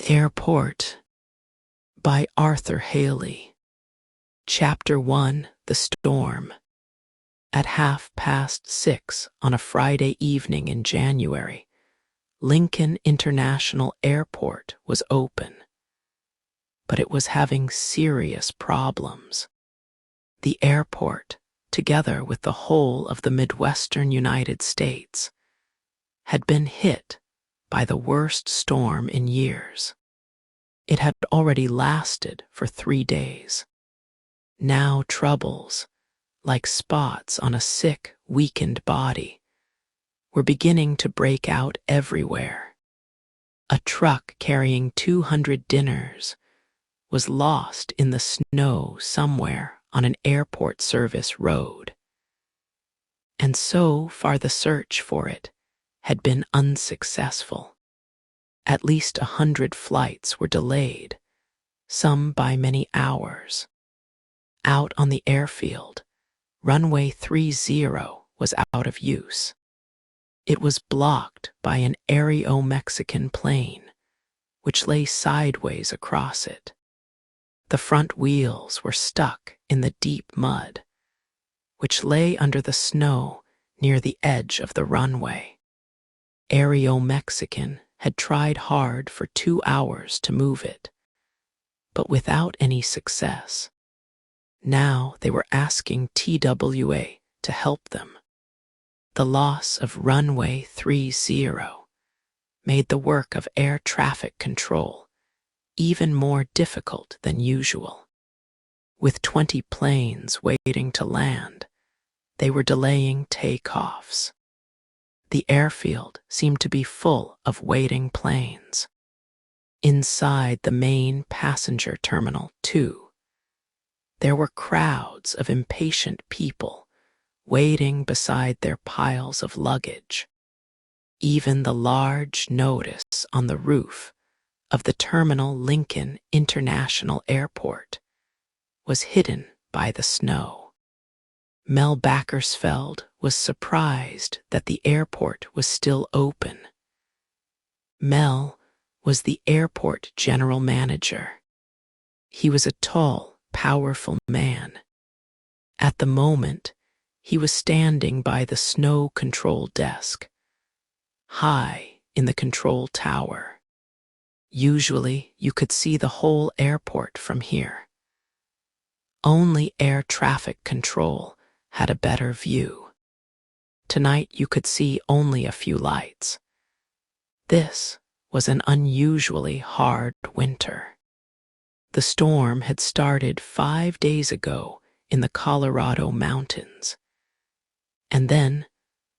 Airport by Arthur Hailey. Chapter 1: The Storm. At 6:30 on a Friday evening in January, Lincoln International Airport was open. But it was having serious problems. The airport, together with the whole of the Midwestern United States, had been hit by the worst storm in years. It had already lasted for 3 days. Now troubles, like spots on a sick, weakened body, were beginning to break out everywhere. A truck carrying 200 dinners was lost in the snow somewhere on an airport service road. And so far the search for it had been unsuccessful. At least 100 flights were delayed, some by many hours. Out on the airfield, runway 30 was out of use. It was blocked by an Aero-Mexican plane, which lay sideways across it. The front wheels were stuck in the deep mud, which lay under the snow near the edge of the runway. Aero-Mexican had tried hard for 2 hours to move it, but without any success. Now they were asking TWA to help them. The loss of runway 30 made the work of air traffic control even more difficult than usual. With 20 planes waiting to land, they were delaying takeoffs. The airfield seemed to be full of waiting planes. Inside the main passenger terminal, too, there were crowds of impatient people waiting beside their piles of luggage. Even the large notice on the roof of the terminal Lincoln International Airport was hidden by the snow. Mel Backersfeld was surprised that the airport was still open. Mel was the airport general manager. He was a tall, powerful man. At the moment, he was standing by the snow control desk, high in the control tower. Usually, you could see the whole airport from here. Only air traffic control had a better view. Tonight you could see only a few lights. This was an unusually hard winter. The storm had started 5 days ago in the Colorado mountains, and then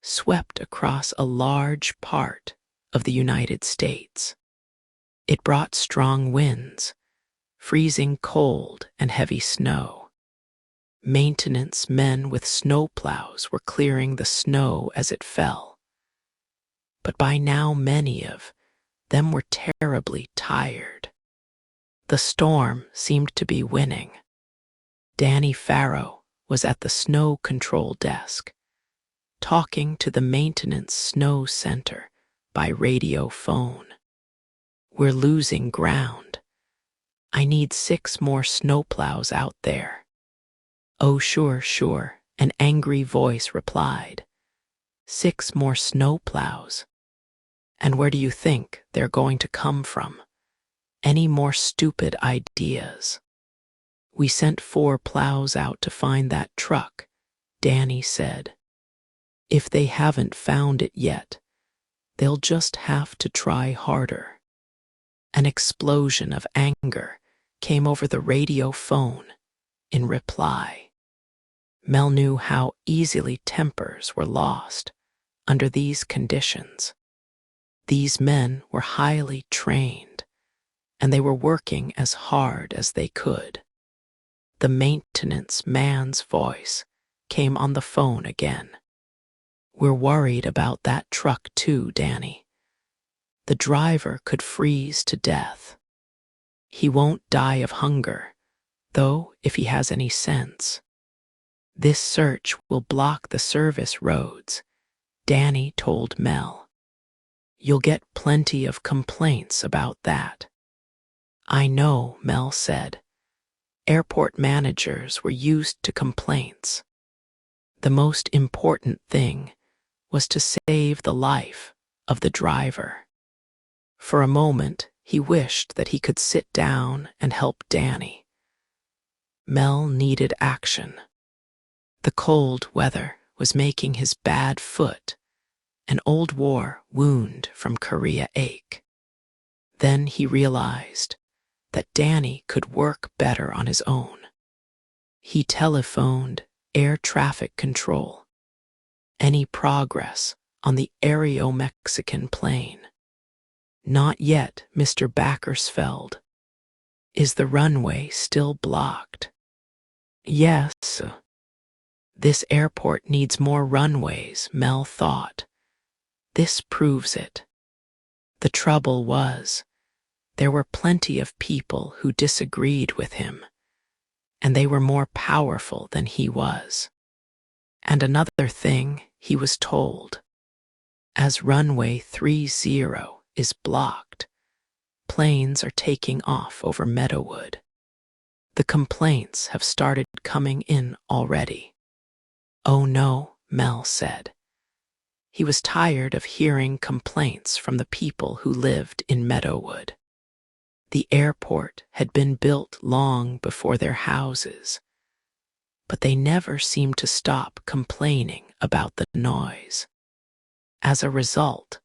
swept across a large part of the United States. It brought strong winds, freezing cold and heavy snow. Maintenance men with snowplows were clearing the snow as it fell. But by now many of them were terribly tired. The storm seemed to be winning. Danny Farrow was at the snow control desk, talking to the maintenance snow center by radio phone. "We're losing ground. I need 6 more snowplows out there." "Oh, sure," an angry voice replied. 6 more snowplows? And where do you think they're going to come from? Any more stupid ideas?" "We sent 4 plows out to find that truck," Danny said. "If they haven't found it yet, they'll just have to try harder." An explosion of anger came over the radio phone in reply. Mel knew how easily tempers were lost under these conditions. These men were highly trained, and they were working as hard as they could. The maintenance man's voice came on the phone again. "We're worried about that truck too, Danny. The driver could freeze to death. He won't die of hunger, though, if he has any sense. This search will block the service roads," Danny told Mel. "You'll get plenty of complaints about that." I know, Mel said. Airport managers were used to complaints. The most important thing was to save the life of the driver. For a moment, he wished that he could sit down and help Danny. Mel needed action. The cold weather was making his bad foot, an old war wound from Korea, ache. Then he realized that Danny could work better on his own. He telephoned air traffic control. Any progress on the Aereo-Mexican plane? Not yet, Mr. Backersfeld. Is the runway still blocked? Yes. This airport needs more runways, Mel thought. This proves it. The trouble was, there were plenty of people who disagreed with him, and they were more powerful than he was. And another thing he was told, as runway 30 is blocked, planes are taking off over Meadowood. The complaints have started coming in already. Oh no, Mel said. He was tired of hearing complaints from the people who lived in Meadowood. The airport had been built long before their houses, but they never seemed to stop complaining about the noise. As a result,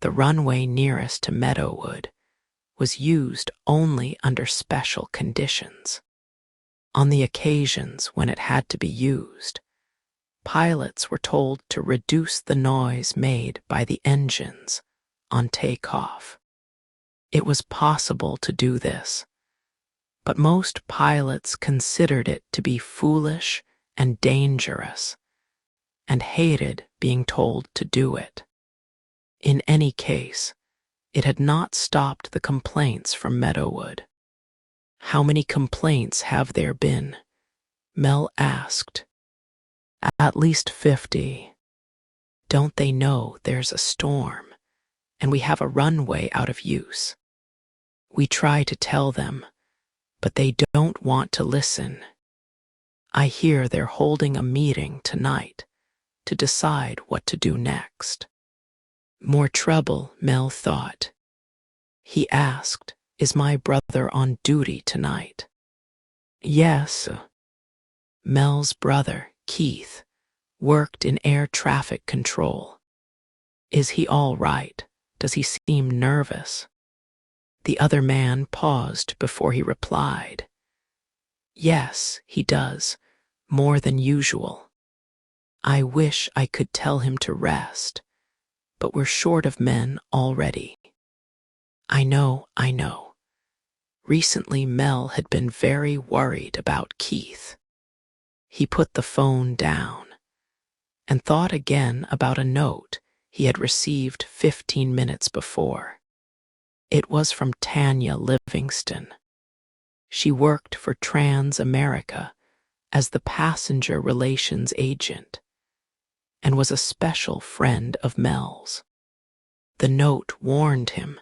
the runway nearest to Meadowood was used only under special conditions. On the occasions when it had to be used, pilots were told to reduce the noise made by the engines on takeoff. It was possible to do this, but most pilots considered it to be foolish and dangerous, and hated being told to do it. In any case, it had not stopped the complaints from Meadowood. How many complaints have there been? Mel asked. At least 50. Don't they know there's a storm, and we have a runway out of use? We try to tell them, but they don't want to listen. I hear they're holding a meeting tonight to decide what to do next. More trouble, Mel thought. He asked, Is my brother on duty tonight? Yes. Mel's brother, Keith, worked in air traffic control. Is he all right? Does he seem nervous? The other man paused before he replied. Yes, he does, more than usual. I wish I could tell him to rest, but we're short of men already. I know. Recently, Mel had been very worried about Keith. He put the phone down and thought again about a note he had received 15 minutes before. It was from Tanya Livingston. She worked for Trans-America as the passenger relations agent and was a special friend of Mel's. The note warned him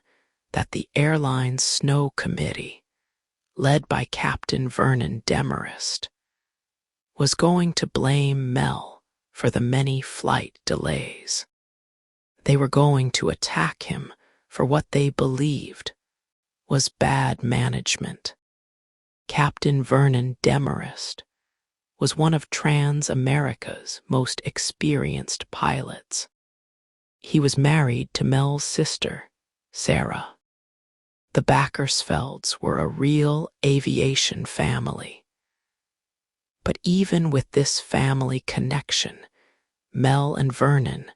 that the airline's snow committee, led by Captain Vernon Demarest, was going to blame Mel for the many flight delays. They were going to attack him for what they believed was bad management. Captain Vernon Demarest was one of Trans-America's most experienced pilots. He was married to Mel's sister, Sarah. The Backersfelds were a real aviation family. But even with this family connection, Mel and Vernon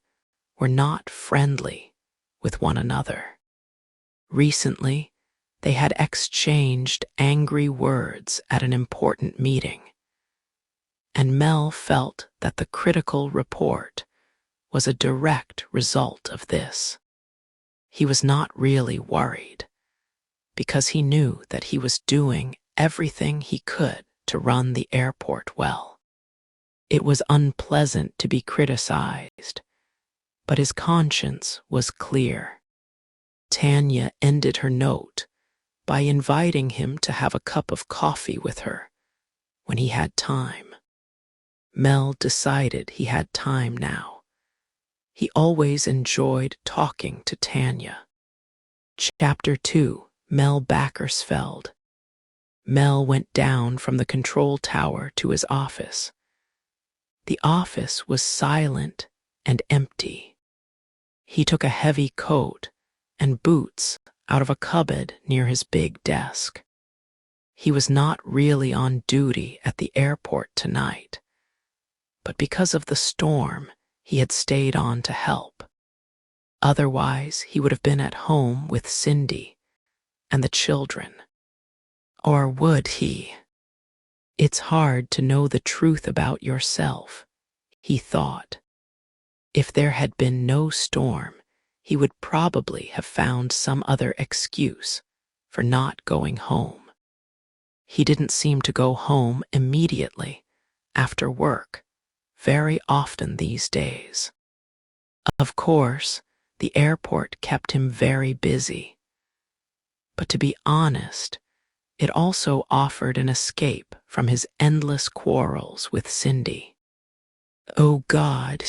were not friendly with one another. Recently, they had exchanged angry words at an important meeting, and Mel felt that the critical report was a direct result of this. He was not really worried, because he knew that he was doing everything he could to run the airport well. It was unpleasant to be criticized, but his conscience was clear. Tanya ended her note by inviting him to have a cup of coffee with her when he had time. Mel decided he had time now. He always enjoyed talking to Tanya. Chapter 2. Mel Backersfeld. Mel went down from the control tower to his office. The office was silent and empty. He took a heavy coat and boots out of a cupboard near his big desk. He was not really on duty at the airport tonight, but because of the storm, he had stayed on to help. Otherwise, he would have been at home with Cindy and the children. Or would he? It's hard to know the truth about yourself, he thought. If there had been no storm, he would probably have found some other excuse for not going home. He didn't seem to go home immediately after work very often these days. Of course, the airport kept him very busy. But to be honest, it also offered an escape from his endless quarrels with Cindy. Oh God!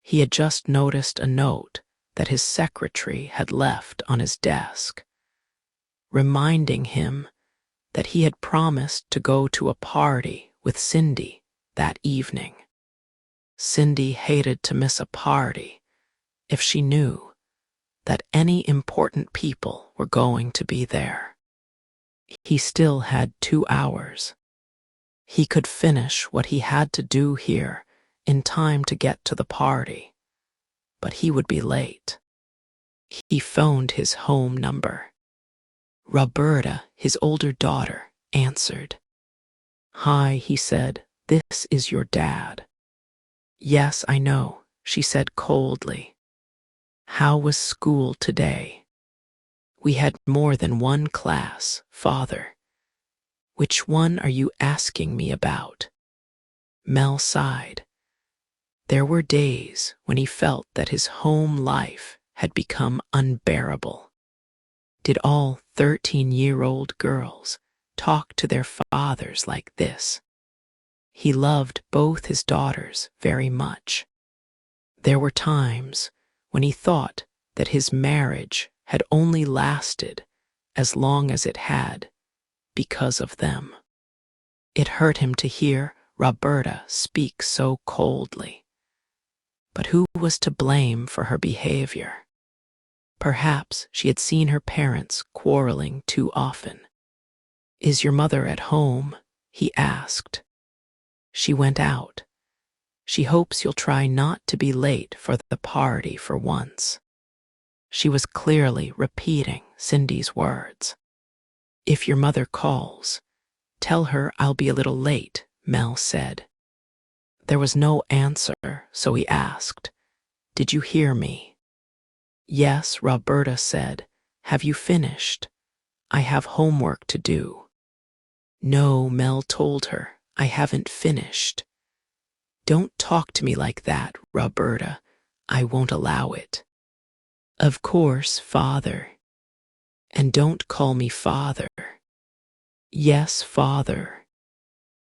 He had just noticed a note that his secretary had left on his desk, reminding him that he had promised to go to a party with Cindy that evening. Cindy hated to miss a party if she knew that any important people were going to be there. He still had 2 hours. He could finish what he had to do here in time to get to the party, but he would be late. He phoned his home number. Roberta, his older daughter, answered. "Hi," he said, "this is your dad." "Yes, I know," she said coldly. "How was school today?" "We had more than one class, Father." "Which one are you asking me about?" Mel sighed. There were days when he felt that his home life had become unbearable. Did all 13-year-old girls talk to their fathers like this? He loved both his daughters very much. There were times when he thought that his marriage had only lasted as long as it had because of them. It hurt him to hear Roberta speak so coldly. But who was to blame for her behavior? Perhaps she had seen her parents quarreling too often. "Is your mother at home?" he asked. "She went out. She hopes you'll try not to be late for the party for once." She was clearly repeating Cindy's words. "If your mother calls, tell her I'll be a little late," Mel said. There was no answer, so he asked, "Did you hear me?" "Yes," Roberta said. "Have you finished? I have homework to do." "No," Mel told her, "I haven't finished." "Don't talk to me like that, Roberta. I won't allow it." "Of course, Father." "And don't call me Father." "Yes, Father."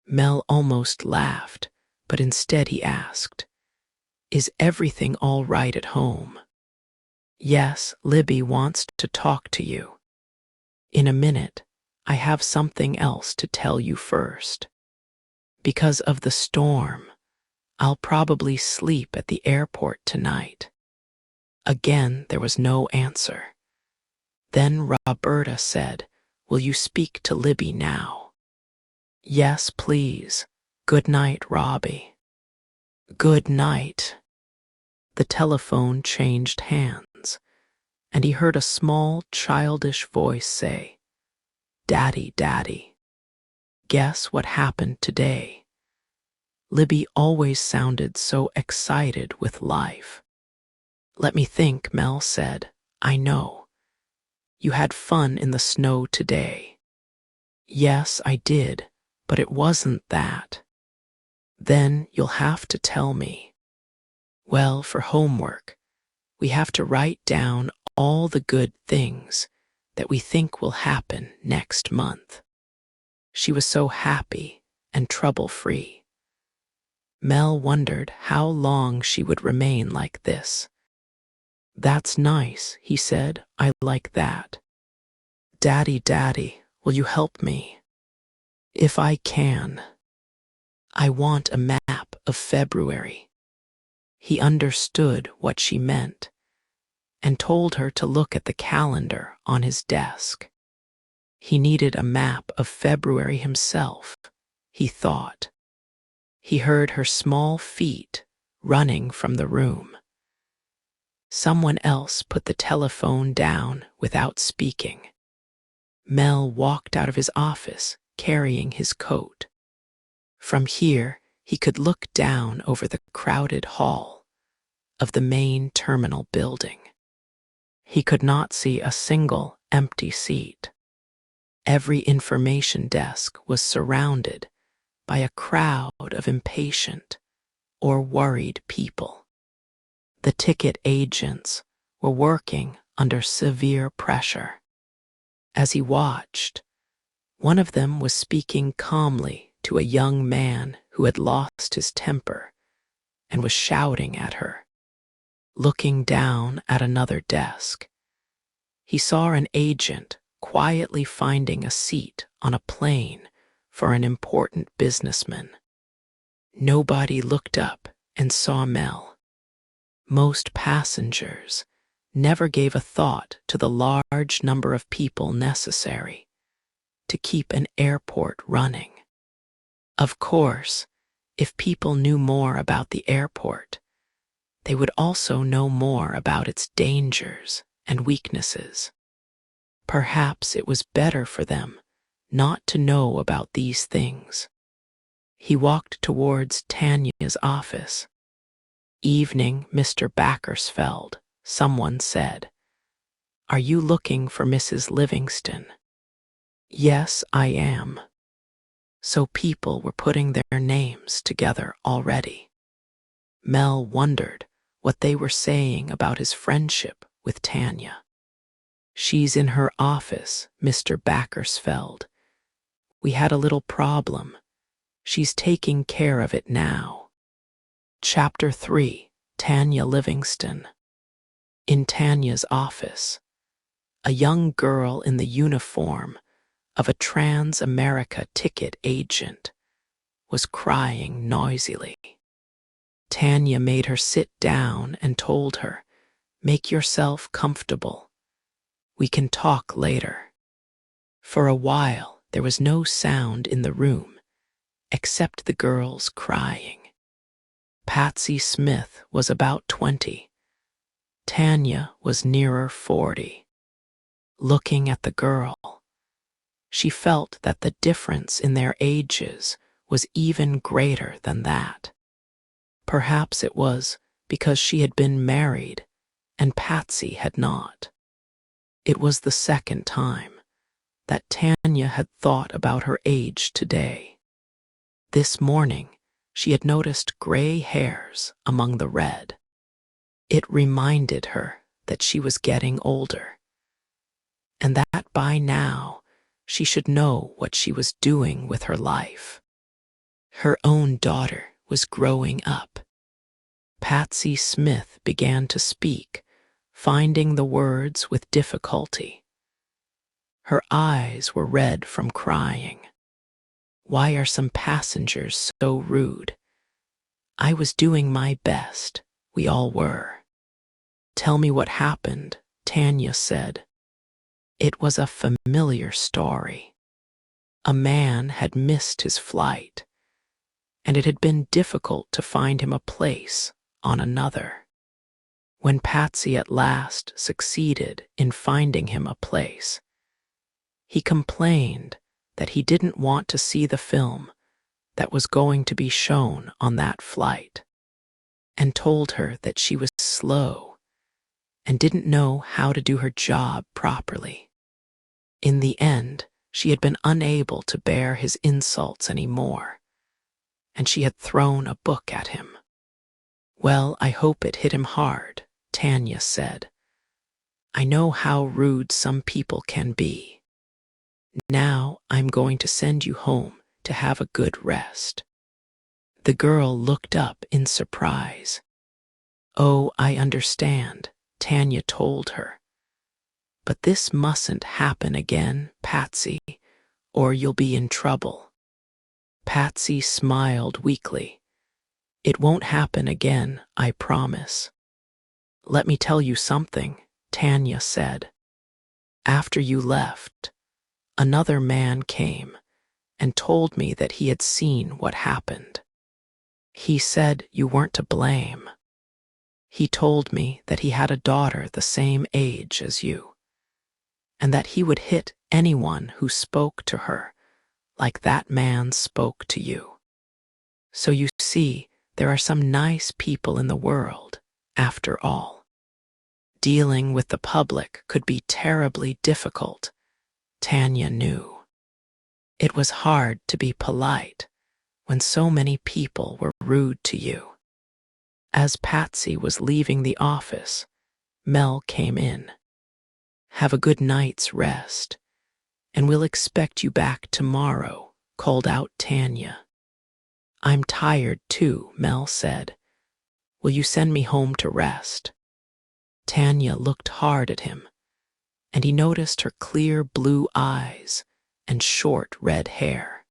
Mel almost laughed, but instead he asked, "Is everything all right at home?" "Yes, Libby wants to talk to you." "In a minute. I have something else to tell you first. Because of the storm, I'll probably sleep at the airport tonight." Again, there was no answer. Then Roberta said, "Will you speak to Libby now?" "Yes, please. Good night, Robbie." "Good night." The telephone changed hands, and he heard a small, childish voice say, "Daddy, Daddy." Guess what happened today? Libby always sounded so excited with life. "Let me think," Mel said. "I know. You had fun in the snow today." "Yes, I did, but it wasn't that." "Then you'll have to tell me." "Well, for homework, we have to write down all the good things that we think will happen next month. She was so happy and trouble-free. Mel wondered how long she would remain like this. "That's nice," he said. "I like that. Daddy, will you help me?" "If I can. I want a map of February." He understood what she meant and told her to look at the calendar on his desk. He needed a map of February himself, he thought. He heard her small feet running from the room. Someone else put the telephone down without speaking. Mel walked out of his office carrying his coat. From here, he could look down over the crowded hall of the main terminal building. He could not see a single empty seat. Every information desk was surrounded by a crowd of impatient or worried people. The ticket agents were working under severe pressure. As he watched, one of them was speaking calmly to a young man who had lost his temper and was shouting at her. Looking down at another desk, he saw an agent quietly finding a seat on a plane for an important businessman. Nobody looked up and saw Mel. Most passengers never gave a thought to the large number of people necessary to keep an airport running. Of course, if people knew more about the airport, they would also know more about its dangers and weaknesses. Perhaps it was better for them not to know about these things. He walked towards Tanya's office. "Evening, Mr. Backersfeld," someone said. "Are you looking for Mrs. Livingston?" "Yes, I am." So people were putting their names together already. Mel wondered what they were saying about his friendship with Tanya. "She's in her office, Mr. Backersfeld. We had a little problem. She's taking care of it now." Chapter 3. Tanya Livingston. In Tanya's office, a young girl in the uniform of a Trans-America ticket agent was crying noisily. Tanya made her sit down and told her, "Make yourself comfortable. We can talk later." For a while, there was no sound in the room except the girl's crying. Patsy Smith was about 20. Tanya was nearer 40. Looking at the girl, she felt that the difference in their ages was even greater than that. Perhaps it was because she had been married and Patsy had not. It was the second time that Tanya had thought about her age today. This morning, she had noticed gray hairs among the red. It reminded her that she was getting older, and that by now she should know what she was doing with her life. Her own daughter was growing up. Patsy Smith began to speak, finding the words with difficulty. Her eyes were red from crying. "Why are some passengers so rude? I was doing my best. We all were." "Tell me what happened," Tanya said. It was a familiar story. A man had missed his flight, and it had been difficult to find him a place on another. When Patsy at last succeeded in finding him a place, he complained that he didn't want to see the film that was going to be shown on that flight, and told her that she was slow and didn't know how to do her job properly. In the end, she had been unable to bear his insults anymore, and she had thrown a book at him. "Well, I hope it hit him hard," Tanya said. I know how rude some people can be. Now I'm going to send you home to have a good rest." The girl looked up in surprise. "Oh, I understand," Tanya told her. "But this mustn't happen again, Patsy, or you'll be in trouble." Patsy smiled weakly. "It won't happen again, I promise." "Let me tell you something," Tanya said. "After you left, another man came and told me that he had seen what happened. He said you weren't to blame. He told me that he had a daughter the same age as you, and that he would hit anyone who spoke to her like that man spoke to you. So you see, there are some nice people in the world, after all. Dealing with the public could be terribly difficult, Tanya knew. It was hard to be polite when so many people were rude to you." As Patsy was leaving the office, Mel came in. "Have a good night's rest, and we'll expect you back tomorrow," called out Tanya. "I'm tired too," Mel said. "Will you send me home to rest?" Tanya looked hard at him, and he noticed her clear blue eyes and short red hair.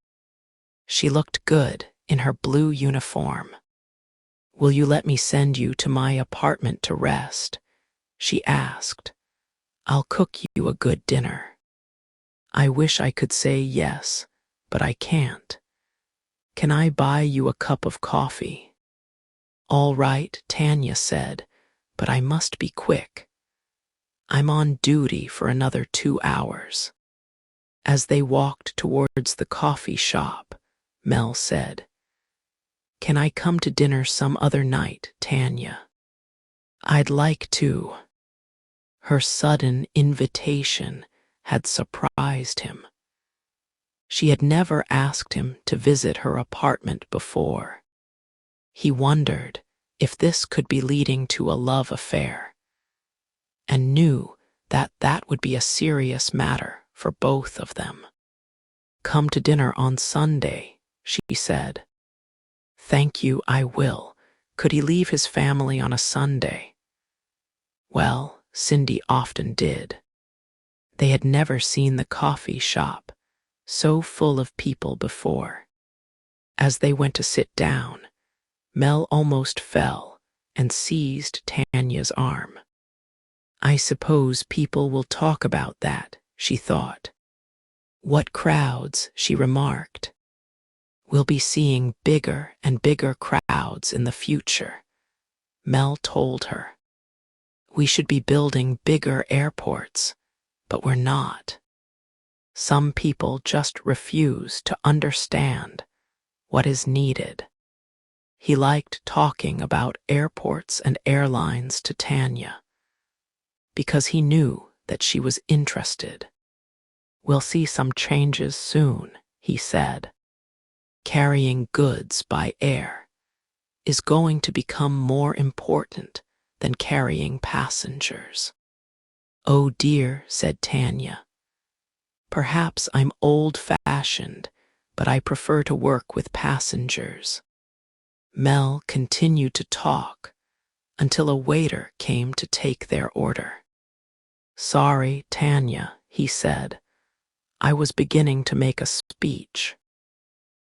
She looked good in her blue uniform. "Will you let me send you to my apartment to rest?" she asked. "I'll cook you a good dinner." "I wish I could say yes, but I can't. Can I buy you a cup of coffee?" "All right," Tanya said, "but I must be quick. I'm on duty for another 2 hours." As they walked towards the coffee shop, Mel said, "Can I come to dinner some other night, Tanya?" "I'd like to." Her sudden invitation had surprised him. She had never asked him to visit her apartment before. He wondered if this could be leading to a love affair, and knew that that would be a serious matter for both of them. "Come to dinner on Sunday," she said. "Thank you, I will." Could he leave his family on a Sunday? Well, Cindy often did. They had never seen the coffee shop so full of people before. As they went to sit down, Mel almost fell and seized Tanya's arm. "I suppose people will talk about that," she thought. "What crowds," she remarked. "We'll be seeing bigger and bigger crowds in the future," Mel told her. "We should be building bigger airports, but we're not. Some people just refuse to understand what is needed." He liked talking about airports and airlines to Tanya, because he knew that she was interested. "We'll see some changes soon," he said. "Carrying goods by air is going to become more important than carrying passengers." "Oh dear," said Tanya. "Perhaps I'm old-fashioned, but I prefer to work with passengers." Mel continued to talk until a waiter came to take their order. "Sorry, Tanya," he said. "I was beginning to make a speech."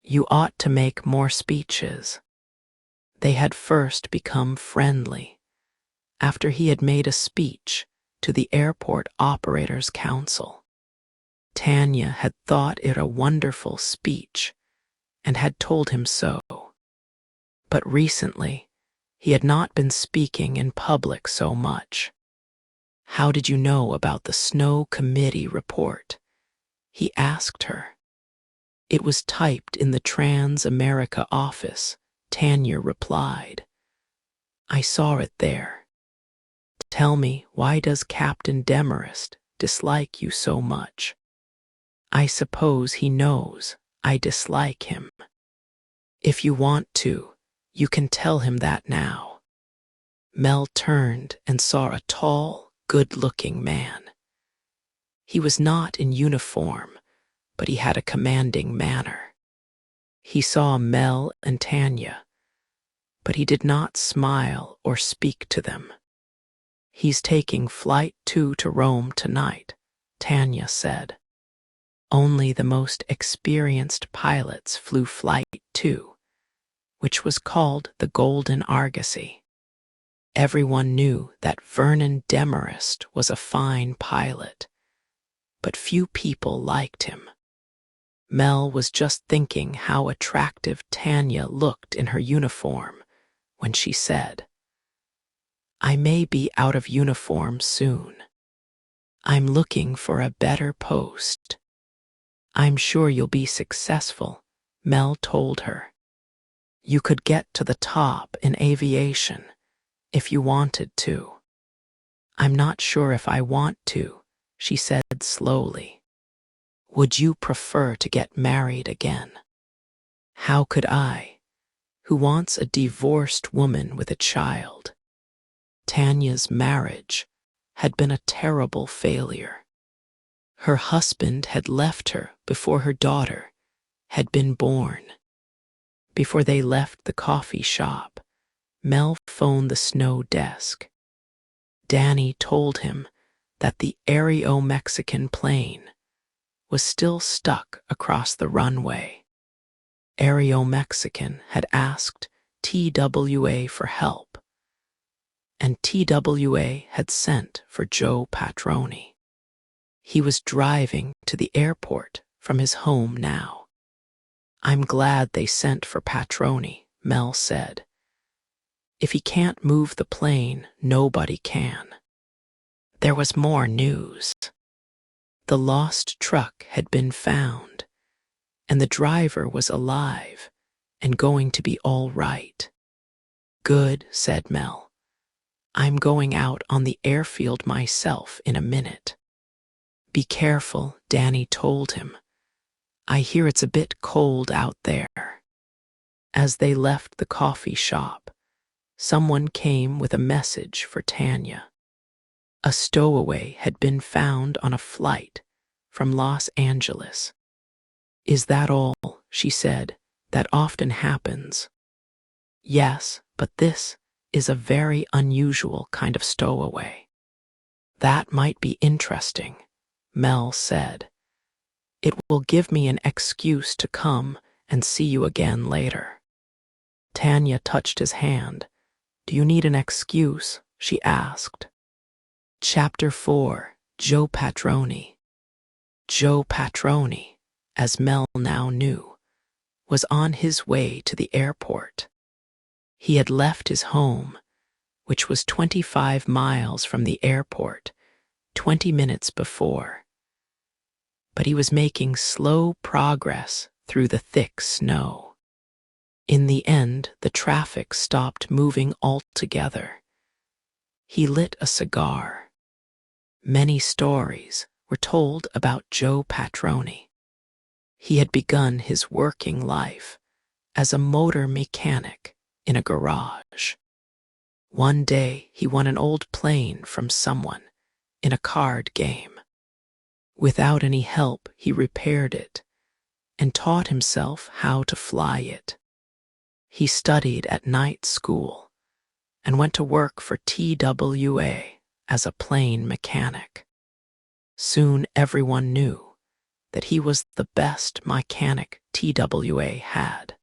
"You ought to make more speeches." They had first become friendly after he had made a speech to the Airport Operators Council. Tanya had thought it a wonderful speech and had told him so. But recently, he had not been speaking in public so much. "How did you know about the Snow Committee report?" he asked her. "It was typed in the Trans-America office," Tanya replied. "I saw it there. Tell me, why does Captain Demarest dislike you so much?" "I suppose he knows I dislike him." "If you want to, you can tell him that now." Mel turned and saw a tall, good-looking man. He was not in uniform, but he had a commanding manner. He saw Mel and Tanya, but he did not smile or speak to them. "He's taking Flight 2 to Rome tonight," Tanya said. Only the most experienced pilots flew Flight 2, which was called the Golden Argosy. Everyone knew that Vernon Demarest was a fine pilot, but few people liked him. Mel was just thinking how attractive Tanya looked in her uniform when she said, "I may be out of uniform soon. I'm looking for a better post." "I'm sure you'll be successful," Mel told her. "You could get to the top in aviation if you wanted to." "I'm not sure if I want to," she said slowly. "Would you prefer to get married again?" "How could I? Who wants a divorced woman with a child?" Tanya's marriage had been a terrible failure. Her husband had left her before her daughter had been born. Before they left the coffee shop, Mel phoned the Snow desk. Danny told him that the Aero-Mexican plane was still stuck across the runway. Aero-Mexican had asked TWA for help, and TWA had sent for Joe Patroni. He was driving to the airport from his home now. "I'm glad they sent for Patroni," Mel said. "If he can't move the plane, nobody can." There was more news. The lost truck had been found, and the driver was alive and going to be all right. "Good," said Mel. "I'm going out on the airfield myself in a minute." "Be careful," Danny told him. "I hear it's a bit cold out there." As they left the coffee shop, someone came with a message for Tanya. A stowaway had been found on a flight from Los Angeles. "Is that all?" she said. "That often happens." "Yes, but this is a very unusual kind of stowaway." "That might be interesting," Mel said. "It will give me an excuse to come and see you again later." Tanya touched his hand. "Do you need an excuse?" she asked. Chapter 4. Joe Patroni. Joe Patroni, as Mel now knew, was on his way to the airport. He had left his home, which was 25 miles from the airport, 20 minutes before. But he was making slow progress through the thick snow. In the end, the traffic stopped moving altogether. He lit a cigar. Many stories were told about Joe Patroni. He had begun his working life as a motor mechanic in a garage. One day he won an old plane from someone in a card game. Without any help, he repaired it and taught himself how to fly it. He studied at night school and went to work for TWA as a plane mechanic. Soon everyone knew that he was the best mechanic TWA had.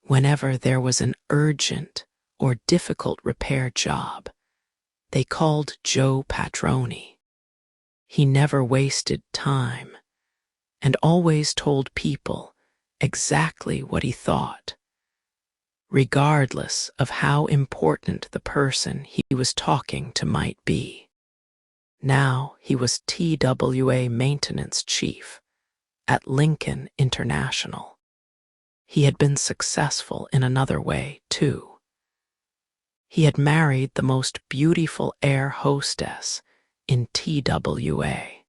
Whenever there was an urgent or difficult repair job, they called Joe Patroni. He never wasted time and always told people exactly what he thought, regardless of how important the person he was talking to might be. Now he was TWA maintenance chief at Lincoln International. He had been successful in another way, too. He had married the most beautiful air hostess in TWA.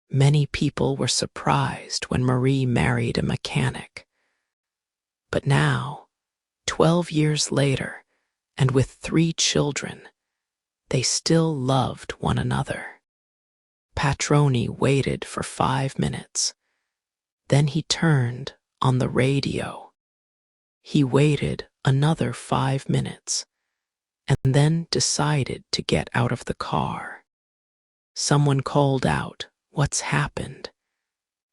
Many people were surprised when Marie married a mechanic. But now, 12 years later, and with 3 children, they still loved one another. Patroni waited for 5 minutes. Then he turned on the radio. He waited another 5 minutes and then decided to get out of the car. Someone called out, "What's happened?"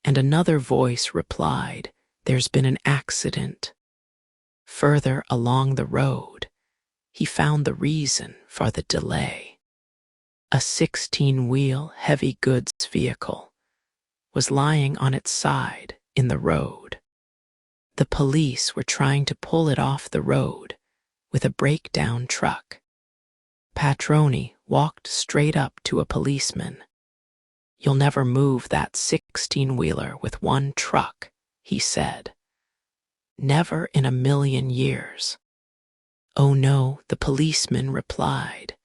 And another voice replied, "There's been an accident." Further along the road, he found the reason for the delay. A 16-wheel heavy goods vehicle was lying on its side in the road. The police were trying to pull it off the road with a breakdown truck. Patroni walked straight up to a policeman. "You'll never move that 16-wheeler with one truck," he said. "Never in a million years." "Oh no," the policeman replied.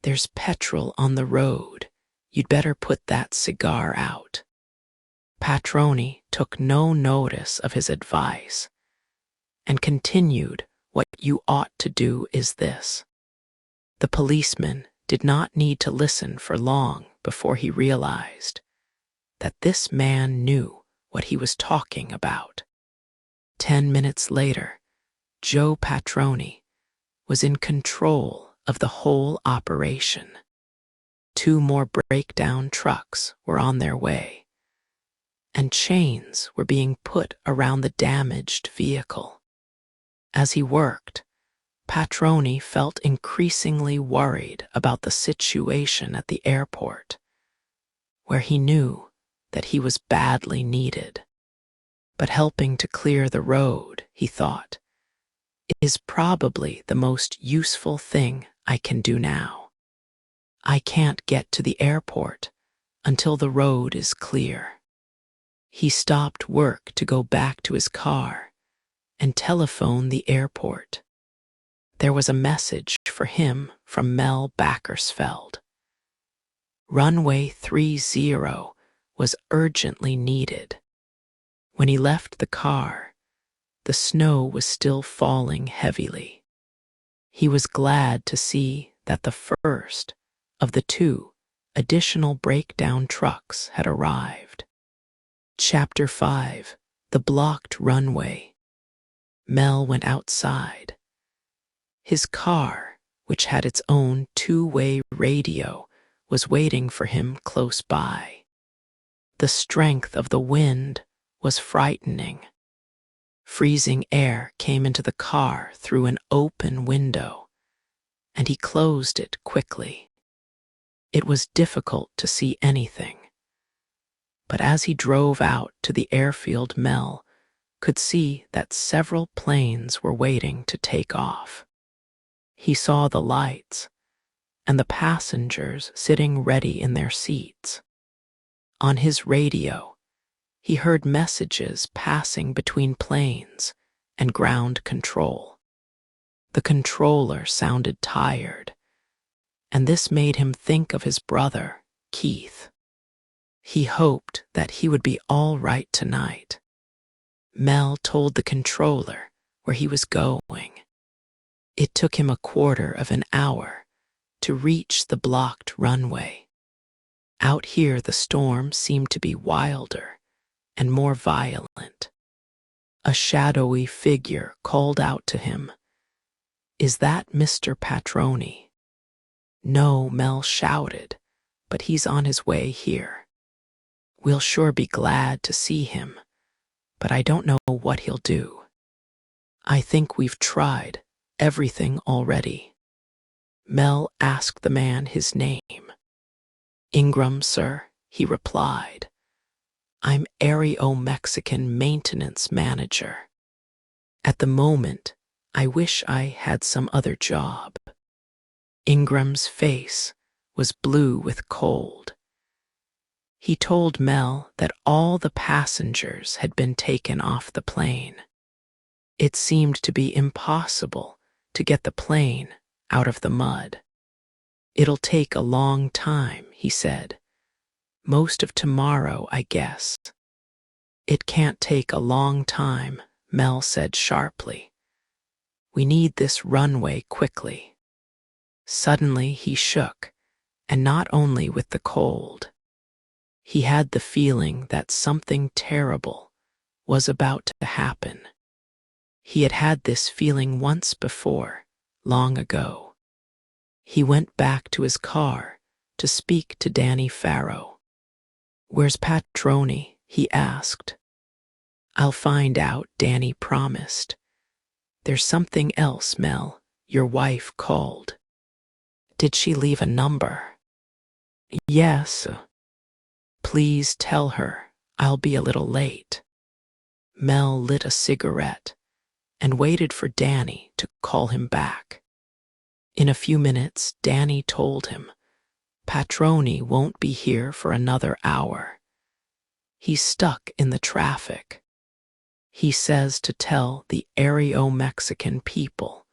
"There's petrol on the road. You'd better put that cigar out." Patroni took no notice of his advice and continued, "What you ought to do is this." The policeman did not need to listen for long before he realized that this man knew what he was talking about. 10 minutes later, Joe Patroni was in control of the whole operation. 2 more breakdown trucks were on their way, and chains were being put around the damaged vehicle. As he worked, Patroni felt increasingly worried about the situation at the airport, where he knew that he was badly needed. But helping to clear the road, he thought, is probably the most useful thing I can do now. I can't get to the airport until the road is clear. He stopped work to go back to his car and telephone the airport. There was a message for him from Mel Backersfeld. Runway 30 was urgently needed. When he left the car, the snow was still falling heavily. He was glad to see that the first of the 2 additional breakdown trucks had arrived. Chapter 5: The Blocked Runway. Mel went outside. His car, which had its own 2-way radio, was waiting for him close by. The strength of the wind was frightening. Freezing air came into the car through an open window, and he closed it quickly. It was difficult to see anything. But as he drove out to the airfield, Mel could see that several planes were waiting to take off. He saw the lights and the passengers sitting ready in their seats. On his radio, he heard messages passing between planes and ground control. The controller sounded tired, and this made him think of his brother, Keith. He hoped that he would be all right tonight. Mel told the controller where he was going. It took him a quarter of an hour to reach the blocked runway. Out here, the storm seemed to be wilder and more violent. A shadowy figure called out to him, "Is that Mr. Patroni?" "No," Mel shouted, "but he's on his way here. We'll sure be glad to see him, but I don't know what he'll do. I think we've tried everything already." Mel asked the man his name. "Ingram, sir," he replied. "I'm Aereo-Mexican maintenance manager. At the moment, I wish I had some other job." Ingram's face was blue with cold. He told Mel that all the passengers had been taken off the plane. It seemed to be impossible to get the plane out of the mud. "It'll take a long time," he said. "Most of tomorrow, I guess." "It can't take a long time," Mel said sharply. "We need this runway quickly." Suddenly he shook, and not only with the cold. He had the feeling that something terrible was about to happen. He had had this feeling once before, long ago. He went back to his car to speak to Danny Farrow. "Where's Patroni?" he asked. "I'll find out," Danny promised. "There's something else, Mel. Your wife called." "Did she leave a number?" "Yes. Please tell her I'll be a little late." Mel lit a cigarette and waited for Danny to call him back. In a few minutes, Danny told him, "Patroni won't be here for another hour. He's stuck in the traffic. He says to tell the Aereo-Mexican people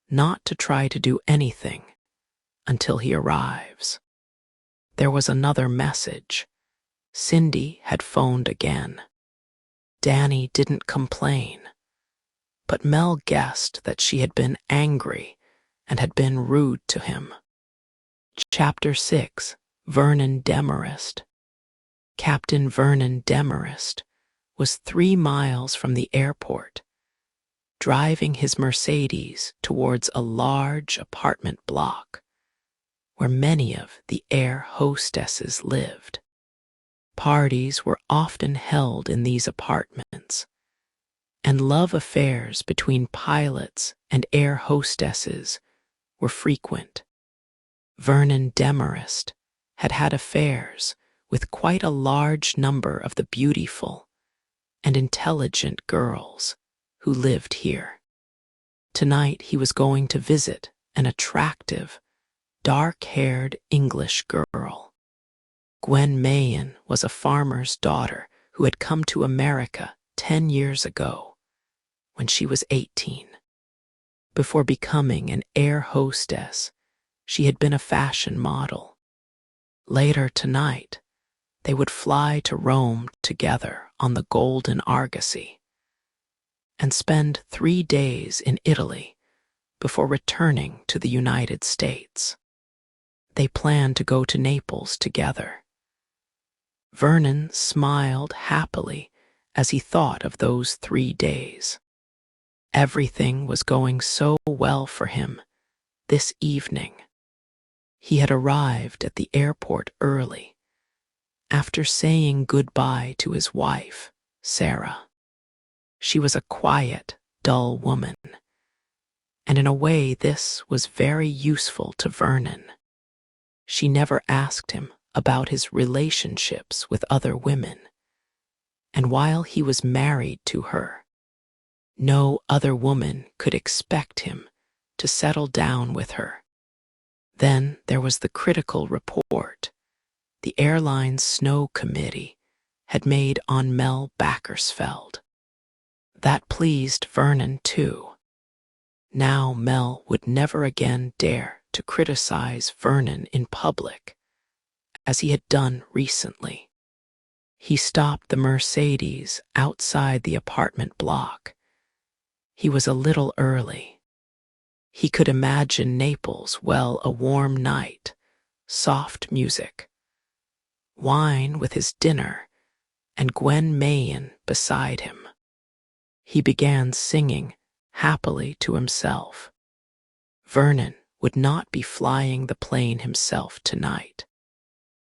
not to try to do anything until he arrives." There was another message. Cindy had phoned again. Danny didn't complain, but Mel guessed that she had been angry and had been rude to him. Chapter 6. Vernon Demarest. Captain Vernon Demarest was 3 miles from the airport, driving his Mercedes towards a large apartment block where many of the air hostesses lived. Parties were often held in these apartments, and love affairs between pilots and air hostesses were frequent. Vernon Demarest had had affairs with quite a large number of the beautiful and intelligent girls who lived here. Tonight he was going to visit an attractive, dark-haired English girl. Gwen Mayen was a farmer's daughter who had come to America 10 years ago, when she was 18. Before becoming an air hostess, she had been a fashion model. Later tonight, they would fly to Rome together on the Golden Argosy and spend 3 days in Italy before returning to the United States. They planned to go to Naples together. Vernon smiled happily as he thought of those 3 days. Everything was going so well for him this evening. He had arrived at the airport early, after saying goodbye to his wife, Sarah. She was a quiet, dull woman, and in a way this was very useful to Vernon. She never asked him about his relationships with other women, and while he was married to her, no other woman could expect him to settle down with her. Then there was the critical report the airline's snow committee had made on Mel Backersfeld. That pleased Vernon too. Now Mel would never again dare to criticize Vernon in public, as he had done recently. He stopped the Mercedes outside the apartment block. He was a little early. He could imagine Naples, well, a warm night, soft music, wine with his dinner, and Gwen Mayen beside him. He began singing happily to himself. Vernon would not be flying the plane himself tonight.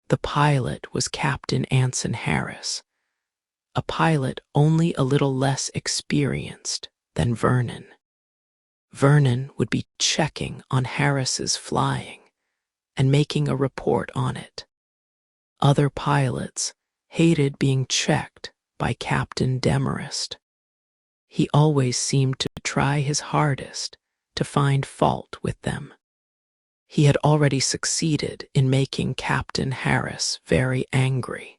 The pilot was Captain Anson Harris, a pilot only a little less experienced than Vernon. Vernon would be checking on Harris's flying and making a report on it. Other pilots hated being checked by Captain Demarest. He always seemed to try his hardest to find fault with them. He had already succeeded in making Captain Harris very angry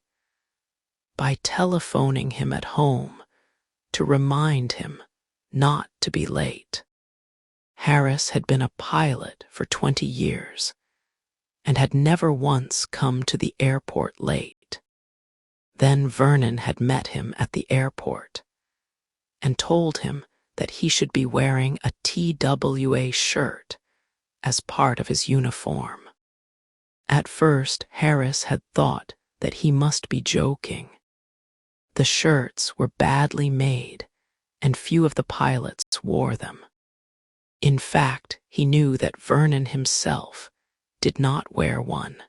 by telephoning him at home to remind him not to be late. Harris had been a pilot for 20 years and had never once come to the airport late. Then Vernon had met him at the airport and told him that he should be wearing a TWA shirt as part of his uniform. At first, Harris had thought that he must be joking. The shirts were badly made, and few of the pilots wore them. In fact, he knew that Vernon himself did not wear one.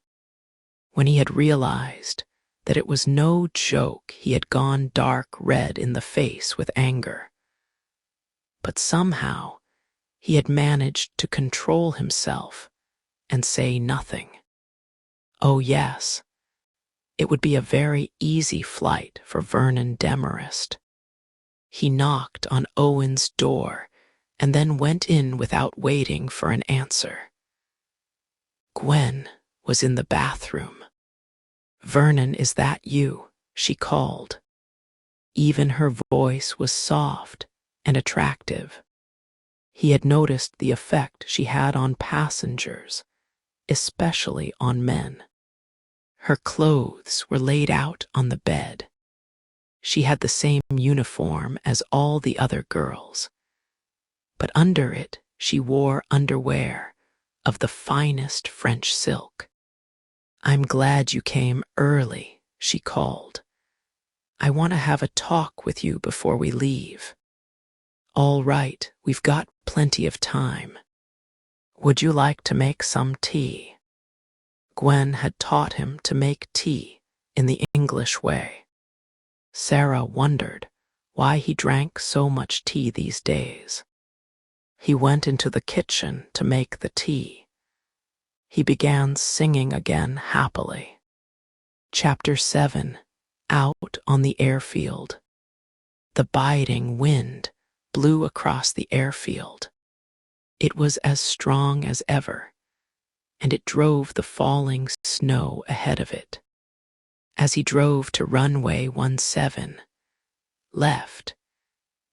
When he had realized that it was no joke, he had gone dark red in the face with anger. But somehow, he had managed to control himself and say nothing. Oh yes, it would be a very easy flight for Vernon Demarest. He knocked on Owen's door and then went in without waiting for an answer. Gwen was in the bathroom. "Vernon, is that you?" she called. Even her voice was soft and attractive. He had noticed the effect she had on passengers, especially on men. Her clothes were laid out on the bed. She had the same uniform as all the other girls, but under it she wore underwear of the finest French silk. "I'm glad you came early," she called. "I want to have a talk with you before we leave." "All right, we've got plenty of time. Would you like to make some tea?" Gwen had taught him to make tea in the English way. Sarah wondered why he drank so much tea these days. He went into the kitchen to make the tea. He began singing again happily. Chapter 7. Out on the airfield. The biting wind blew across the airfield. It was as strong as ever, and it drove the falling snow ahead of it. As he drove to runway 17, left,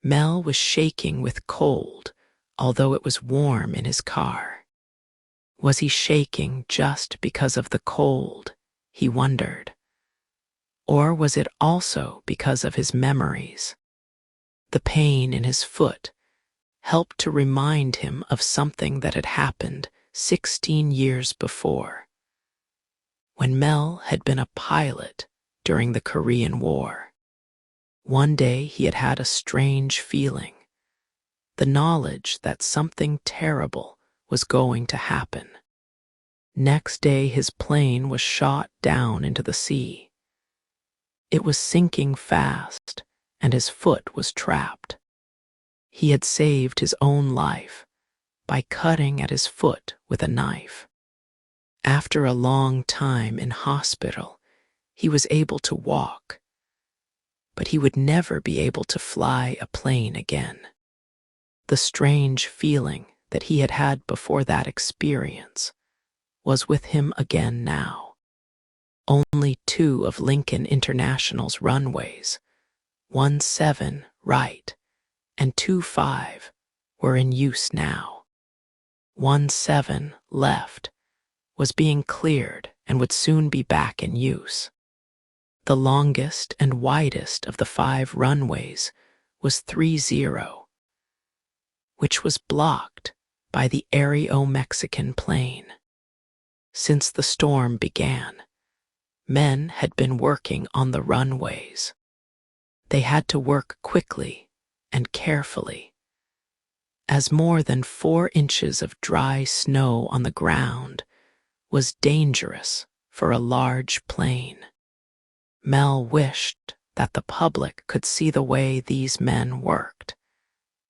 Mel was shaking with cold, although it was warm in his car. Was he shaking just because of the cold, he wondered? Or was it also because of his memories? The pain in his foot helped to remind him of something that had happened 16 years before, when Mel had been a pilot during the Korean War. One day he had had a strange feeling, the knowledge that something terrible was going to happen. Next day his plane was shot down into the sea. It was sinking fast, and his foot was trapped. He had saved his own life by cutting at his foot with a knife. After a long time in hospital, he was able to walk, but he would never be able to fly a plane again. The strange feeling that he had had before that experience was with him again now. Only 2 of Lincoln International's runways, 17 right and 25, were in use now. 17 left was being cleared and would soon be back in use. The longest and widest of the 5 runways was 30, which was blocked by the Aero-Mexican plane. Since the storm began, men had been working on the runways. They had to work quickly and carefully, as more than 4 inches of dry snow on the ground was dangerous for a large plane. Mel wished that the public could see the way these men worked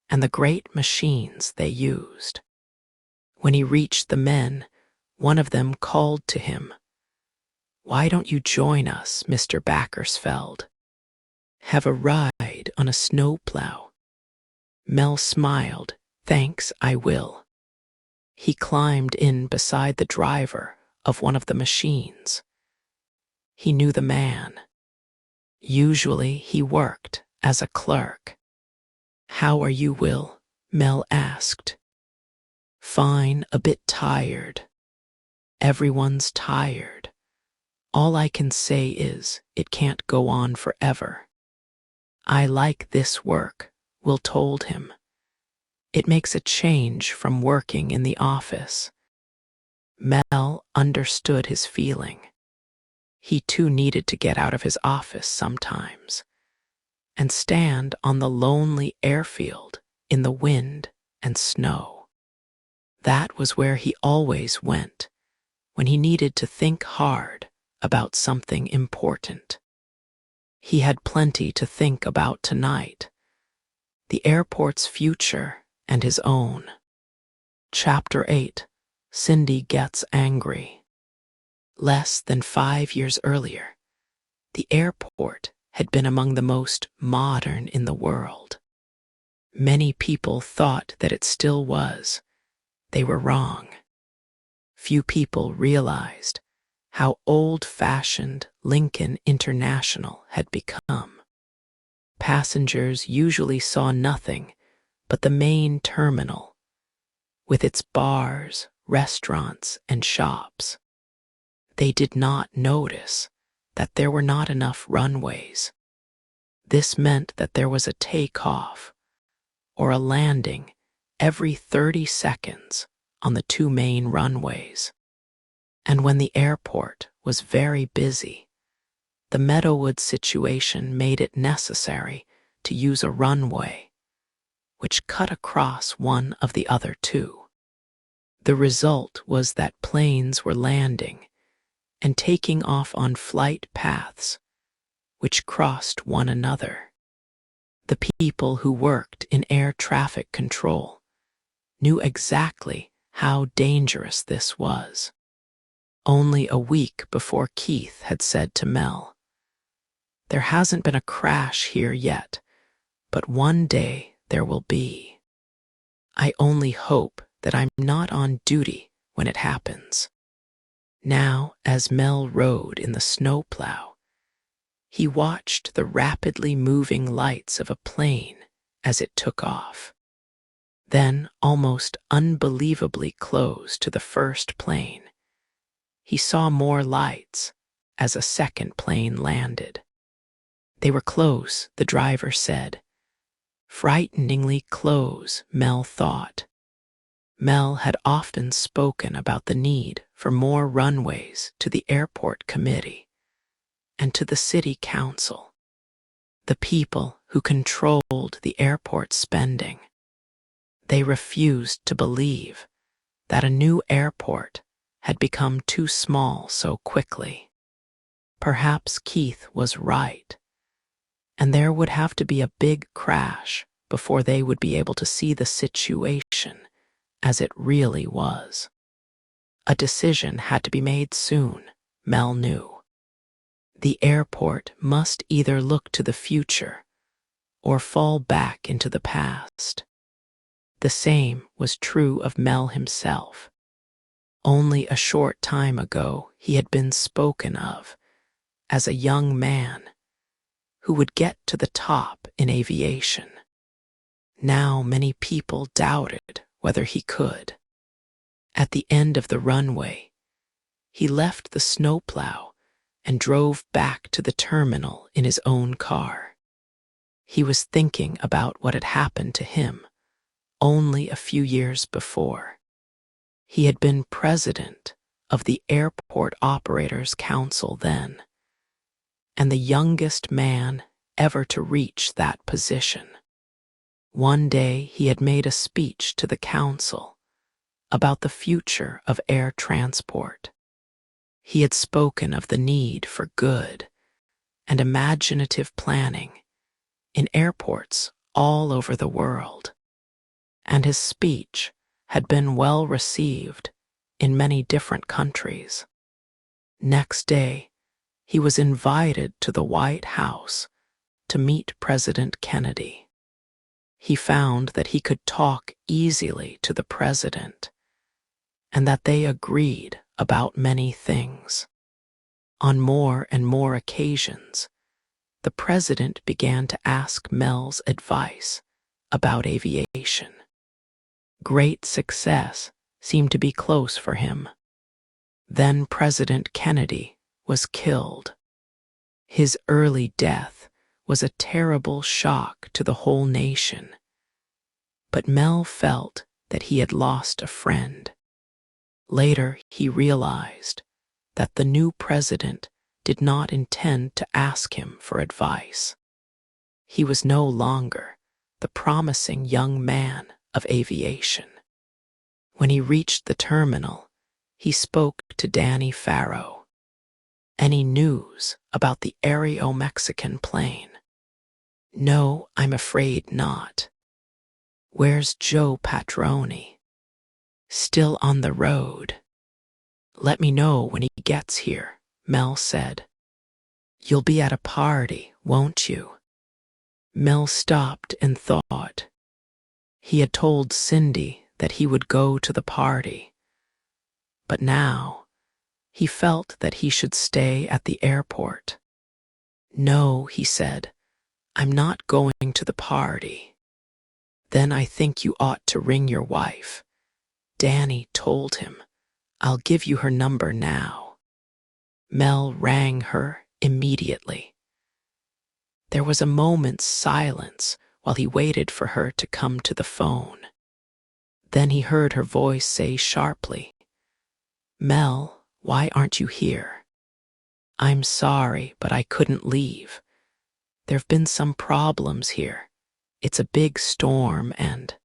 and the great machines they used. When he reached the men, one of them called to him, "Why don't you join us, Mr. Backersfeld? Have a ride on a snowplow?" Mel smiled. "Thanks, I will." He climbed in beside the driver of one of the machines. He knew the man. Usually he worked as a clerk. "How are you, Will?" Mel asked. "Fine, a bit tired." "Everyone's tired. All I can say is it can't go on forever." "I like this work," Will told him. "It makes a change from working in the office. Mel understood his feeling. He too needed to get out of his office sometimes and stand on the lonely airfield in the wind and snow. That was where he always went when he needed to think hard about something important. He had plenty to think about tonight: the airport's future and his own. Chapter 8: Cindy Gets Angry. Less than 5 years earlier, the airport had been among the most modern in the world. Many people thought that it still was. They were wrong. Few people realized how old-fashioned Lincoln International had become. Passengers usually saw nothing but the main terminal, with its bars, restaurants, and shops. They did not notice that there were not enough runways. This meant that there was a takeoff or a landing every 30 seconds on the 2 main runways. And when the airport was very busy, the Meadowood situation made it necessary to use a runway, which cut across one of the other 2. The result was that planes were landing and taking off on flight paths which crossed one another. The people who worked in air traffic control knew exactly how dangerous this was. Only a week before, Keith had said to Mel, "There hasn't been a crash here yet, but one day there will be. I only hope that I'm not on duty when it happens." Now, as Mel rode in the snowplow, he watched the rapidly moving lights of a plane as it took off. Then, almost unbelievably close to the first plane, he saw more lights as a second plane landed. They were close, the driver said. Frighteningly close, Mel thought. Mel had often spoken about the need for more runways to the airport committee and to the city council, the people who controlled the airport spending. They refused to believe that a new airport had become too small so quickly. Perhaps Keith was right, and there would have to be a big crash before they would be able to see the situation as it really was. A decision had to be made soon, Mel knew. The airport must either look to the future or fall back into the past. The same was true of Mel himself. Only a short time ago he had been spoken of as a young man who would get to the top in aviation. Now many people doubted whether he could. At the end of the runway, he left the snowplow and drove back to the terminal in his own car. He was thinking about what had happened to him only a few years before. He had been president of the Airport Operators Council then, and the youngest man ever to reach that position. One day he had made a speech to the council about the future of air transport. He had spoken of the need for good and imaginative planning in airports all over the world, and his speech had been well received in many different countries. Next day, he was invited to the White House to meet President Kennedy. He found that he could talk easily to the president and that they agreed about many things. On more and more occasions, the president began to ask Mel's advice about aviation. Great success seemed to be close for him. Then President Kennedy was killed. His early death was a terrible shock to the whole nation, but Mel felt that he had lost a friend. Later, he realized that the new president did not intend to ask him for advice. He was no longer the promising young man of aviation. When he reached the terminal, he spoke to Danny Farrow. "Any news about the Aero-Mexican plane?" "No, I'm afraid not." "Where's Joe Patroni?" "Still on the road." "Let me know when he gets here," Mel said. "You'll be at a party, won't you?" Mel stopped and thought. He had told Cindy that he would go to the party, but now he felt that he should stay at the airport. "No," he said, "I'm not going to the party." "Then I think you ought to ring your wife." Danny told him, "I'll give you her number now." Mel rang her immediately. There was a moment's silence while he waited for her to come to the phone. Then he heard her voice say sharply, "Mel, why aren't you here?" "I'm sorry, but I couldn't leave. There've been some problems here. It's a big storm and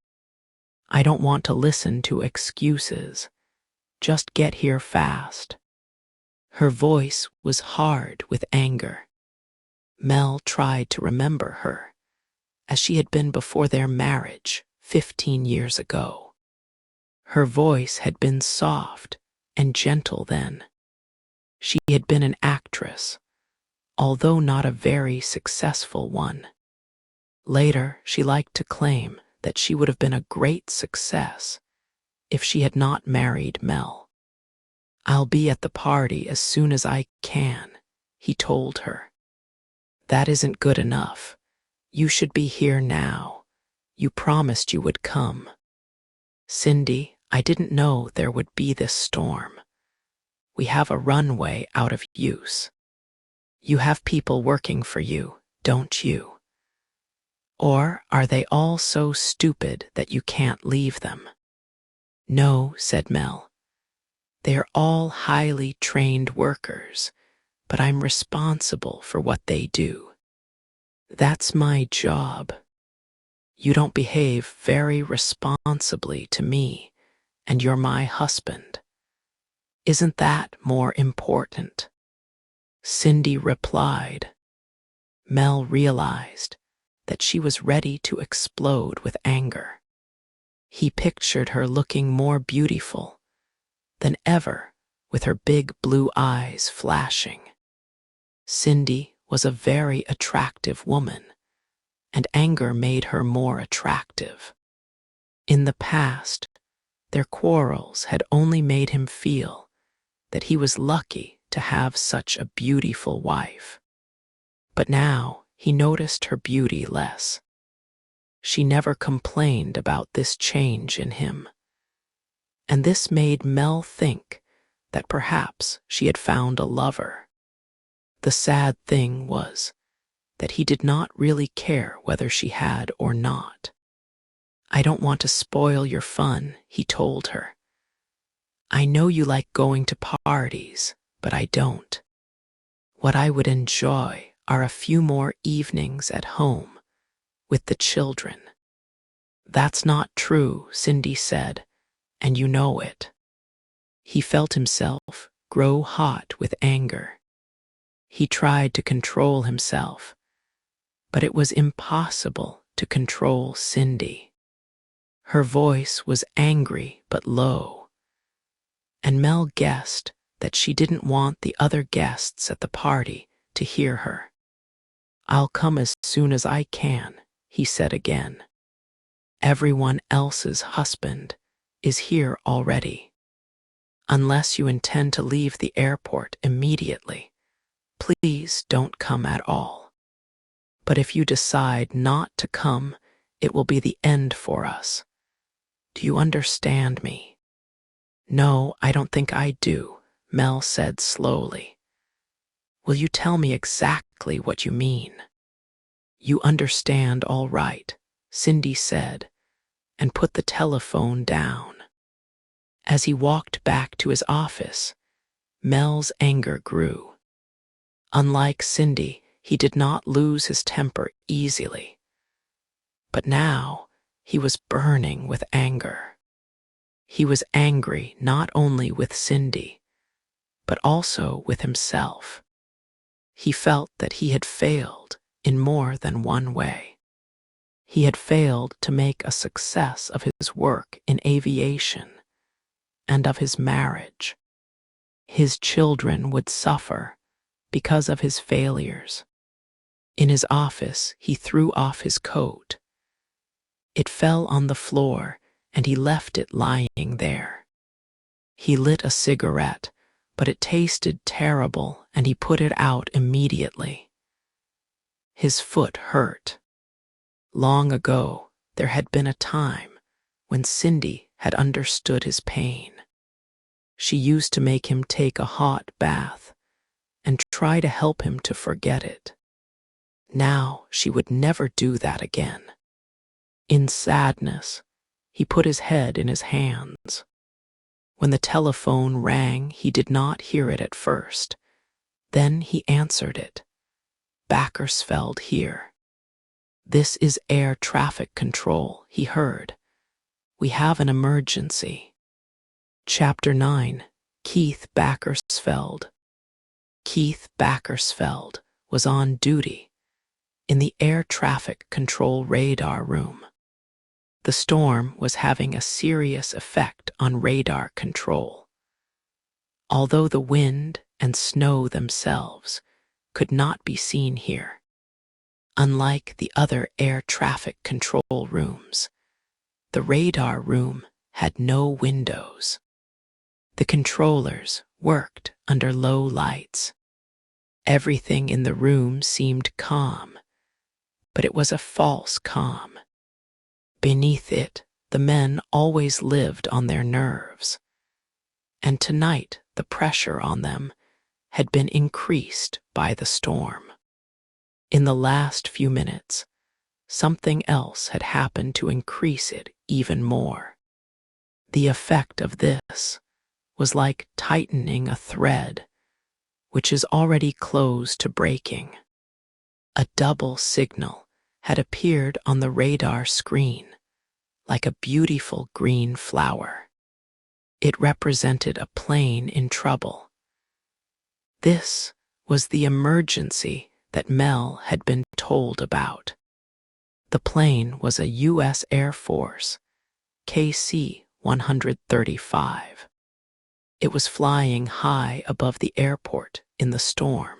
I don't want to listen to excuses. Just get here fast." Her voice was hard with anger. Mel tried to remember her, as she had been before their marriage 15 years ago. Her voice had been soft and gentle then. She had been an actress, although not a very successful one. Later, she liked to claim that she would have been a great success if she had not married Mel. "I'll be at the party as soon as I can," he told her. "That isn't good enough. You should be here now. You promised you would come." "Cindy, I didn't know there would be this storm. We have a runway out of use. You have people working for you, don't you? Or are they all so stupid that you can't leave them?" "No," said Mel. "They are all highly trained workers, but I'm responsible for what they do. That's my job. You don't behave very responsibly to me, and you're my husband. Isn't that more important?" Cindy replied. Mel realized that she was ready to explode with anger. He pictured her looking more beautiful than ever with her big blue eyes flashing. Cindy was a very attractive woman, and anger made her more attractive. In the past, their quarrels had only made him feel that he was lucky to have such a beautiful wife. But now he noticed her beauty less. She never complained about this change in him. And this made Mel think that perhaps she had found a lover. The sad thing was that he did not really care whether she had or not. "I don't want to spoil your fun," he told her. "I know you like going to parties, but I don't. What I would enjoy are a few more evenings at home with the children." "That's not true," Cindy said, "and you know it." He felt himself grow hot with anger. He tried to control himself, but it was impossible to control Cindy. Her voice was angry but low, and Mel guessed that she didn't want the other guests at the party to hear her. "I'll come as soon as I can," he said again. "Everyone else's husband is here already. Unless you intend to leave the airport immediately, please don't come at all. But if you decide not to come, it will be the end for us. Do you understand me?" "No, I don't think I do," Mel said slowly. "Will you tell me exactly what you mean?" "You understand all right," Cindy said, and put the telephone down. As he walked back to his office, Mel's anger grew. Unlike Cindy, he did not lose his temper easily. But now he was burning with anger. He was angry not only with Cindy, but also with himself. He felt that he had failed in more than one way. He had failed to make a success of his work in aviation and of his marriage. His children would suffer because of his failures. In his office, he threw off his coat. It fell on the floor, and he left it lying there. He lit a cigarette, but it tasted terrible, and he put it out immediately. His foot hurt. Long ago, there had been a time when Cindy had understood his pain. She used to make him take a hot bath and try to help him to forget it. Now she would never do that again. In sadness, he put his head in his hands. When the telephone rang, he did not hear it at first. Then he answered it. Bakersfeld here. This is air traffic control, he heard. We have an emergency. Chapter 9. Keith Bakersfeld. Keith Bakersfeld was on duty in the air traffic control radar room. The storm was having a serious effect on radar control. Although the wind and snow themselves could not be seen here, unlike the other air traffic control rooms, the radar room had no windows. The controllers worked under low lights. Everything in the room seemed calm, but it was a false calm. Beneath it, the men always lived on their nerves, and tonight the pressure on them had been increased by the storm. In the last few minutes, something else had happened to increase it even more. The effect of this was like tightening a thread which is already close to breaking. A double signal had appeared on the radar screen, like a beautiful green flower. It represented a plane in trouble. This was the emergency that Mel had been told about. The plane was a U.S. Air Force KC-135. It was flying high above the airport in the storm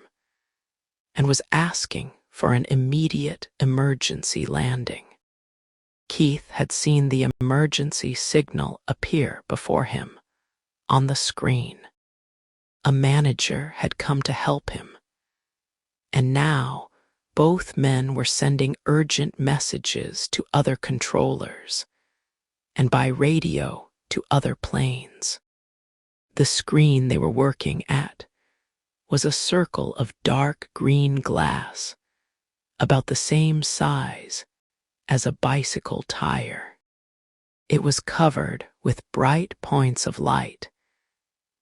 and was asking for an immediate emergency landing. Keith had seen the emergency signal appear before him on the screen. A manager had come to help him, and now both men were sending urgent messages to other controllers and by radio to other planes. The screen they were working at was a circle of dark green glass, about the same size as a bicycle tire. It was covered with bright points of light,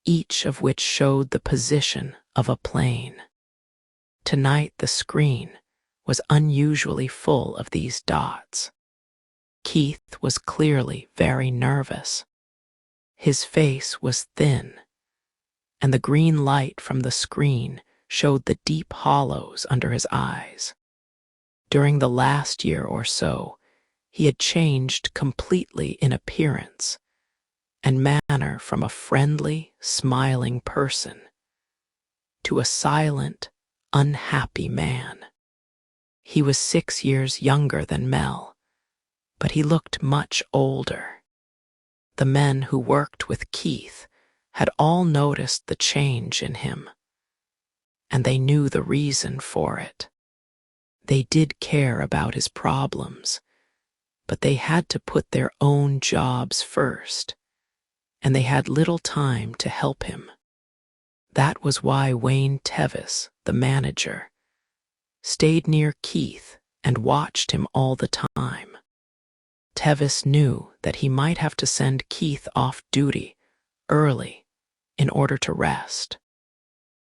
each of which showed the position of a plane. Tonight the screen was unusually full of these dots. Keith was clearly very nervous. His face was thin, and the green light from the screen showed the deep hollows under his eyes. During the last year or so, he had changed completely in appearance and manner from a friendly, smiling person to a silent, unhappy man. He was 6 years younger than Mel, but he looked much older. The men who worked with Keith had all noticed the change in him, and they knew the reason for it. They did care about his problems, but they had to put their own jobs first, and they had little time to help him. That was why Wayne Tevis, the manager, stayed near Keith and watched him all the time. Tevis knew that he might have to send Keith off duty early in order to rest.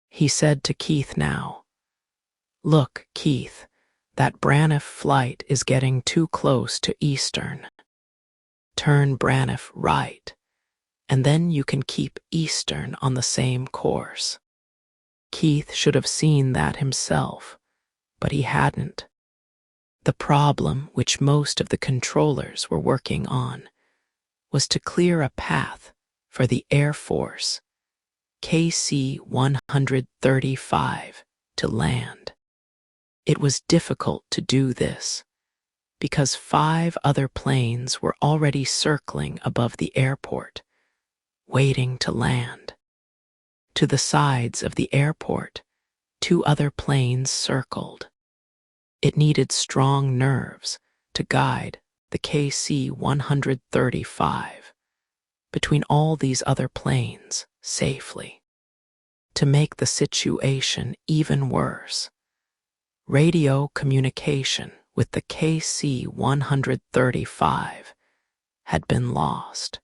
He said to Keith now, "Look, Keith, that Braniff flight is getting too close to Eastern. Turn Braniff right, and then you can keep Eastern on the same course." Keith should have seen that himself, but he hadn't. The problem which most of the controllers were working on was to clear a path for the Air Force KC-135 to land. It was difficult to do this because 5 other planes were already circling above the airport, waiting to land. To the sides of the airport, 2 other planes circled. It needed strong nerves to guide the KC-135 between all these other planes safely. To make the situation even worse, radio communication with the KC-135 had been lost.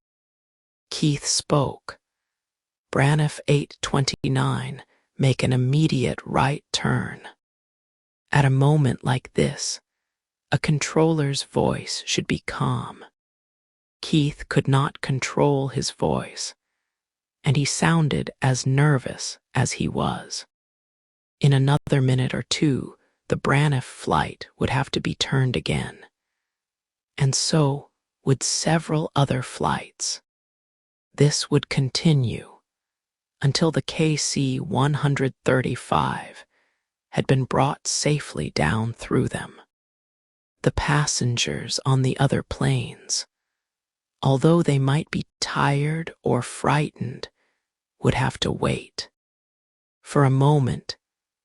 Keith spoke. "Braniff 829, make an immediate right turn." At a moment like this, a controller's voice should be calm. Keith could not control his voice, and he sounded as nervous as he was. In another minute or two, the Braniff flight would have to be turned again, and so would several other flights. This would continue until the KC-135 had been brought safely down through them. The passengers on the other planes, although they might be tired or frightened, would have to wait. For a moment,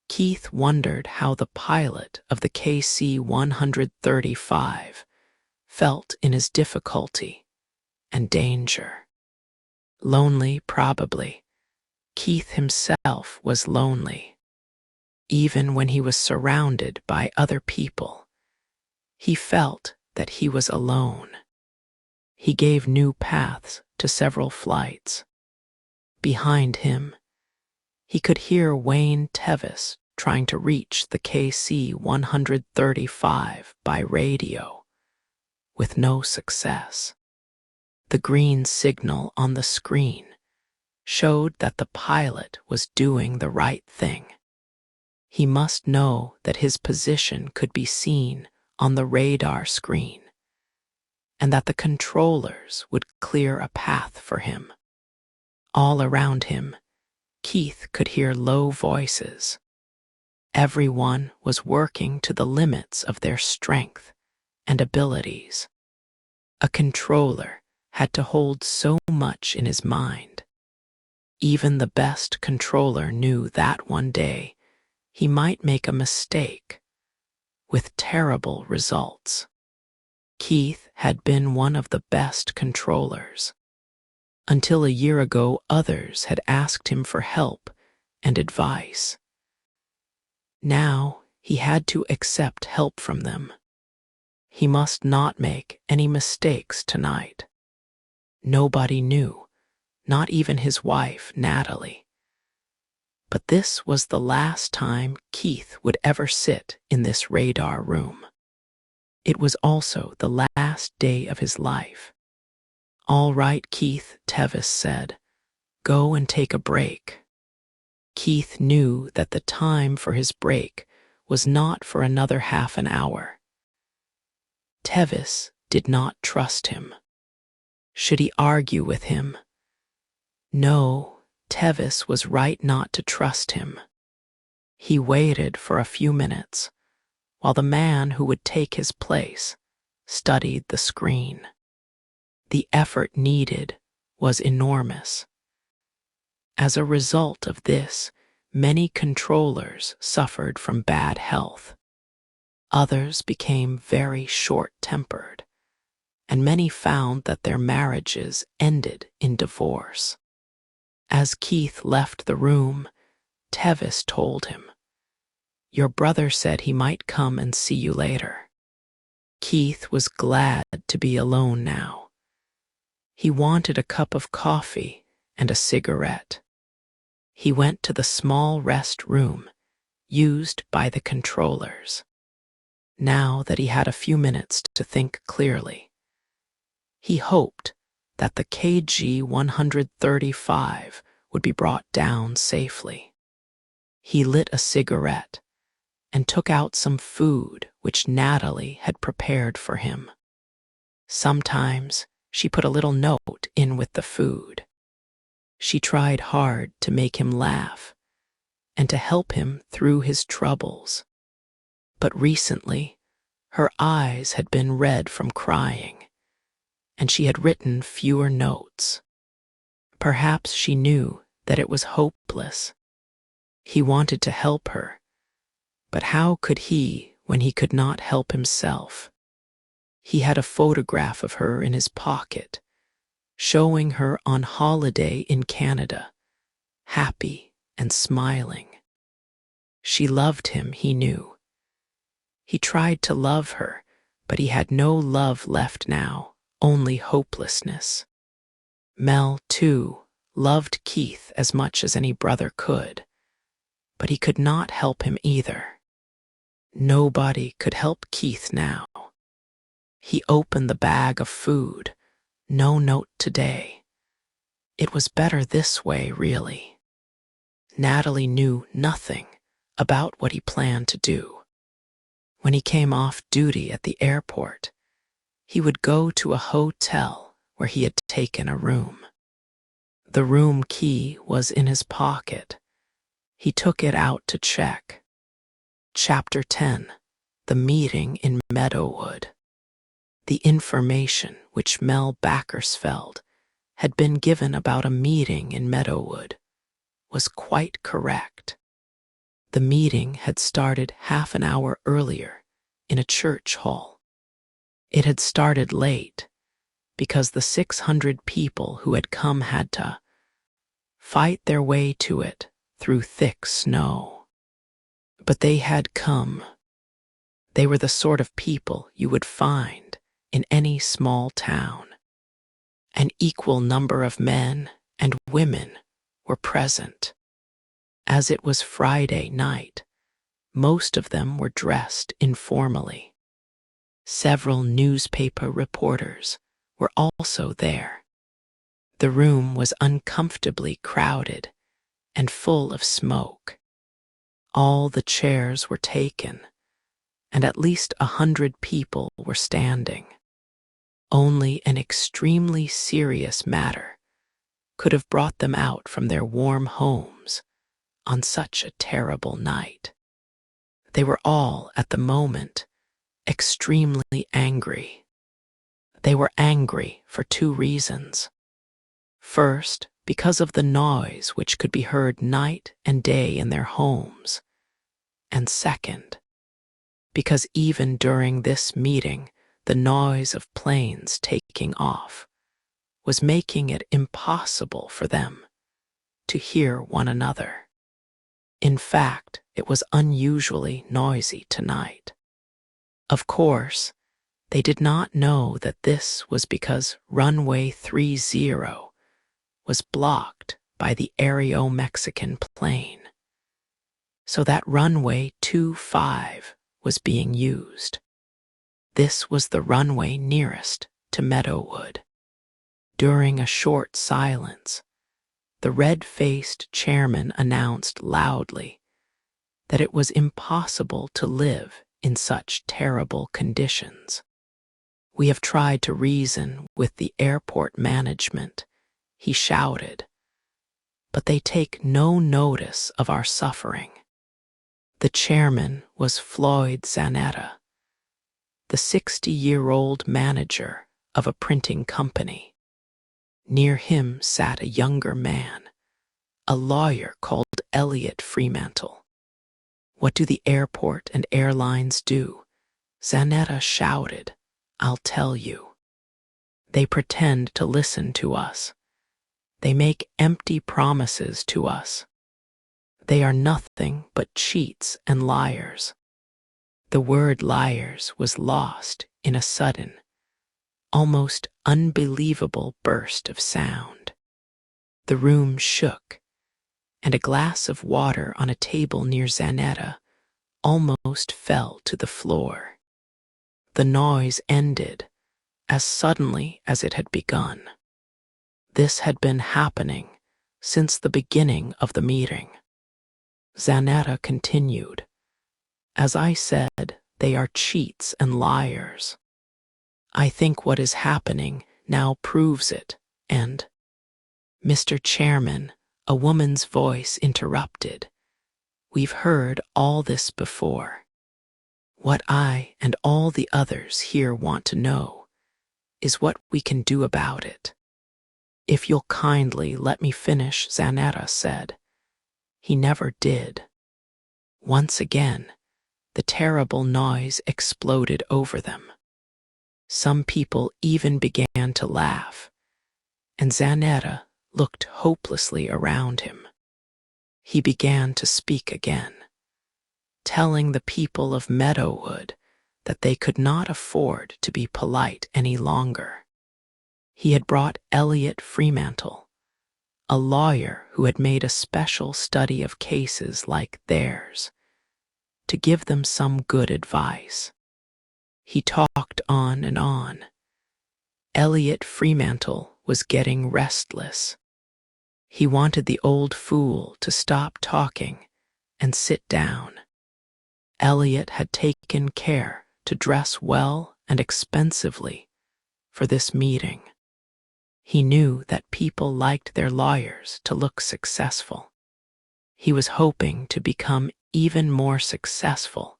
Keith wondered how the pilot of the KC-135 felt in his difficulty and danger. Lonely, probably. Keith himself was lonely. Even when he was surrounded by other people, he felt that he was alone. He gave new paths to several flights. Behind him, he could hear Wayne Tevis trying to reach the KC-135 by radio, with no success. The green signal on the screen showed that the pilot was doing the right thing. He must know that his position could be seen on the radar screen, and that the controllers would clear a path for him. All around him, Keith could hear low voices. Everyone was working to the limits of their strength and abilities. A controller had to hold so much in his mind. Even the best controller knew that one day he might make a mistake, with terrible results. Keith had been one of the best controllers. Until a year ago, others had asked him for help and advice. Now he had to accept help from them. He must not make any mistakes tonight. Nobody knew, not even his wife, Natalie. But this was the last time Keith would ever sit in this radar room. It was also the last day of his life. "All right, Keith," Tevis said. "Go and take a break." Keith knew that the time for his break was not for another half an hour. Tevis did not trust him. Should he argue with him? No. Tevis was right not to trust him. He waited for a few minutes while the man who would take his place studied the screen. The effort needed was enormous. As a result of this, many controllers suffered from bad health. Others became very short-tempered, and many found that their marriages ended in divorce. As Keith left the room, Tevis told him, "Your brother said he might come and see you later." Keith was glad to be alone now. He wanted a cup of coffee and a cigarette. He went to the small rest room used by the controllers. Now that he had a few minutes to think clearly, he hoped that the KG-135 would be brought down safely. He lit a cigarette and took out some food which Natalie had prepared for him. Sometimes she put a little note in with the food. She tried hard to make him laugh and to help him through his troubles. But recently, her eyes had been red from crying, and she had written fewer notes. Perhaps she knew that it was hopeless. He wanted to help her, but how could he when he could not help himself? He had a photograph of her in his pocket, showing her on holiday in Canada, happy and smiling. She loved him, he knew. He tried to love her, but he had no love left now, only hopelessness. Mel, too, loved Keith as much as any brother could, but he could not help him either. Nobody could help Keith now. He opened the bag of food. No note today. It was better this way, really. Natalie knew nothing about what he planned to do. When he came off duty at the airport, he would go to a hotel where he had taken a room. The room key was in his pocket. He took it out to check. Chapter 10. The Meeting in Meadowood. The information which Mel Backersfeld had been given about a meeting in Meadowood was quite correct. The meeting had started half an hour earlier in a church hall. It had started late because the 600 people who had come had to fight their way to it through thick snow. But they had come. They were the sort of people you would find in any small town. An equal number of men and women were present. As it was Friday night, most of them were dressed informally. Several newspaper reporters were also there. The room was uncomfortably crowded and full of smoke. All the chairs were taken, and at least 100 people were standing. Only an extremely serious matter could have brought them out from their warm homes on such a terrible night. They were all, at the moment, extremely angry. They were angry for two reasons. First, because of the noise which could be heard night and day in their homes. And second, because even during this meeting, the noise of planes taking off was making it impossible for them to hear one another. In fact, it was unusually noisy tonight. Of course, they did not know that this was because runway 30 was blocked by the Aero-Mexican plane, so that runway 25 was being used. This was the runway nearest to Meadowood. During a short silence, the red-faced chairman announced loudly that it was impossible to live in such terrible conditions. "We have tried to reason with the airport management," he shouted, "but they take no notice of our suffering." The chairman was Floyd Zanetta, the 60-year-old manager of a printing company. Near him sat a younger man, a lawyer called Elliot Fremantle. "What do the airport and airlines do?" Zanetta shouted. "I'll tell you. They pretend to listen to us. They make empty promises to us. They are nothing but cheats and liars." The word liars was lost in a sudden, almost unbelievable burst of sound. The room shook, and a glass of water on a table near Zanetta almost fell to the floor. The noise ended as suddenly as it had begun. This had been happening since the beginning of the meeting. Zanetta continued, "As I said, they are cheats and liars. I think what is happening now proves it, and—" "Mr. Chairman," a woman's voice interrupted, "we've heard all this before. What I and all the others here want to know is what we can do about it." "If you'll kindly let me finish," Zanetta said. He never did. Once again, the terrible noise exploded over them. Some people even began to laugh, and Zanetta looked hopelessly around him. He began to speak again, telling the people of Meadowood that they could not afford to be polite any longer. He had brought Elliot Fremantle, a lawyer who had made a special study of cases like theirs, to give them some good advice. He talked on and on. Elliot Fremantle was getting restless. He wanted the old fool to stop talking and sit down. Elliot had taken care to dress well and expensively for this meeting. He knew that people liked their lawyers to look successful. He was hoping to become even more successful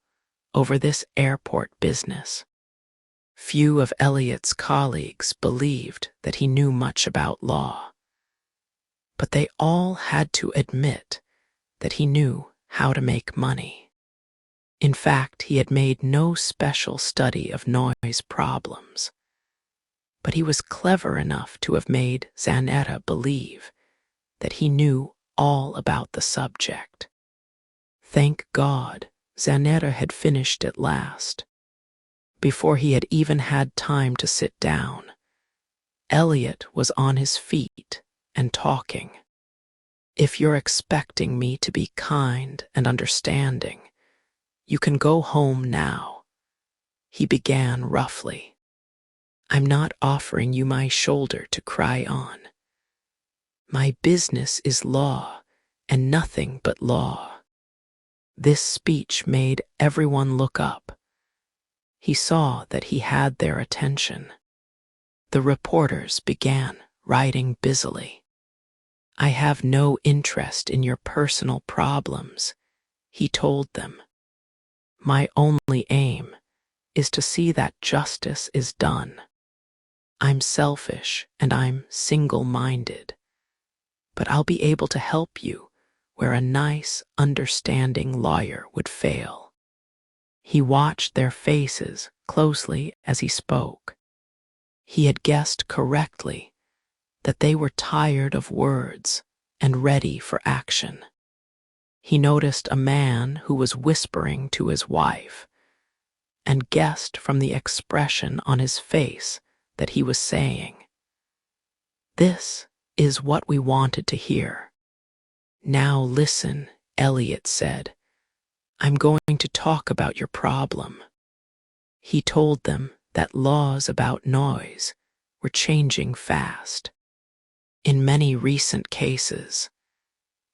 over this airport business. Few of Elliot's colleagues believed that he knew much about law, but they all had to admit that he knew how to make money. In fact, he had made no special study of noise problems, but he was clever enough to have made Zanetta believe that he knew all about the subject. Thank God, Zanetta had finished at last. Before he had even had time to sit down, Elliot was on his feet and talking. "If you're expecting me to be kind and understanding, you can go home now," he began roughly. "I'm not offering you my shoulder to cry on. My business is law and nothing but law." This speech made everyone look up. He saw that he had their attention. The reporters began writing busily. "I have no interest in your personal problems," he told them. "My only aim is to see that justice is done. I'm selfish and I'm single-minded, but I'll be able to help you where a nice, understanding lawyer would fail." He watched their faces closely as he spoke. He had guessed correctly that they were tired of words and ready for action. He noticed a man who was whispering to his wife, and guessed from the expression on his face that he was saying, "This is what we wanted to hear." "Now listen," Elliot said. "I'm going to talk about your problem." He told them that laws about noise were changing fast. In many recent cases,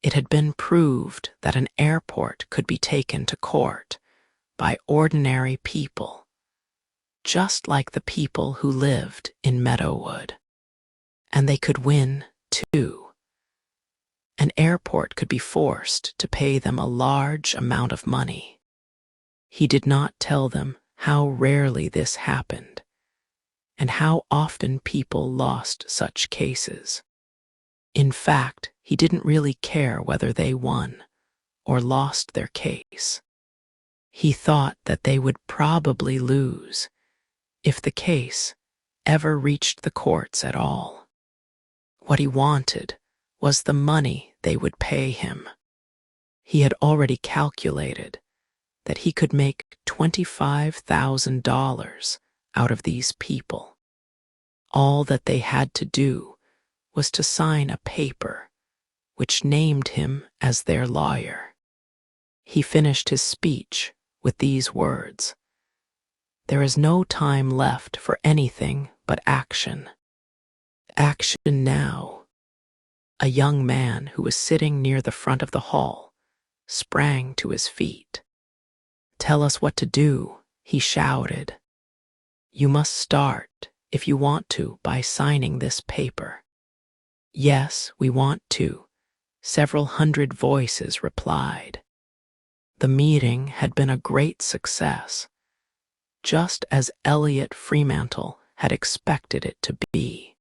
it had been proved that an airport could be taken to court by ordinary people, just like the people who lived in Meadowood. And they could win, too. An airport could be forced to pay them a large amount of money. He did not tell them how rarely this happened, and how often people lost such cases. In fact, he didn't really care whether they won or lost their case. He thought that they would probably lose if the case ever reached the courts at all. What he wanted was the money they would pay him. He had already calculated that he could make $25,000 out of these people. All that they had to do was to sign a paper which named him as their lawyer. He finished his speech with these words: "There is no time left for anything but action. Action now." A young man who was sitting near the front of the hall sprang to his feet. "Tell us what to do," he shouted. "You must start, if you want to, by signing this paper." "Yes, we want to," several hundred voices replied. The meeting had been a great success, just as Elliot Fremantle had expected it to be.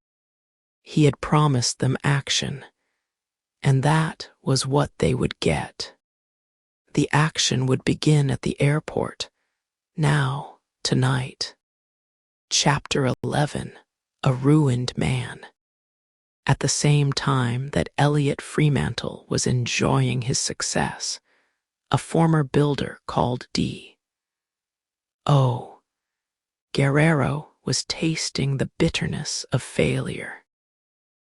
He had promised them action, and that was what they would get. The action would begin at the airport, now, tonight. Chapter 11: A Ruined Man. At the same time that Elliot Fremantle was enjoying his success, a former builder called D.O. Guerrero was tasting the bitterness of failure.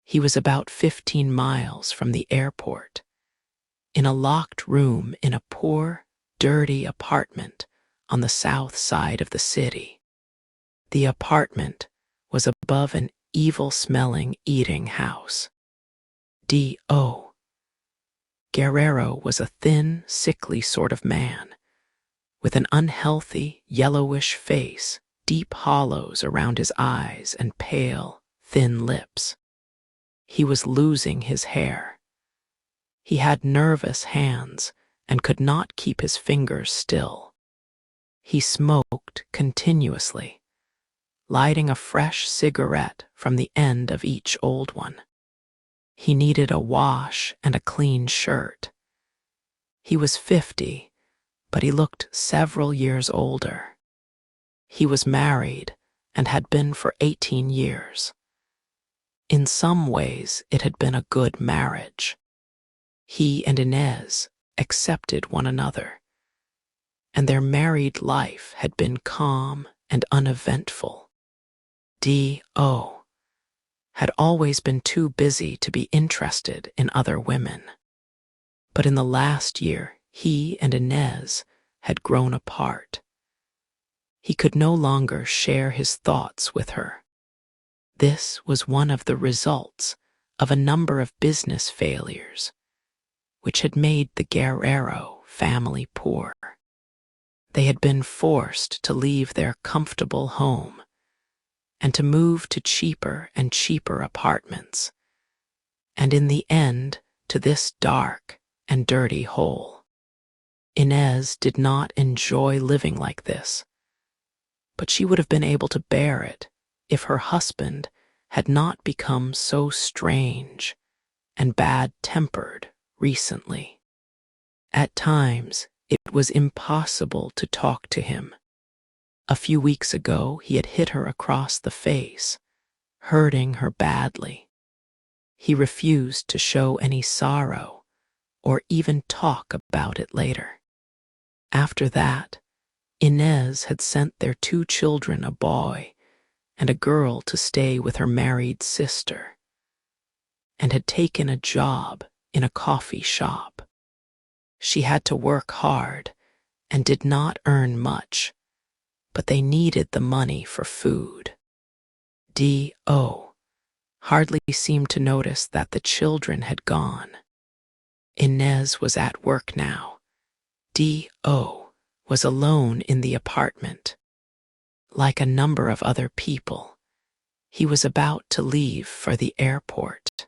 He was about 15 miles from the airport, in a locked room in a poor, dirty apartment on the south side of the city. The apartment was above an evil-smelling eating house. D.O. Guerrero was a thin, sickly sort of man, with an unhealthy, yellowish face, deep hollows around his eyes, and pale, thin lips. He was losing his hair. He had nervous hands and could not keep his fingers still. He smoked continuously, lighting a fresh cigarette from the end of each old one. He needed a wash and a clean shirt. He was 50, but he looked several years older. He was married and had been for 18 years. In some ways, it had been a good marriage. He and Inez accepted one another, and their married life had been calm and uneventful. D.O. had always been too busy to be interested in other women. But in the last year, he and Inez had grown apart. He could no longer share his thoughts with her. This was one of the results of a number of business failures, which had made the Guerrero family poor. They had been forced to leave their comfortable home and to move to cheaper and cheaper apartments, and in the end to this dark and dirty hole. Inez did not enjoy living like this, but she would have been able to bear it if her husband had not become so strange and bad-tempered recently. At times, it was impossible to talk to him. A few weeks ago, he had hit her across the face, hurting her badly. He refused to show any sorrow or even talk about it later. After that, Inez had sent their 2 children, a boy and a girl, to stay with her married sister, and had taken a job in a coffee shop. She had to work hard and did not earn much, but they needed the money for food. D.O. hardly seemed to notice that the children had gone. Inez was at work now. D.O. was alone in the apartment. Like a number of other people, he was about to leave for the airport.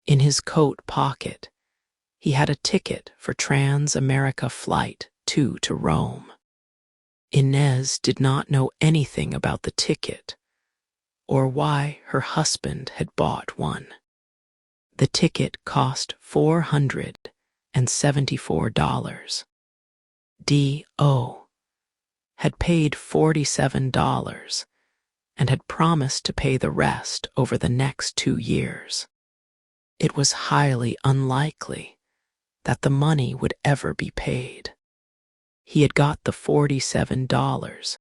In his coat pocket, he had a ticket for Trans-America Flight 2 to Rome. Inez did not know anything about the ticket or why her husband had bought one. The ticket cost $474. D.O. had paid $47 and had promised to pay the rest over the next 2 years. It was highly unlikely that the money would ever be paid. He had got the $47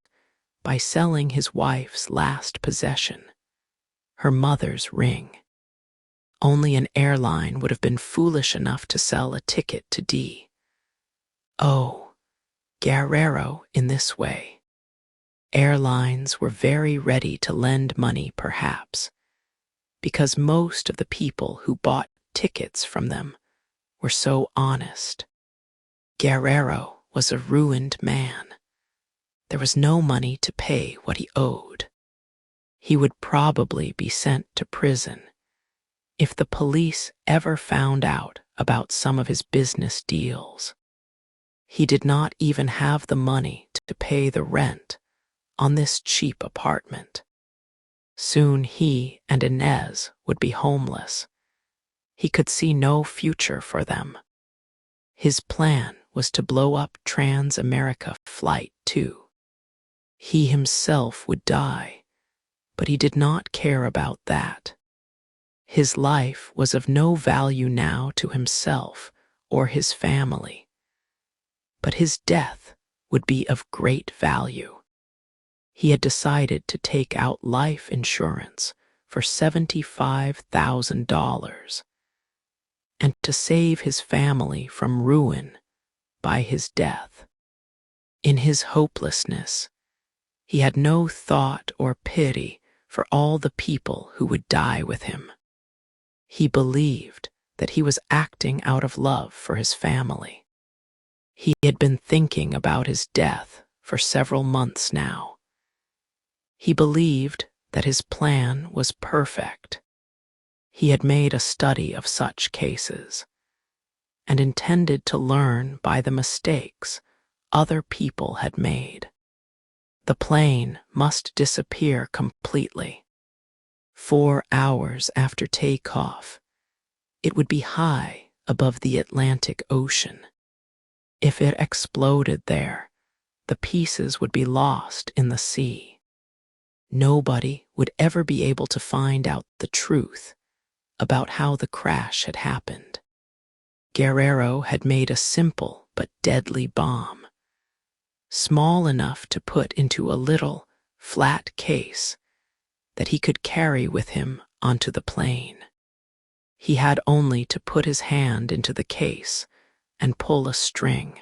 by selling his wife's last possession, her mother's ring. Only an airline would have been foolish enough to sell a ticket to D. Oh, Guerrero in this way. Airlines were very ready to lend money, perhaps, because most of the people who bought tickets from them were so honest. Guerrero was a ruined man. There was no money to pay what he owed. He would probably be sent to prison if the police ever found out about some of his business deals. He did not even have the money to pay the rent on this cheap apartment. Soon he and Inez would be homeless. He could see no future for them. His plan was to blow up Trans-America Flight 2. He himself would die, but he did not care about that. His life was of no value now to himself or his family, but his death would be of great value. He had decided to take out life insurance for $75,000 and to save his family from ruin by his death. In his hopelessness, he had no thought or pity for all the people who would die with him. He believed that he was acting out of love for his family. He had been thinking about his death for several months now. He believed that his plan was perfect. He had made a study of such cases and intended to learn by the mistakes other people had made. The plane must disappear completely. 4 hours after takeoff, it would be high above the Atlantic Ocean. If it exploded there, the pieces would be lost in the sea. Nobody would ever be able to find out the truth about how the crash had happened. Guerrero had made a simple but deadly bomb, small enough to put into a little, flat case that he could carry with him onto the plane. He had only to put his hand into the case and pull a string.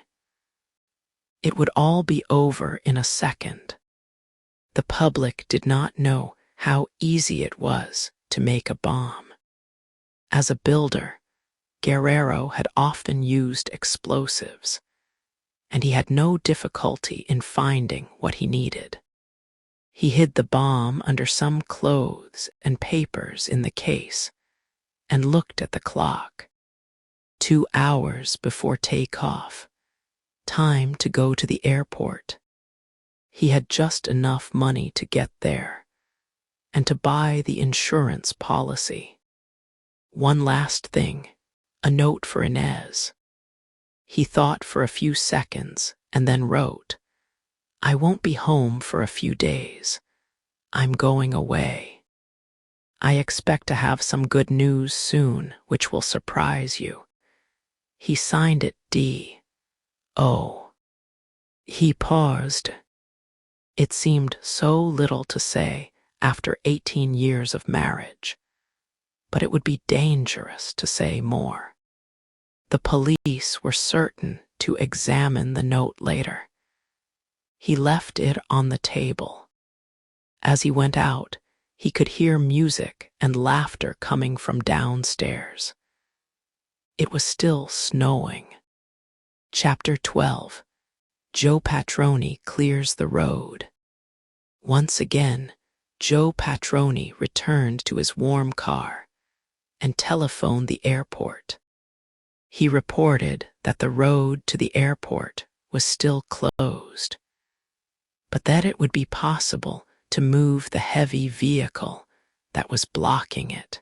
It would all be over in a second. The public did not know how easy it was to make a bomb. As a builder, Guerrero had often used explosives, and he had no difficulty in finding what he needed. He hid the bomb under some clothes and papers in the case and looked at the clock. 2 hours before takeoff, time to go to the airport. He had just enough money to get there and to buy the insurance policy. One last thing, a note for Inez. He thought for a few seconds and then wrote, "I won't be home for a few days. I'm going away. I expect to have some good news soon, which will surprise you." He signed it D. O. He paused. It seemed so little to say after 18 years of marriage, but it would be dangerous to say more. The police were certain to examine the note later. He left it on the table. As he went out, he could hear music and laughter coming from downstairs. It was still snowing. Chapter 12. Joe Patroni clears the road. Once again, Joe Patroni returned to his warm car and telephoned the airport. He reported that the road to the airport was still closed, but that it would be possible to move the heavy vehicle that was blocking it.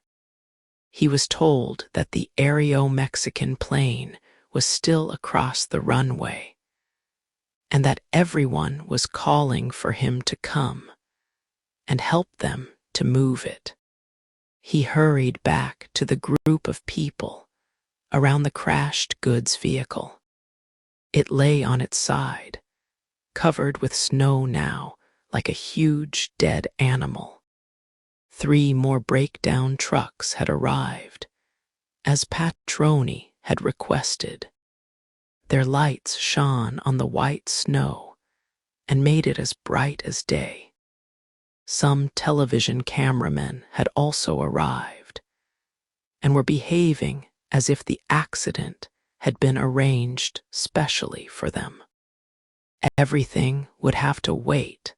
He was told that the Aero-Mexican plane was still across the runway, and that everyone was calling for him to come and help them to move it. He hurried back to the group of people around the crashed goods vehicle. It lay on its side, covered with snow now, like a huge dead animal. 3 more breakdown trucks had arrived, as Patroni had requested. Their lights shone on the white snow and made it as bright as day. Some television cameramen had also arrived and were behaving as if the accident had been arranged specially for them. Everything would have to wait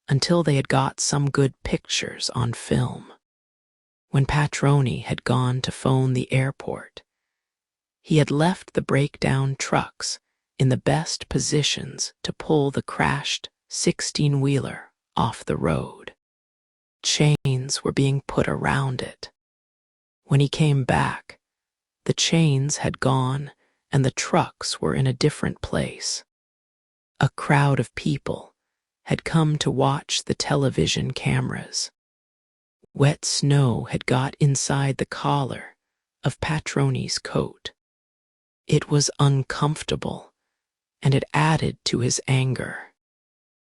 until they had got some good pictures on film. When Patroni had gone to phone the airport, he had left the breakdown trucks in the best positions to pull the crashed 16-wheeler off the road. Chains were being put around it. When he came back, the chains had gone and the trucks were in a different place. A crowd of people had come to watch the television cameras. Wet snow had got inside the collar of Patroni's coat. It was uncomfortable, and it added to his anger.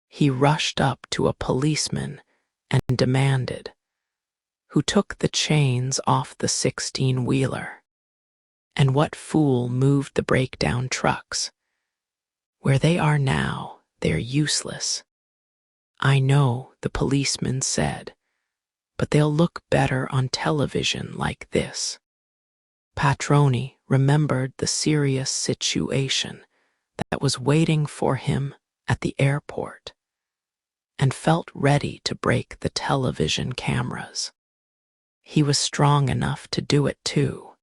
He rushed up to a policeman and demanded, "Who took the chains off the 16-wheeler? And what fool moved the breakdown trucks? Where they are now, they're useless." "I know," the policeman said, "but they'll look better on television like this." Patroni remembered the serious situation that was waiting for him at the airport and felt ready to break the television cameras. He was strong enough to do it too.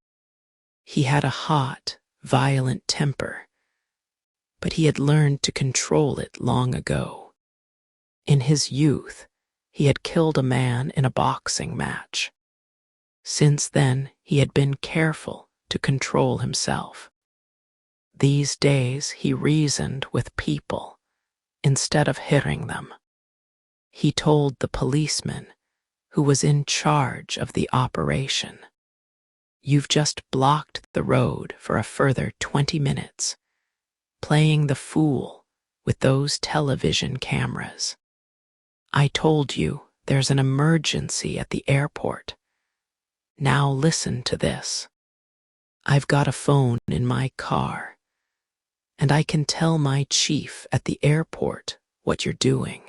He had a hot, violent temper, but he had learned to control it long ago. In his youth, he had killed a man in a boxing match. Since then, he had been careful to control himself. These days, he reasoned with people instead of hitting them. He told the policeman who was in charge of the operation, "You've just blocked the road for a further 20 minutes, playing the fool with those television cameras. I told you there's an emergency at the airport. Now listen to this. I've got a phone in my car, and I can tell my chief at the airport what you're doing.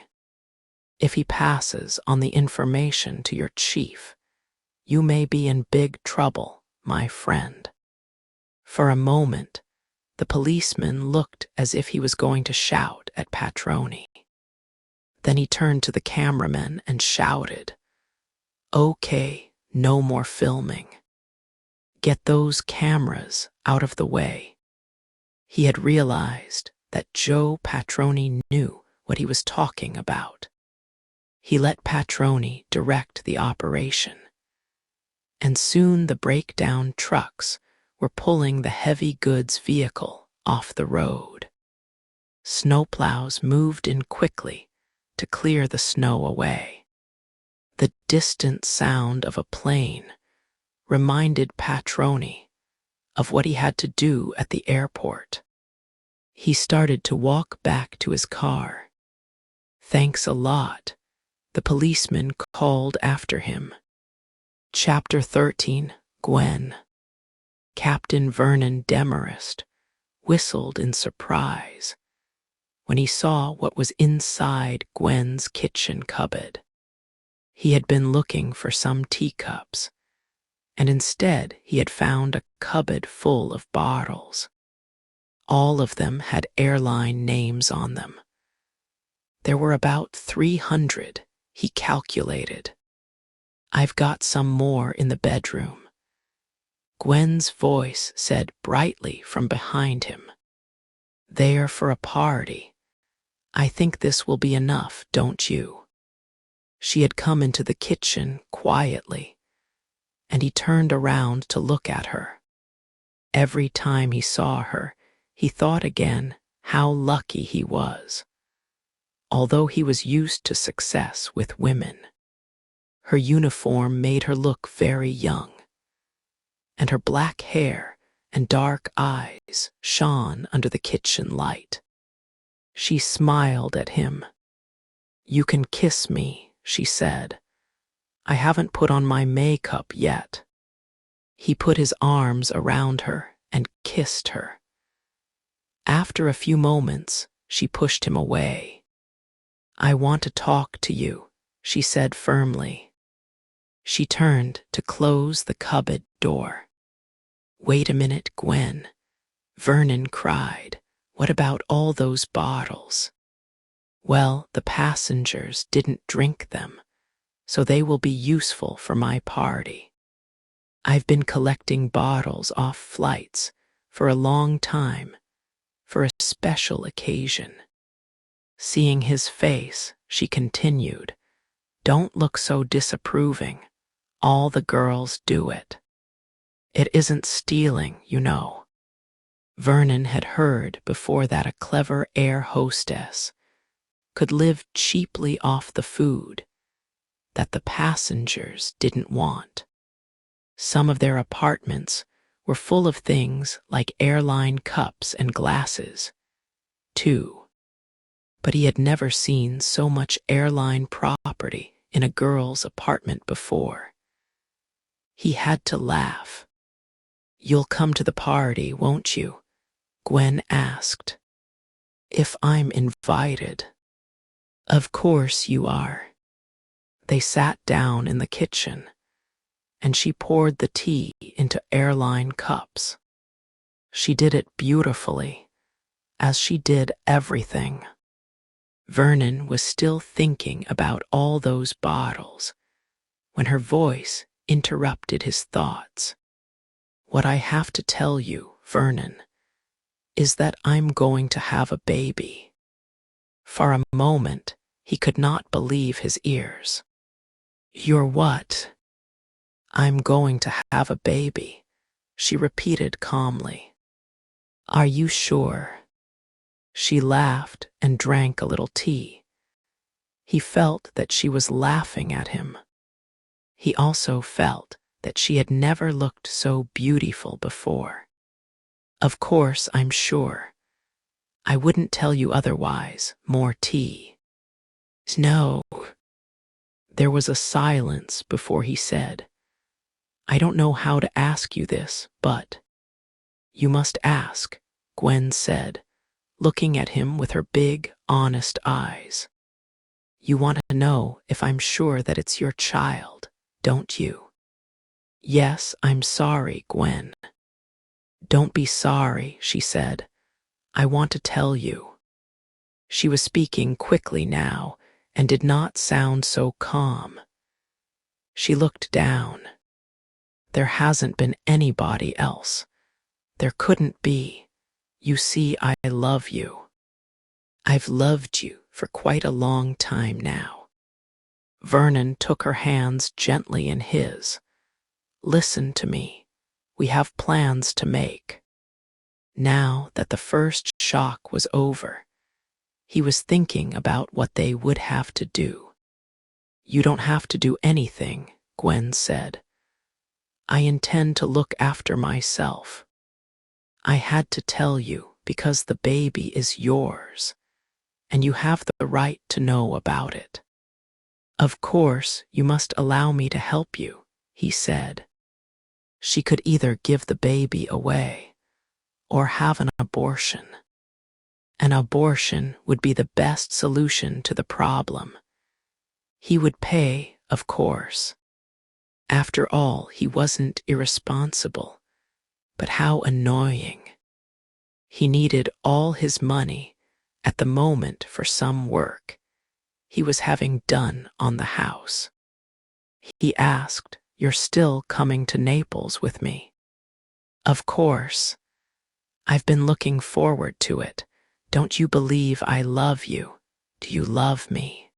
If he passes on the information to your chief, you may be in big trouble, my friend." For a moment, the policeman looked as if he was going to shout at Patroni. Then he turned to the cameraman and shouted, "Okay, no more filming. Get those cameras out of the way." He had realized that Joe Patroni knew what he was talking about. He let Patroni direct the operation, and soon the breakdown trucks were pulling the heavy goods vehicle off the road. Snowplows moved in quickly to clear the snow away. The distant sound of a plane reminded Patroni of what he had to do at the airport. He started to walk back to his car. "Thanks a lot," the policeman called after him. Chapter 13, Gwen. Captain Vernon Demarest whistled in surprise when he saw what was inside Gwen's kitchen cupboard. He had been looking for some teacups, and instead he had found a cupboard full of bottles. All of them had airline names on them. There were about 300, he calculated. "I've got some more in the bedroom," Gwen's voice said brightly from behind him. "They're for a party. I think this will be enough, don't you?" She had come into the kitchen quietly, and he turned around to look at her. Every time he saw her, he thought again how lucky he was. Although he was used to success with women, her uniform made her look very young, and her black hair and dark eyes shone under the kitchen light. She smiled at him. "You can kiss me," she said. "I haven't put on my makeup yet." He put his arms around her and kissed her. After a few moments, she pushed him away. "I want to talk to you," she said firmly. She turned to close the cupboard door. "Wait a minute, Gwen," Vernon cried. "What about all those bottles?" "Well, the passengers didn't drink them, so they will be useful for my party. I've been collecting bottles off flights for a long time, for a special occasion." Seeing his face, she continued, "Don't look so disapproving. All the girls do it. It isn't stealing, you know." Vernon had heard before that a clever air hostess could live cheaply off the food that the passengers didn't want. Some of their apartments were full of things like airline cups and glasses, too. But he had never seen so much airline property in a girl's apartment before. He had to laugh. "You'll come to the party, won't you?" Gwen asked. "If I'm invited." "Of course you are." They sat down in the kitchen, and she poured the tea into airline cups. She did it beautifully, as she did everything. Vernon was still thinking about all those bottles when her voice interrupted his thoughts. "What I have to tell you, Vernon, is that I'm going to have a baby." For a moment, he could not believe his ears. "You're what?" "I'm going to have a baby," she repeated calmly. "Are you sure?" She laughed and drank a little tea. He felt that she was laughing at him. He also felt that she had never looked so beautiful before. "Of course, I'm sure. I wouldn't tell you otherwise. More tea." "No." There was a silence before he said, "I don't know how to ask you this, but—" "You must ask," Gwen said, looking at him with her big, honest eyes. "You want to know if I'm sure that it's your child, don't you?" "Yes, I'm sorry, Gwen." "Don't be sorry," she said. "I want to tell you." She was speaking quickly now and did not sound so calm. She looked down. "There hasn't been anybody else. There couldn't be. You see, I love you. I've loved you for quite a long time now." Vernon took her hands gently in his. "Listen to me. We have plans to make." Now that the first shock was over, he was thinking about what they would have to do. "You don't have to do anything," Gwen said. "I intend to look after myself. I had to tell you because the baby is yours, and you have the right to know about it." "Of course, you must allow me to help you," he said. She could either give the baby away or have an abortion. An abortion would be the best solution to the problem. He would pay, of course. After all, he wasn't irresponsible, but how annoying. He needed all his money at the moment for some work he was having done on the house. He asked, "You're still coming to Naples with me?" "Of course. I've been looking forward to it. Don't you believe I love you? Do you love me?"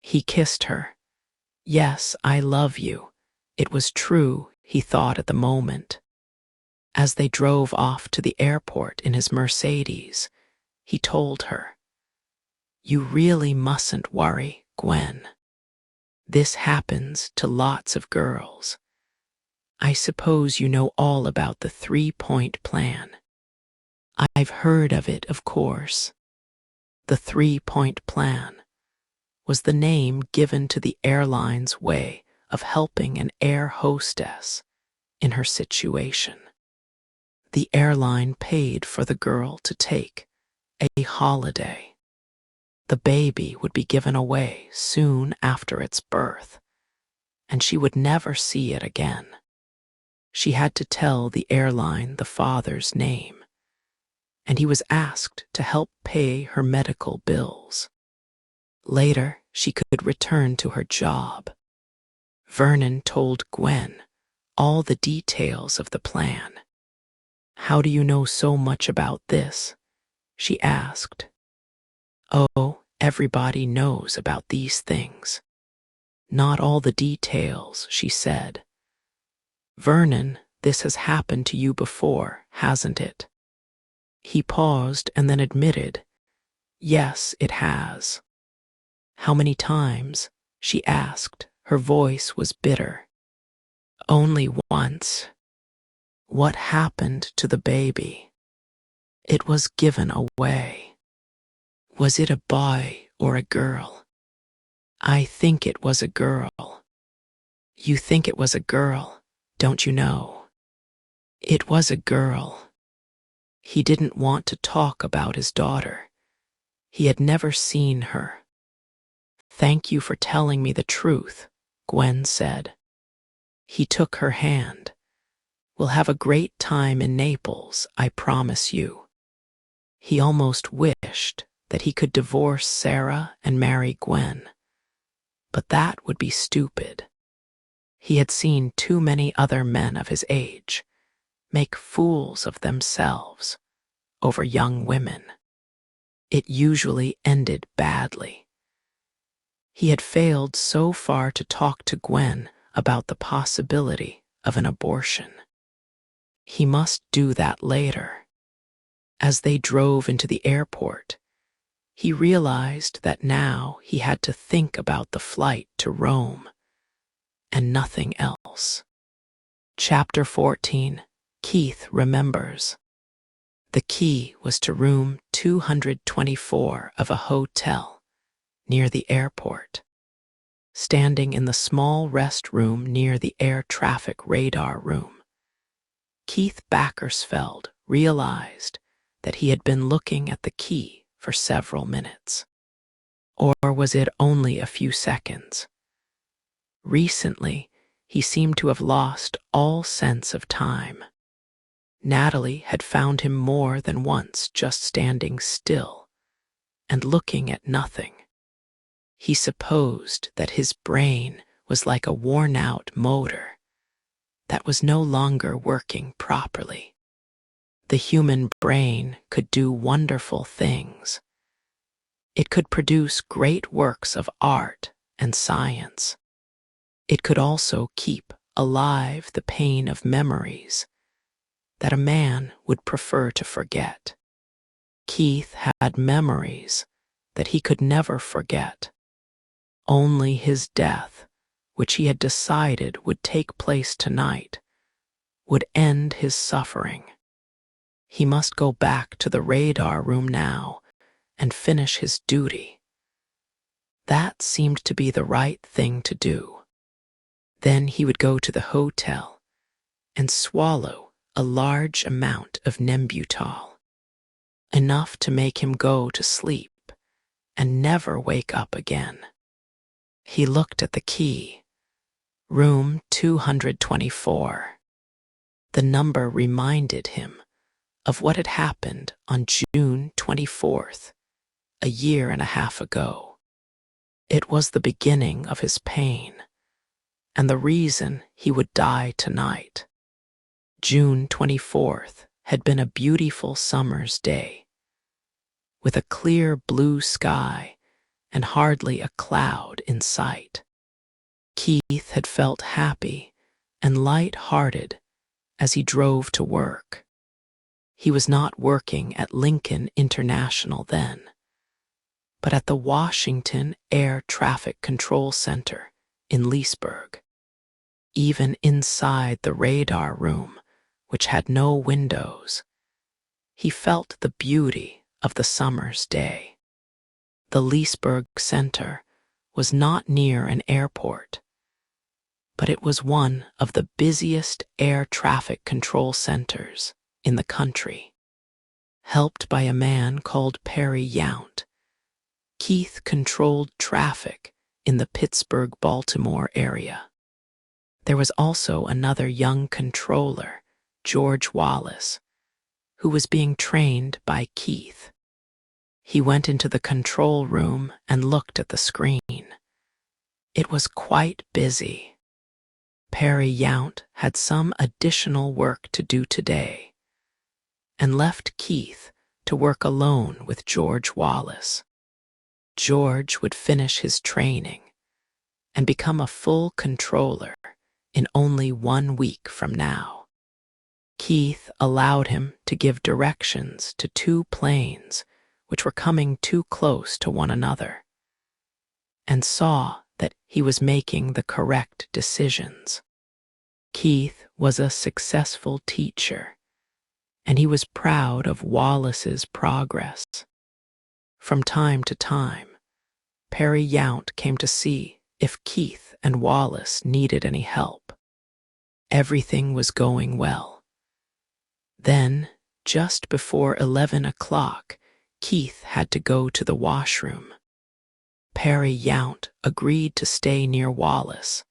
He kissed her. "Yes, I love you." It was true, he thought at the moment. As they drove off to the airport in his Mercedes, he told her, "You really mustn't worry, Gwen. This happens to lots of girls. I suppose you know all about the 3-point plan." "I've heard of it, of course." The 3-point plan was the name given to the airline's way of helping an air hostess in her situation. The airline paid for the girl to take a holiday. The baby would be given away soon after its birth, and she would never see it again. She had to tell the airline the father's name, and he was asked to help pay her medical bills. Later, she could return to her job. Vernon told Gwen all the details of the plan. "How do you know so much about this?" she asked. "Oh, everybody knows about these things." "Not all the details," she said. "Vernon, this has happened to you before, hasn't it?" He paused and then admitted, "Yes, it has." "How many times?" she asked. Her voice was bitter. "Only once." "What happened to the baby?" "It was given away." "Was it a boy or a girl?" "I think it was a girl." "You think it was a girl, don't you know?" "It was a girl." He didn't want to talk about his daughter. He had never seen her. "Thank you for telling me the truth," Gwen said. He took her hand. "We'll have a great time in Naples, I promise you." He almost wished that he could divorce Sarah and marry Gwen, but that would be stupid. He had seen too many other men of his age make fools of themselves over young women. It usually ended badly. He had failed so far to talk to Gwen about the possibility of an abortion. He must do that later. As they drove into the airport, he realized that now he had to think about the flight to Rome and nothing else. Chapter 14. Keith Remembers. The key was to room 224 of a hotel near the airport. Standing in the small restroom near the air traffic radar room, Keith Backersfeld realized that he had been looking at the key for several minutes. Or was it only a few seconds? Recently, he seemed to have lost all sense of time. Natalie had found him more than once just standing still and looking at nothing. He supposed that his brain was like a worn-out motor that was no longer working properly. The human brain could do wonderful things. It could produce great works of art and science. It could also keep alive the pain of memories that a man would prefer to forget. Keith had memories that he could never forget. Only his death, which he had decided would take place tonight, would end his suffering. He must go back to the radar room now and finish his duty. That seemed to be the right thing to do. Then he would go to the hotel and swallow a large amount of Nembutal, enough to make him go to sleep and never wake up again. He looked at the key, room 224. The number reminded him of what had happened on June 24th, a year and a half ago. It was the beginning of his pain, and the reason he would die tonight. June 24th had been a beautiful summer's day, with a clear blue sky and hardly a cloud in sight. Keith had felt happy and light-hearted as he drove to work. He was not working at Lincoln International then, but at the Washington Air Traffic Control Center in Leesburg. Even inside the radar room, which had no windows, he felt the beauty of the summer's day. The Leesburg Center was not near an airport, but it was one of the busiest air traffic control centers in the country. Helped by a man called Perry Yount, Keith controlled traffic in the Pittsburgh-Baltimore area. There was also another young controller, George Wallace, who was being trained by Keith. He went into the control room and looked at the screen. It was quite busy. Perry Yount had some additional work to do today and left Keith to work alone with George Wallace. George would finish his training and become a full controller in only 1 week from now. Keith allowed him to give directions to 2 planes which were coming too close to one another, and saw that he was making the correct decisions. Keith was a successful teacher, and he was proud of Wallace's progress. From time to time, Perry Yount came to see if Keith and Wallace needed any help. Everything was going well. Then, just before 11 o'clock, Keith had to go to the washroom. Perry Yount agreed to stay near Wallace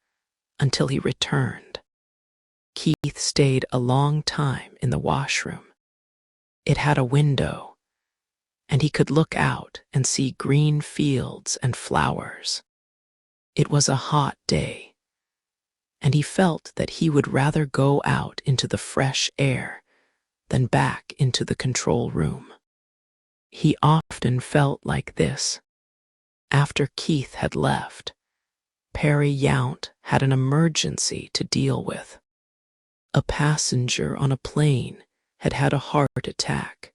until he returned. Keith stayed a long time in the washroom. It had a window, and he could look out and see green fields and flowers. It was a hot day, and he felt that he would rather go out into the fresh air than back into the control room. He often felt like this. After Keith had left, Perry Yount had an emergency to deal with. A passenger on a plane had had a heart attack.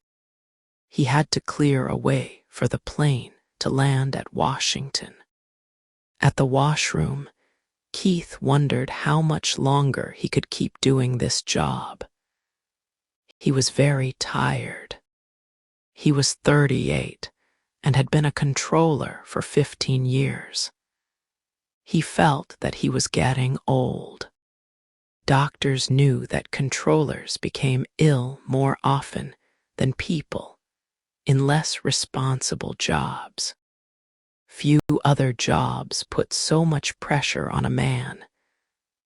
He had to clear a way for the plane to land at Washington. At the washroom, Keith wondered how much longer he could keep doing this job. He was very tired. He was 38 and had been a controller for 15 years. He felt that he was getting old. Doctors knew that controllers became ill more often than people in less responsible jobs. Few other jobs put so much pressure on a man,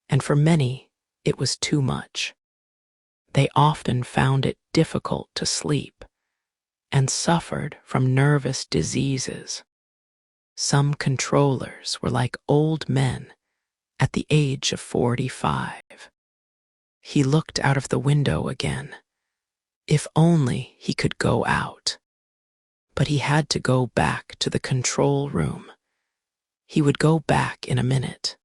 and for many it was too much. They often found it difficult to sleep and suffered from nervous diseases. Some controllers were like old men at the age of 45. He looked out of the window again. If only he could go out. But he had to go back to the control room. He would go back in a minute.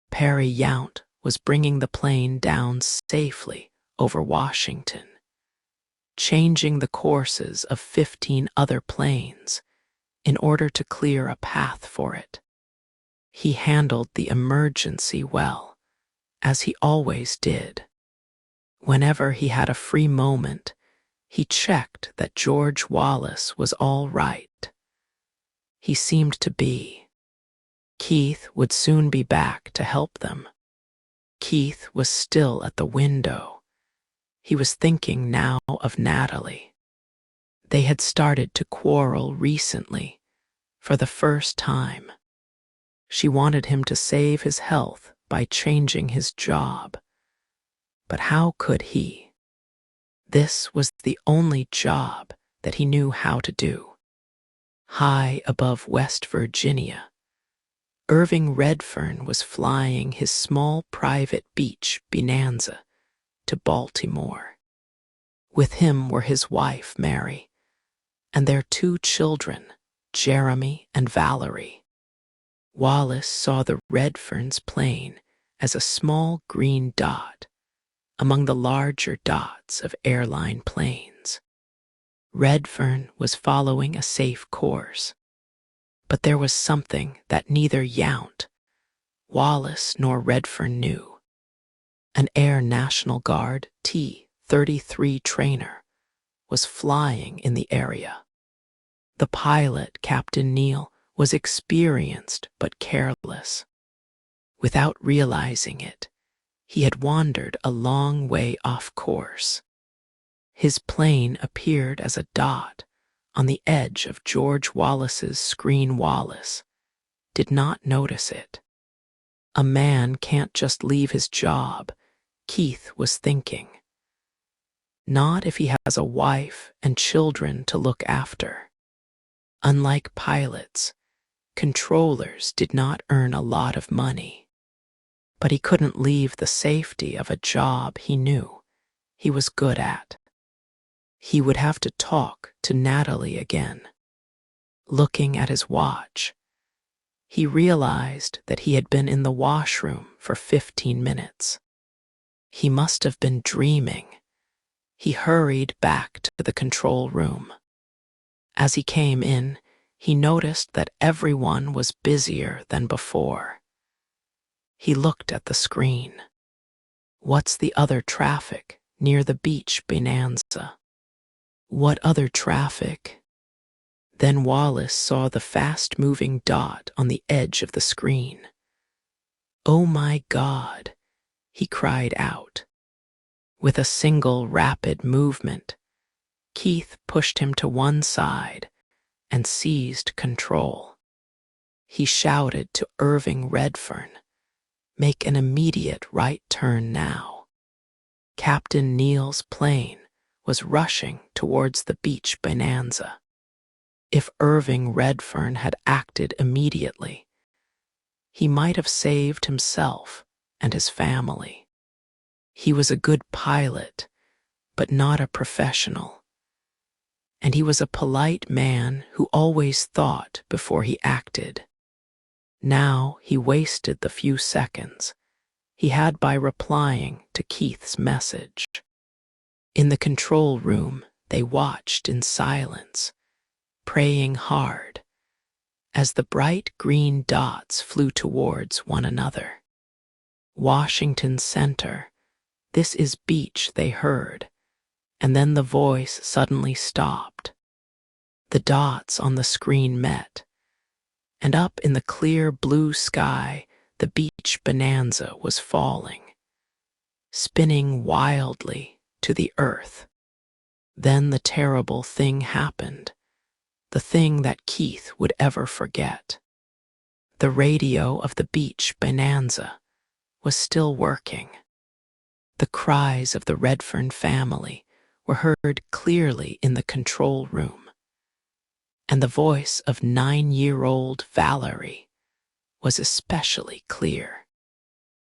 Perry Yount was bringing the plane down safely over Washington, changing the courses of 15 other planes in order to clear a path for it. He handled the emergency well, as he always did. Whenever he had a free moment, he checked that George Wallace was all right. He seemed to be. Keith would soon be back to help them. Keith was still at the window. He was thinking now of Natalie. They had started to quarrel recently, for the first time. She wanted him to save his health by changing his job. But how could he? This was the only job that he knew how to do. High above West Virginia, Irving Redfern was flying his small private beach bonanza to Baltimore. With him were his wife, Mary, and their 2 children, Jeremy and Valerie. Wallace saw the Redfern's plane as a small green dot among the larger dots of airline planes. Redfern was following a safe course, but there was something that neither Yount, Wallace, nor Redfern knew. An Air National Guard T-33 trainer was flying in the area. The pilot, Captain Neal, was experienced but careless. Without realizing it, he had wandered a long way off course. His plane appeared as a dot on the edge of George Wallace's screen. Wallace did not notice it. A man can't just leave his job, Keith was thinking. Not if he has a wife and children to look after. Unlike pilots, controllers did not earn a lot of money. But he couldn't leave the safety of a job he knew he was good at. He would have to talk to Natalie again. Looking at his watch, he realized that he had been in the washroom for 15 minutes. He must have been dreaming. He hurried back to the control room. As he came in, he noticed that everyone was busier than before. He looked at the screen. What's the other traffic near the beach bonanza? What other traffic? Then Wallace saw the fast-moving dot on the edge of the screen. "Oh my God," he cried out. With a single rapid movement, Keith pushed him to one side and seized control. He shouted to Irving Redfern, "Make an immediate right turn now." Captain Neal's plane was rushing towards the beach bonanza. If Irving Redfern had acted immediately, he might have saved himself and his family. He was a good pilot, but not a professional. And he was a polite man who always thought before he acted. Now he wasted the few seconds he had by replying to Keith's message. In the control room, they watched in silence, praying hard, as the bright green dots flew towards one another. Washington Center, this is beach, they heard, and then the voice suddenly stopped. The dots on the screen met, and up in the clear blue sky, the beach bonanza was falling, spinning wildly to the earth. Then the terrible thing happened, the thing that Keith would ever forget. The radio of the beach bonanza was still working. The cries of the Redfern family were heard clearly in the control room, and the voice of 9-year-old Valerie was especially clear.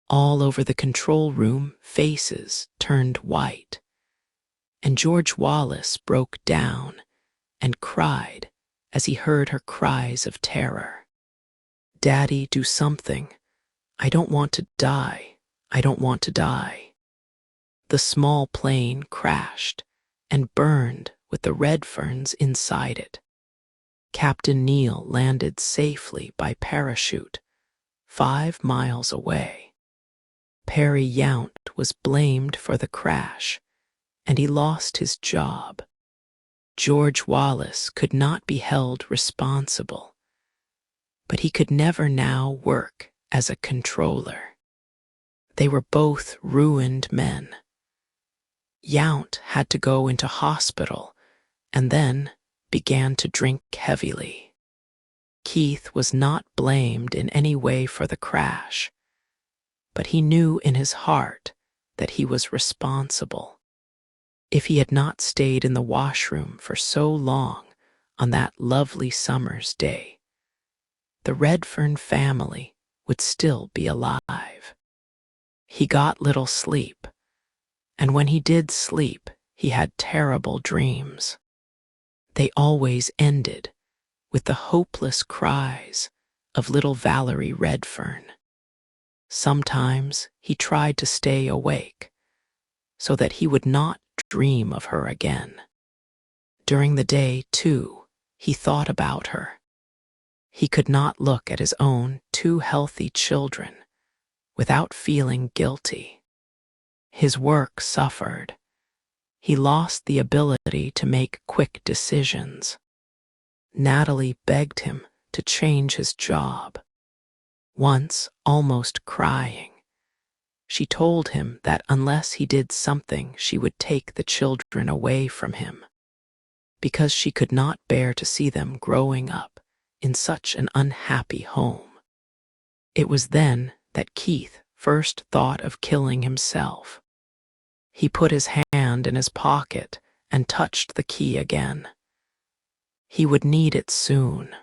All over the control room, faces turned white, and George Wallace broke down and cried as he heard her cries of terror. "Daddy, do something. I don't want to die. I don't want to die." The small plane crashed and burned with the Redferns inside it. Captain Neal landed safely by parachute 5 miles away. Perry Yount was blamed for the crash, and he lost his job. George Wallace could not be held responsible, but he could never now work as a controller. They were both ruined men. Yount had to go into hospital and then began to drink heavily. Keith was not blamed in any way for the crash, but he knew in his heart that he was responsible. If he had not stayed in the washroom for so long on that lovely summer's day, the Redfern family would still be alive. He got little sleep, and when he did sleep, he had terrible dreams. They always ended with the hopeless cries of little Valerie Redfern. Sometimes he tried to stay awake so that he would not dream of her again. During the day, too, he thought about her. He could not look at his own 2 healthy children without feeling guilty. His work suffered. He lost the ability to make quick decisions. Natalie begged him to change his job. Once, almost crying, she told him that unless he did something, she would take the children away from him, because she could not bear to see them growing up in such an unhappy home. It was then that Keith first thought of killing himself. He put his hand in his pocket and touched the key again. He would need it soon.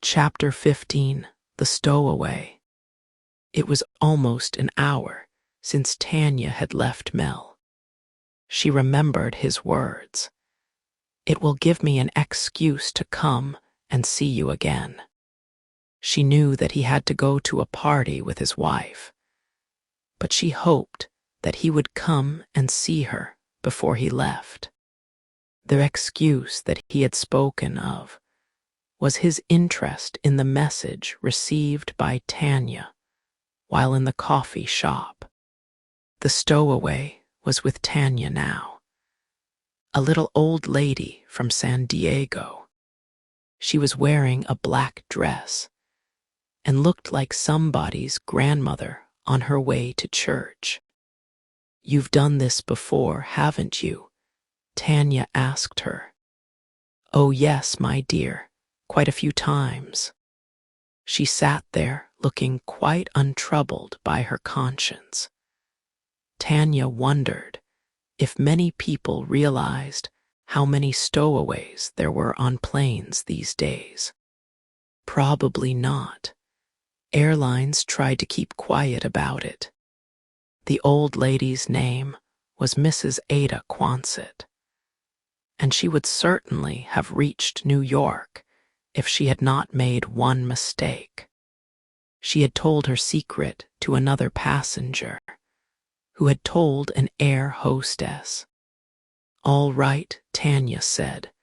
Chapter 15: The Stowaway. It was almost an hour since Tanya had left Mel. She remembered his words. "It will give me an excuse to come and see you again." She knew that he had to go to a party with his wife, but she hoped that he would come and see her before he left. The excuse that he had spoken of was his interest in the message received by Tanya while in the coffee shop. The stowaway was with Tanya now, a little old lady from San Diego. She was wearing a black dress and looked like somebody's grandmother on her way to church. "You've done this before, haven't you?" Tanya asked her. "Oh yes, my dear, quite a few times." She sat there looking quite untroubled by her conscience. Tanya wondered if many people realized how many stowaways there were on planes these days. Probably not. Airlines tried to keep quiet about it. The old lady's name was Mrs. Ada Quonset, and she would certainly have reached New York if she had not made one mistake. She had told her secret to another passenger, who had told an air hostess. "All right," Tanya said.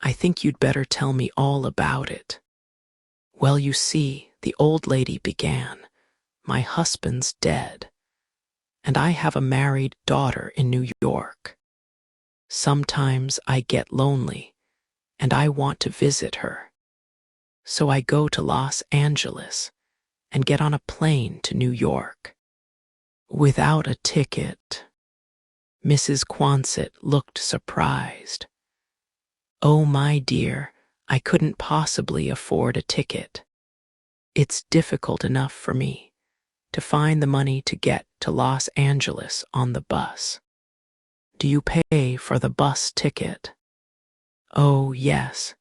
"I think you'd better tell me all about it." "Well, you see," the old lady began, "my husband's dead, and I have a married daughter in New York. Sometimes I get lonely, and I want to visit her. So I go to Los Angeles and get on a plane to New York. Without a ticket." Mrs. Quonset looked surprised. "Oh, my dear, I couldn't possibly afford a ticket. It's difficult enough for me to find the money to get to Los Angeles on the bus." "Do you pay for the bus ticket?" "Oh, yes.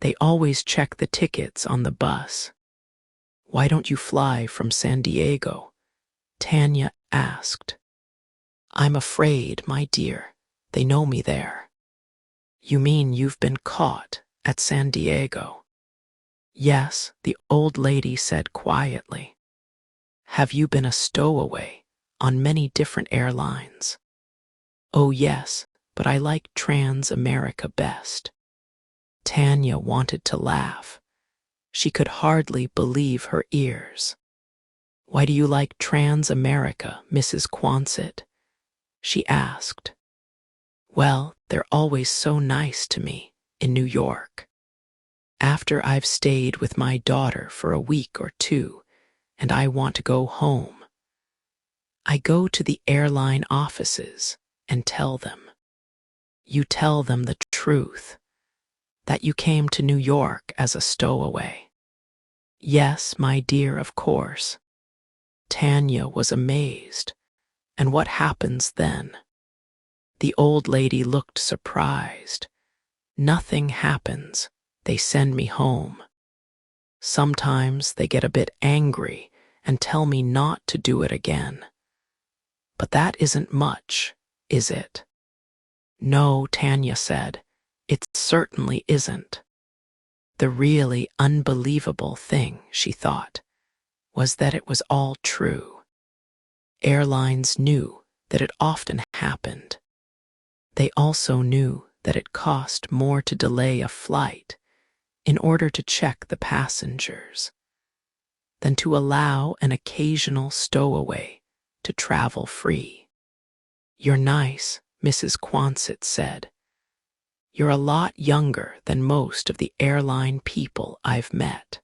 They always check the tickets on the bus." "Why don't you fly from San Diego?" Tanya asked. "I'm afraid, my dear, they know me there." "You mean you've been caught at San Diego?" "Yes," the old lady said quietly. "Have you been a stowaway on many different airlines?" "Oh yes, but I like Trans-America best." Tanya wanted to laugh. She could hardly believe her ears. "Why do you like Trans-America, Mrs. Quonset?" she asked. "Well, they're always so nice to me in New York. After I've stayed with my daughter for a week or two, and I want to go home, I go to the airline offices and tell them. You tell them the truth, that you came to New York as a stowaway." "Yes, my dear, of course." Tanya was amazed. "And what happens then?" The old lady looked surprised. "Nothing happens. They send me home. Sometimes they get a bit angry and tell me not to do it again. But that isn't much, is it?" "No," Tanya said, "it certainly isn't." The really unbelievable thing, she thought, was that it was all true. Airlines knew that it often happened. They also knew that it cost more to delay a flight in order to check the passengers than to allow an occasional stowaway to travel free. "You're nice," Mrs. Quonset said. "You're a lot younger than most of the airline people I've met."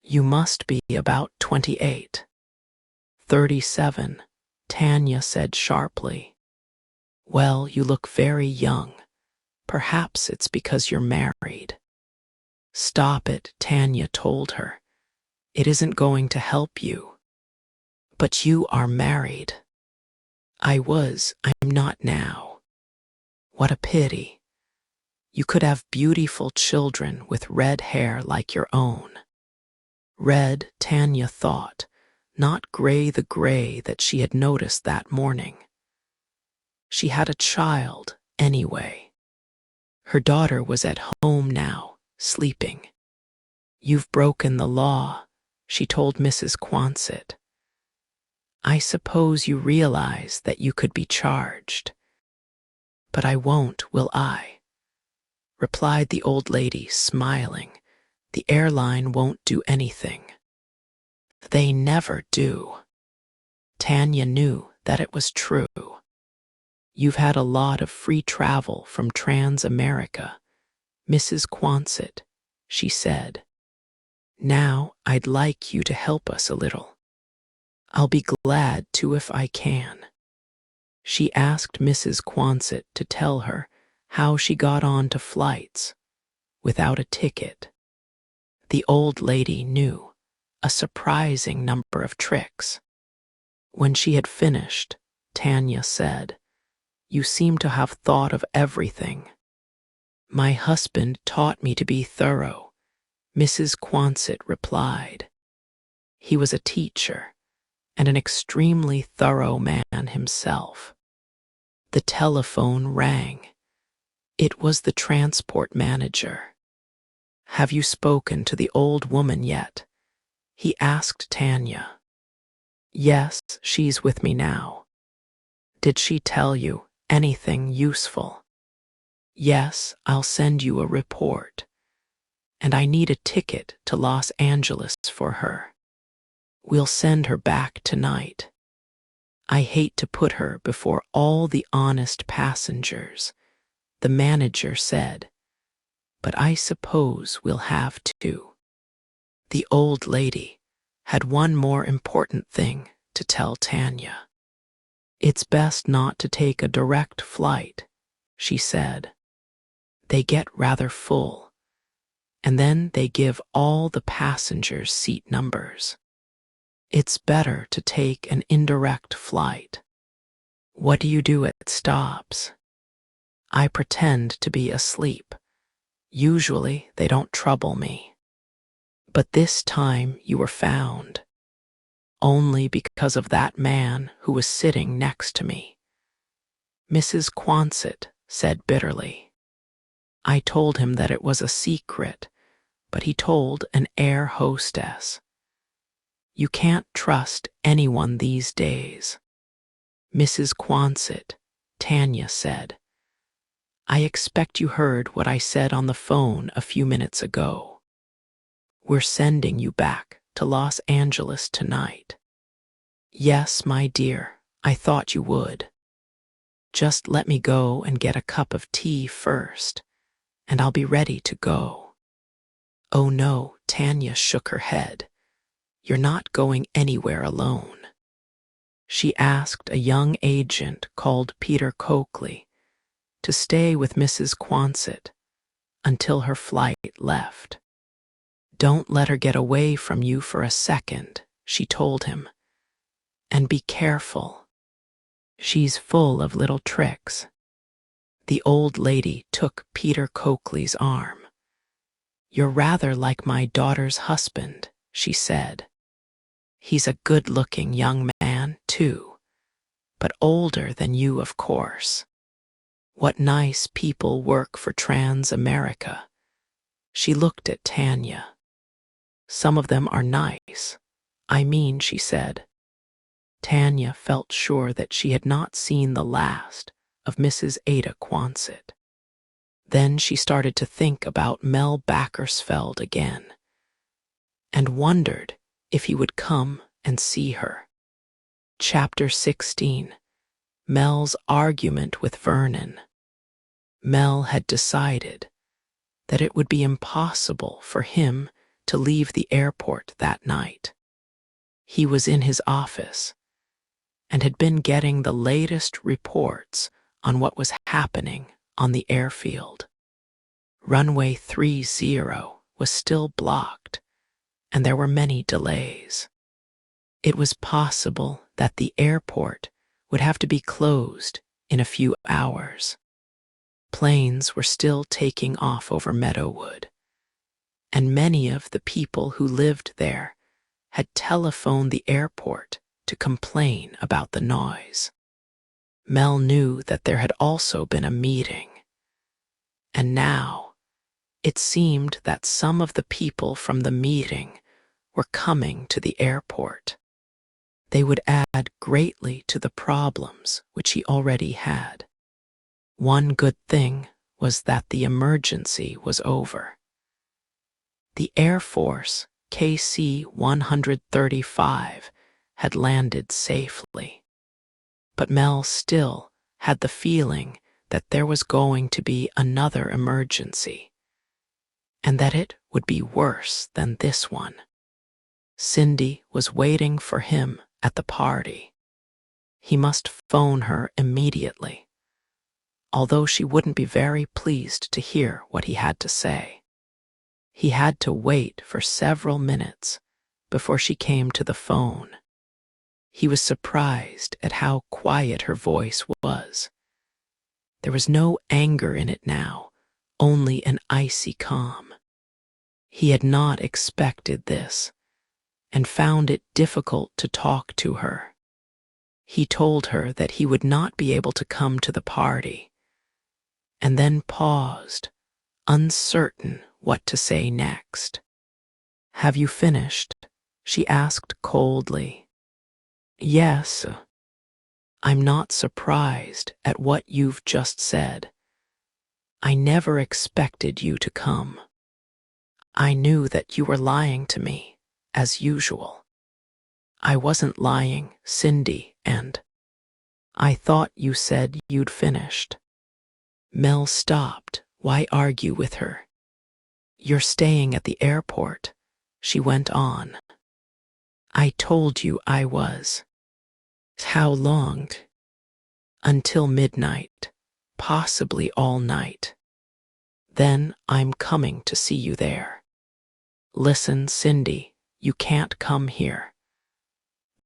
You must be about 28. 37, Tanya said sharply. Well, you look very young. Perhaps it's because you're married. Stop it, Tanya told her. It isn't going to help you. But you are married. I was, I'm not now. What a pity. You could have beautiful children with red hair like your own. Red, Tanya thought, not gray, the gray that she had noticed that morning. She had a child, anyway. Her daughter was at home now, sleeping. You've broken the law, she told Mrs. Quonset. I suppose you realize that you could be charged. But I won't, will I? Replied the old lady, smiling. The airline won't do anything. They never do. Tanya knew that it was true. You've had a lot of free travel from Trans-America, Mrs. Quonset, she said. Now I'd like you to help us a little. I'll be glad to if I can. She asked Mrs. Quonset to tell her how she got on to flights without a ticket. The old lady knew a surprising number of tricks. When she had finished, Tanya said, You seem to have thought of everything. My husband taught me to be thorough, Mrs. Quonset replied. He was a teacher and an extremely thorough man himself. The telephone rang. It was the transport manager. Have you spoken to the old woman yet? He asked Tanya. Yes, she's with me now. Did she tell you anything useful? Yes, I'll send you a report. And I need a ticket to Los Angeles for her. We'll send her back tonight. I hate to put her before all the honest passengers, the manager said, but I suppose we'll have to. The old lady had one more important thing to tell Tanya. It's best not to take a direct flight, she said. They get rather full, and then they give all the passengers seat numbers. It's better to take an indirect flight. What do you do at stops? I pretend to be asleep. Usually they don't trouble me. But this time you were found. Only because of that man who was sitting next to me. Mrs. Quonset said bitterly. I told him that it was a secret, but he told an air hostess. You can't trust anyone these days. Mrs. Quonset, Tanya said. I expect you heard what I said on the phone a few minutes ago. We're sending you back to Los Angeles tonight. Yes, my dear, I thought you would. Just let me go and get a cup of tea first, and I'll be ready to go. Oh no, Tanya shook her head. You're not going anywhere alone. She asked a young agent called Peter Coakley to stay with Mrs. Quonset until her flight left. Don't let her get away from you for a second, she told him. And be careful. She's full of little tricks. The old lady took Peter Coakley's arm. You're rather like my daughter's husband, she said. He's a good-looking young man, too, but older than you, of course. What nice people work for Trans-America. She looked at Tanya. Some of them are nice. I mean, she said. Tanya felt sure that she had not seen the last of Mrs. Ada Quonset. Then she started to think about Mel Backersfeld again, and wondered if he would come and see her. Chapter 16. Mel's argument with Vernon. Mel had decided that it would be impossible for him to leave the airport that night. He was in his office and had been getting the latest reports on what was happening on the airfield. Runway 30 was still blocked, and there were many delays. It was possible that the airport would have to be closed in a few hours. Planes were still taking off over Meadowood, and many of the people who lived there had telephoned the airport to complain about the noise. Mel knew that there had also been a meeting, and now it seemed that some of the people from the meeting were coming to the airport. They would add greatly to the problems which he already had. One good thing was that the emergency was over. The Air Force KC-135 had landed safely, but Mel still had the feeling that there was going to be another emergency, and that it would be worse than this one. Cindy was waiting for him at the party. He must phone her immediately, although she wouldn't be very pleased to hear what he had to say. He had to wait for several minutes before she came to the phone. He was surprised at how quiet her voice was. There was no anger in it now, only an icy calm. He had not expected this, and found it difficult to talk to her. He told her that he would not be able to come to the party, and then paused, uncertain what to say next. "Have you finished?" she asked coldly. "Yes. I'm not surprised at what you've just said. I never expected you to come. I knew that you were lying to me, as usual." "I wasn't lying, Cindy, and I thought you said you'd finished." Mel stopped. Why argue with her? "You're staying at the airport," she went on. "I told you I was." "How long?" "Until midnight, possibly all night. Then I'm coming to see you there." "Listen, Cindy, you can't come here.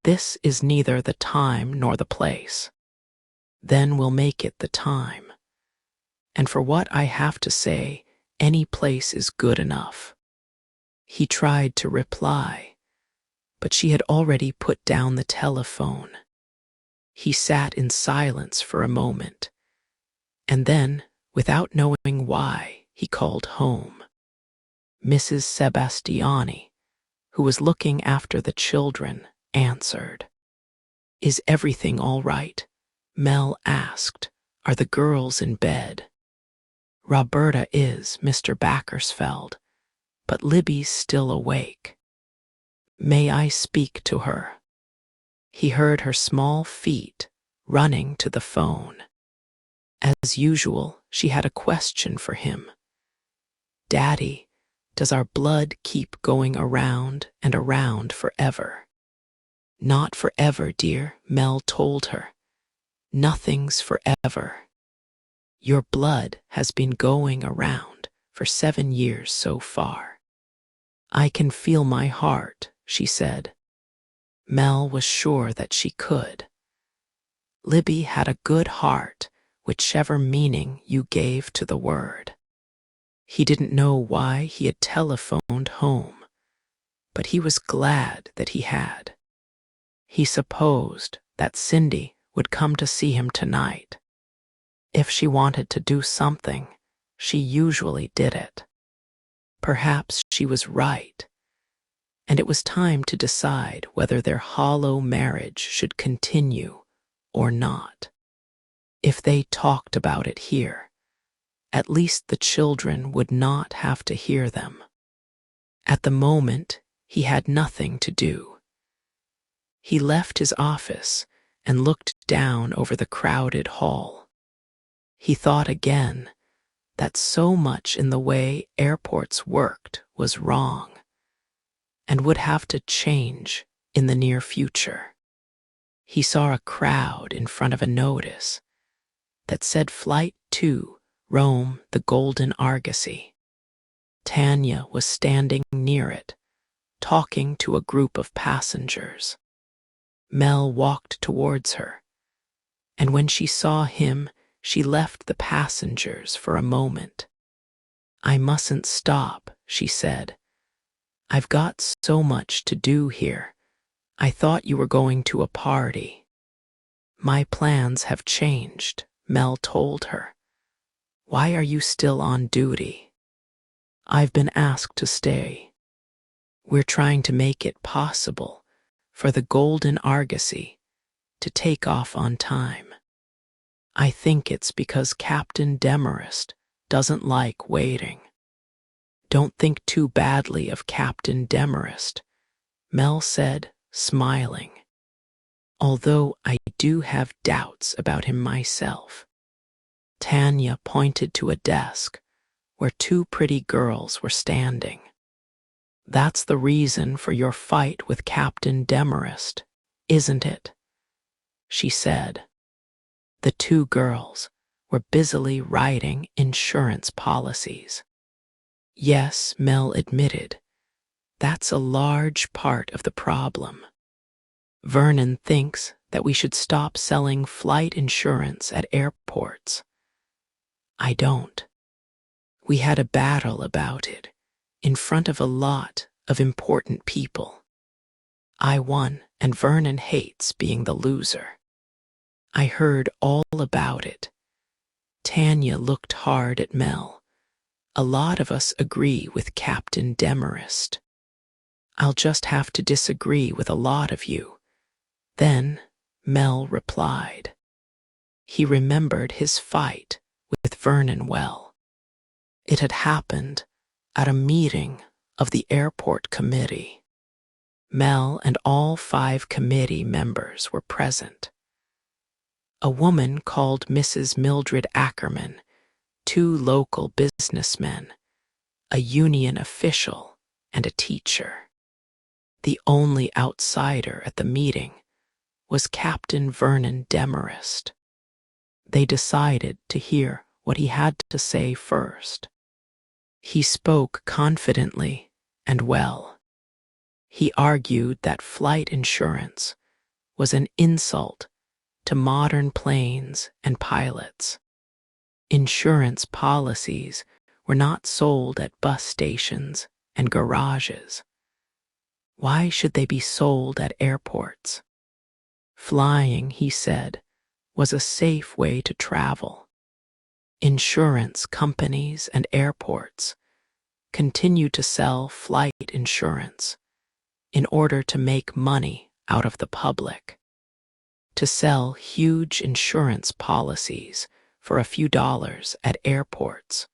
This is neither the time nor the place." "Then we'll make it the time. And for what I have to say, any place is good enough." He tried to reply, but she had already put down the telephone. He sat in silence for a moment, and then, without knowing why, he called home. Mrs. Sebastiani, who was looking after the children, answered. "Is everything all right?" Mel asked. "Are the girls in bed?" "Roberta is, Mr. Backersfeld, but Libby's still awake." "May I speak to her?" He heard her small feet running to the phone. As usual, she had a question for him. "Daddy, does our blood keep going around and around forever?" "Not forever, dear," Mel told her. "Nothing's forever. Your blood has been going around for 7 years so far." "I can feel my heart," she said. Mel was sure that she could. Libby had a good heart, whichever meaning you gave to the word. He didn't know why he had telephoned home, but he was glad that he had. He supposed that Cindy would come to see him tonight. If she wanted to do something, she usually did it. Perhaps she was right, and it was time to decide whether their hollow marriage should continue or not. If they talked about it here, at least the children would not have to hear them. At the moment, he had nothing to do. He left his office and looked down over the crowded hall. He thought again that so much in the way airports worked was wrong, and would have to change in the near future. He saw a crowd in front of a notice that said Flight 2, Rome, the Golden Argosy. Tanya was standing near it, talking to a group of passengers. Mel walked towards her, and when she saw him, she left the passengers for a moment. "I mustn't stop," she said. "I've got so much to do here. I thought you were going to a party." "My plans have changed," Mel told her. "Why are you still on duty?" "I've been asked to stay. We're trying to make it possible for the Golden Argosy to take off on time. I think it's because Captain Demarest doesn't like waiting." "Don't think too badly of Captain Demarest," Mel said, smiling. "Although I do have doubts about him myself." Tanya pointed to a desk where two pretty girls were standing. "That's the reason for your fight with Captain Demarest, isn't it?" she said. The two girls were busily writing insurance policies. "Yes," Mel admitted, "that's a large part of the problem. Vernon thinks that we should stop selling flight insurance at airports. I don't. We had a battle about it in front of a lot of important people. I won, and Vernon hates being the loser. I heard all about it." Tanya looked hard at Mel. "A lot of us agree with Captain Demarest. I'll just have to disagree with a lot of you." Then Mel replied. He remembered his fight with Vernon well. It had happened at a meeting of the airport committee. Mel and all 5 committee members were present. A woman called Mrs. Mildred Ackerman, 2 local businessmen, a union official, and a teacher. The only outsider at the meeting was Captain Vernon Demarest. They decided to hear what he had to say first. He spoke confidently and well. He argued that flight insurance was an insult to modern planes and pilots. Insurance policies were not sold at bus stations and garages. Why should they be sold at airports? Flying, he said, was a safe way to travel. Insurance companies and airports continue to sell flight insurance in order to make money out of the public. To sell huge insurance policies for a few dollars at airports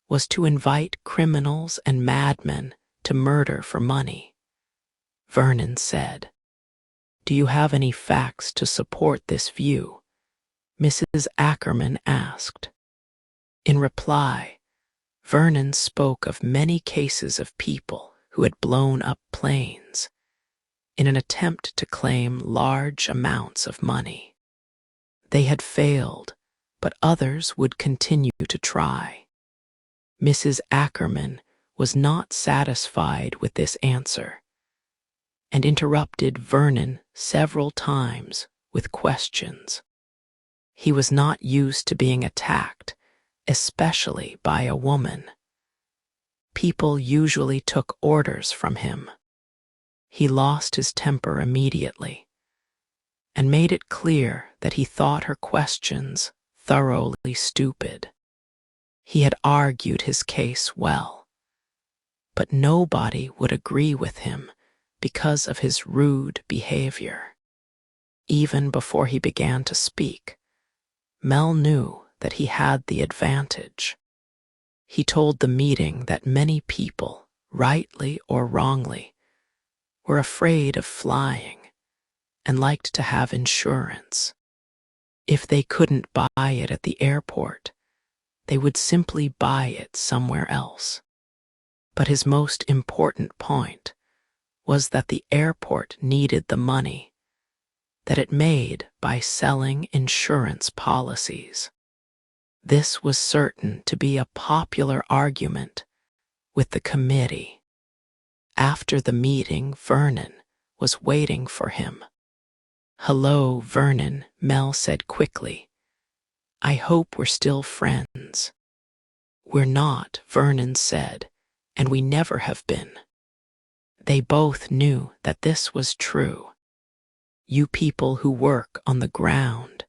was to invite criminals and madmen to murder for money. Vernon said. "Do you have any facts to support this view?" Mrs. Ackerman asked. In reply, Vernon spoke of many cases of people who had blown up planes in an attempt to claim large amounts of money. They had failed, but others would continue to try. Mrs. Ackerman was not satisfied with this answer and interrupted Vernon several times with questions. He was not used to being attacked, especially by a woman. People usually took orders from him. He lost his temper immediately and made it clear that he thought her questions thoroughly stupid. He had argued his case well, but nobody would agree with him because of his rude behavior. Even before he began to speak, Mel knew that he had the advantage. He told the meeting that many people, rightly or wrongly, were afraid of flying and liked to have insurance. If they couldn't buy it at the airport, they would simply buy it somewhere else. But his most important point was that the airport needed the money that it made by selling insurance policies. This was certain to be a popular argument with the committee. After the meeting, Vernon was waiting for him. "Hello, Vernon," Mel said quickly. "I hope we're still friends." "We're not," Vernon said, "and we never have been." They both knew that this was true. You people who work on the ground,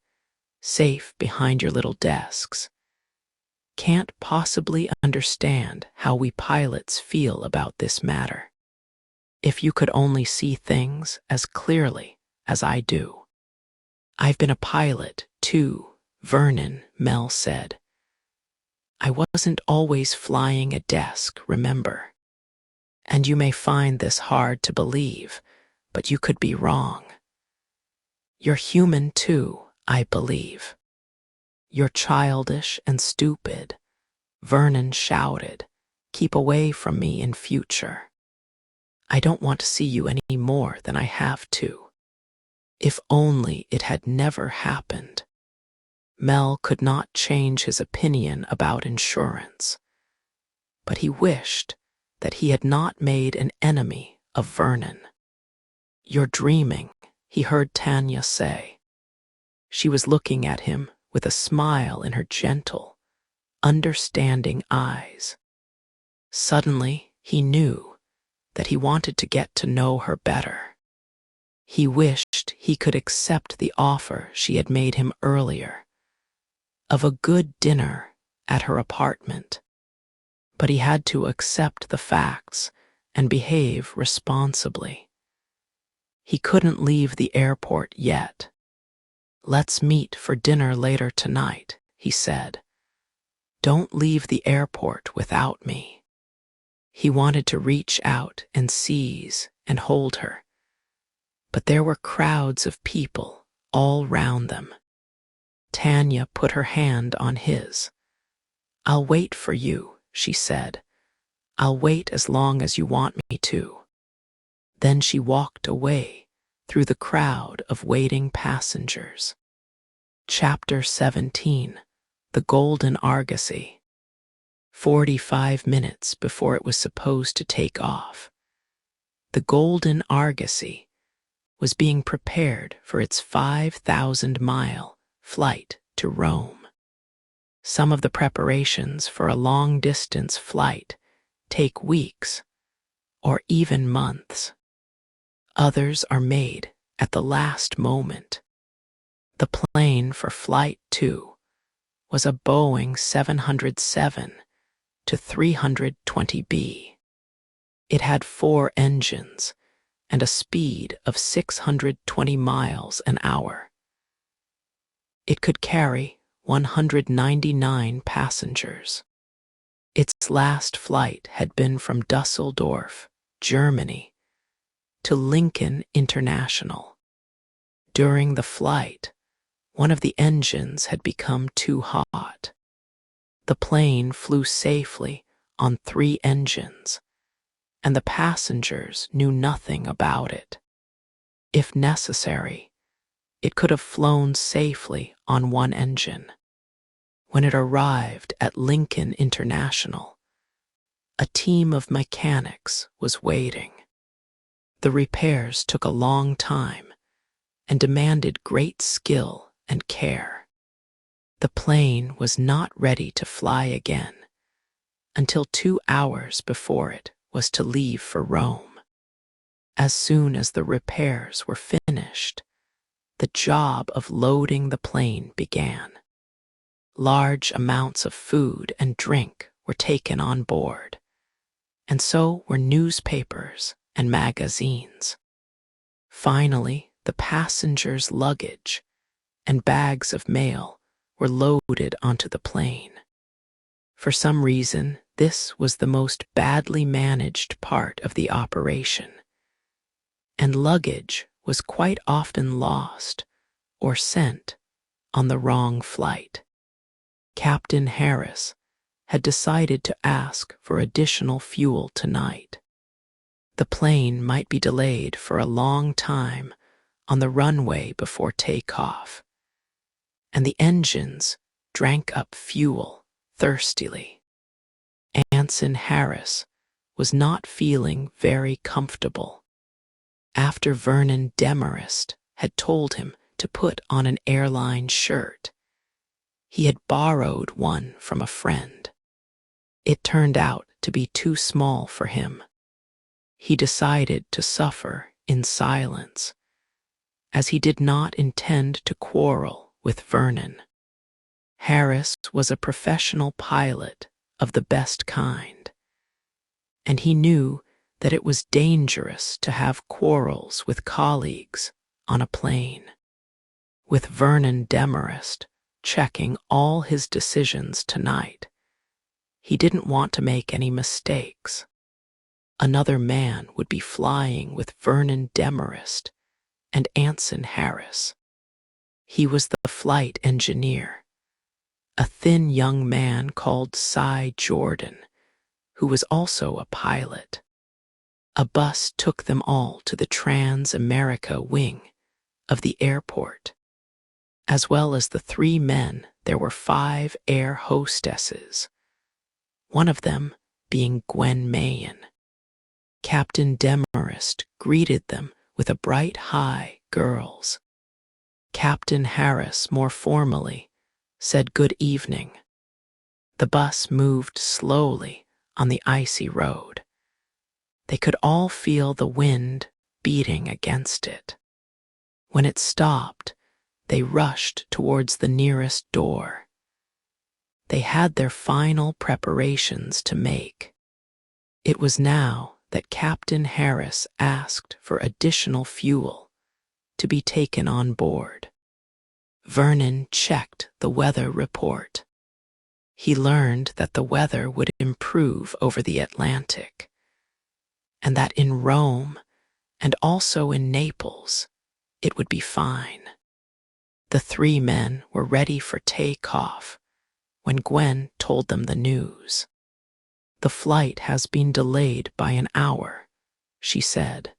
safe behind your little desks, can't possibly understand how we pilots feel about this matter. If you could only see things as clearly as I do. "I've been a pilot, too, Vernon," Mel said. "I wasn't always flying a desk, remember? And you may find this hard to believe, but you could be wrong. You're human, too, I believe." "You're childish and stupid," Vernon shouted. "Keep away from me in future. I don't want to see you any more than I have to." If only it had never happened. Mel could not change his opinion about insurance, but he wished that he had not made an enemy of Vernon. "You're dreaming," he heard Tanya say. She was looking at him with a smile in her gentle, understanding eyes. Suddenly, he knew that he wanted to get to know her better. He wished he could accept the offer she had made him earlier of a good dinner at her apartment, but he had to accept the facts and behave responsibly. He couldn't leave the airport yet. "Let's meet for dinner later tonight," he said. "Don't leave the airport without me." He wanted to reach out and seize and hold her, but there were crowds of people all round them. Tanya put her hand on his. "I'll wait for you," she said. "I'll wait as long as you want me to." Then she walked away through the crowd of waiting passengers. Chapter 17. The Golden Argosy. 45 minutes before it was supposed to take off, the Golden Argosy was being prepared for its 5,000-mile flight to Rome. Some of the preparations for a long-distance flight take weeks or even months. Others are made at the last moment. The plane for Flight 2 was a Boeing 707-320B. It had 4 engines and a speed of 620 miles an hour. It could carry 199 passengers. Its last flight had been from Dusseldorf, Germany, to Lincoln International. During the flight, one of the engines had become too hot. The plane flew safely on 3 engines, and the passengers knew nothing about it. If necessary, it could have flown safely on 1 engine. When it arrived at Lincoln International, a team of mechanics was waiting. The repairs took a long time and demanded great skill and care. The plane was not ready to fly again until 2 hours before it was to leave for Rome. As soon as the repairs were finished, the job of loading the plane began. Large amounts of food and drink were taken on board, and so were newspapers and magazines. Finally, the passengers' luggage and bags of mail were loaded onto the plane. For some reason, this was the most badly managed part of the operation, and luggage was quite often lost or sent on the wrong flight. Captain Harris had decided to ask for additional fuel tonight. The plane might be delayed for a long time on the runway before takeoff, and the engines drank up fuel thirstily. Anson Harris was not feeling very comfortable. After Vernon Demarest had told him to put on an airline shirt, he had borrowed one from a friend. It turned out to be too small for him. He decided to suffer in silence, as he did not intend to quarrel with Vernon. Harris was a professional pilot of the best kind, and he knew that it was dangerous to have quarrels with colleagues on a plane. With Vernon Demarest checking all his decisions tonight, he didn't want to make any mistakes. Another man would be flying with Vernon Demarest and Anson Harris. He was the flight engineer, a thin young man called Cy Jordan, who was also a pilot. A bus took them all to the Trans-America wing of the airport. As well as the 3 men, there were 5 air hostesses, one of them being Gwen Mayen. Captain Demarest greeted them with a bright "Hi, girls." Captain Harris, more formally, said good evening. The bus moved slowly on the icy road. They could all feel the wind beating against it. When it stopped, they rushed towards the nearest door. They had their final preparations to make. It was now that Captain Harris asked for additional fuel to be taken on board. Vernon checked the weather report. He learned that the weather would improve over the Atlantic, and that in Rome and also in Naples it would be fine. The 3 men were ready for takeoff when Gwen told them the news. "The flight has been delayed by an hour," she said.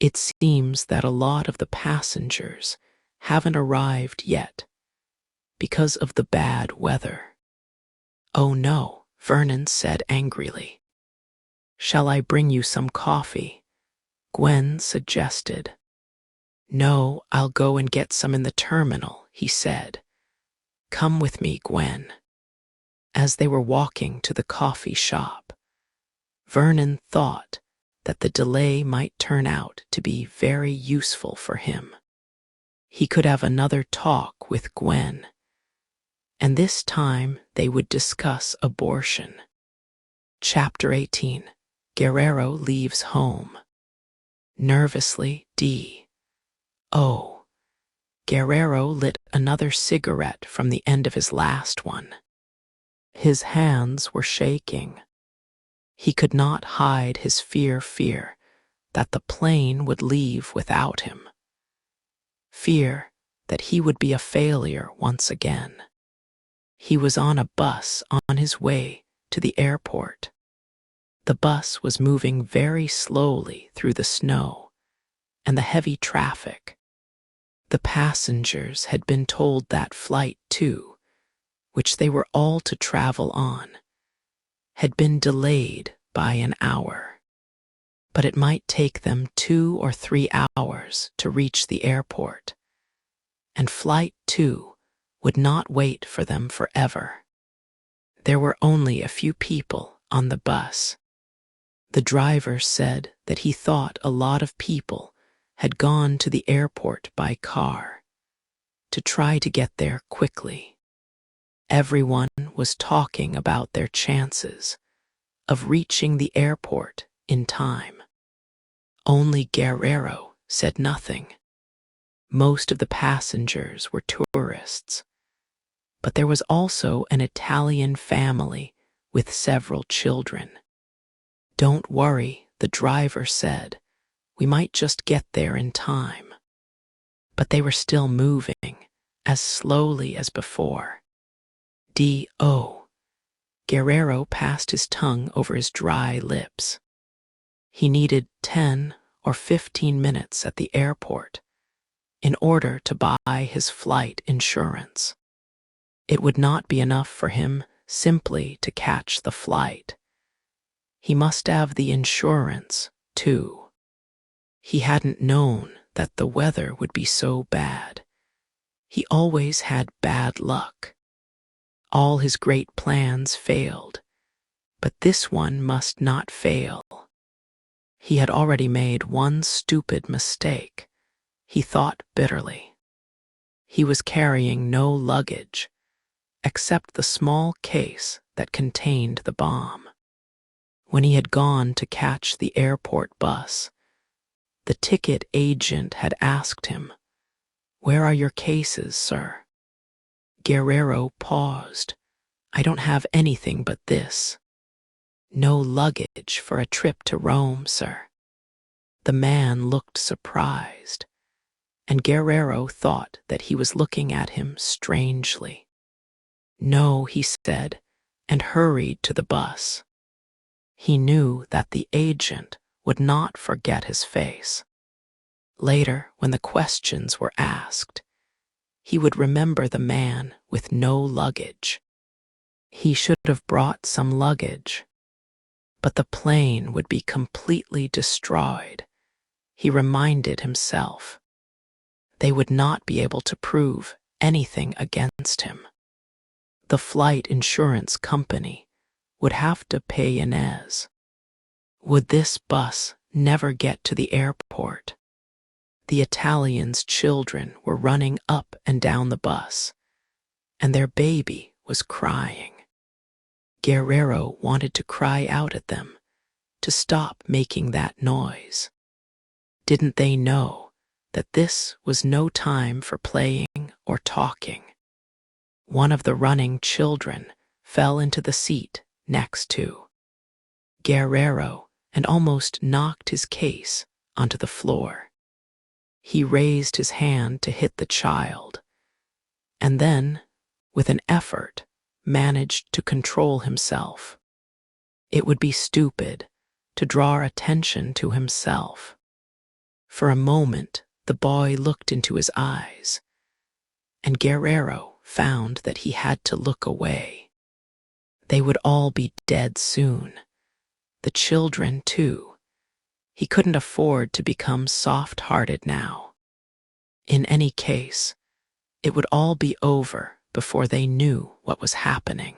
"It seems that a lot of the passengers haven't arrived yet because of the bad weather." "Oh no," Vernon said angrily. "Shall I bring you some coffee?" Gwen suggested. "No, I'll go and get some in the terminal," he said. "Come with me, Gwen." As they were walking to the coffee shop, Vernon thought that the delay might turn out to be very useful for him. He could have another talk with Gwen, and this time they would discuss abortion. Chapter 18. Guerrero leaves home. Nervously, Guerrero lit another cigarette from the end of his last one. His hands were shaking. He could not hide his fear that the plane would leave without him. Fear that he would be a failure once again. He was on a bus on his way to the airport. The bus was moving very slowly through the snow and the heavy traffic. The passengers had been told that Flight 2, which they were all to travel on, had been delayed by an hour. But it might take them 2 or 3 hours to reach the airport, and Flight 2 would not wait for them forever. There were only a few people on the bus. The driver said that he thought a lot of people had gone to the airport by car to try to get there quickly. Everyone was talking about their chances of reaching the airport in time. Only Guerrero said nothing. Most of the passengers were tourists, but there was also an Italian family with several children. "Don't worry," the driver said. "We might just get there in time." But they were still moving, as slowly as before. Guerrero passed his tongue over his dry lips. He needed 10 or 15 minutes at the airport in order to buy his flight insurance. It would not be enough for him simply to catch the flight. He must have the insurance, too. He hadn't known that the weather would be so bad. He always had bad luck. All his great plans failed, but this one must not fail. He had already made one stupid mistake, he thought bitterly. He was carrying no luggage, except the small case that contained the bomb. When he had gone to catch the airport bus, the ticket agent had asked him, "Where are your cases, sir?" Guerrero paused. "I don't have anything but this." "No luggage for a trip to Rome, sir." The man looked surprised, and Guerrero thought that he was looking at him strangely. "No," he said, and hurried to the bus. He knew that the agent would not forget his face. Later, when the questions were asked, he would remember the man with no luggage. He should have brought some luggage, but the plane would be completely destroyed, he reminded himself. They would not be able to prove anything against him. The flight insurance company would have to pay Inez. Would this bus never get to the airport? The Italians' children were running up and down the bus, and their baby was crying. Guerrero wanted to cry out at them to stop making that noise. Didn't they know that this was no time for playing or talking? One of the running children fell into the seat next to Guerrero and almost knocked his case onto the floor. He raised his hand to hit the child, and then, with an effort, managed to control himself. It would be stupid to draw attention to himself. For a moment, the boy looked into his eyes, and Guerrero found that he had to look away. They would all be dead soon. The children, too. He couldn't afford to become soft-hearted now. In any case, it would all be over before they knew what was happening.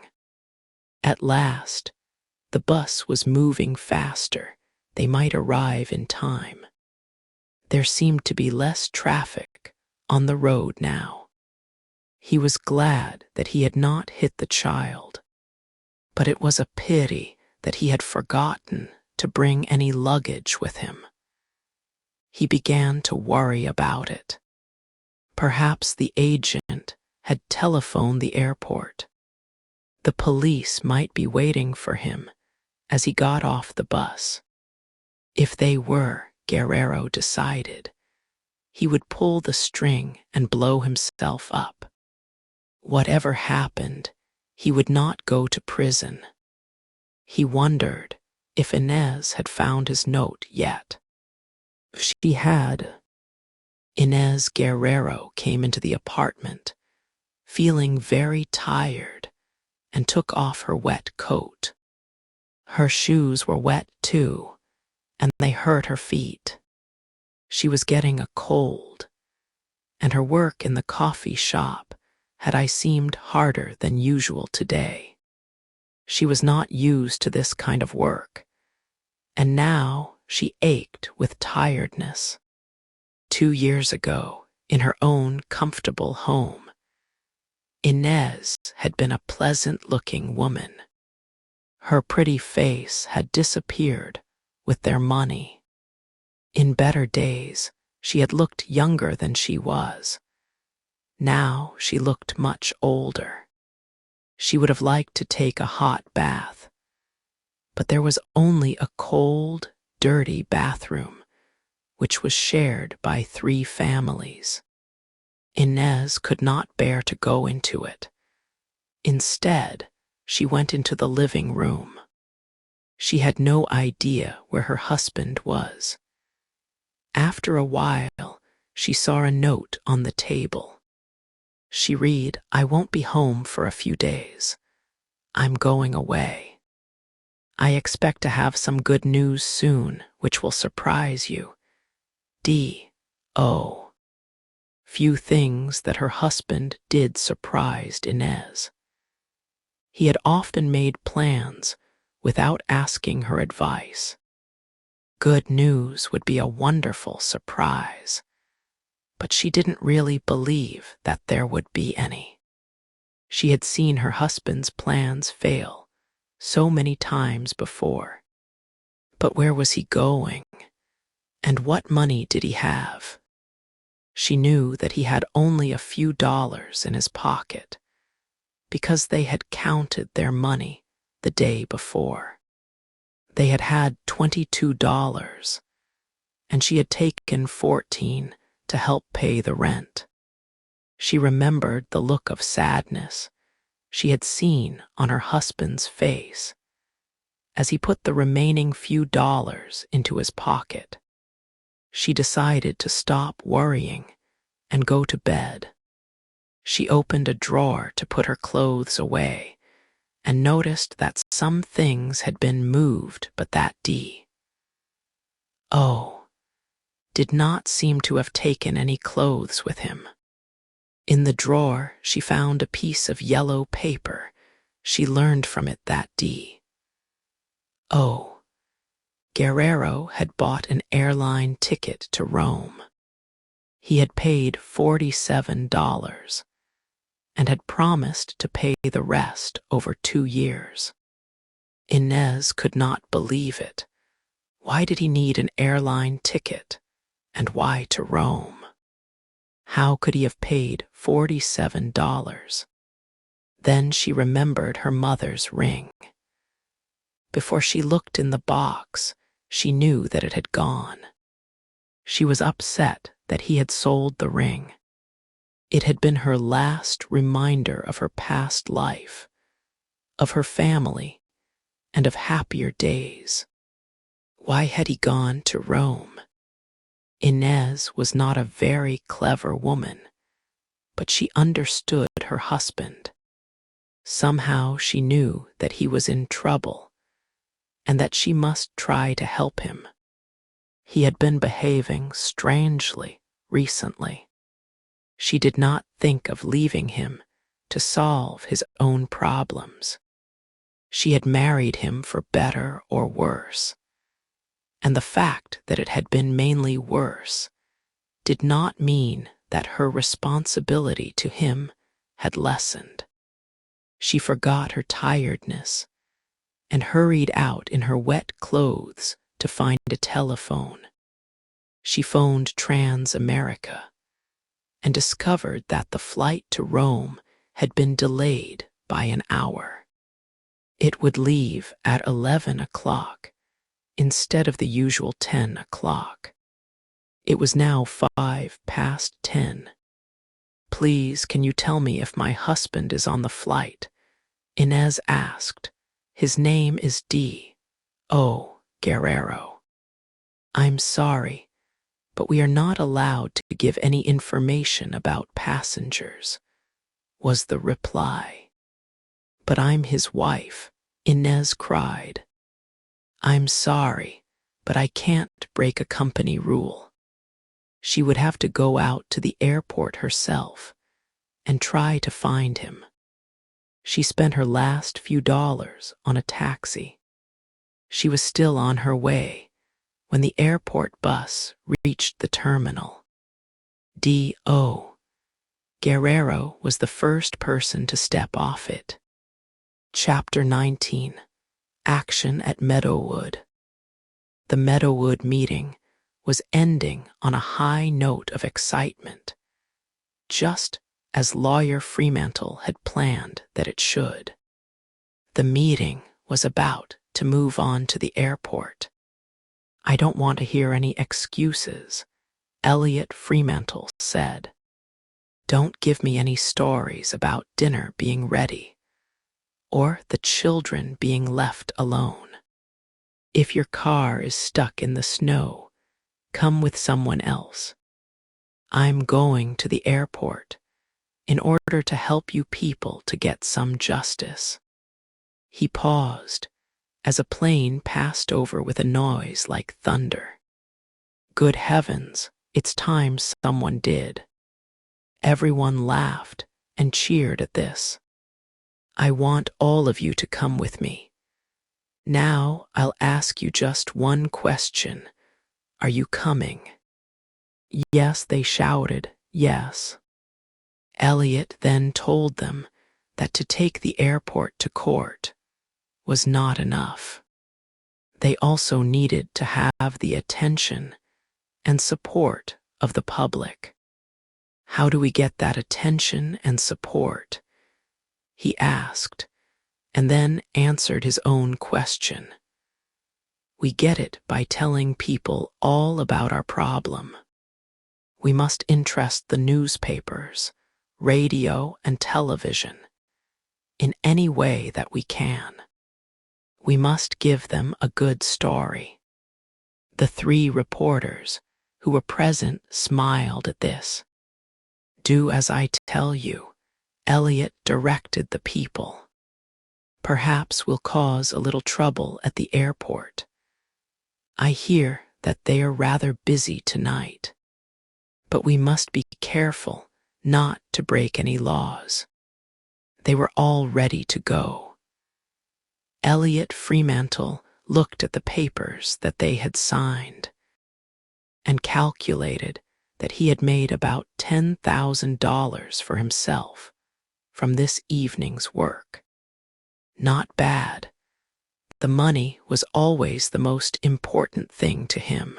At last, the bus was moving faster. They might arrive in time. There seemed to be less traffic on the road now. He was glad that he had not hit the child, but it was a pity that he had forgotten to bring any luggage with him. He began to worry about it. Perhaps the agent had telephoned the airport. The police might be waiting for him as he got off the bus. If they were, Guerrero decided, he would pull the string and blow himself up. Whatever happened, he would not go to prison. He wondered if Inez had found his note yet. She had. Inez Guerrero came into the apartment, feeling very tired, and took off her wet coat. Her shoes were wet too, and they hurt her feet. She was getting a cold, and her work in the coffee shop had seemed harder than usual today. She was not used to this kind of work, and now she ached with tiredness. 2 years ago, in her own comfortable home, Inez had been a pleasant-looking woman. Her pretty face had disappeared with their money. In better days, she had looked younger than she was. Now she looked much older. She would have liked to take a hot bath, but there was only a cold, dirty bathroom, which was shared by 3 families. Inez could not bear to go into it. Instead, she went into the living room. She had no idea where her husband was. After a while, she saw a note on the table. She read, "I won't be home for a few days. I'm going away. I expect to have some good news soon, which will surprise you. D.O." Few things that her husband did surprised Inez. He had often made plans without asking her advice. Good news would be a wonderful surprise, but she didn't really believe that there would be any. She had seen her husband's plans fail so many times before. But where was he going? And what money did he have? She knew that he had only a few dollars in his pocket, because they had counted their money the day before. They had had $22, and she had taken 14 to help pay the rent. She remembered the look of sadness she had seen on her husband's face as he put the remaining few dollars into his pocket. She decided to stop worrying and go to bed. She opened a drawer to put her clothes away and noticed that some things had been moved, but that D.O. did not seem to have taken any clothes with him. In the drawer, she found a piece of yellow paper. She learned from it that D.O. Guerrero had bought an airline ticket to Rome. He had paid $47 and had promised to pay the rest over 2 years. Inez could not believe it. Why did he need an airline ticket? And why to Rome? How could he have paid $47? Then she remembered her mother's ring. Before she looked in the box, she knew that it had gone. She was upset that he had sold the ring. It had been her last reminder of her past life, of her family, and of happier days. Why had he gone to Rome? Inez was not a very clever woman, but she understood her husband. Somehow she knew that he was in trouble and that she must try to help him. He had been behaving strangely recently. She did not think of leaving him to solve his own problems. She had married him for better or worse, and the fact that it had been mainly worse did not mean that her responsibility to him had lessened. She forgot her tiredness and hurried out in her wet clothes to find a telephone. She phoned Trans-America and discovered that the flight to Rome had been delayed by an hour. It would leave at 11 o'clock instead of the usual 10 o'clock. It was now 10:05. "Please, can you tell me if my husband is on the flight?" Inez asked. "His name is D.O. Guerrero." "I'm sorry, but we are not allowed to give any information about passengers," was the reply. "But I'm his wife," Inez cried. "I'm sorry, but I can't break a company rule." She would have to go out to the airport herself and try to find him. She spent her last few dollars on a taxi. She was still on her way when the airport bus reached the terminal. D.O. Guerrero was the first person to step off it. Chapter 19. Action at Meadowood. The Meadowood meeting was ending on a high note of excitement, just as Lawyer Fremantle had planned that it should. The meeting was about to move on to the airport. "I don't want to hear any excuses," Elliot Fremantle said. "Don't give me any stories about dinner being ready or the children being left alone. If your car is stuck in the snow, come with someone else. I'm going to the airport in order to help you people to get some justice." He paused as a plane passed over with a noise like thunder. Good heavens, it's time someone did. Everyone laughed and cheered at this. "I want all of you to come with me. Now I'll ask you just one question. Are you coming?" Yes, they shouted, yes. Elliot then told them that to take the airport to court was not enough. They also needed to have the attention and support of the public. "How do we get that attention and support?" he asked, and then answered his own question. "We get it by telling people all about our problem. We must interest the newspapers, radio, and television in any way that we can. We must give them a good story." The 3 reporters who were present smiled at this. "Do as I tell you," Elliot directed the people. "Perhaps we'll cause a little trouble at the airport. I hear that they are rather busy tonight. But we must be careful not to break any laws." They were all ready to go. Elliot Fremantle looked at the papers that they had signed and calculated that he had made about $10,000 for himself from this evening's work. Not bad. The money was always the most important thing to him.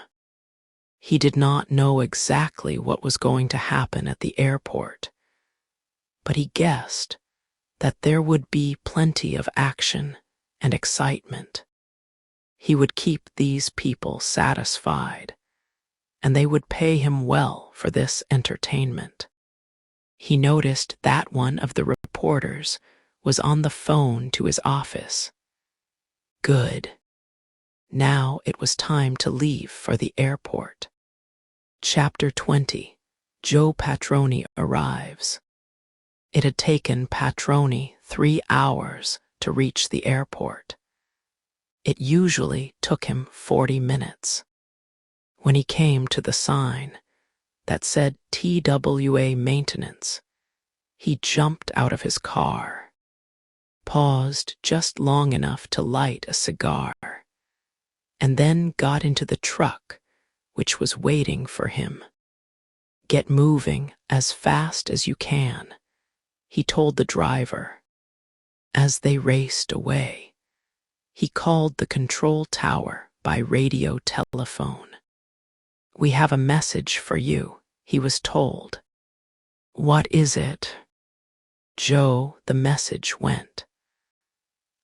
He did not know exactly what was going to happen at the airport, but he guessed that there would be plenty of action and excitement. He would keep these people satisfied, and they would pay him well for this entertainment. He noticed that one of the reporters was on the phone to his office. Good. Now it was time to leave for the airport. Chapter 20. Joe Patroni arrives. It had taken Patroni 3 hours to reach the airport. It usually took him 40 minutes. When he came to the sign that said TWA Maintenance, he jumped out of his car, paused just long enough to light a cigar, and then got into the truck which was waiting for him. "Get moving as fast as you can," he told the driver. As they raced away, he called the control tower by radio telephone. "We have a message for you," he was told. "What is it?" "Joe," the message went,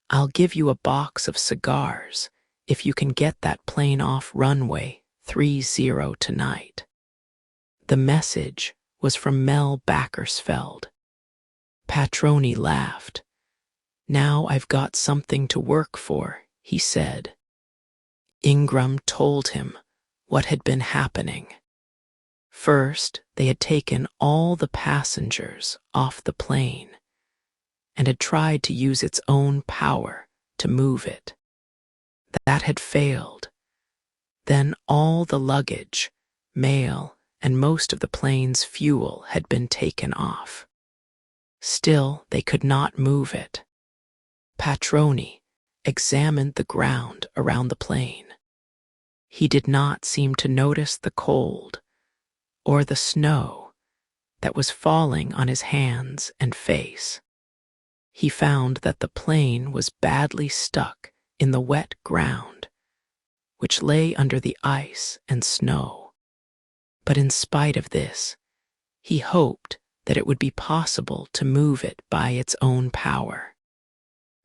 "I'll give you a box of cigars if you can get that plane off runway 30 tonight." The message was from Mel Backersfeld. Patroni laughed. "Now I've got something to work for," he said. Ingram told him what had been happening. First, they had taken all the passengers off the plane and had tried to use its own power to move it. That had failed. Then all the luggage, mail, and most of the plane's fuel had been taken off. Still, they could not move it. Patroni examined the ground around the plane. He did not seem to notice the cold or the snow that was falling on his hands and face. He found that the plane was badly stuck in the wet ground, which lay under the ice and snow. But in spite of this, he hoped that it would be possible to move it by its own power.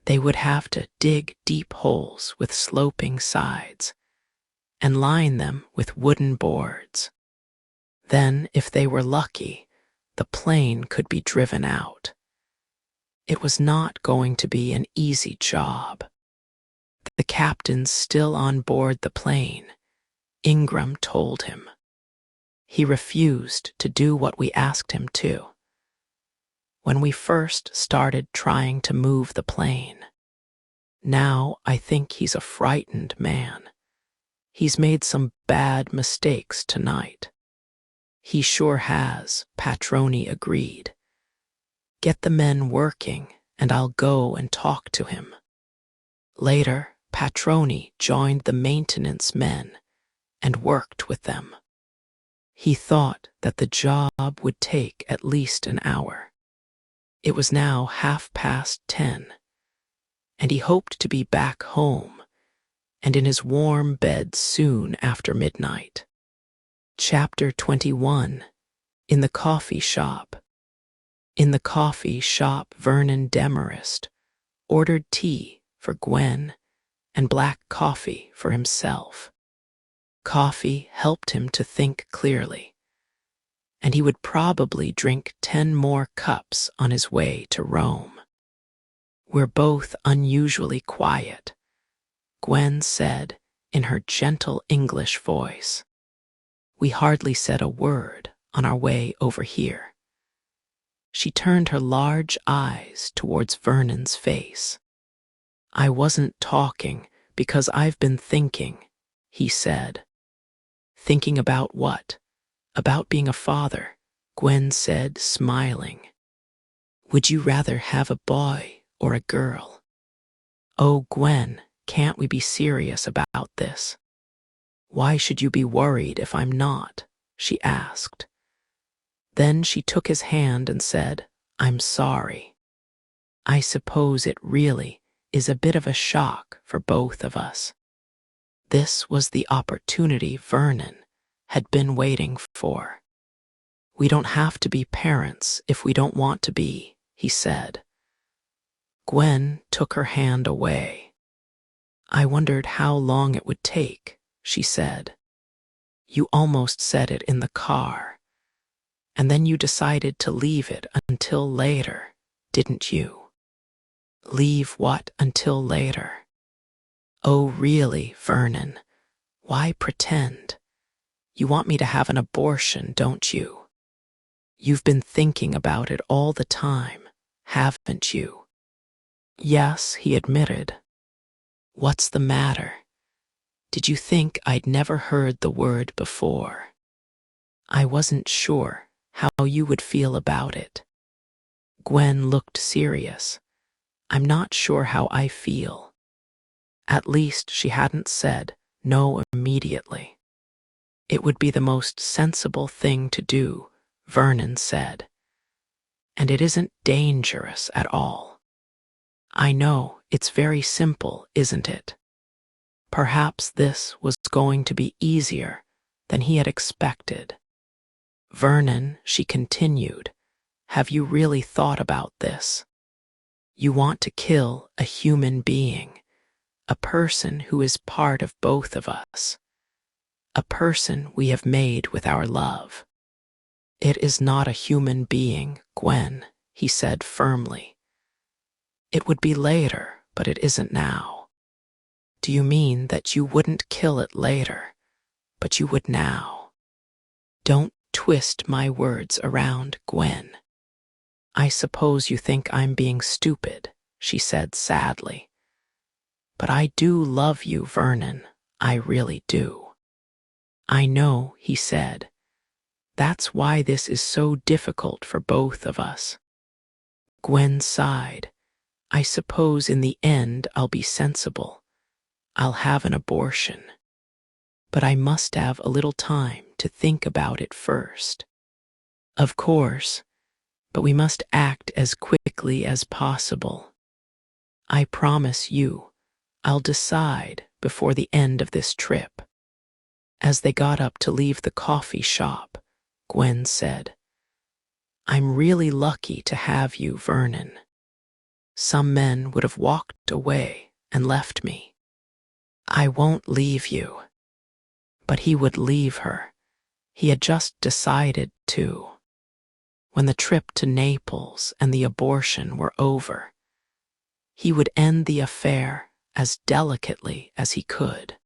They would have to dig deep holes with sloping sides and line them with wooden boards. Then, if they were lucky, the plane could be driven out. It was not going to be an easy job. The captain's still on board the plane, Ingram told him. He refused to do what we asked him to. When we first started trying to move the plane. Now I think he's a frightened man. He's made some bad mistakes tonight. He sure has, Patroni agreed. Get the men working, and I'll go and talk to him. Later, Patroni joined the maintenance men and worked with them. He thought that the job would take at least an hour. It was now 10:30, and he hoped to be back home and in his warm bed soon after midnight. Chapter 21. In the Coffee Shop. In the coffee shop, Vernon Demarest ordered tea for Gwen and black coffee for himself. Coffee helped him to think clearly, and he would probably drink 10 more cups on his way to Rome. We're both unusually quiet, Gwen said in her gentle English voice. We hardly said a word on our way over here. She turned her large eyes towards Vernon's face. I wasn't talking because I've been thinking, he said. Thinking about what? About being a father, Gwen said, smiling. Would you rather have a boy or a girl? Oh, Gwen, can't we be serious about this? Why should you be worried if I'm not? She asked. Then she took his hand and said, I'm sorry. I suppose it really is a bit of a shock for both of us. This was the opportunity Vernon had been waiting for. We don't have to be parents if we don't want to be, he said. Gwen took her hand away. I wondered how long it would take, she said. You almost said it in the car, and then you decided to leave it until later, didn't you? Leave what until later? Oh, really, Vernon? Why pretend? You want me to have an abortion, don't you? You've been thinking about it all the time, haven't you? Yes, he admitted. What's the matter? Did you think I'd never heard the word before? I wasn't sure how you would feel about it. Gwen looked serious. I'm not sure how I feel. At least she hadn't said no immediately. It would be the most sensible thing to do, Vernon said. And it isn't dangerous at all. I know, it's very simple, isn't it? Perhaps this was going to be easier than he had expected. Vernon, she continued, have you really thought about this? You want to kill a human being, a person who is part of both of us, a person we have made with our love. It is not a human being, Gwen, he said firmly. It would be later, but it isn't now. Do you mean that you wouldn't kill it later, but you would now? Don't twist my words around, Gwen. I suppose you think I'm being stupid, she said sadly. But I do love you, Vernon. I really do. I know, he said. That's why this is so difficult for both of us. Gwen sighed. I suppose in the end I'll be sensible. I'll have an abortion. But I must have a little time to think about it first. Of course, but we must act as quickly as possible. I promise you, I'll decide before the end of this trip. As they got up to leave the coffee shop, Gwen said, I'm really lucky to have you, Vernon. Some men would have walked away and left me. I won't leave you. But he would leave her. He had just decided to. When the trip to Naples and the abortion were over, he would end the affair as delicately as he could.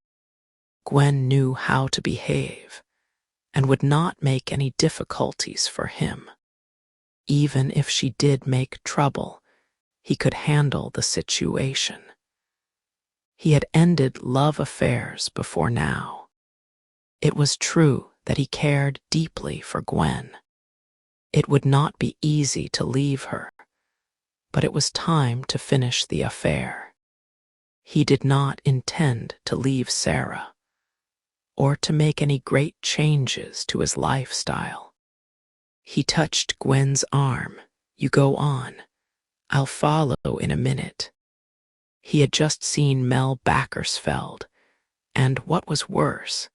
Gwen knew how to behave and would not make any difficulties for him. Even if she did make trouble, he could handle the situation. He had ended love affairs before now. It was true that he cared deeply for Gwen. It would not be easy to leave her, but it was time to finish the affair. He did not intend to leave Sarah, or to make any great changes to his lifestyle. He touched Gwen's arm. "You go on. I'll follow in a minute." He had just seen Mel Backersfeld, and what was worse,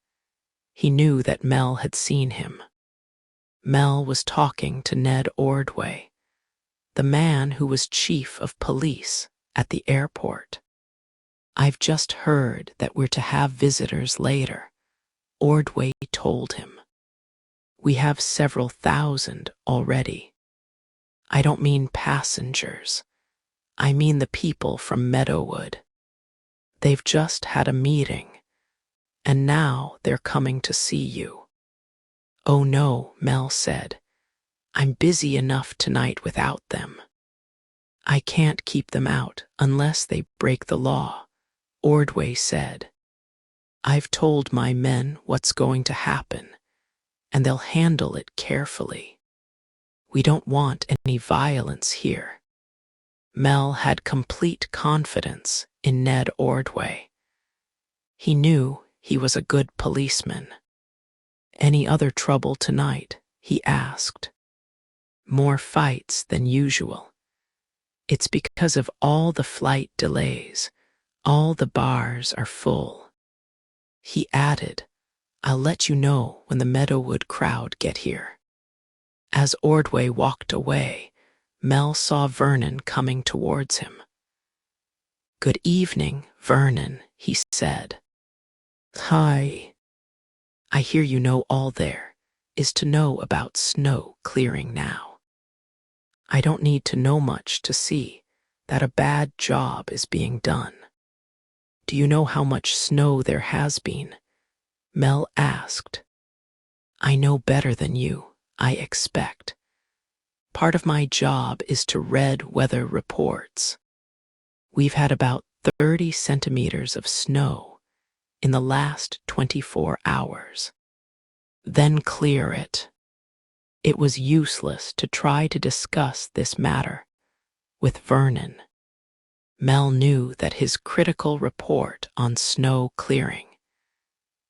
he knew that Mel had seen him. Mel was talking to Ned Ordway, the man who was chief of police at the airport. "I've just heard that we're to have visitors later," Ordway told him. "We have several thousand already. I don't mean passengers. I mean the people from Meadowood. They've just had a meeting, and now they're coming to see you." "Oh no," Mel said. "I'm busy enough tonight without them." "I can't keep them out unless they break the law," Ordway said. "I've told my men what's going to happen, and they'll handle it carefully. We don't want any violence here." Mel had complete confidence in Ned Ordway. He knew he was a good policeman. "Any other trouble tonight?" he asked. "More fights than usual. It's because of all the flight delays. All the bars are full." He added, "I'll let you know when the Meadowood crowd get here." As Ordway walked away, Mel saw Vernon coming towards him. "Good evening, Vernon," he said. "Hi. I hear you know all there is to know about snow clearing now. I don't need to know much to see that a bad job is being done." "Do you know how much snow there has been?" Mel asked. "I know better than you, I expect. Part of my job is to read weather reports. We've had about 30 centimeters of snow in the last 24 hours. Then clear it." It was useless to try to discuss this matter with Vernon. Mel knew that his critical report on snow clearing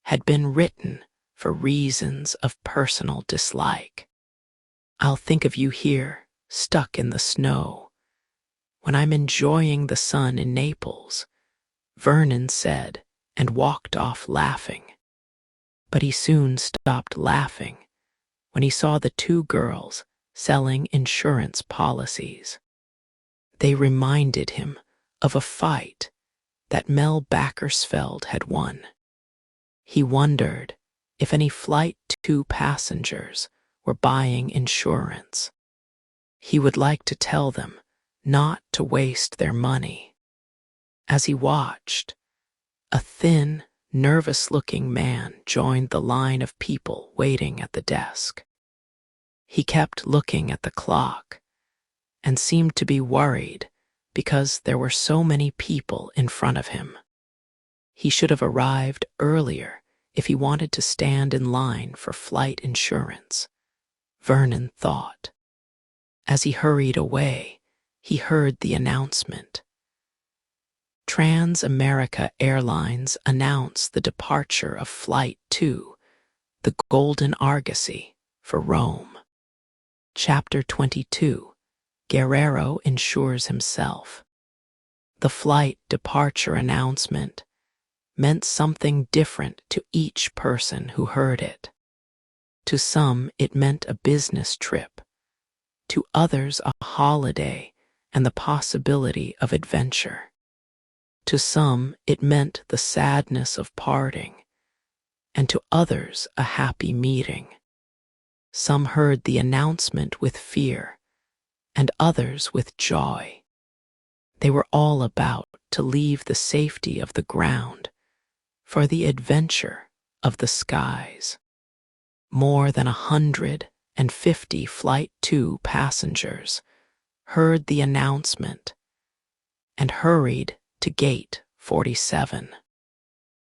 had been written for reasons of personal dislike. "I'll think of you here, stuck in the snow, when I'm enjoying the sun in Naples," Vernon said, and walked off laughing. But he soon stopped laughing when he saw the two girls selling insurance policies. They reminded him of a fight that Mel Backersfeld had won. He wondered if any Flight 2 passengers were buying insurance. He would like to tell them not to waste their money. As he watched, a thin, nervous-looking man joined the line of people waiting at the desk. He kept looking at the clock and seemed to be worried because there were so many people in front of him. He should have arrived earlier if he wanted to stand in line for flight insurance, Vernon thought. As he hurried away, he heard the announcement. Trans-America Airlines announced the departure of Flight 2, the Golden Argosy, for Rome. Chapter 22. Guerrero insures himself. The flight departure announcement meant something different to each person who heard it. To some, it meant a business trip. To others, a holiday and the possibility of adventure. To some, it meant the sadness of parting, and to others, a happy meeting. Some heard the announcement with fear, and others with joy. They were all about to leave the safety of the ground for the adventure of the skies. More than 150 Flight 2 passengers heard the announcement and hurried to Gate 47.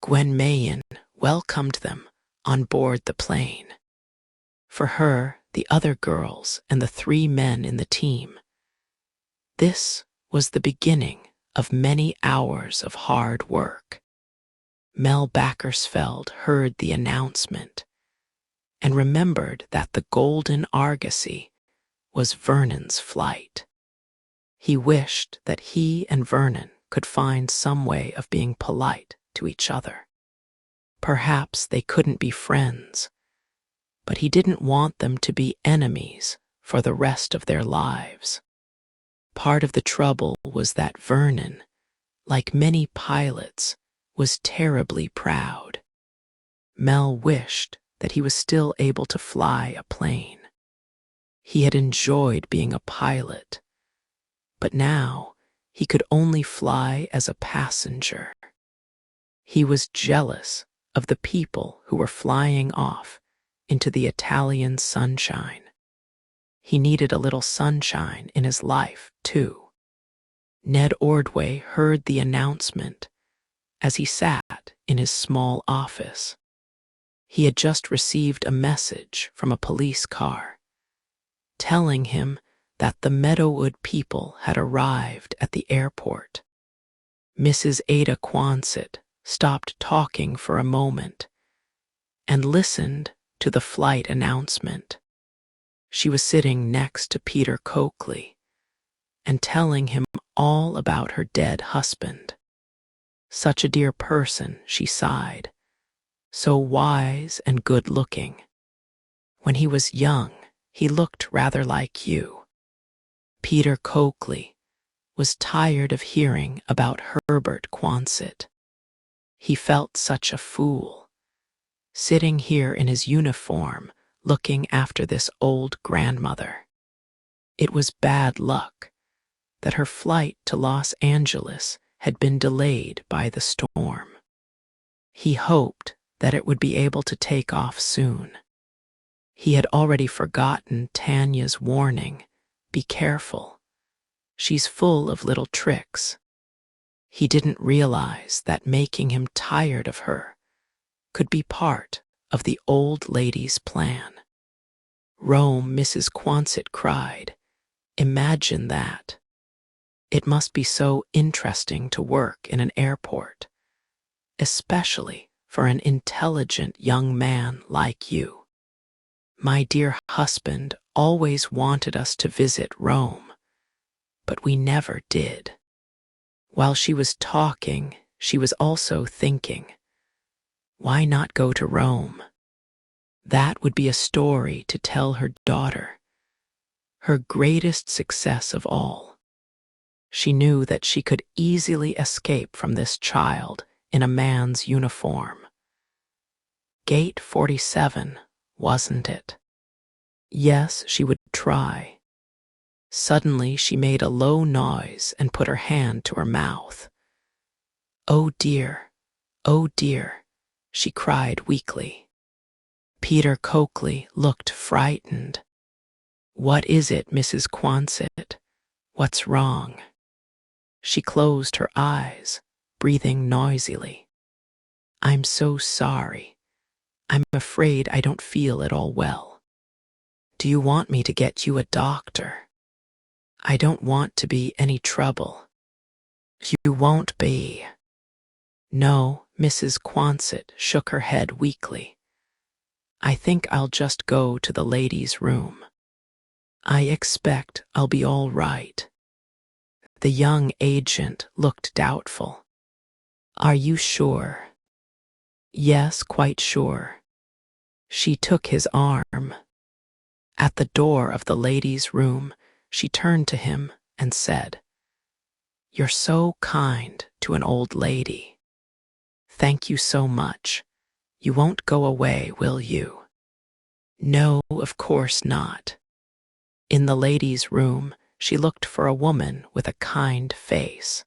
Gwen Mayen welcomed them on board the plane. For her, the other girls, and the 3 men in the team, this was the beginning of many hours of hard work. Mel Backersfeld heard the announcement and remembered that the Golden Argosy was Vernon's flight. He wished that he and Vernon could find some way of being polite to each other. Perhaps they couldn't be friends, but he didn't want them to be enemies for the rest of their lives. Part of the trouble was that Vernon, like many pilots, was terribly proud. Mel wished that he was still able to fly a plane. He had enjoyed being a pilot, but now he could only fly as a passenger. He was jealous of the people who were flying off into the Italian sunshine. He needed a little sunshine in his life, too. Ned Ordway heard the announcement as he sat in his small office. He had just received a message from a police car telling him that the Meadowood people had arrived at the airport. Mrs. Ada Quonset stopped talking for a moment and listened to the flight announcement. She was sitting next to Peter Coakley and telling him all about her dead husband. Such a dear person, she sighed, so wise and good-looking. When he was young, he looked rather like you. Peter Coakley was tired of hearing about Herbert Quonset. He felt such a fool, sitting here in his uniform looking after this old grandmother. It was bad luck that her flight to Los Angeles had been delayed by the storm. He hoped that it would be able to take off soon. He had already forgotten Tanya's warning, "Be careful. She's full of little tricks." He didn't realize that making him tired of her could be part of the old lady's plan. "Rome," Mrs. Quonset cried. "Imagine that. It must be so interesting to work in an airport, especially for an intelligent young man like you. My dear husband always wanted us to visit Rome, but we never did." While she was talking, she was also thinking, why not go to Rome? That would be a story to tell her daughter, her greatest success of all. She knew that she could easily escape from this child in a man's uniform. Gate 47, wasn't it? Yes, she would try. Suddenly she made a low noise and put her hand to her mouth. Oh dear, she cried weakly. Peter Coakley looked frightened. What is it, Mrs. Quonset? What's wrong? She closed her eyes, breathing noisily. I'm so sorry. I'm afraid I don't feel at all well. Do you want me to get you a doctor? I don't want to be any trouble. You won't be. No, Mrs. Quonset shook her head weakly. I think I'll just go to the ladies' room. I expect I'll be all right. The young agent looked doubtful. Are you sure? Yes, quite sure. She took his arm. At the door of the ladies' room, she turned to him and said, You're so kind to an old lady. Thank you so much. You won't go away, will you? No, of course not. In the ladies' room, she looked for a woman with a kind face.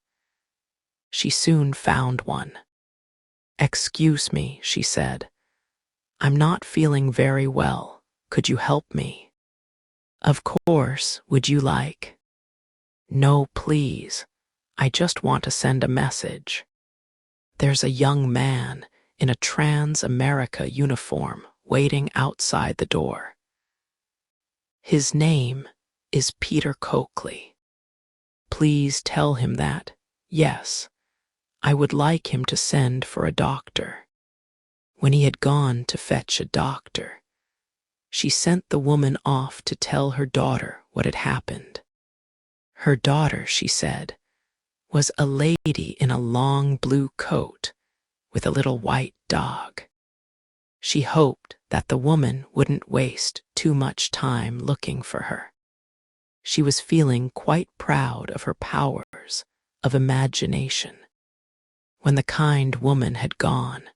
She soon found one. "Excuse me," she said. "I'm not feeling very well. Could you help me?" "Of course. Would you like?" "No, please. I just want to send a message. There's a young man in a Trans-America uniform waiting outside the door. His name is Peter Coakley. Please tell him that, yes, I would like him to send for a doctor." When he had gone to fetch a doctor, she sent the woman off to tell her daughter what had happened. Her daughter, she said, was a lady in a long blue coat with a little white dog. She hoped that the woman wouldn't waste too much time looking for her. She was feeling quite proud of her powers of imagination. When the kind woman had gone,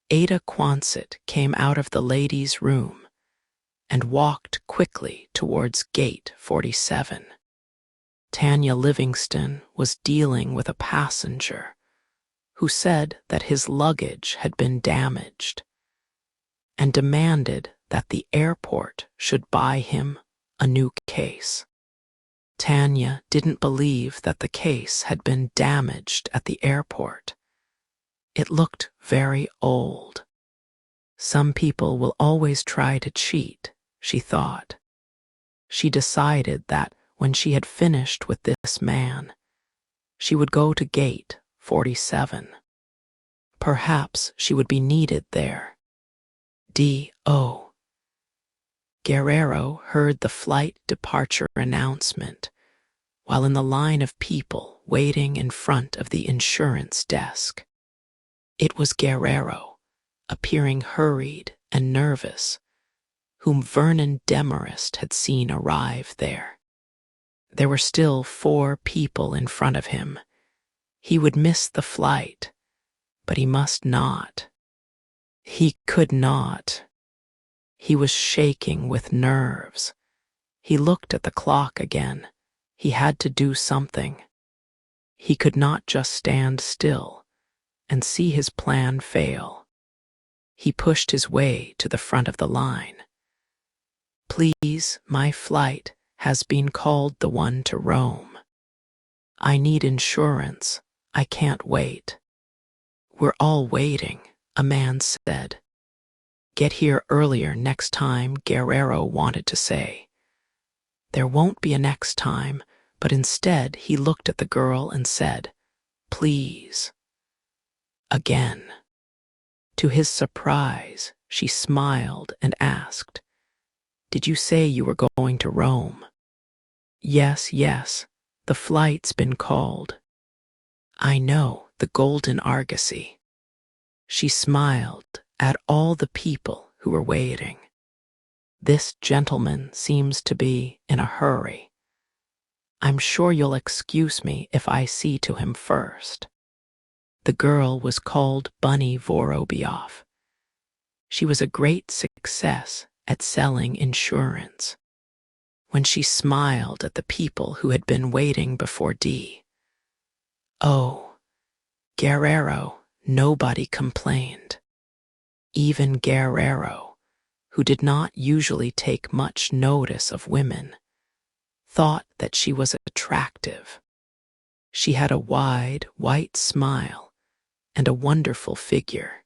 Ada Quonset came out of the ladies' room and walked quickly towards Gate 47. Tanya Livingston was dealing with a passenger who said that his luggage had been damaged and demanded that the airport should buy him a new case. Tanya didn't believe that the case had been damaged at the airport. It looked very old. Some people will always try to cheat, she thought. She decided that when she had finished with this man, she would go to Gate 47. Perhaps she would be needed there. D.O. Guerrero heard the flight departure announcement while in the line of people waiting in front of the insurance desk. It was Guerrero, appearing hurried and nervous, whom Vernon Demarest had seen arrive there. There were still 4 people in front of him. He would miss the flight, but he must not. He could not. He was shaking with nerves. He looked at the clock again. He had to do something. He could not just stand still and see his plan fail. He pushed his way to the front of the line. "Please, my flight has been called the one to Rome. I need insurance. I can't wait." "We're all waiting," a man said. "Get here earlier next time," Guerrero wanted to say. There won't be a next time, but instead he looked at the girl and said, "Please." Again. To his surprise, she smiled and asked, "Did you say you were going to Rome?" Yes, the flight's been called." "I know, the Golden Argosy." She smiled at all the people who were waiting. "This gentleman seems to be in a hurry. I'm sure you'll excuse me if I see to him first." The girl was called Bunny Vorobioff. She was a great success at selling insurance. When she smiled at the people who had been waiting before D.O. Guerrero, nobody complained. Even Guerrero, who did not usually take much notice of women, thought that she was attractive. She had a wide, white smile and a wonderful figure.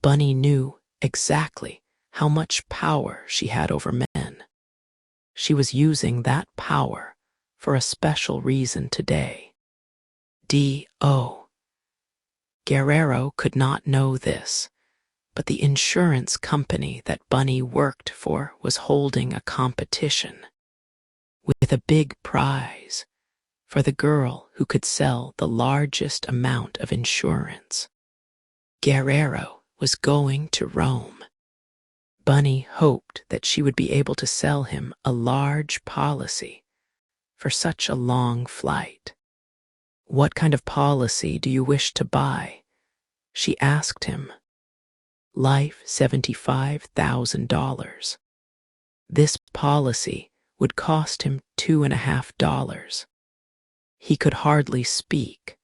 Bunny knew exactly how much power she had over men. She was using that power for a special reason today. D.O. Guerrero could not know this, but the insurance company that Bunny worked for was holding a competition with a big prize for the girl who could sell the largest amount of insurance. Guerrero was going to Rome. Bunny hoped that she would be able to sell him a large policy for such a long flight. "What kind of policy do you wish to buy?" she asked him. "Life, $75,000. This policy would cost him $2.50. He could hardly speak,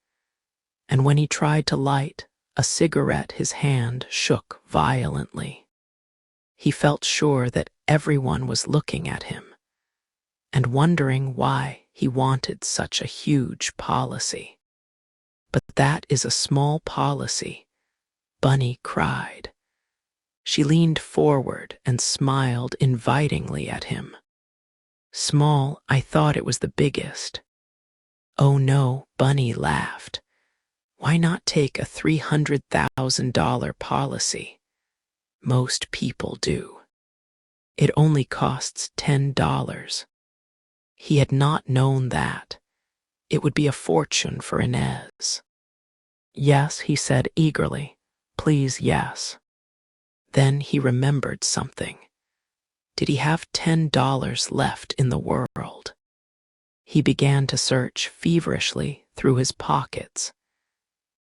and when he tried to light a cigarette, his hand shook violently. He felt sure that everyone was looking at him and wondering why he wanted such a huge policy. "But that is a small policy," Bunny cried. She leaned forward and smiled invitingly at him. "Small? I thought it was the biggest." "Oh no," Bunny laughed. "Why not take a $300,000 policy? Most people do. It only costs $10. He had not known that. It would be a fortune for Inez. "Yes," he said eagerly. "Please, yes." Then he remembered something. Did he have $10 left in the world? He began to search feverishly through his pockets.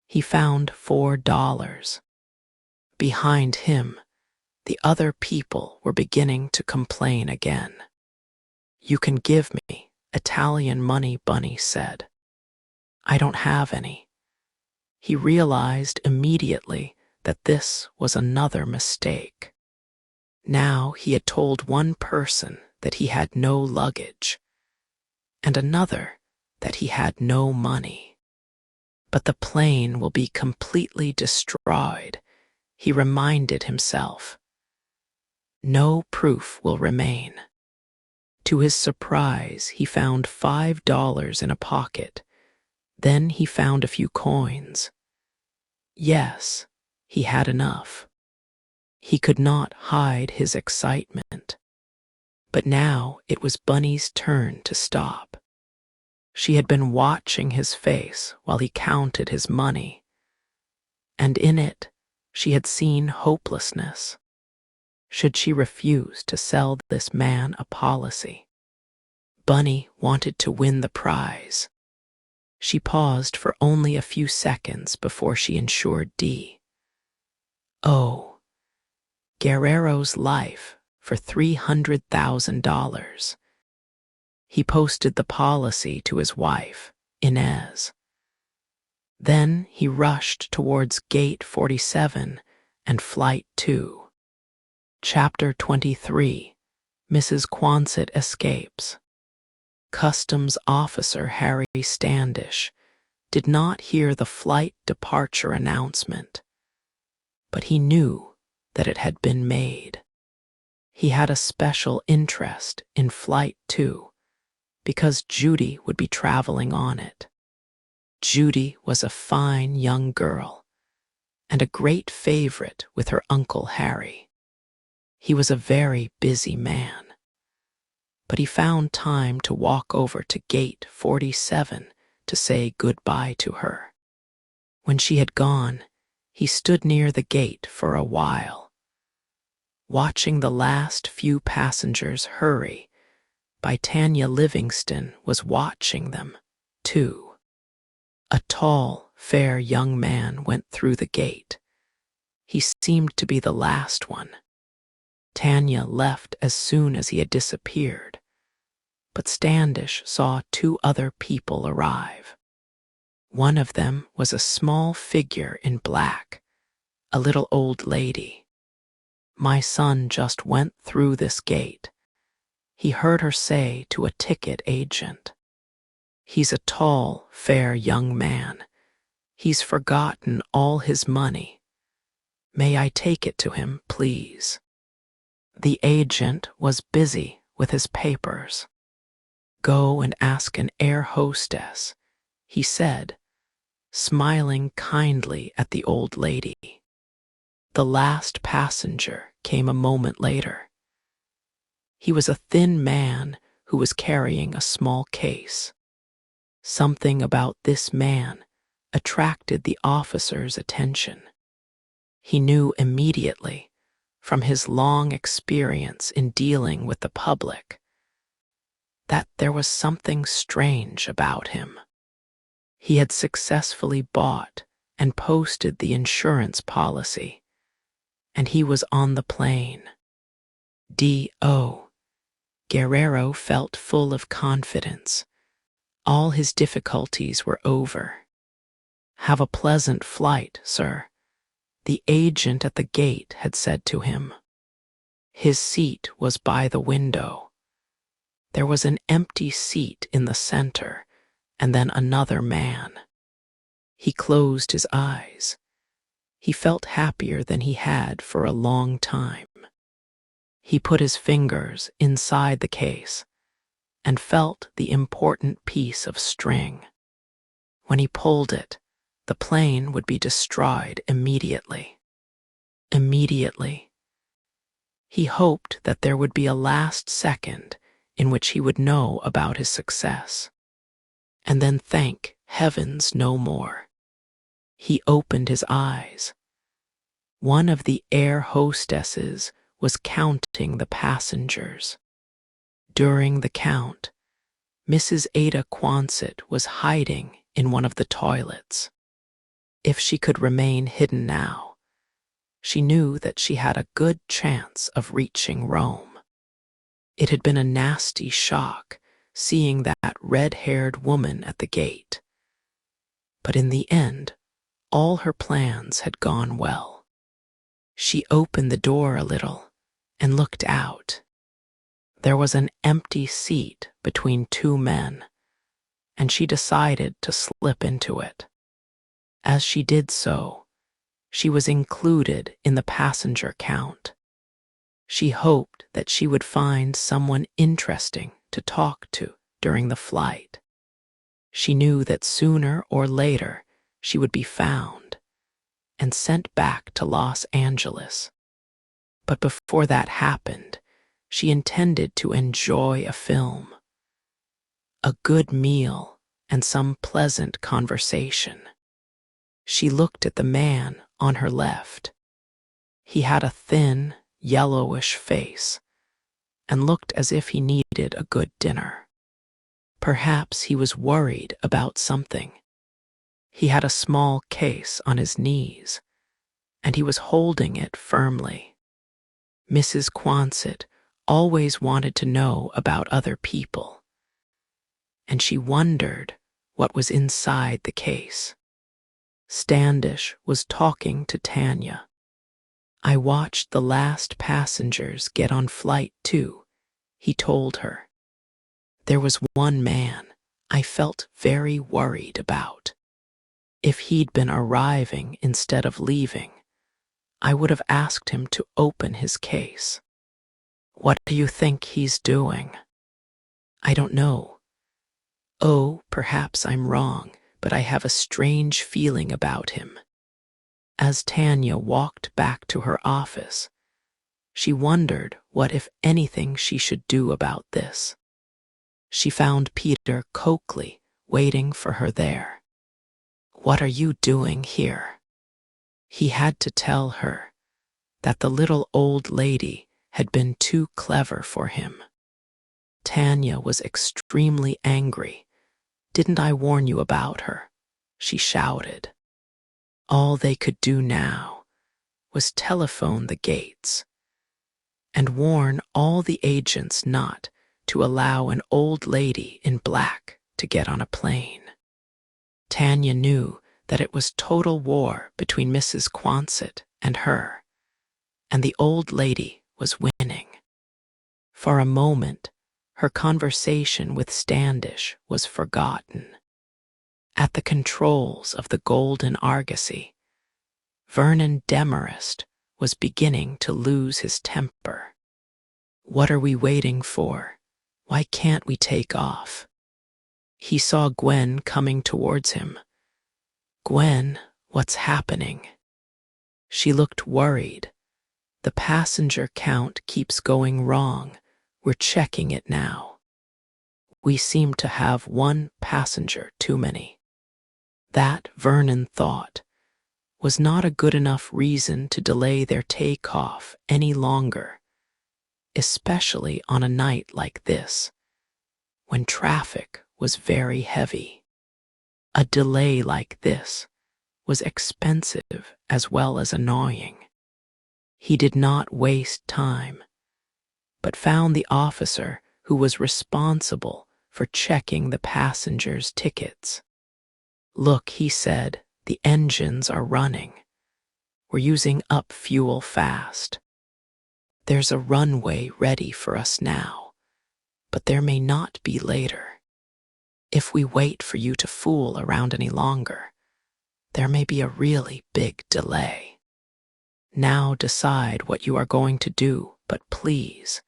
He found $4. Behind him, the other people were beginning to complain again. "You can give me Italian money," Bunny said. "I don't have any." He realized immediately that this was another mistake. Now he had told one person that he had no luggage, and another that he had no money. "But the plane will be completely destroyed," he reminded himself. "No proof will remain." To his surprise, he found $5 in a pocket. Then he found a few coins. Yes, he had enough. He could not hide his excitement. But now it was Bunny's turn to stop. She had been watching his face while he counted his money, and in it she had seen hopelessness. Should she refuse to sell this man a policy? Bunny wanted to win the prize. She paused for only a few seconds before she insured D. Oh, Guerrero's life for $300,000. He posted the policy to his wife, Inez. Then he rushed towards Gate 47 and Flight 2. Chapter 23. Mrs. Quonset Escapes. Customs Officer Harry Standish did not hear the flight departure announcement, but he knew that it had been made. He had a special interest in Flight 2 because Judy would be traveling on it. Judy was a fine young girl and a great favorite with her Uncle Harry. He was a very busy man, but he found time to walk over to Gate 47 to say goodbye to her. When she had gone, he stood near the gate for a while, watching the last few passengers hurry by. Tanya Livingston was watching them, too. A tall, fair young man went through the gate. He seemed to be the last one. Tanya left as soon as he had disappeared, but Standish saw two other people arrive. One of them was a small figure in black, a little old lady. "My son just went through this gate," he heard her say to a ticket agent. "He's a tall, fair young man. He's forgotten all his money. May I take it to him, please?" The agent was busy with his papers. "Go and ask an air hostess," he said, smiling kindly at the old lady. The last passenger came a moment later. He was a thin man who was carrying a small case. Something about this man attracted the officer's attention. He knew immediately, from his long experience in dealing with the public, that there was something strange about him. He had successfully bought and posted the insurance policy, and he was on the plane. D.O. Guerrero felt full of confidence. All his difficulties were over. "Have a pleasant flight, sir," the agent at the gate had said to him. His seat was by the window. There was an empty seat in the center, and then another man. He closed his eyes. He felt happier than he had for a long time. He put his fingers inside the case and felt the important piece of string. When he pulled it, the plane would be destroyed immediately. Immediately. He hoped that there would be a last second in which he would know about his success, and then thank heavens no more. He opened his eyes. One of the air hostesses was counting the passengers. During the count, Mrs. Ada Quonset was hiding in one of the toilets. If she could remain hidden now, she knew that she had a good chance of reaching Rome. It had been a nasty shock seeing that red-haired woman at the gate. But in the end, all her plans had gone well. She opened the door a little and looked out. There was an empty seat between two men, and she decided to slip into it. As she did so, she was included in the passenger count. She hoped that she would find someone interesting to talk to during the flight. She knew that sooner or later she would be found and sent back to Los Angeles. But before that happened, she intended to enjoy a film, a good meal, and some pleasant conversation. She looked at the man on her left. He had a thin, yellowish face and looked as if he needed a good dinner. Perhaps he was worried about something. He had a small case on his knees, and he was holding it firmly. Mrs. Quonset always wanted to know about other people, and she wondered what was inside the case. Standish was talking to Tanya. "I watched the last passengers get on flight 2, he told her. "There was one man I felt very worried about. If he'd been arriving instead of leaving, I would have asked him to open his case." "What do you think he's doing?" "I don't know. Oh, perhaps I'm wrong, but I have a strange feeling about him." As Tanya walked back to her office, she wondered what, if anything, she should do about this. She found Peter Coakley waiting for her there. "What are you doing here?" He had to tell her that the little old lady had been too clever for him. Tanya was extremely angry. "Didn't I warn you about her?" she shouted. All they could do now was telephone the gates and warn all the agents not to allow an old lady in black to get on a plane. Tanya knew that it was total war between Mrs. Quonset and her, and the old lady was winning. For a moment, her conversation with Standish was forgotten. At the controls of the Golden Argosy, Vernon Demarest was beginning to lose his temper. "What are we waiting for? Why can't we take off?" He saw Gwen coming towards him. "Gwen, what's happening?" She looked worried. "The passenger count keeps going wrong. We're checking it now. We seem to have one passenger too many." That, Vernon thought, was not a good enough reason to delay their takeoff any longer, especially on a night like this, when traffic was very heavy. A delay like this was expensive as well as annoying. He did not waste time, but found the officer who was responsible for checking the passengers' tickets. "Look," he said, "the engines are running. We're using up fuel fast. There's a runway ready for us now, but there may not be later. If we wait for you to fool around any longer, there may be a really big delay. Now decide what you are going to do, but please,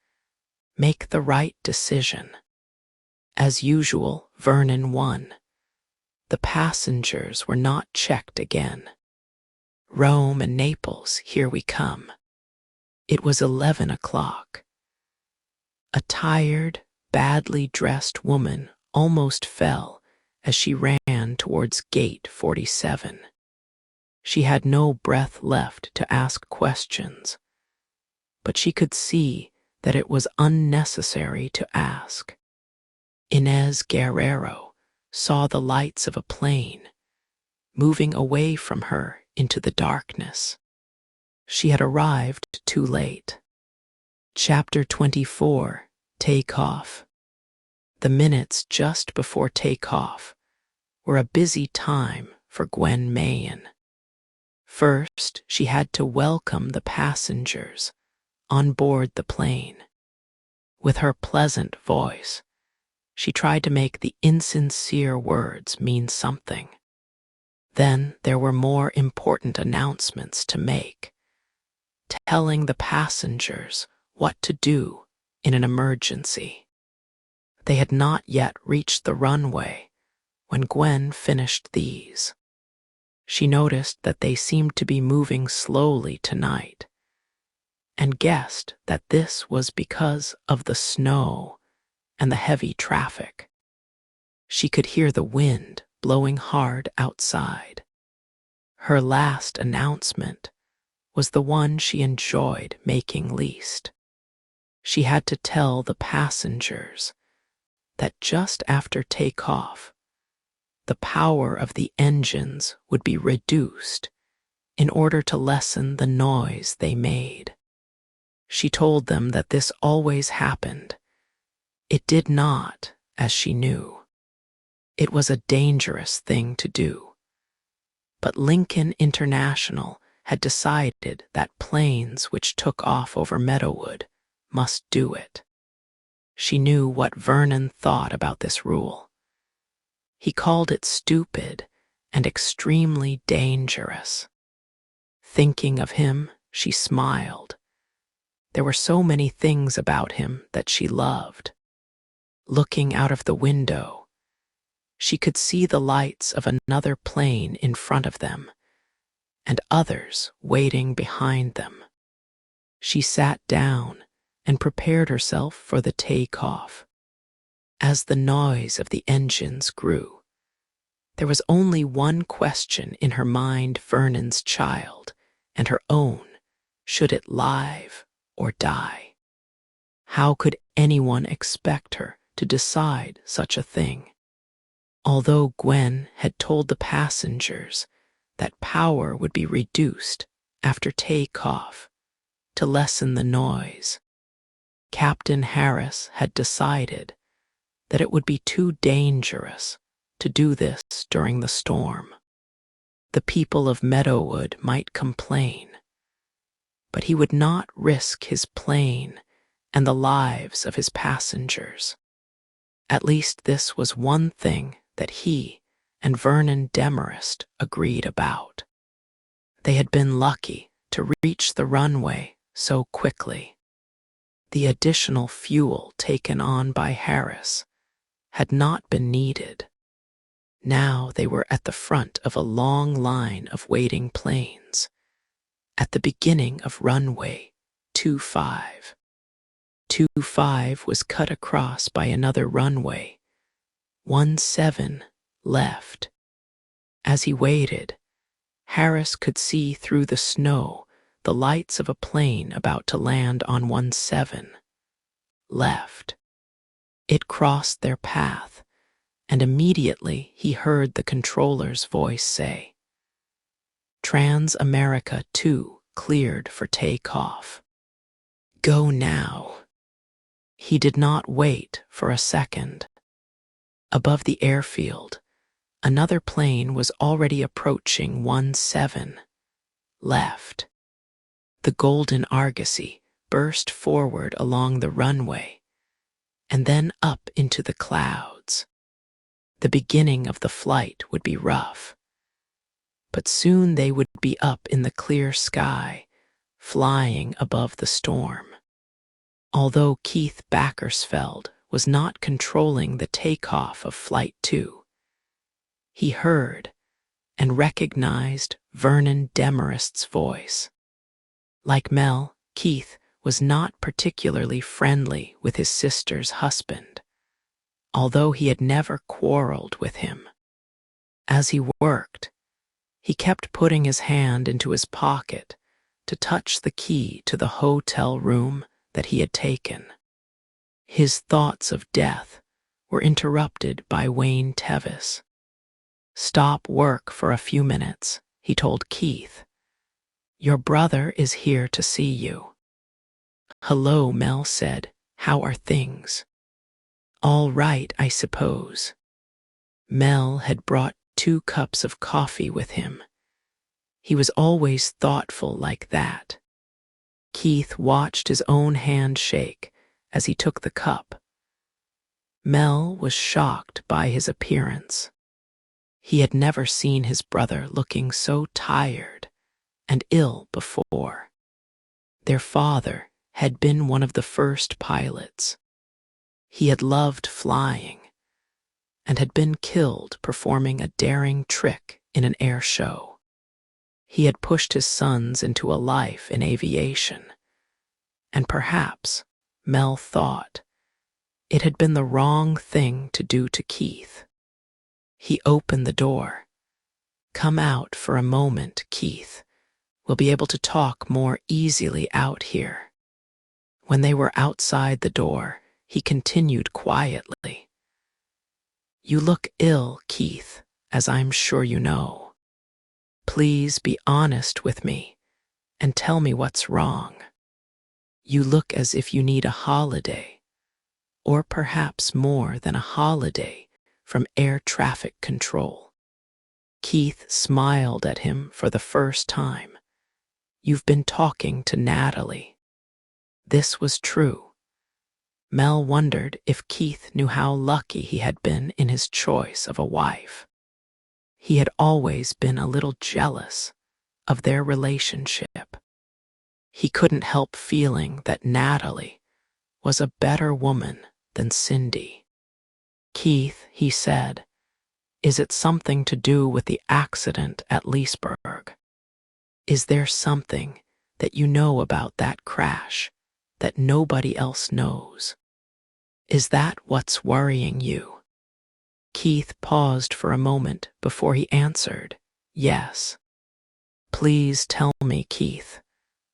make the right decision." As usual, Vernon won. The passengers were not checked again. "Rome and Naples, here we come." It was 11 o'clock. A tired, badly dressed woman almost fell as she ran towards gate 47. She had no breath left to ask questions, but she could see that it was unnecessary to ask. Inez Guerrero saw the lights of a plane moving away from her into the darkness. She had arrived too late. Chapter 24, Takeoff. The minutes just before takeoff were a busy time for Gwen Mayen. First, she had to welcome the passengers on board the plane. With her pleasant voice, she tried to make the insincere words mean something. Then there were more important announcements to make, telling the passengers what to do in an emergency. They had not yet reached the runway when Gwen finished these. She noticed that they seemed to be moving slowly tonight, and guessed that this was because of the snow and the heavy traffic. She could hear the wind blowing hard outside. Her last announcement was the one she enjoyed making least. She had to tell the passengers that just after takeoff, the power of the engines would be reduced in order to lessen the noise they made. She told them that this always happened. It did not, as she knew. It was a dangerous thing to do. But Lincoln International had decided that planes which took off over Meadowood must do it. She knew what Vernon thought about this rule. He called it stupid and extremely dangerous. Thinking of him, she smiled. There were so many things about him that she loved. Looking out of the window, she could see the lights of another plane in front of them, and others waiting behind them. She sat down and prepared herself for the takeoff. As the noise of the engines grew, there was only one question in her mind: Vernon's child, and her own: should it live or die? How could anyone expect her to decide such a thing? Although Gwen had told the passengers that power would be reduced after takeoff to lessen the noise, Captain Harris had decided that it would be too dangerous to do this during the storm. The people of Meadowood might complain, but he would not risk his plane and the lives of his passengers. At least this was one thing that he and Vernon Demarest agreed about. They had been lucky to reach the runway so quickly. The additional fuel taken on by Harris had not been needed. Now they were at the front of a long line of waiting planes, at the beginning of runway 25. 25 was cut across by another runway, 17 left. As he waited, Harris could see through the snow the lights of a plane about to land on 17 left. It crossed their path, and immediately he heard the controller's voice say, "Trans-America 2 cleared for takeoff. Go now." He did not wait for a second. Above the airfield, another plane was already approaching 17 left. The golden argosy burst forward along the runway and then up into the clouds. The beginning of the flight would be rough, but soon they would be up in the clear sky, flying above the storm. Although Keith Backersfeld was not controlling the takeoff of Flight 2, he heard and recognized Vernon Demarest's voice. Like Mel, Keith was not particularly friendly with his sister's husband, although he had never quarreled with him. As he worked, he kept putting his hand into his pocket to touch the key to the hotel room that he had taken. His thoughts of death were interrupted by Wayne Tevis. "Stop work for a few minutes," he told Keith. "Your brother is here to see you." "Hello," Mel said. "How are things?" "All right, I suppose." Mel had brought 2 cups of coffee with him. He was always thoughtful like that. Keith watched his own hand shake as he took the cup. Mel was shocked by his appearance. He had never seen his brother looking so tired and ill before. Their father had been one of the first pilots. He had loved flying and had been killed performing a daring trick in an air show. He had pushed his sons into a life in aviation, and perhaps, Mel thought, it had been the wrong thing to do to Keith. He opened the door. "Come out for a moment, Keith. We'll be able to talk more easily out here." When they were outside the door, he continued quietly. "You look ill, Keith, as I'm sure you know. Please be honest with me and tell me what's wrong. You look as if you need a holiday, or perhaps more than a holiday from air traffic control." Keith smiled at him for the first time. "You've been talking to Natalie." This was true. Mel wondered if Keith knew how lucky he had been in his choice of a wife. He had always been a little jealous of their relationship. He couldn't help feeling that Natalie was a better woman than Cindy. "Keith," he said, "is it something to do with the accident at Leesburg? Is there something that you know about that crash that nobody else knows? Is that what's worrying you?" Keith paused for a moment before he answered, "Yes." "Please tell me, Keith.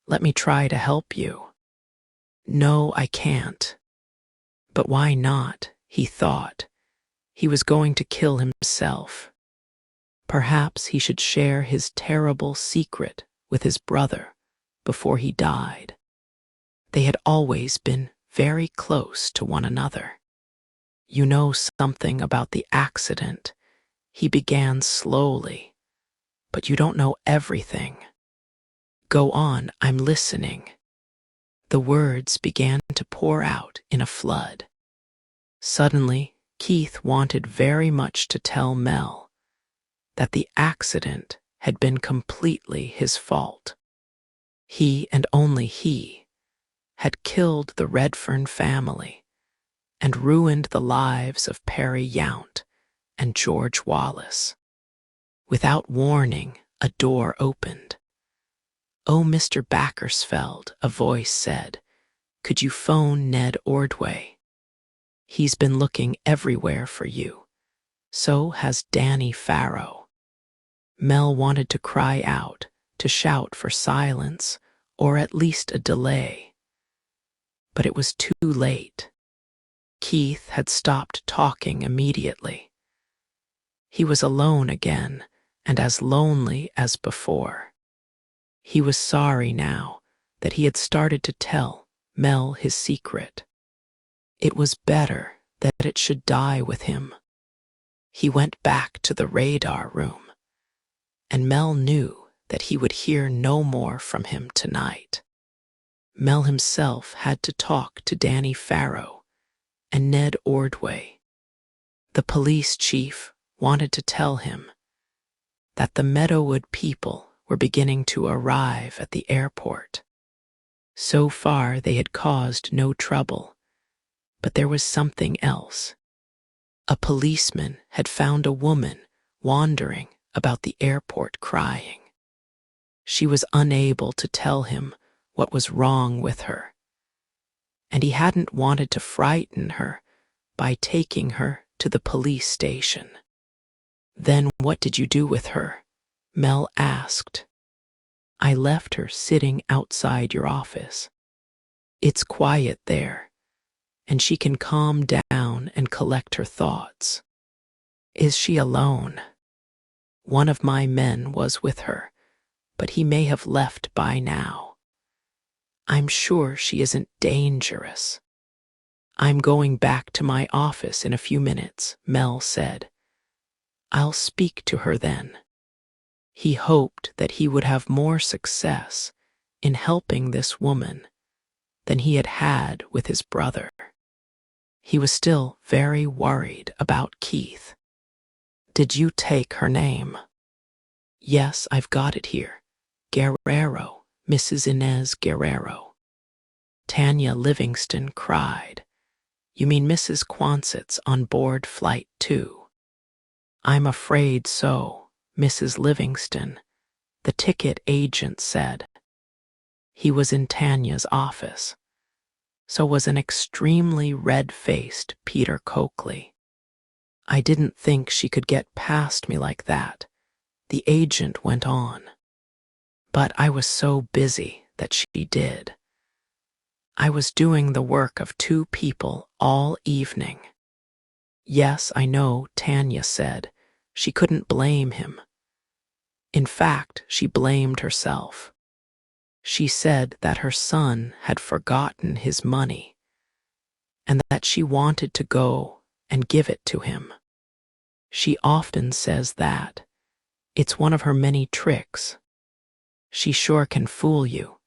Let me try to help you." "No, I can't." But why not, he thought. He was going to kill himself. Perhaps he should share his terrible secret with his brother before he died. They had always been very close to one another. "You know something about the accident," he began slowly, "but you don't know everything." "Go on, I'm listening." The words began to pour out in a flood. Suddenly, Keith wanted very much to tell Mel that the accident had been completely his fault. He, and only he, had killed the Redfern family and ruined the lives of Perry Yount and George Wallace. Without warning, a door opened. "Oh, Mr. Backersfeld," a voice said, "could you phone Ned Ordway? He's been looking everywhere for you. So has Danny Farrow." Mel wanted to cry out, to shout for silence, or at least a delay. But it was too late. Keith had stopped talking immediately. He was alone again, and as lonely as before. He was sorry now that he had started to tell Mel his secret. It was better that it should die with him. He went back to the radar room, and Mel knew that he would hear no more from him tonight. Mel himself had to talk to Danny Farrow and Ned Ordway. The police chief wanted to tell him that the Meadowood people were beginning to arrive at the airport. So far they had caused no trouble, but there was something else. A policeman had found a woman wandering about the airport crying. She was unable to tell him what was wrong with her, and he hadn't wanted to frighten her by taking her to the police station. "Then what did you do with her?" Mel asked. "I left her sitting outside your office. It's quiet there, and she can calm down and collect her thoughts." "Is she alone?" "One of my men was with her, but he may have left by now. I'm sure she isn't dangerous." "I'm going back to my office in a few minutes," Mel said. "I'll speak to her then." He hoped that he would have more success in helping this woman than he had had with his brother. He was still very worried about Keith. "Did you take her name?" "Yes, I've got it here. Guerrero, Mrs. Inez Guerrero." Tanya Livingston cried. "You mean Mrs. Quonset's on board Flight 2? "I'm afraid so, Mrs. Livingston," the ticket agent said. He was in Tanya's office. So was an extremely red-faced Peter Coakley. "I didn't think she could get past me like that," the agent went on. "But I was so busy that she did. I was doing the work of 2 people all evening." "Yes, I know," Tanya said. She couldn't blame him. In fact, she blamed herself. She said that her son had forgotten his money and that she wanted to go and give it to him. She often says that. It's one of her many tricks. "She sure can fool you,"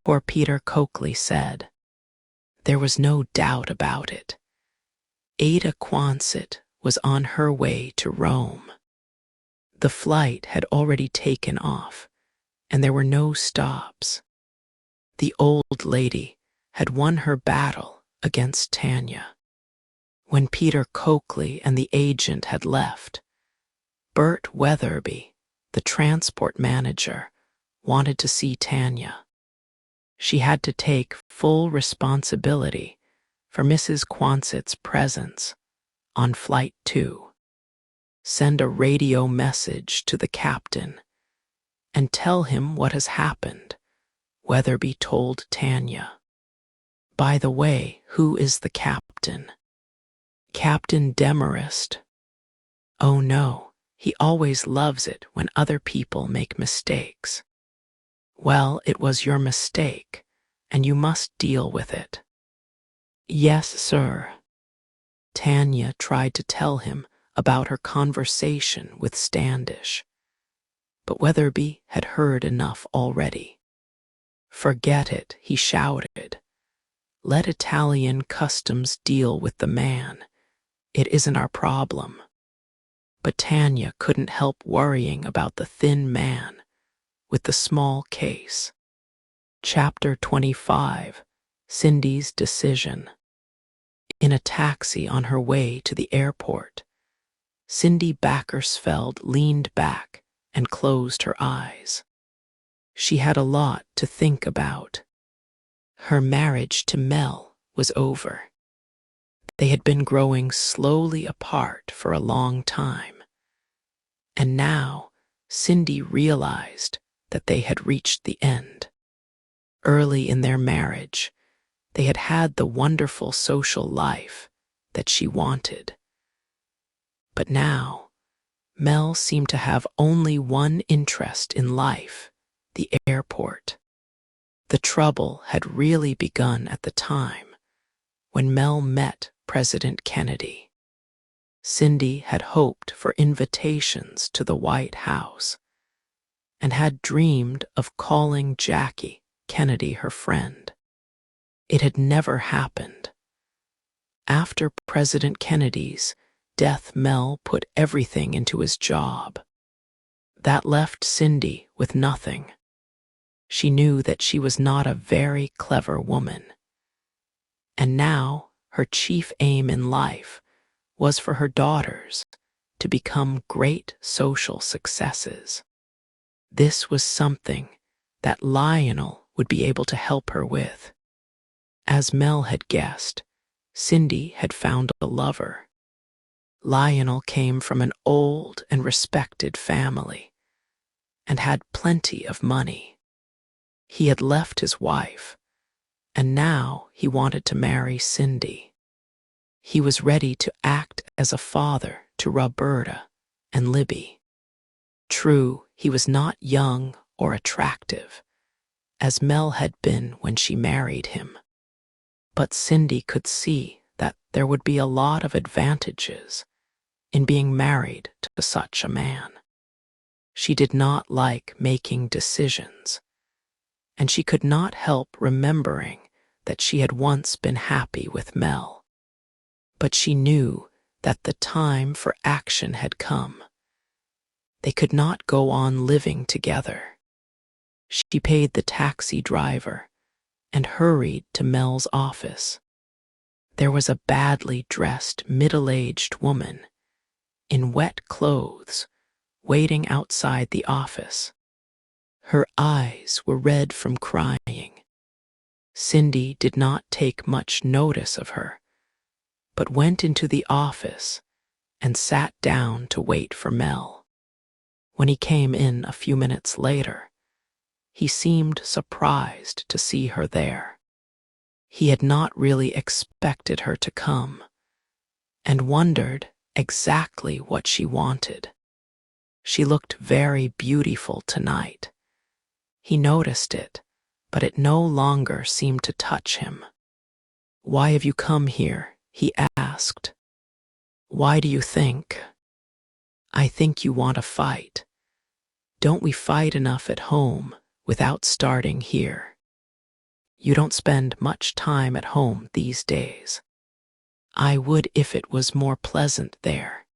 poor Peter Coakley said. There was no doubt about it. Ada Quonset was on her way to Rome. The flight had already taken off, and there were no stops. The old lady had won her battle against Tanya. When Peter Coakley and the agent had left, Bert Weatherby, the transport manager, wanted to see Tanya. She had to take full responsibility for Mrs. Quonset's presence on Flight 2. "Send a radio message to the captain and tell him what has happened," Weatherby told Tanya. "By the way, who is the captain?" "Captain Demarest." "Oh no, he always loves it when other people make mistakes." "Well, it was your mistake, and you must deal with it." "Yes, sir." Tanya tried to tell him about her conversation with Standish, but Weatherby had heard enough already. "Forget it," he shouted. "Let Italian customs deal with the man. It isn't our problem." But Tanya couldn't help worrying about the thin man with the small case. Chapter 25, Cindy's Decision. In a taxi on her way to the airport, Cindy Backersfeld leaned back and closed her eyes. She had a lot to think about. Her marriage to Mel was over. They had been growing slowly apart for a long time, and now Cindy realized that they had reached the end. Early in their marriage, they had had the wonderful social life that she wanted. But now, Mel seemed to have only one interest in life: the airport. The trouble had really begun at the time when Mel met President Kennedy. Cindy had hoped for invitations to the White House and had dreamed of calling Jackie Kennedy her friend. It had never happened. After President Kennedy's death, Mel put everything into his job. That left Cindy with nothing. She knew that she was not a very clever woman. And now her chief aim in life was for her daughters to become great social successes. This was something that Lionel would be able to help her with. As Mel had guessed, Cindy had found a lover. Lionel came from an old and respected family and had plenty of money. He had left his wife, and now he wanted to marry Cindy. He was ready to act as a father to Roberta and Libby. True, he was not young or attractive, as Mel had been when she married him. But Cindy could see that there would be a lot of advantages in being married to such a man. She did not like making decisions, and she could not help remembering that she had once been happy with Mel. But she knew that the time for action had come. They could not go on living together. She paid the taxi driver and hurried to Mel's office. There was a badly dressed, middle-aged woman in wet clothes waiting outside the office. Her eyes were red from crying. Cindy did not take much notice of her, but went into the office and sat down to wait for Mel. When he came in a few minutes later, he seemed surprised to see her there. He had not really expected her to come, and wondered exactly what she wanted. She looked very beautiful tonight. He noticed it, but it no longer seemed to touch him. "Why have you come here?" he asked. "Why do you think?" "I think you want a fight. Don't we fight enough at home without starting here? You don't spend much time at home these days." "I would if it was more pleasant there."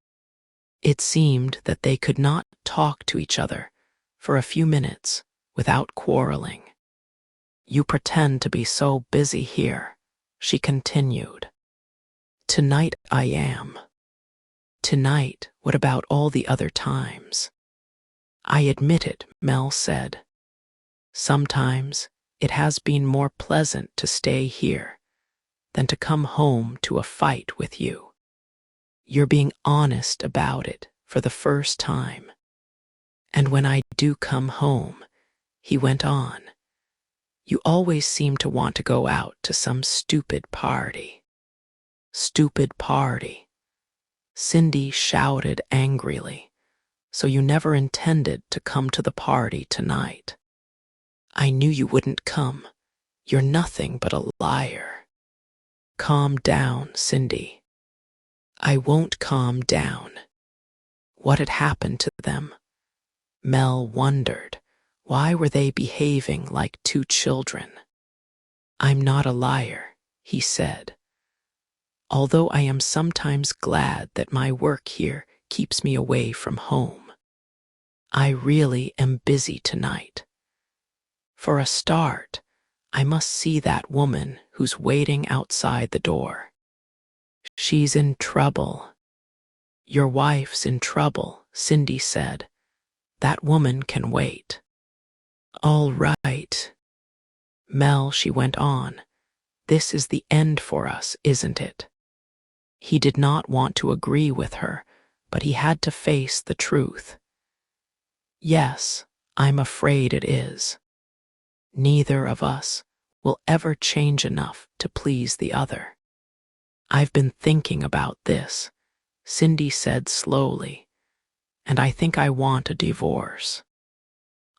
It seemed that they could not talk to each other for a few minutes without quarreling. "You pretend to be so busy here," she continued. "Tonight I am." "Tonight, what about all the other times?" "I admit it," Mel said. "Sometimes it has been more pleasant to stay here than to come home to a fight with you. You're being honest about it for the first time. And when I do come home," he went on, "you always seem to want to go out to some stupid party." "Stupid party?" Cindy shouted angrily. "So you never intended to come to the party tonight?" "I knew you wouldn't come. You're nothing but a liar." "Calm down, Cindy." "I won't calm down." What had happened to them? Mel wondered. Why were they behaving like two children? "I'm not a liar," he said. "Although I am sometimes glad that my work here keeps me away from home. I really am busy tonight. For a start, I must see that woman who's waiting outside the door. She's in trouble." "Your wife's in trouble," Cindy said. "That woman can wait." "All right." "Mel," she went on, "this is the end for us, isn't it?" He did not want to agree with her, but he had to face the truth. "Yes, I'm afraid it is. Neither of us will ever change enough to please the other." "I've been thinking about this," Cindy said slowly, "and I think I want a divorce."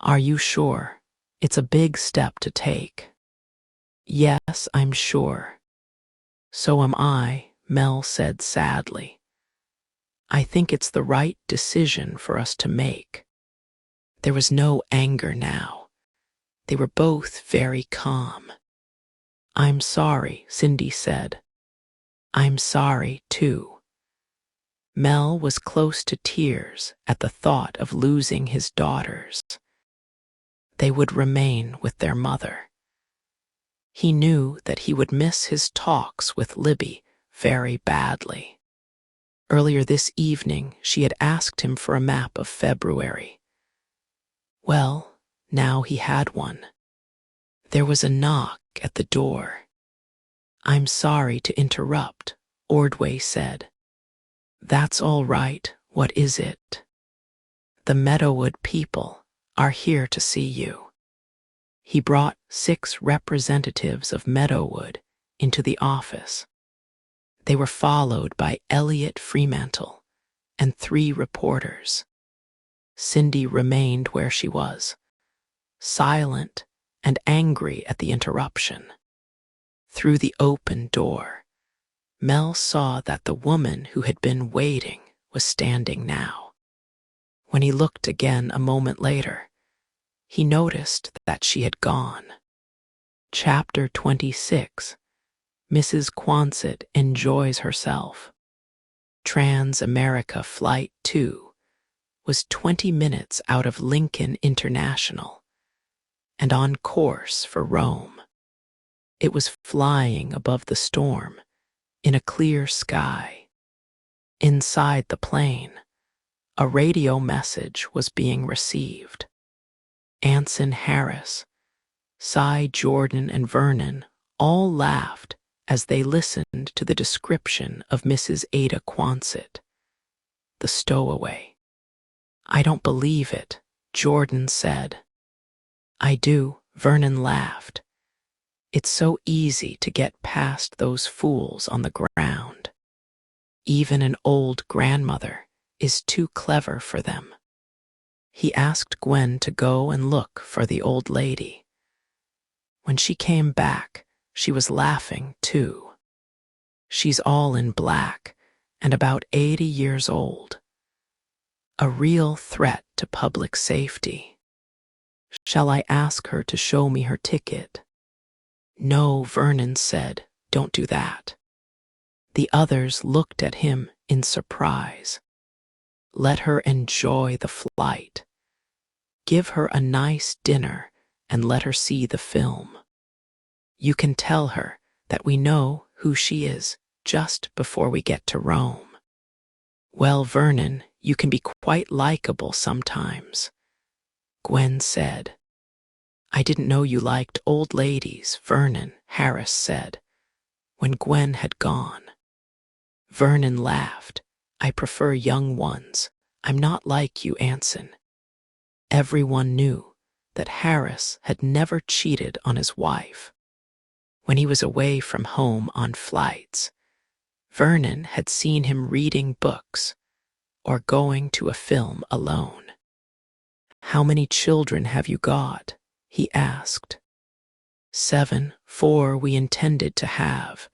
"Are you sure? It's a big step to take." "Yes, I'm sure." So am I, Mel said sadly. I think it's the right decision for us to make. There was no anger now. They were both very calm. I'm sorry, Cindy said. I'm sorry, too. Mel was close to tears at the thought of losing his daughters. They would remain with their mother. He knew that he would miss his talks with Libby very badly. Earlier this evening, she had asked him for a map of February. Well, now he had one. There was a knock at the door. I'm sorry to interrupt, Ordway said. That's all right. What is it? The Meadowood people are here to see you. He brought 6 representatives of Meadowood into the office. They were followed by Elliot Fremantle and 3 reporters. Cindy remained where she was, silent and angry at the interruption. Through the open door, Mel saw that the woman who had been waiting was standing now. When he looked again a moment later, he noticed that she had gone. Chapter 26. Mrs. Quonset enjoys herself. Trans-America Flight 2 was 20 minutes out of Lincoln International and on course for Rome. It was flying above the storm in a clear sky. Inside the plane, a radio message was being received. Anson Harris, Cy Jordan, and Vernon all laughed as they listened to the description of Mrs. Ada Quonset, the stowaway. I don't believe it, Jordan said. I do, Vernon laughed. It's so easy to get past those fools on the ground. Even an old grandmother is too clever for them. He asked Gwen to go and look for the old lady. When she came back, she was laughing too. She's all in black and about 80 years old. A real threat to public safety. Shall I ask her to show me her ticket? No, Vernon said, don't do that. The others looked at him in surprise. Let her enjoy the flight. Give her a nice dinner and let her see the film. You can tell her that we know who she is just before we get to Rome. Well, Vernon, you can be quite likable sometimes, Gwen said. I didn't know you liked old ladies, Vernon, Harris said, when Gwen had gone. Vernon laughed. I prefer young ones. I'm not like you, Anson. Everyone knew that Harris had never cheated on his wife. When he was away from home on flights, Vernon had seen him reading books or going to a film alone. How many children have you got? He asked. 7, 4 we intended to have,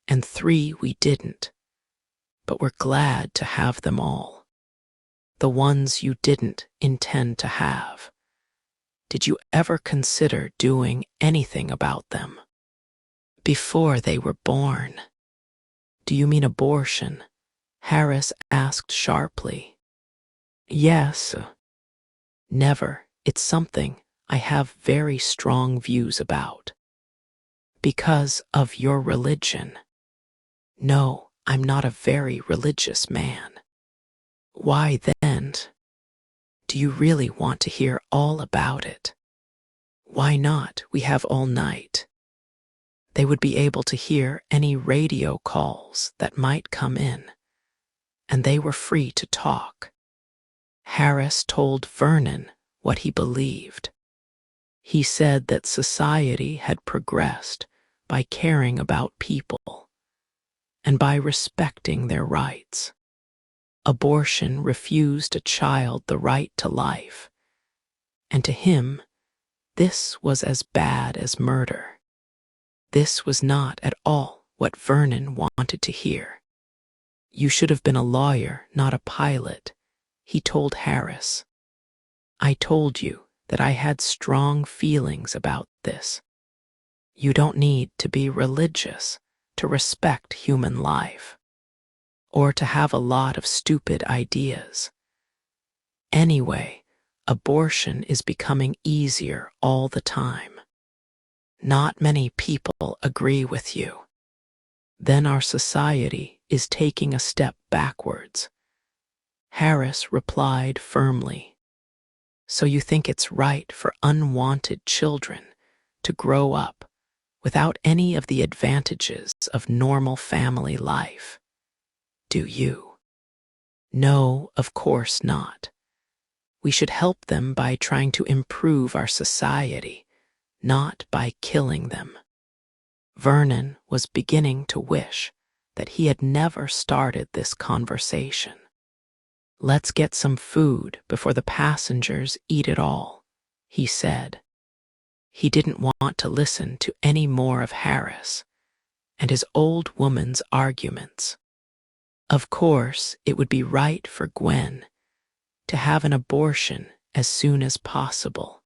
and 3 we didn't. But we're glad to have them all. The ones you didn't intend to have. Did you ever consider doing anything about them? Before they were born. Do you mean abortion? Harris asked sharply. Yes. Never. It's something I have very strong views about. Because of your religion. No, I'm not a very religious man. Why then? Do you really want to hear all about it? Why not? We have all night. They would be able to hear any radio calls that might come in, and they were free to talk. Harris told Vernon what he believed. He said that society had progressed by caring about people and by respecting their rights. Abortion refused a child the right to life, and to him, this was as bad as murder. This was not at all what Vernon wanted to hear. "You should have been a lawyer, not a pilot," he told Harris. "I told you that I had strong feelings about this. You don't need to be religious to respect human life, or to have a lot of stupid ideas. Anyway, abortion is becoming easier all the time. Not many people agree with you. Then our society is taking a step backwards." Harris replied firmly. "So you think it's right for unwanted children to grow up without any of the advantages of normal family life, do you?" "No, of course not. We should help them by trying to improve our society, not by killing them." Vernon was beginning to wish that he had never started this conversation. "Let's get some food before the passengers eat it all," he said. He didn't want to listen to any more of Harris and his old woman's arguments. Of course, it would be right for Gwen to have an abortion as soon as possible.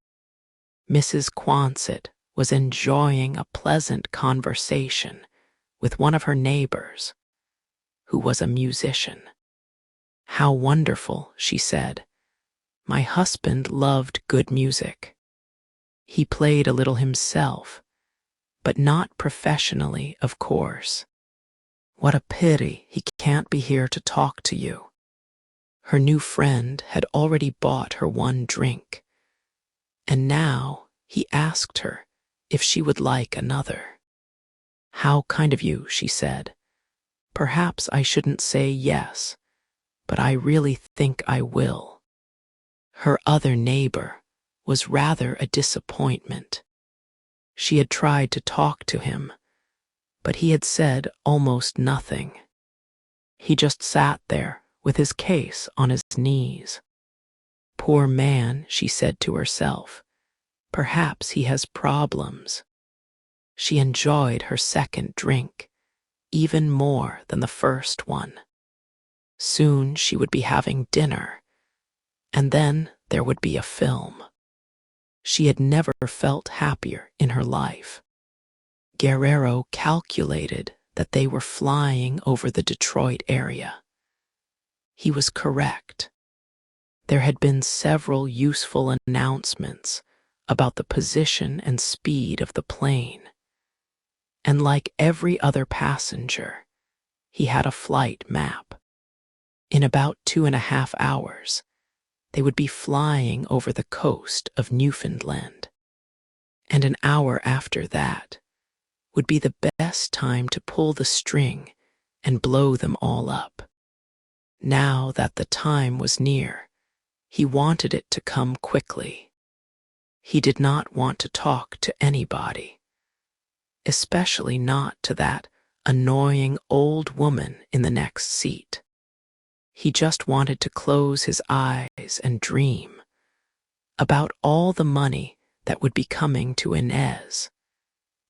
Mrs. Quonset was enjoying a pleasant conversation with one of her neighbors, who was a musician. "How wonderful," she said. "My husband loved good music. He played a little himself, but not professionally, of course. What a pity he can't be here to talk to you." Her new friend had already bought her one drink, and now he asked her if she would like another. "How kind of you," she said. "Perhaps I shouldn't say yes, but I really think I will." Her other neighbor was rather a disappointment. She had tried to talk to him, but he had said almost nothing. He just sat there with his case on his knees. "Poor man," she said to herself. "Perhaps he has problems." She enjoyed her second drink even more than the first one. Soon she would be having dinner, and then there would be a film. She had never felt happier in her life. Guerrero calculated that they were flying over the Detroit area. He was correct. There had been several useful announcements about the position and speed of the plane, and like every other passenger, he had a flight map. In about 2.5 hours, they would be flying over the coast of Newfoundland, and an hour after that would be the best time to pull the string and blow them all up. Now that the time was near, he wanted it to come quickly. He did not want to talk to anybody, especially not to that annoying old woman in the next seat. He just wanted to close his eyes and dream about all the money that would be coming to Inez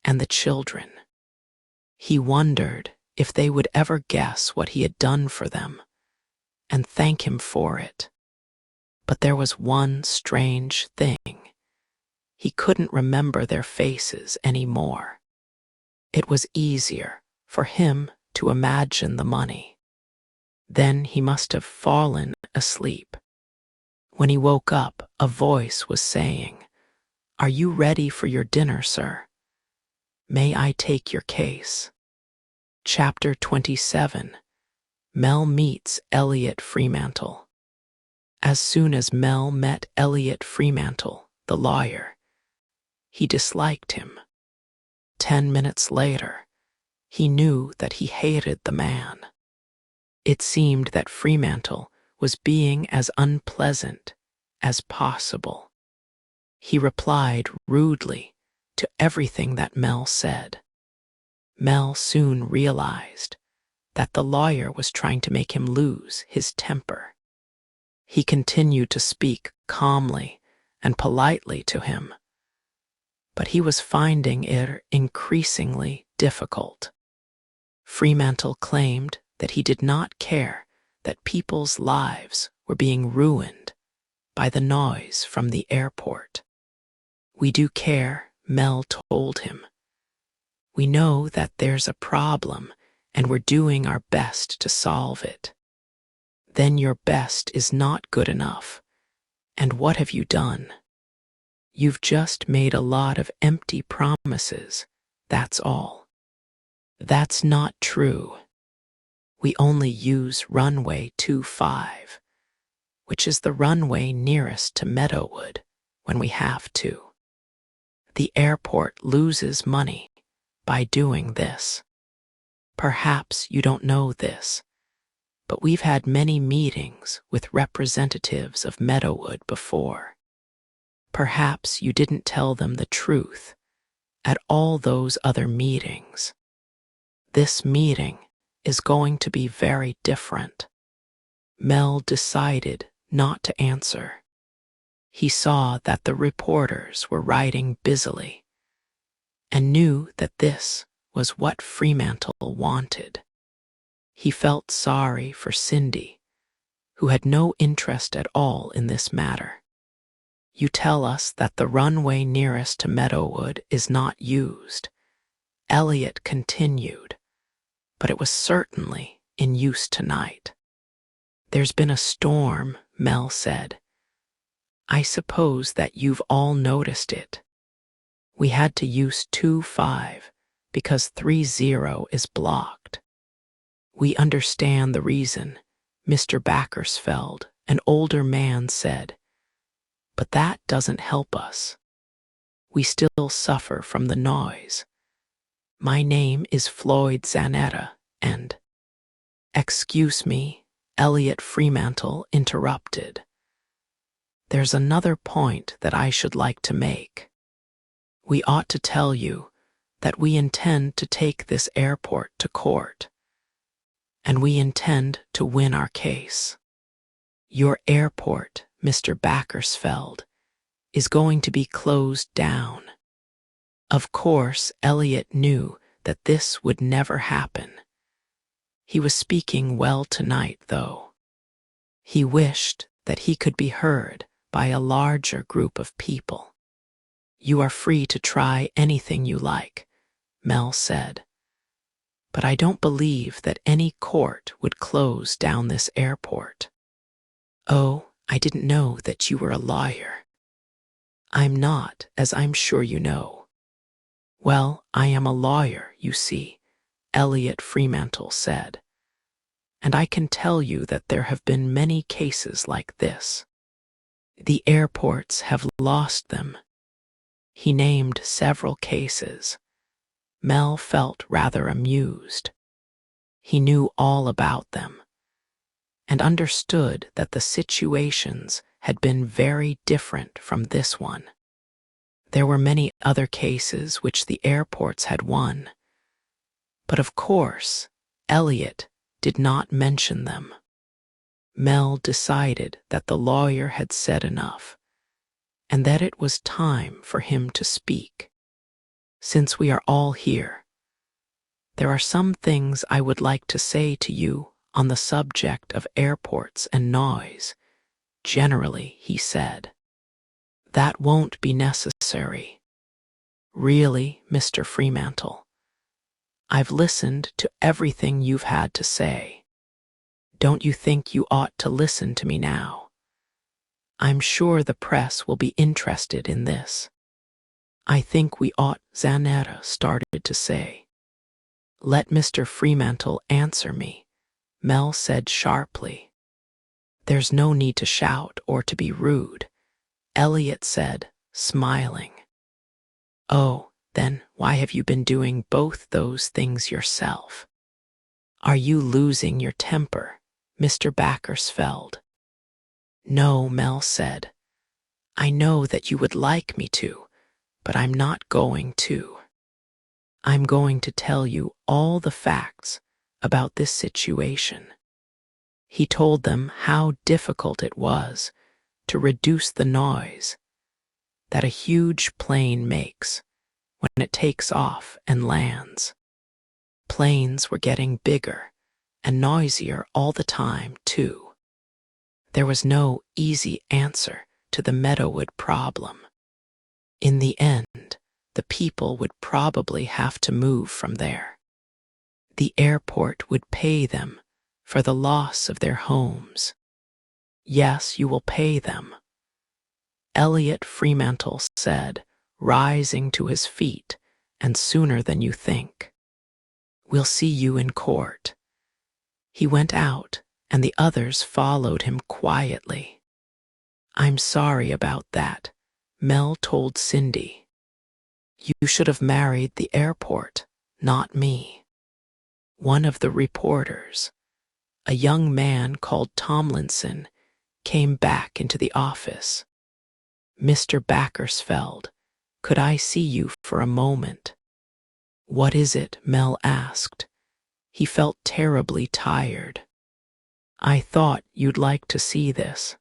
and the children. He wondered if they would ever guess what he had done for them and thank him for it. But there was one strange thing. He couldn't remember their faces anymore. It was easier for him to imagine the money. Then he must have fallen asleep. When he woke up, a voice was saying, "Are you ready for your dinner, sir? May I take your case?" Chapter 27. Mel meets Elliot Fremantle. As soon as Mel met Elliot Fremantle, the lawyer, he disliked him. 10 minutes later, he knew that he hated the man. It seemed that Fremantle was being as unpleasant as possible. He replied rudely to everything that Mel said. Mel soon realized that the lawyer was trying to make him lose his temper. He continued to speak calmly and politely to him, but he was finding it increasingly difficult. Fremantle claimed that he did not care that people's lives were being ruined by the noise from the airport. "We do care," Mel told him. "We know that there's a problem and we're doing our best to solve it." "Then your best is not good enough. And what have you done? You've just made a lot of empty promises, that's all." "That's not true. We only use runway 25, which is the runway nearest to Meadowood, when we have to. The airport loses money by doing this. Perhaps you don't know this, but we've had many meetings with representatives of Meadowood before. Perhaps you didn't tell them the truth at all those other meetings. This meeting is going to be very different." Mel decided not to answer. He saw that the reporters were writing busily and knew that this was what Fremantle wanted. He felt sorry for Cindy, who had no interest at all in this matter. "You tell us that the runway nearest to Meadowood is not used," Elliot continued, "but it was certainly in use tonight." "There's been a storm," Mel said. "I suppose that you've all noticed it. We had to use 25 because 30 is blocked." "We understand the reason," Mr. Backersfeld, an older man, said, "but that doesn't help us. We still suffer from the noise. My name is Floyd Zanetta, and—" "Excuse me," Elliot Fremantle interrupted. "There's another point that I should like to make. We ought to tell you that we intend to take this airport to court, and we intend to win our case. Your airport, Mr. Backersfeld, is going to be closed down." Of course, Elliot knew that this would never happen. He was speaking well tonight, though. He wished that he could be heard by a larger group of people. "You are free to try anything you like," Mel said. "But I don't believe that any court would close down this airport." "Oh, I didn't know that you were a lawyer." "I'm not, as I'm sure you know." "Well, I am a lawyer, you see," Elliot Fremantle said. "And I can tell you that there have been many cases like this. The airports have lost them." He named several cases. Mel felt rather amused. He knew all about them and understood that the situations had been very different from this one. There were many other cases which the airports had won, but of course, Elliot did not mention them. Mel decided that the lawyer had said enough, and that it was time for him to speak. "Since we are all here, there are some things I would like to say to you on the subject of airports and noise, generally," he said. "That won't be necessary. Really, Mr. Fremantle, I've listened to everything you've had to say. Don't you think you ought to listen to me now? I'm sure the press will be interested in this. I think we ought," Zanetta started to say. "Let Mr. Fremantle answer me," Mel said sharply. "There's no need to shout or to be rude," Elliot said, smiling. "Oh, then why have you been doing both those things yourself? Are you losing your temper, Mr. Backersfeld?" "No," Mel said. "I know that you would like me to, but I'm not going to. I'm going to tell you all the facts about this situation." He told them how difficult it was to reduce the noise that a huge plane makes when it takes off and lands. planes were getting bigger and noisier all the time, too. There was no easy answer to the Meadowood problem. In the end, the people would probably have to move from there. The airport would pay them for the loss of their homes. Yes, you will pay them, Elliot Fremantle said, rising to his feet, and sooner than you think. We'll see you in court. He went out, and the others followed him quietly. I'm sorry about that, Mel told Cindy. You should have married the airport, not me. One of the reporters, a young man called Tomlinson, came back into the office. Mr. Backersfeld, could I see you for a moment? What is it? Mel asked. He felt terribly tired. I thought you'd like to see this.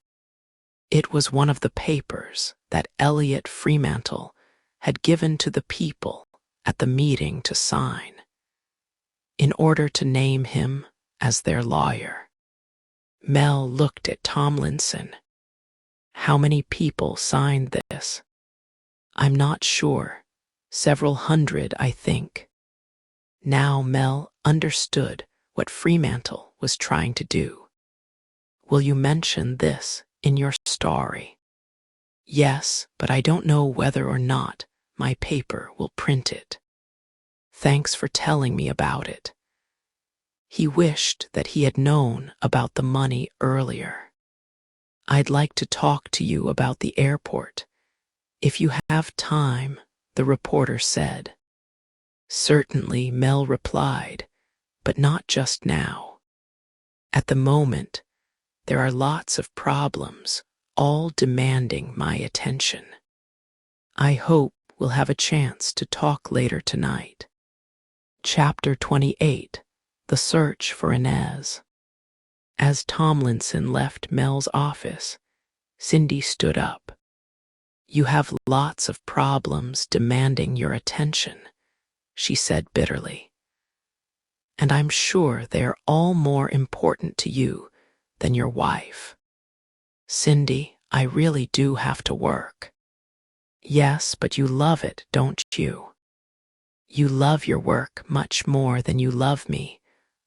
It was one of the papers that Elliot Fremantle had given to the people at the meeting to sign, in order to name him as their lawyer. Mel looked at Tomlinson. How many people signed this? I'm not sure. Several hundred, I think. Now Mel understood what Fremantle was trying to do. Will you mention this in your story? Yes, but I don't know whether or not my paper will print it. Thanks for telling me about it. He wished that he had known about the money earlier. I'd like to talk to you about the airport, if you have time, the reporter said. Certainly, Mel replied, but not just now. At the moment, there are lots of problems, all demanding my attention. I hope we'll have a chance to talk later tonight. Chapter 28, The Search for Inez. As Tomlinson left Mel's office, Cindy stood up. You have lots of problems demanding your attention, she said bitterly. And I'm sure they are all more important to you than your wife. Cindy, I really do have to work. Yes, but you love it, don't you? You love your work much more than you love me,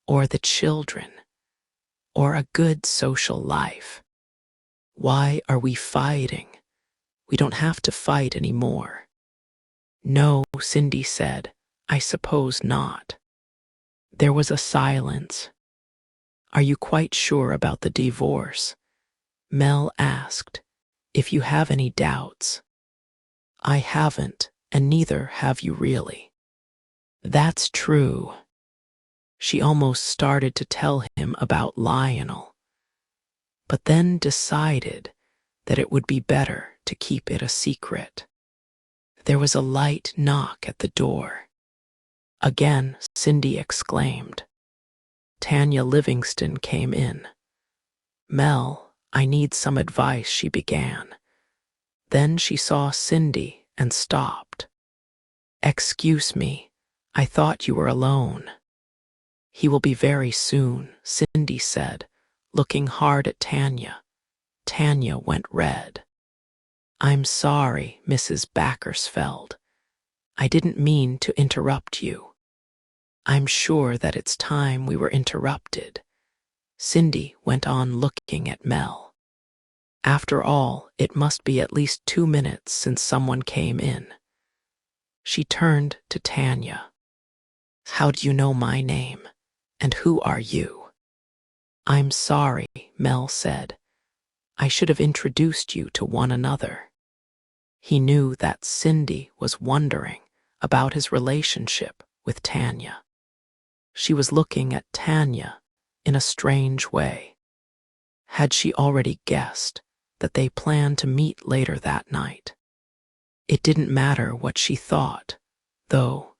or the children, or a good social life. Why are we fighting? We don't have to fight anymore. No, Cindy said, I suppose not. There was a silence. Are you quite sure about the divorce? Mel asked, if you have any doubts. I haven't, and neither have you really. That's true. She almost started to tell him about Lionel, but then decided that it would be better to keep it a secret. There was a light knock at the door. Again, Cindy exclaimed. Tanya Livingston came in. Mel, I need some advice, she began. Then she saw Cindy and stopped. Excuse me, I thought you were alone. He will be very soon, Cindy said, looking hard at Tanya. Tanya went red. I'm sorry, Mrs. Backersfeld. I didn't mean to interrupt you. I'm sure that it's time we were interrupted. Cindy went on looking at Mel. After all, it must be at least 2 minutes since someone came in. She turned to Tanya. How do you know my name? And who are you? I'm sorry, Mel said. I should have introduced you to one another. He knew that Cindy was wondering about his relationship with Tanya. She was looking at Tanya in a strange way. Had she already guessed that they planned to meet later that night? It didn't matter what she thought, though,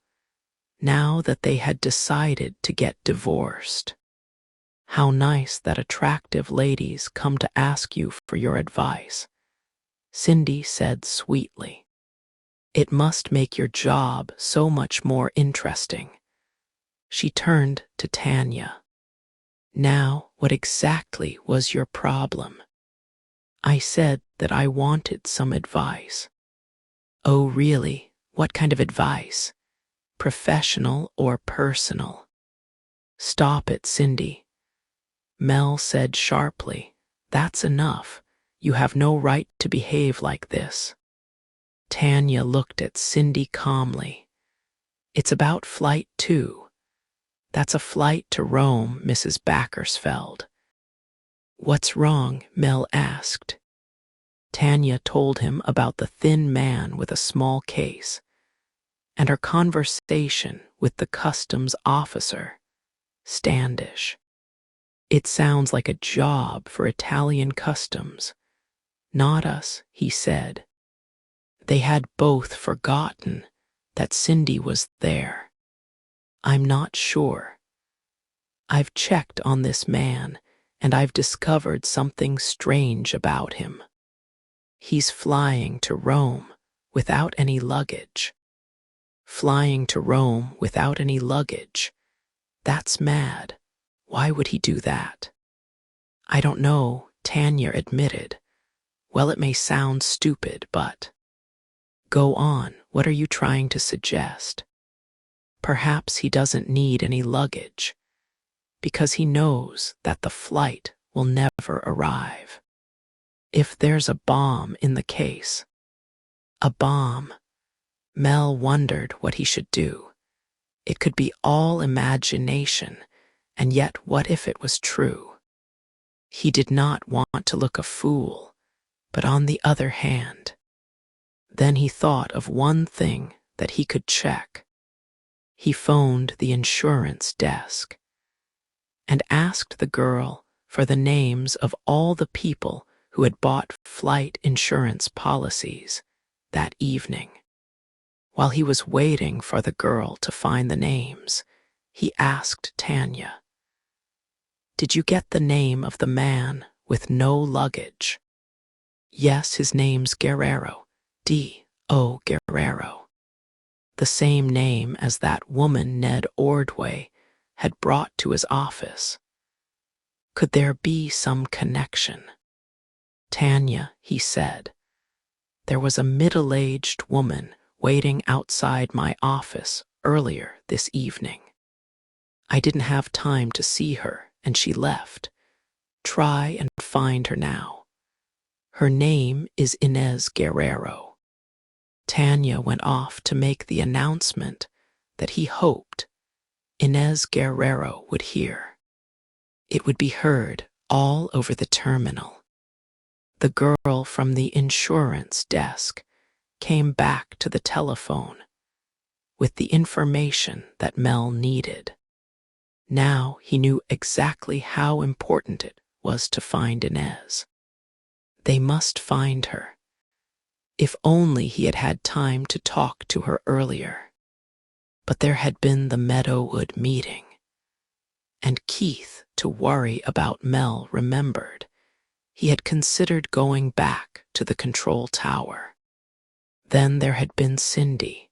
now that they had decided to get divorced. How nice that attractive ladies come to ask you for your advice, Cindy said sweetly. It must make your job so much more interesting. She turned to Tanya. Now, what exactly was your problem? I said that I wanted some advice. Oh, really? What kind of advice? Professional or personal? Stop it, Cindy. Mel said sharply. That's enough. You have no right to behave like this. Tanya looked at Cindy calmly. It's about Flight 2. That's a flight to Rome, Mrs. Backersfeld. What's wrong? Mel asked. Tanya told him about the thin man with a small case and her conversation with the customs officer, Standish. It sounds like a job for Italian customs. Not us, he said. They had both forgotten that Cindy was there. I'm not sure. I've checked on this man, and I've discovered something strange about him. He's flying to Rome without any luggage. Flying to Rome without any luggage. That's mad. Why would he do that? I don't know, Tanya admitted. Well, it may sound stupid, but... Go on, what are you trying to suggest? Perhaps he doesn't need any luggage, because he knows that the flight will never arrive. If there's a bomb in the case... A bomb. Mel wondered what he should do. It could be all imagination, and yet what if it was true? He did not want to look a fool, but on the other hand... Then he thought of one thing that he could check. He phoned the insurance desk and asked the girl for the names of all the people who had bought flight insurance policies that evening. While he was waiting for the girl to find the names, he asked Tanya, "Did you get the name of the man with no luggage?" "Yes, his name's Guerrero. D.O. Guerrero. The same name as that woman Ned Ordway had brought to his office. Could there be some connection?" "Tanya," he said, "there was a middle-aged woman waiting outside my office earlier this evening. I didn't have time to see her, and she left. Try and find her now. Her name is Inez Guerrero." Tanya went off to make the announcement that he hoped Inez Guerrero would hear. It would be heard all over the terminal. The girl from the insurance desk came back to the telephone with the information that Mel needed. Now he knew exactly how important it was to find Inez. They must find her. If only he had had time to talk to her earlier. But there had been the Meadowood meeting, and Keith, to worry about Mel, remembered he had considered going back to the control tower. Then there had been Cindy.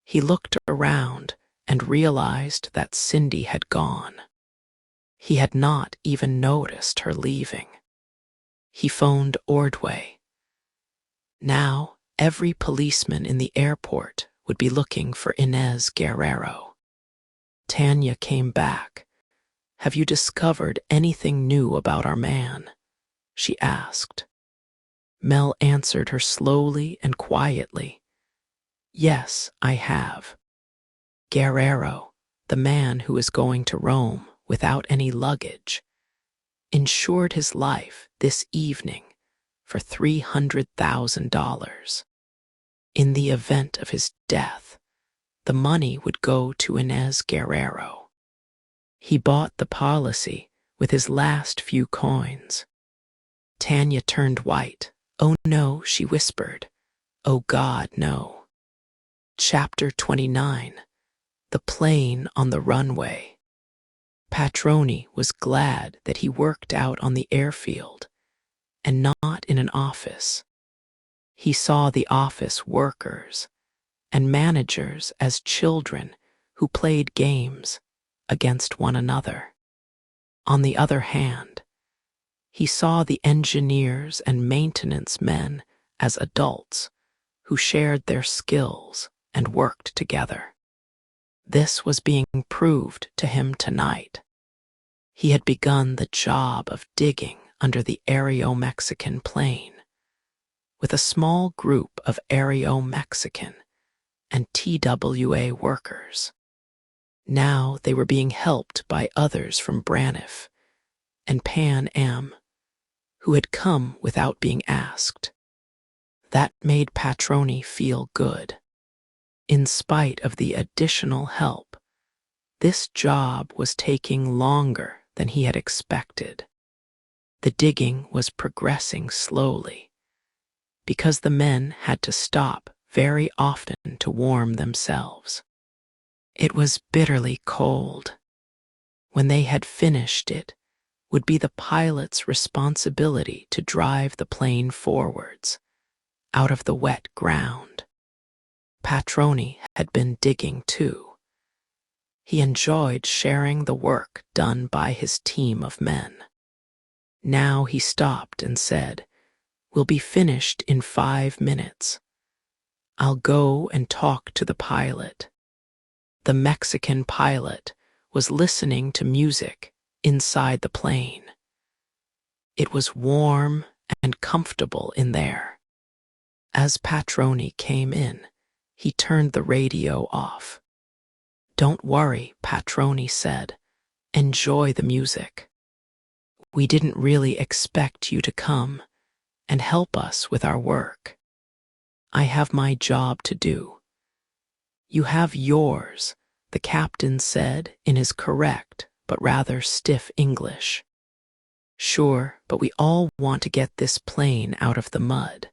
He looked around and realized that Cindy had gone. He had not even noticed her leaving. He phoned Ordway. Now, every policeman in the airport would be looking for Inez Guerrero. Tanya came back. "Have you discovered anything new about our man?" she asked. Mel answered her slowly and quietly. "Yes, I have. Guerrero, the man who is going to Rome without any luggage, insured his life this evening for $300,000. In the event of his death, the money would go to Inez Guerrero. He bought the policy with his last few coins." Tanya turned white. "Oh no," she whispered. "Oh God, no." Chapter 29. The Plane on the Runway. Patroni was glad that he worked out on the airfield and not in an office. He saw the office workers and managers as children who played games against one another. On the other hand, he saw the engineers and maintenance men as adults who shared their skills and worked together. This was being proved to him tonight. He had begun the job of digging under the Aereo-Mexican plain with a small group of Aereo-Mexican and TWA workers. Now they were being helped by others from Braniff and Pan Am, who had come without being asked. That made Patroni feel good. In spite of the additional help, this job was taking longer than he had expected. The digging was progressing slowly because the men had to stop very often to warm themselves. It was bitterly cold. When they had finished, it would be the pilot's responsibility to drive the plane forwards, out of the wet ground. Patroni had been digging too. He enjoyed sharing the work done by his team of men. Now he stopped and said, "We'll be finished in 5 minutes. I'll go and talk to the pilot." The Mexican pilot was listening to music inside the plane. It was warm and comfortable in there. As Patroni came in, he turned the radio off. "Don't worry," Patroni said. "Enjoy the music. We didn't really expect you to come and help us with our work. I have my job to do. You have yours," the captain said in his correct but rather stiff English. "Sure, but we all want to get this plane out of the mud.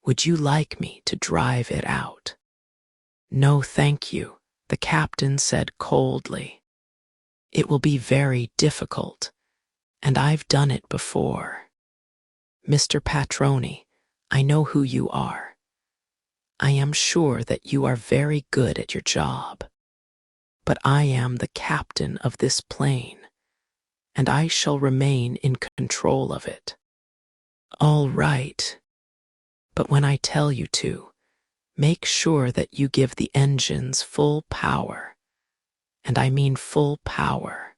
Would you like me to drive it out?" "No, thank you," the captain said coldly. "It will be very difficult, and I've done it before. Mr. Patroni, I know who you are. I am sure that you are very good at your job. But I am the captain of this plane, and I shall remain in control of it." "All right. But when I tell you to, make sure that you give the engines full power, and I mean full power."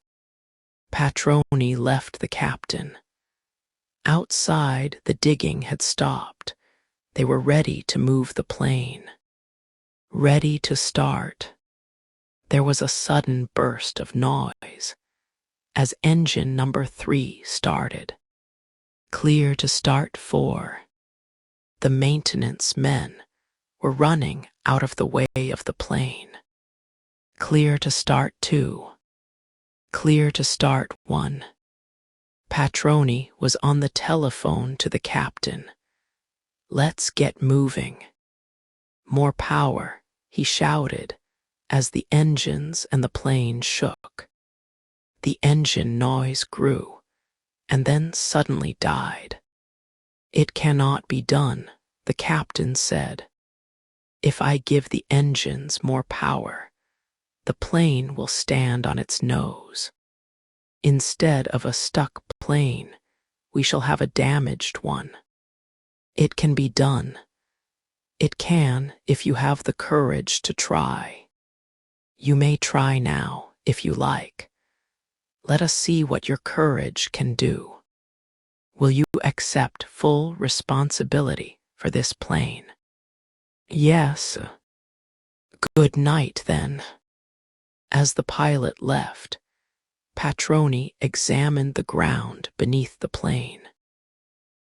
Patroni left the captain. Outside, the digging had stopped. They were ready to move the plane. Ready to start. There was a sudden burst of noise as engine number 3 started. Clear to start 4. The maintenance men were running out of the way of the plane. Clear to start 2. Clear to start 1. Patroni was on the telephone to the captain. "Let's get moving." "More power," he shouted as the engines and the plane shook. The engine noise grew and then suddenly died. "It cannot be done," the captain said. "If I give the engines more power, the plane will stand on its nose. Instead of a stuck plane, we shall have a damaged one. It can be done. It can if you have the courage to try. You may try now, if you like. Let us see what your courage can do. Will you accept full responsibility for this plane?" "Yes." "Good night, then." As the pilot left, Patroni examined the ground beneath the plane.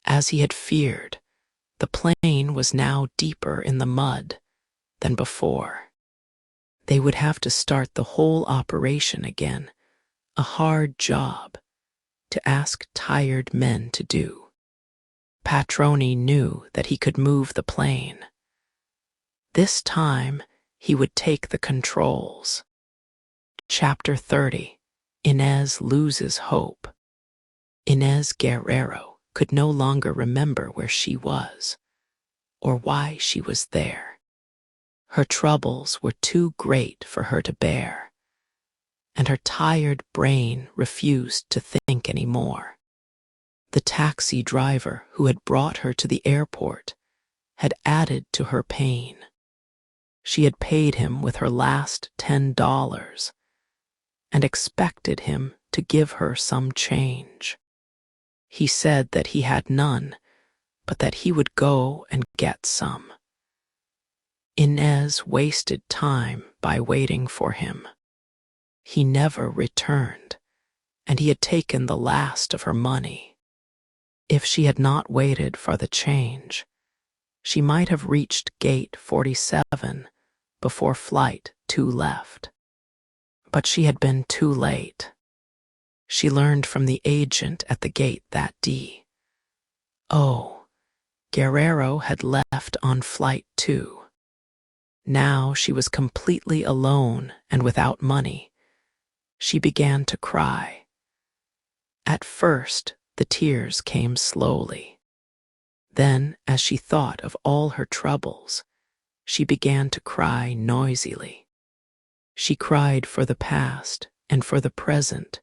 As he had feared, the plane was now deeper in the mud than before. They would have to start the whole operation again, a hard job to ask tired men to do. Patroni knew that he could move the plane. This time he would take the controls. Chapter 30. Inez loses hope. Inez Guerrero could no longer remember where she was or why she was there. Her troubles were too great for her to bear, and her tired brain refused to think any more. The taxi driver who had brought her to the airport had added to her pain. She had paid him with her last $10 and expected him to give her some change. He said that he had none, but that he would go and get some. Inez wasted time by waiting for him. He never returned, and he had taken the last of her money. If she had not waited for the change, she might have reached gate 47 before flight 2 left. But she had been too late. She learned from the agent at the gate that Guerrero had left on flight 2. Now she was completely alone and without money. She began to cry. At first, the tears came slowly. Then, as she thought of all her troubles, she began to cry noisily. She cried for the past and for the present,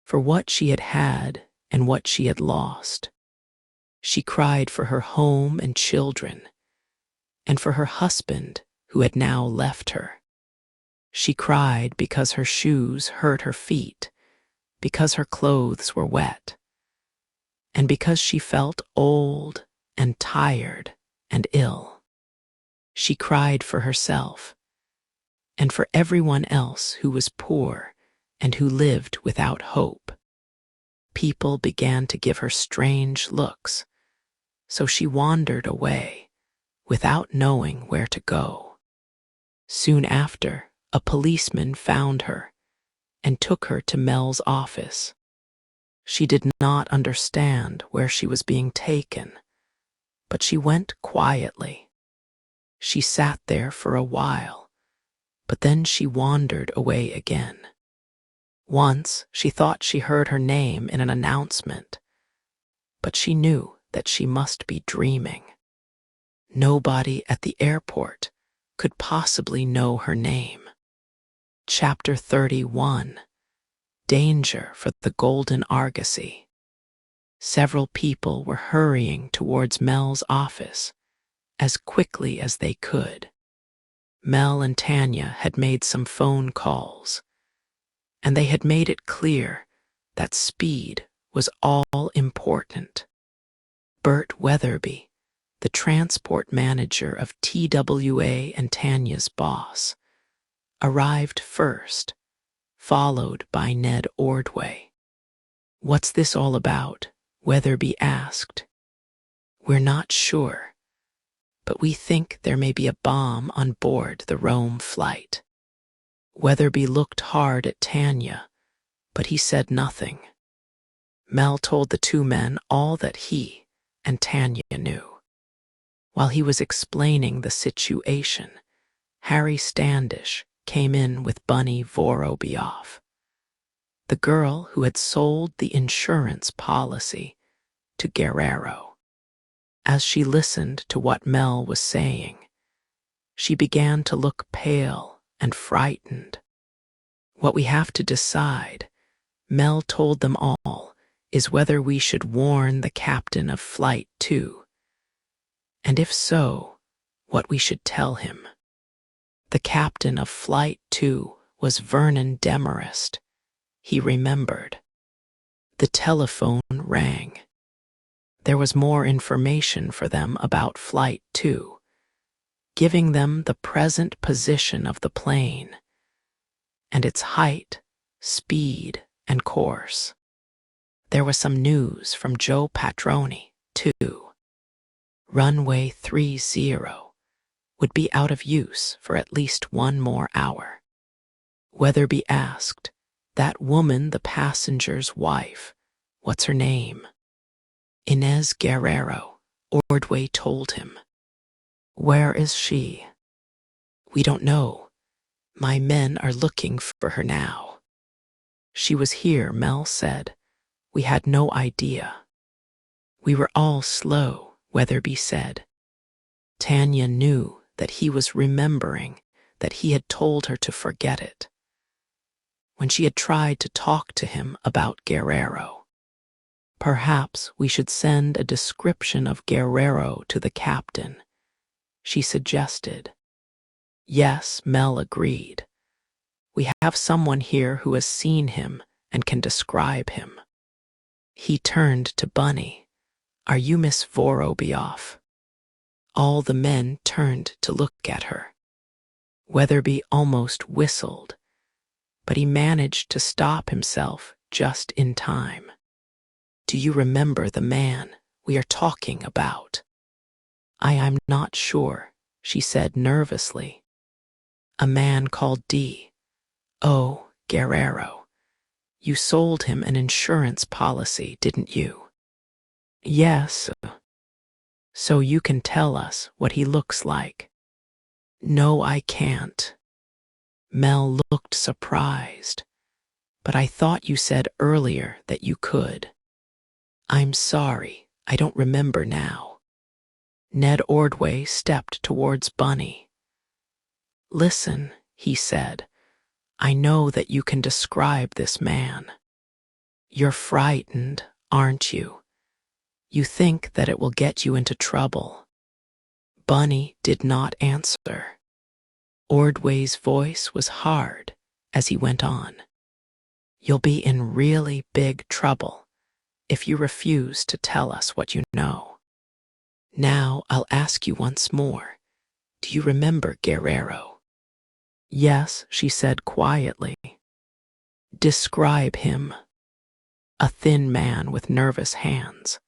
for what she had had and what she had lost. She cried for her home and children, and for her husband who had now left her. She cried because her shoes hurt her feet, because her clothes were wet, and because she felt old and tired and ill. She cried for herself and for everyone else who was poor and who lived without hope. People began to give her strange looks, so she wandered away without knowing where to go. Soon after, a policeman found her and took her to Mel's office. She did not understand where she was being taken, but she went quietly. She sat there for a while, but then she wandered away again. Once she thought she heard her name in an announcement, but she knew that she must be dreaming. Nobody at the airport could possibly know her name. Chapter 31. Danger for the Golden Argosy. Several people were hurrying towards Mel's office as quickly as they could. Mel and Tanya had made some phone calls, and they had made it clear that speed was all important. Bert Weatherby, the transport manager of TWA and Tanya's boss, arrived first, followed by Ned Ordway. "What's this all about?" Weatherby asked. "We're not sure, but we think there may be a bomb on board the Rome flight." Weatherby looked hard at Tanya, but he said nothing. Mel told the two men all that he and Tanya knew. While he was explaining the situation, Harry Standish came in with Bunny Vorobioff, the girl who had sold the insurance policy to Guerrero. As she listened to what Mel was saying, she began to look pale and frightened. "What we have to decide," Mel told them all, "is whether we should warn the captain of Flight 2, and if so, what we should tell him." The captain of Flight 2 was Vernon Demarest. He remembered. The telephone rang. There was more information for them about Flight 2, giving them the present position of the plane and its height, speed, and course. There was some news from Joe Patroni, too. Runway 30 would be out of use for at least 1 more hour. Weatherby asked, "That woman, the passenger's wife, what's her name?" "Inez Guerrero," Ordway told him. "Where is she?" "We don't know. My men are looking for her now." "She was here," Mel said. "We had no idea." "We were all slow," Weatherby said. Tanya knew that he was remembering that he had told her to forget it. When she had tried to talk to him about Guerrero. Perhaps we should send a description of Guerrero to the captain, she suggested. Yes, Mel agreed. We have someone here who has seen him and can describe him. He turned to Bunny. Are you Miss Vorobioff? All the men turned to look at her. Weatherby almost whistled, but he managed to stop himself just in time. Do you remember the man we are talking about? I'm not sure, she said nervously. A man called D. Oh, Guerrero. You sold him an insurance policy, didn't you? Yes. So you can tell us what he looks like. No, I can't. Mel looked surprised. But I thought you said earlier that you could. I'm sorry, I don't remember now. Ned Ordway stepped towards Bunny. Listen, he said, I know that you can describe this man. You're frightened, aren't you? You think that it will get you into trouble. Bunny did not answer. Ordway's voice was hard as he went on. You'll be in really big trouble if you refuse to tell us what you know. Now I'll ask you once more. Do you remember Guerrero? Yes, she said quietly. Describe him. A thin man with nervous hands.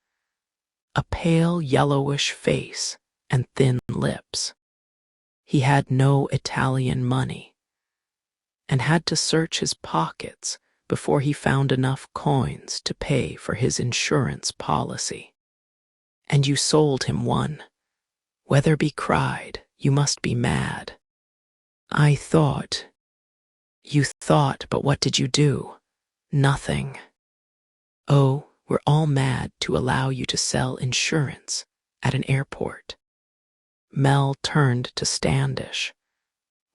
A pale yellowish face and thin lips. He had no Italian money and had to search his pockets before he found enough coins to pay for his insurance policy. And you sold him one. Weatherby cried, You must be mad. I thought. You thought, but what did you do? Nothing. Oh, we're all mad to allow you to sell insurance at an airport. Mel turned to Standish.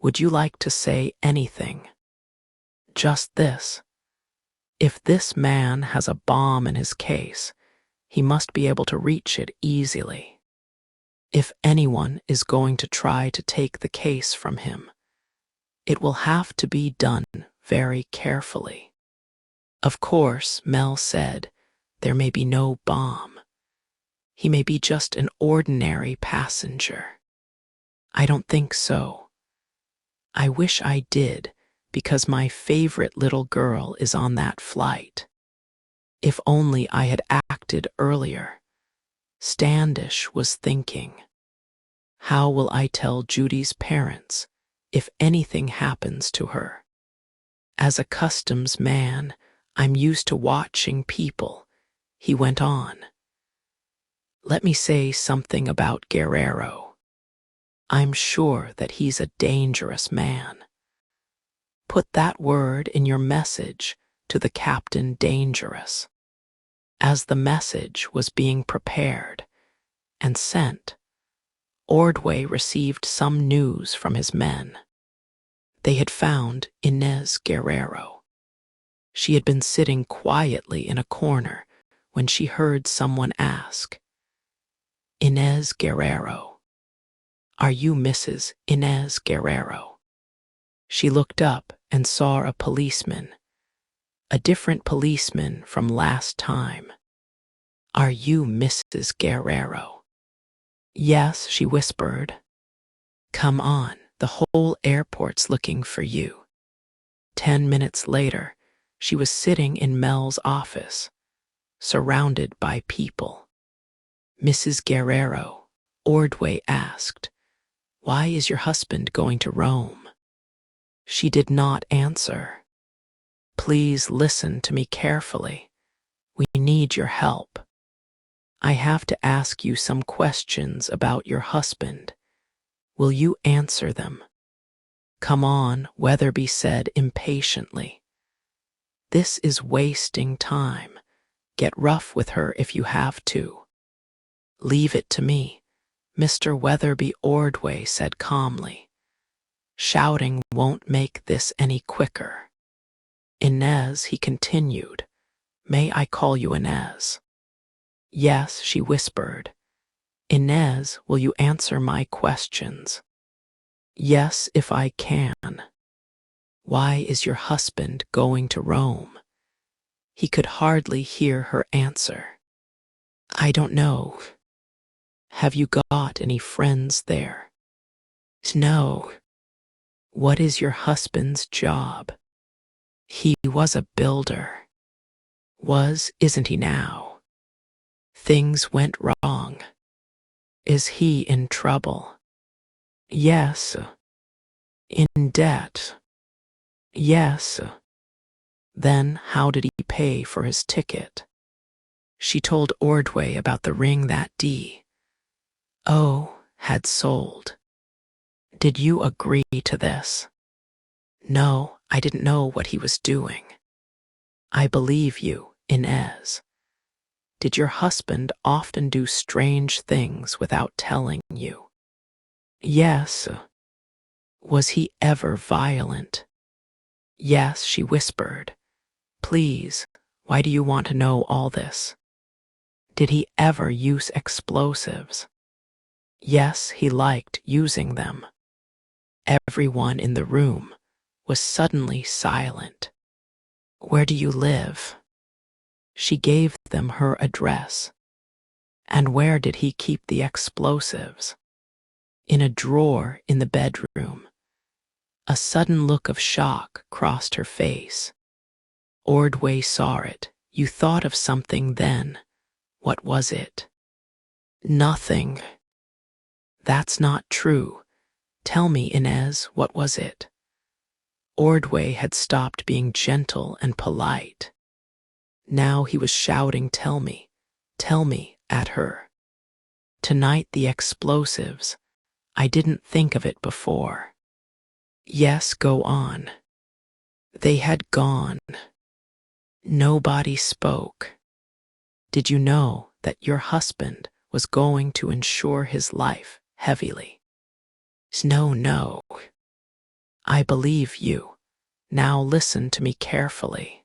Would you like to say anything? Just this. If this man has a bomb in his case, he must be able to reach it easily. If anyone is going to try to take the case from him, it will have to be done very carefully. Of course, Mel said, there may be no bomb. He may be just an ordinary passenger. I don't think so. I wish I did, because my favorite little girl is on that flight. If only I had acted earlier. Standish was thinking. How will I tell Judy's parents if anything happens to her? As a customs man, I'm used to watching people, he went on. Let me say something about Guerrero. I'm sure that he's a dangerous man. Put that word in your message to the Captain Dangerous. As the message was being prepared and sent, Ordway received some news from his men. They had found Inez Guerrero. She had been sitting quietly in a corner when she heard someone ask, Inez Guerrero. Are you Mrs. Inez Guerrero? She looked up and saw a policeman, a different policeman from last time. Are you Mrs. Guerrero? Yes, she whispered. Come on, the whole airport's looking for you. 10 minutes later, she was sitting in Mel's office, surrounded by people. Mrs. Guerrero, Ordway asked, why is your husband going to Rome? She did not answer. Please listen to me carefully. We need your help. I have to ask you some questions about your husband. Will you answer them? Come on, Weatherby said impatiently. This is wasting time. Get rough with her if you have to. Leave it to me. Mr. Weatherby Ordway said calmly. Shouting won't make this any quicker. Inez, he continued. May I call you Inez? Yes, she whispered. Inez, will you answer my questions? Yes, if I can. Why is your husband going to Rome? He could hardly hear her answer. I don't know. Have you got any friends there? No. What is your husband's job? He was a builder. Isn't he now? Things went wrong. Is he in trouble? Yes. In debt? Yes. Then how did he pay for his ticket? She told Ordway about the ring that D.O. had sold. Did you agree to this? No, I didn't know what he was doing. I believe you, Inez. Did your husband often do strange things without telling you? Yes. Was he ever violent? Yes, she whispered. Please, why do you want to know all this? Did he ever use explosives? Yes, he liked using them. Everyone in the room was suddenly silent. Where do you live? She gave them her address. And where did he keep the explosives? In a drawer in the bedroom. A sudden look of shock crossed her face. Ordway saw it. You thought of something then. What was it? Nothing. That's not true. Tell me, Inez, what was it? Ordway had stopped being gentle and polite. Now he was shouting, tell me, at her. Tonight the explosives. I didn't think of it before. Yes, go on. They had gone. Nobody spoke. Did you know that your husband was going to insure his life heavily? No. I believe you. Now listen to me carefully.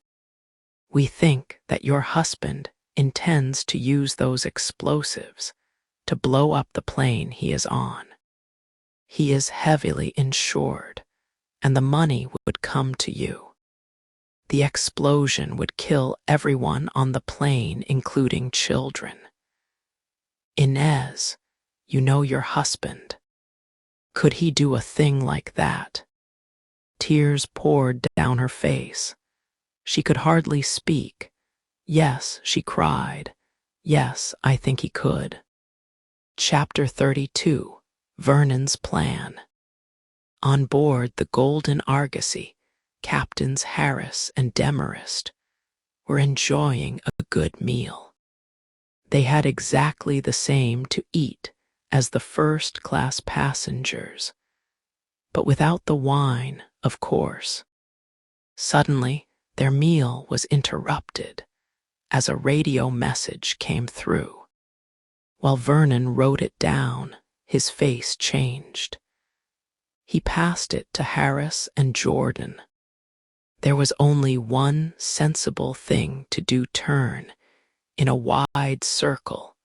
We think that your husband intends to use those explosives to blow up the plane he is on. He is heavily insured, and the money would come to you. The explosion would kill everyone on the plane, including children. Inez, you know your husband. Could he do a thing like that? Tears poured down her face. She could hardly speak. Yes, she cried. Yes, I think he could. Chapter 32. Vernon's Plan. On board the Golden Argosy, Captains Harris and Demarest were enjoying a good meal. They had exactly the same to eat as the first-class passengers, but without the wine, of course. Suddenly, their meal was interrupted as a radio message came through. While Vernon wrote it down, his face changed. He passed it to Harris and Jordan. There was only one sensible thing to do: turn in a wide circle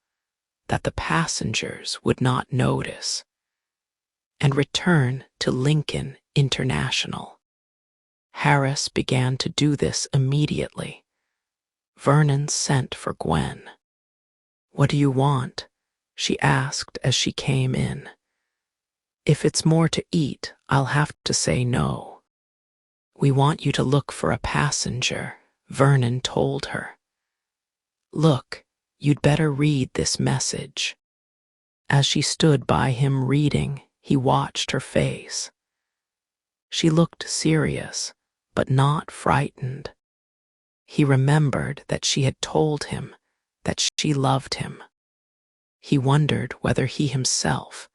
that the passengers would not notice, and return to Lincoln International. Harris began to do this immediately. Vernon sent for Gwen. What do you want? She asked as she came in. If it's more to eat, I'll have to say no. We want you to look for a passenger, Vernon told her. Look, you'd better read this message. As she stood by him reading, he watched her face. She looked serious, but not frightened. He remembered that she had told him that she loved him. He wondered whether he himself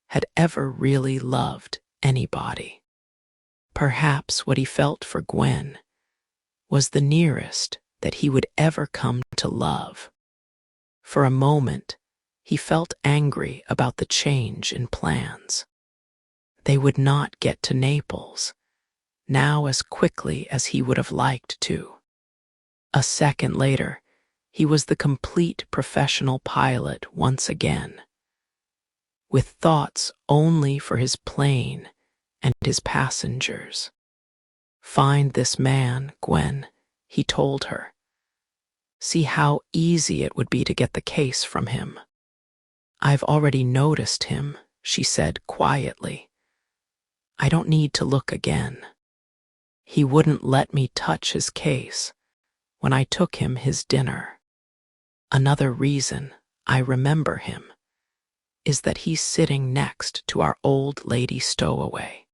had ever really loved anybody. Perhaps what he felt for Gwen was the nearest that he would ever come to love. For a moment, He felt angry about the change in plans. They would not get to Naples now as quickly as he would have liked to. A second later, he was the complete professional pilot once again, with thoughts only for his plane and his passengers. "Find this man, Gwen," he told her. "See how easy it would be to get the case from him." "I've already noticed him," she said quietly. "I don't need to look again. He wouldn't let me touch his case when I took him his dinner. Another reason I remember him is that he's sitting next to our old lady stowaway.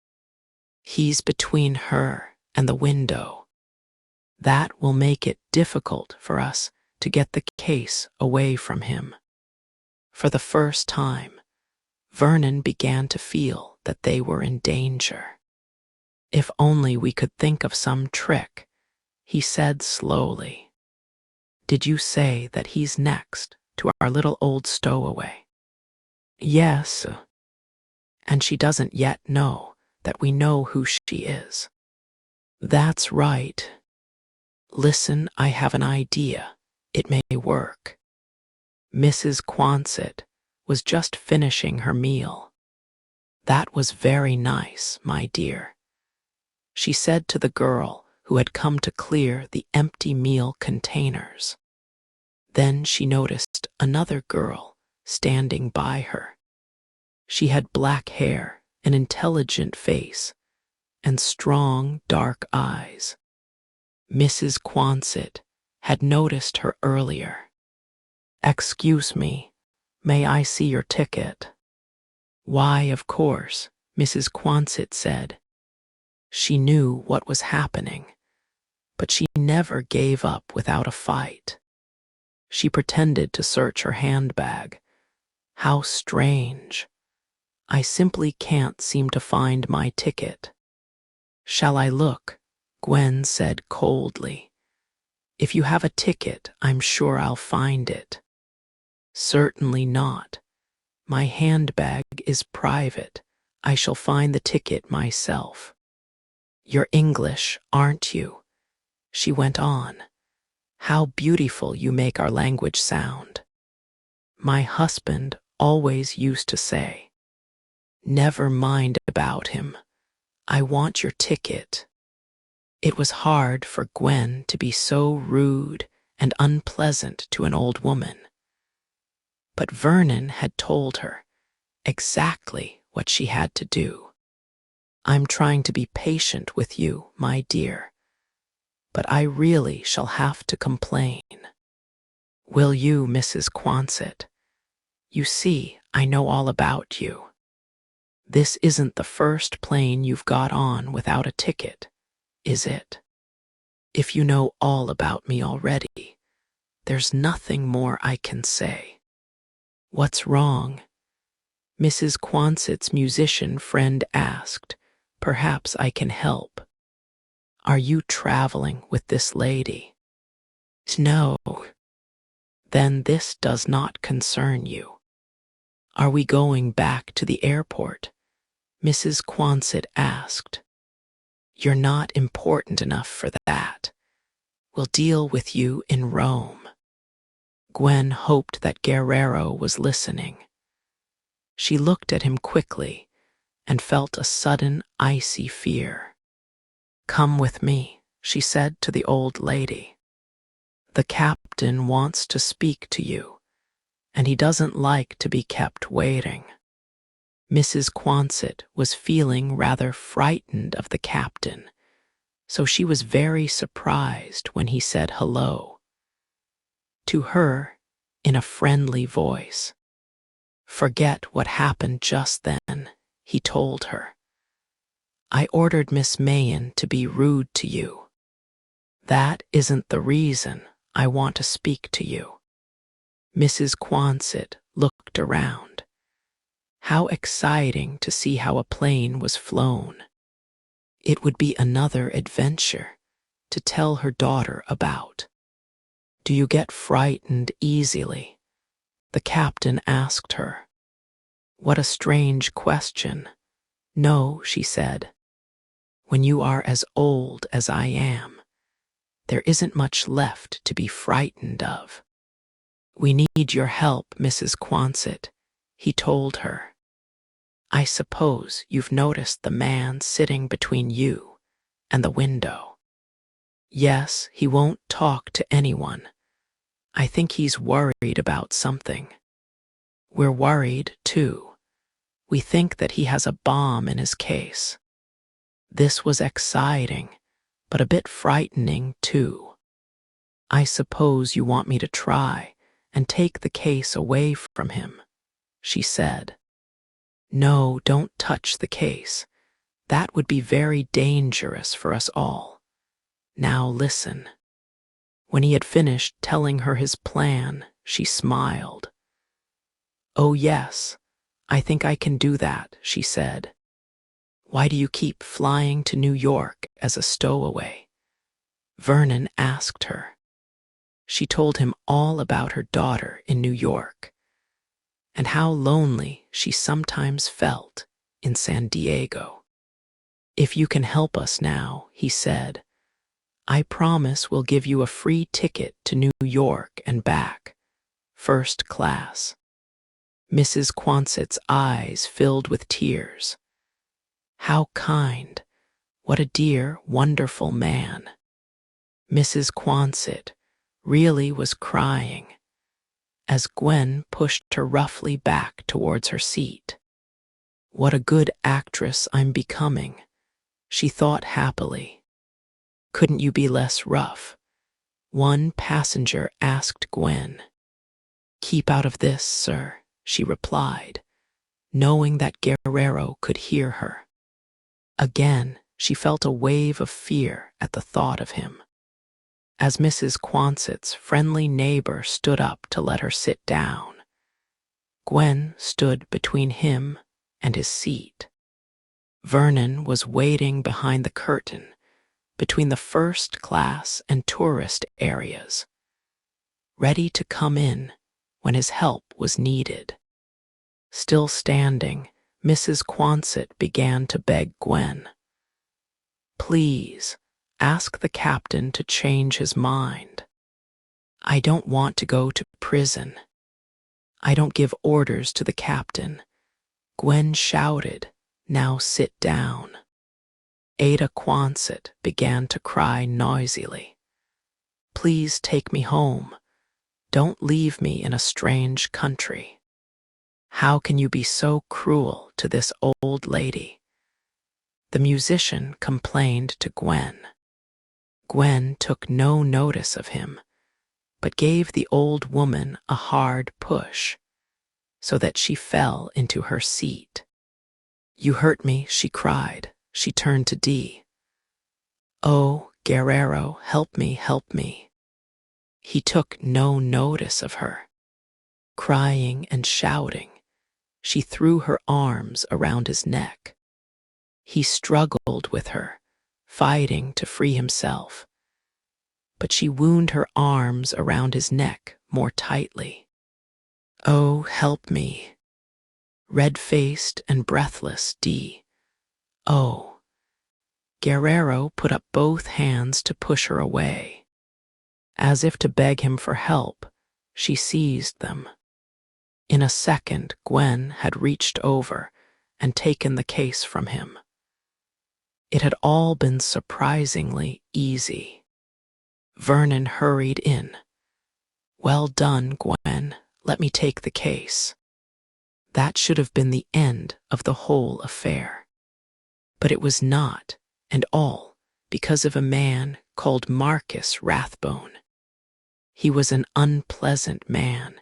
He's between her and the window. That will make it difficult for us to get the case away from him." For the first time, Vernon began to feel that they were in danger. "If only we could think of some trick," he said slowly. "Did you say that he's next to our little old stowaway?" "Yes, and she doesn't yet know that we know who she is." "That's right. Listen, I have an idea. It may work." Mrs. Quonset was just finishing her meal. "That was very nice, my dear," she said to the girl who had come to clear the empty meal containers. Then she noticed another girl standing by her. She had black hair, an intelligent face, and strong, dark eyes. Mrs. Quonset had noticed her earlier. "Excuse me, may I see your ticket?" "Why, of course," Mrs. Quonset said. She knew what was happening, but she never gave up without a fight. She pretended to search her handbag. "How strange. I simply can't seem to find my ticket." "Shall I look?" Gwen said coldly. "If you have a ticket, I'm sure I'll find it." "Certainly not. My handbag is private. I shall find the ticket myself." "You're English, aren't you?" she went on. "How beautiful you make our language sound. My husband always used to say, 'Never mind about him. I want your ticket.'" It was hard for Gwen to be so rude and unpleasant to an old woman. But Vernon had told her exactly what she had to do. "I'm trying to be patient with you, my dear, but I really shall have to complain." "Will you, Mrs. Quonset? You see, I know all about you. This isn't the first plane you've got on without a ticket, is it? If you know all about me already, there's nothing more I can say." "What's wrong?" Mrs. Quonset's musician friend asked. "Perhaps I can help." "Are you traveling with this lady?" "No." "Then this does not concern you." "Are we going back to the airport?" Mrs. Quonset asked. "You're not important enough for that. We'll deal with you in Rome." Gwen hoped that Guerrero was listening. She looked at him quickly and felt a sudden icy fear. "Come with me," she said to the old lady. "The captain wants to speak to you, and he doesn't like to be kept waiting." Mrs. Quonset was feeling rather frightened of the captain, so she was very surprised when he said hello to her in a friendly voice. "Forget what happened just then," he told her. "I ordered Miss Mayen to be rude to you. That isn't the reason I want to speak to you." Mrs. Quonset looked around. How exciting to see how a plane was flown. It would be another adventure to tell her daughter about. "Do you get frightened easily?" The captain asked her. What a strange question. No, she said. When you are as old as I am, there isn't much left to be frightened of. We need your help, Mrs. Quonset, he told her. I suppose you've noticed the man sitting between you and the window. Yes, he won't talk to anyone. I think he's worried about something. We're worried, too. We think that he has a bomb in his case. This was exciting, but a bit frightening, too. I suppose you want me to try and take the case away from him, she said. No, don't touch the case. That would be very dangerous for us all. Now listen. When he had finished telling her his plan, she smiled. Oh yes, I think I can do that, she said. Why do you keep flying to New York as a stowaway? Vernon asked her. She told him all about her daughter in New York, and how lonely she sometimes felt in San Diego. If you can help us now, he said, I promise we'll give you a free ticket to New York and back, first class. Mrs. Quonset's eyes filled with tears. How kind! What a dear, wonderful man! Mrs. Quonset really was crying as Gwen pushed her roughly back towards her seat. What a good actress I'm becoming, she thought happily. Couldn't you be less rough? One passenger asked Gwen. Keep out of this, sir, she replied, knowing that Guerrero could hear her. Again, she felt a wave of fear at the thought of him. As Mrs. Quonset's friendly neighbor stood up to let her sit down, Gwen stood between him and his seat. Vernon was waiting behind the curtain between the first class and tourist areas, ready to come in when his help was needed. Still standing, Mrs. Quonset began to beg Gwen. Please, ask the captain to change his mind. I don't want to go to prison. I don't give orders to the captain. Gwen shouted, Now sit down. Ada Quonset began to cry noisily. Please take me home. Don't leave me in a strange country. How can you be so cruel to this old lady? The musician complained to Gwen. Gwen took no notice of him, but gave the old woman a hard push, so that she fell into her seat. You hurt me, she cried. She turned to Dee. Oh, Guerrero, help me, help me. He took no notice of her. Crying and shouting, she threw her arms around his neck. He struggled with her, fighting to free himself, but she wound her arms around his neck more tightly. Oh, help me. Red-faced and breathless, Dee. Oh. Guerrero put up both hands to push her away. As if to beg him for help, she seized them. In a second, Gwen had reached over and taken the case from him. It had all been surprisingly easy. Vernon hurried in. Well done, Gwen. Let me take the case. That should have been the end of the whole affair. But it was not, and all because of a man called Marcus Rathbone. He was an unpleasant man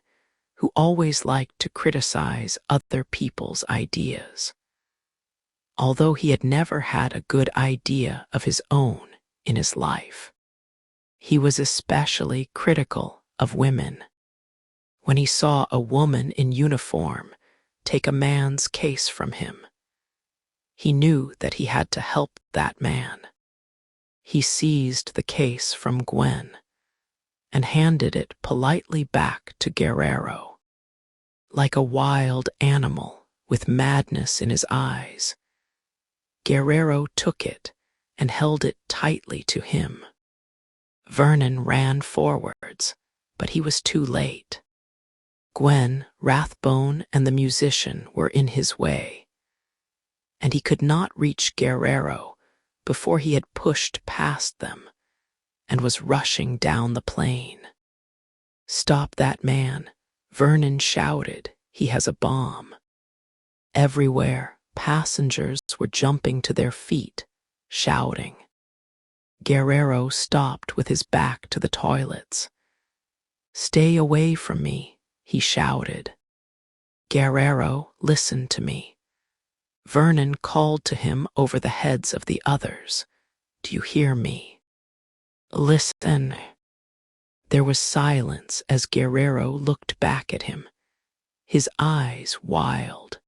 who always liked to criticize other people's ideas. Although he had never had a good idea of his own in his life, he was especially critical of women. When he saw a woman in uniform take a man's case from him, he knew that he had to help that man. He seized the case from Gwen and handed it politely back to Guerrero. like a wild animal with madness in his eyes. Guerrero took it and held it tightly to him. Vernon ran forwards, but he was too late. Gwen, Rathbone, and the musician were in his way, and he could not reach Guerrero before he had pushed past them and was rushing down the plain. "Stop that man," Vernon shouted. "He has a bomb." Everywhere, passengers were jumping to their feet, shouting. Guerrero stopped with his back to the toilets. "Stay away from me," he shouted. "Guerrero, listen to me." Vernon called to him over the heads of the others. "Do you hear me? Listen." There was silence as Guerrero looked back at him, his eyes wild.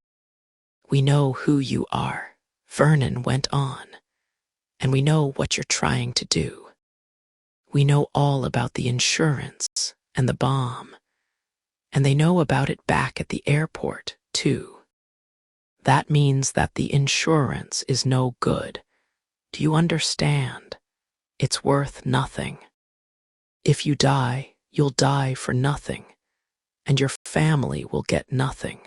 "We know who you are," Vernon went on, "and we know what you're trying to do. We know all about the insurance and the bomb, and they know about it back at the airport, too. That means that the insurance is no good. Do you understand? It's worth nothing. If you die, you'll die for nothing, and your family will get nothing.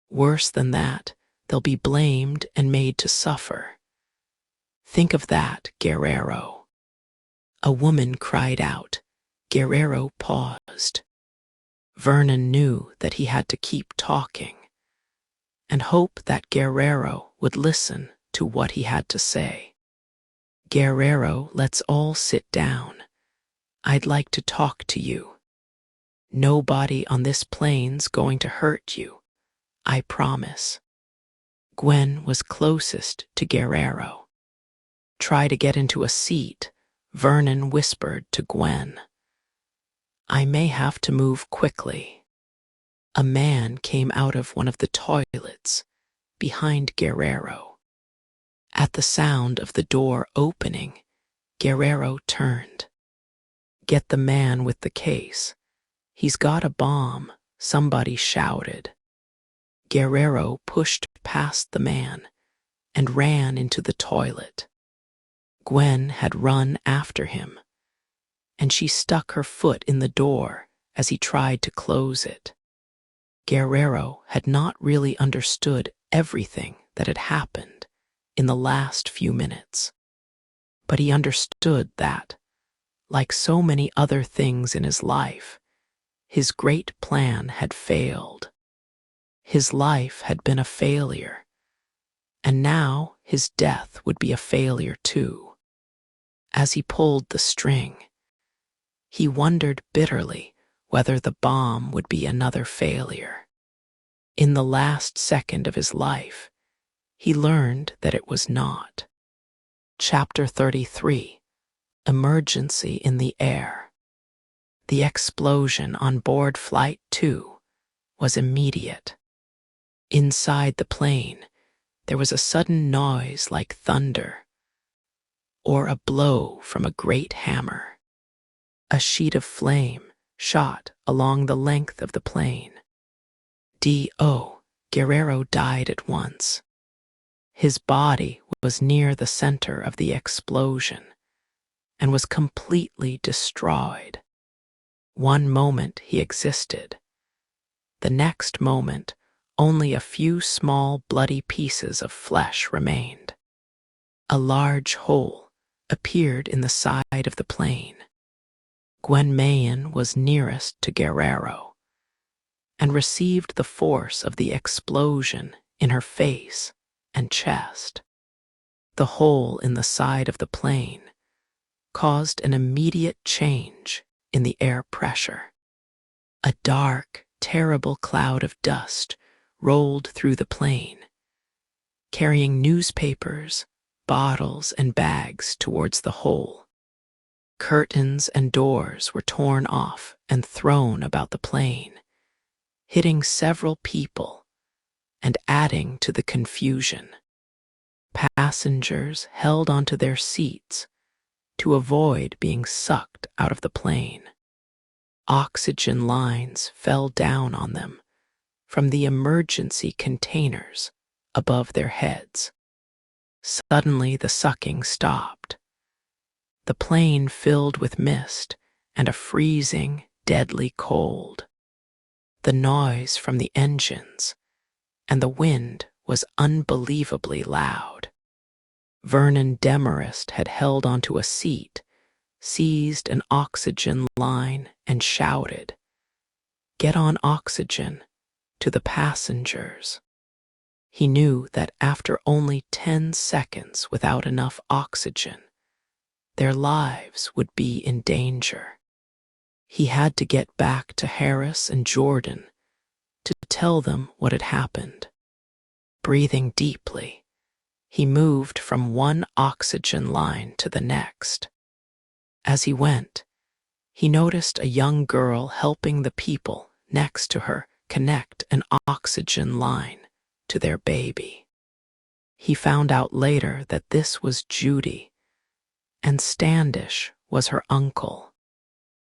Worse than that, they'll be blamed and made to suffer. Think of that, Guerrero." A woman cried out. Guerrero paused. Vernon knew that he had to keep talking and hope that Guerrero would listen to what he had to say. "Guerrero, let's all sit down. I'd like to talk to you. Nobody on this plane's going to hurt you, I promise." Gwen was closest to Guerrero. "Try to get into a seat," Vernon whispered to Gwen. "I may have to move quickly." A man came out of one of the toilets behind Guerrero. At the sound of the door opening, Guerrero turned. "Get the man with the case. He's got a bomb," somebody shouted. Guerrero pushed past the man and ran into the toilet. Gwen had run after him, and she stuck her foot in the door as he tried to close it. Guerrero had not really understood everything that had happened in the last few minutes, but he understood that, like so many other things in his life, his great plan had failed. His life had been a failure, and now his death would be a failure too. As he pulled the string, he wondered bitterly whether the bomb would be another failure. In the last second of his life, he learned that it was not. Chapter 33: Emergency in the Air. The explosion on board Flight 2 was immediate. Inside the plane, there was a sudden noise like thunder, or a blow from a great hammer. A sheet of flame shot along the length of the plane. Guerrero died at once. His body was near the center of the explosion and was completely destroyed. One moment he existed. The next moment, only a few small bloody pieces of flesh remained. A large hole appeared in the side of the plane. Gwen Mayen was nearest to Guerrero and received the force of the explosion in her face and chest. The hole in the side of the plane caused an immediate change in the air pressure. A dark, terrible cloud of dust rolled through the plane, carrying newspapers, bottles, and bags towards the hole. Curtains and doors were torn off and thrown about the plane, hitting several people and adding to the confusion. Passengers held onto their seats to avoid being sucked out of the plane. Oxygen lines fell down on them from the emergency containers above their heads. Suddenly, the sucking stopped. The plane filled with mist and a freezing, deadly cold. The noise from the engines and the wind was unbelievably loud. Vernon Demarest had held onto a seat, seized an oxygen line, and shouted, "Get on oxygen," to the passengers. He knew that after only 10 seconds without enough oxygen, their lives would be in danger. He had to get back to Harris and Jordan to tell them what had happened. Breathing deeply, he moved from one oxygen line to the next. As he went, he noticed a young girl helping the people next to her connect an oxygen line to their baby. He found out later that this was Judy, and Standish was her uncle.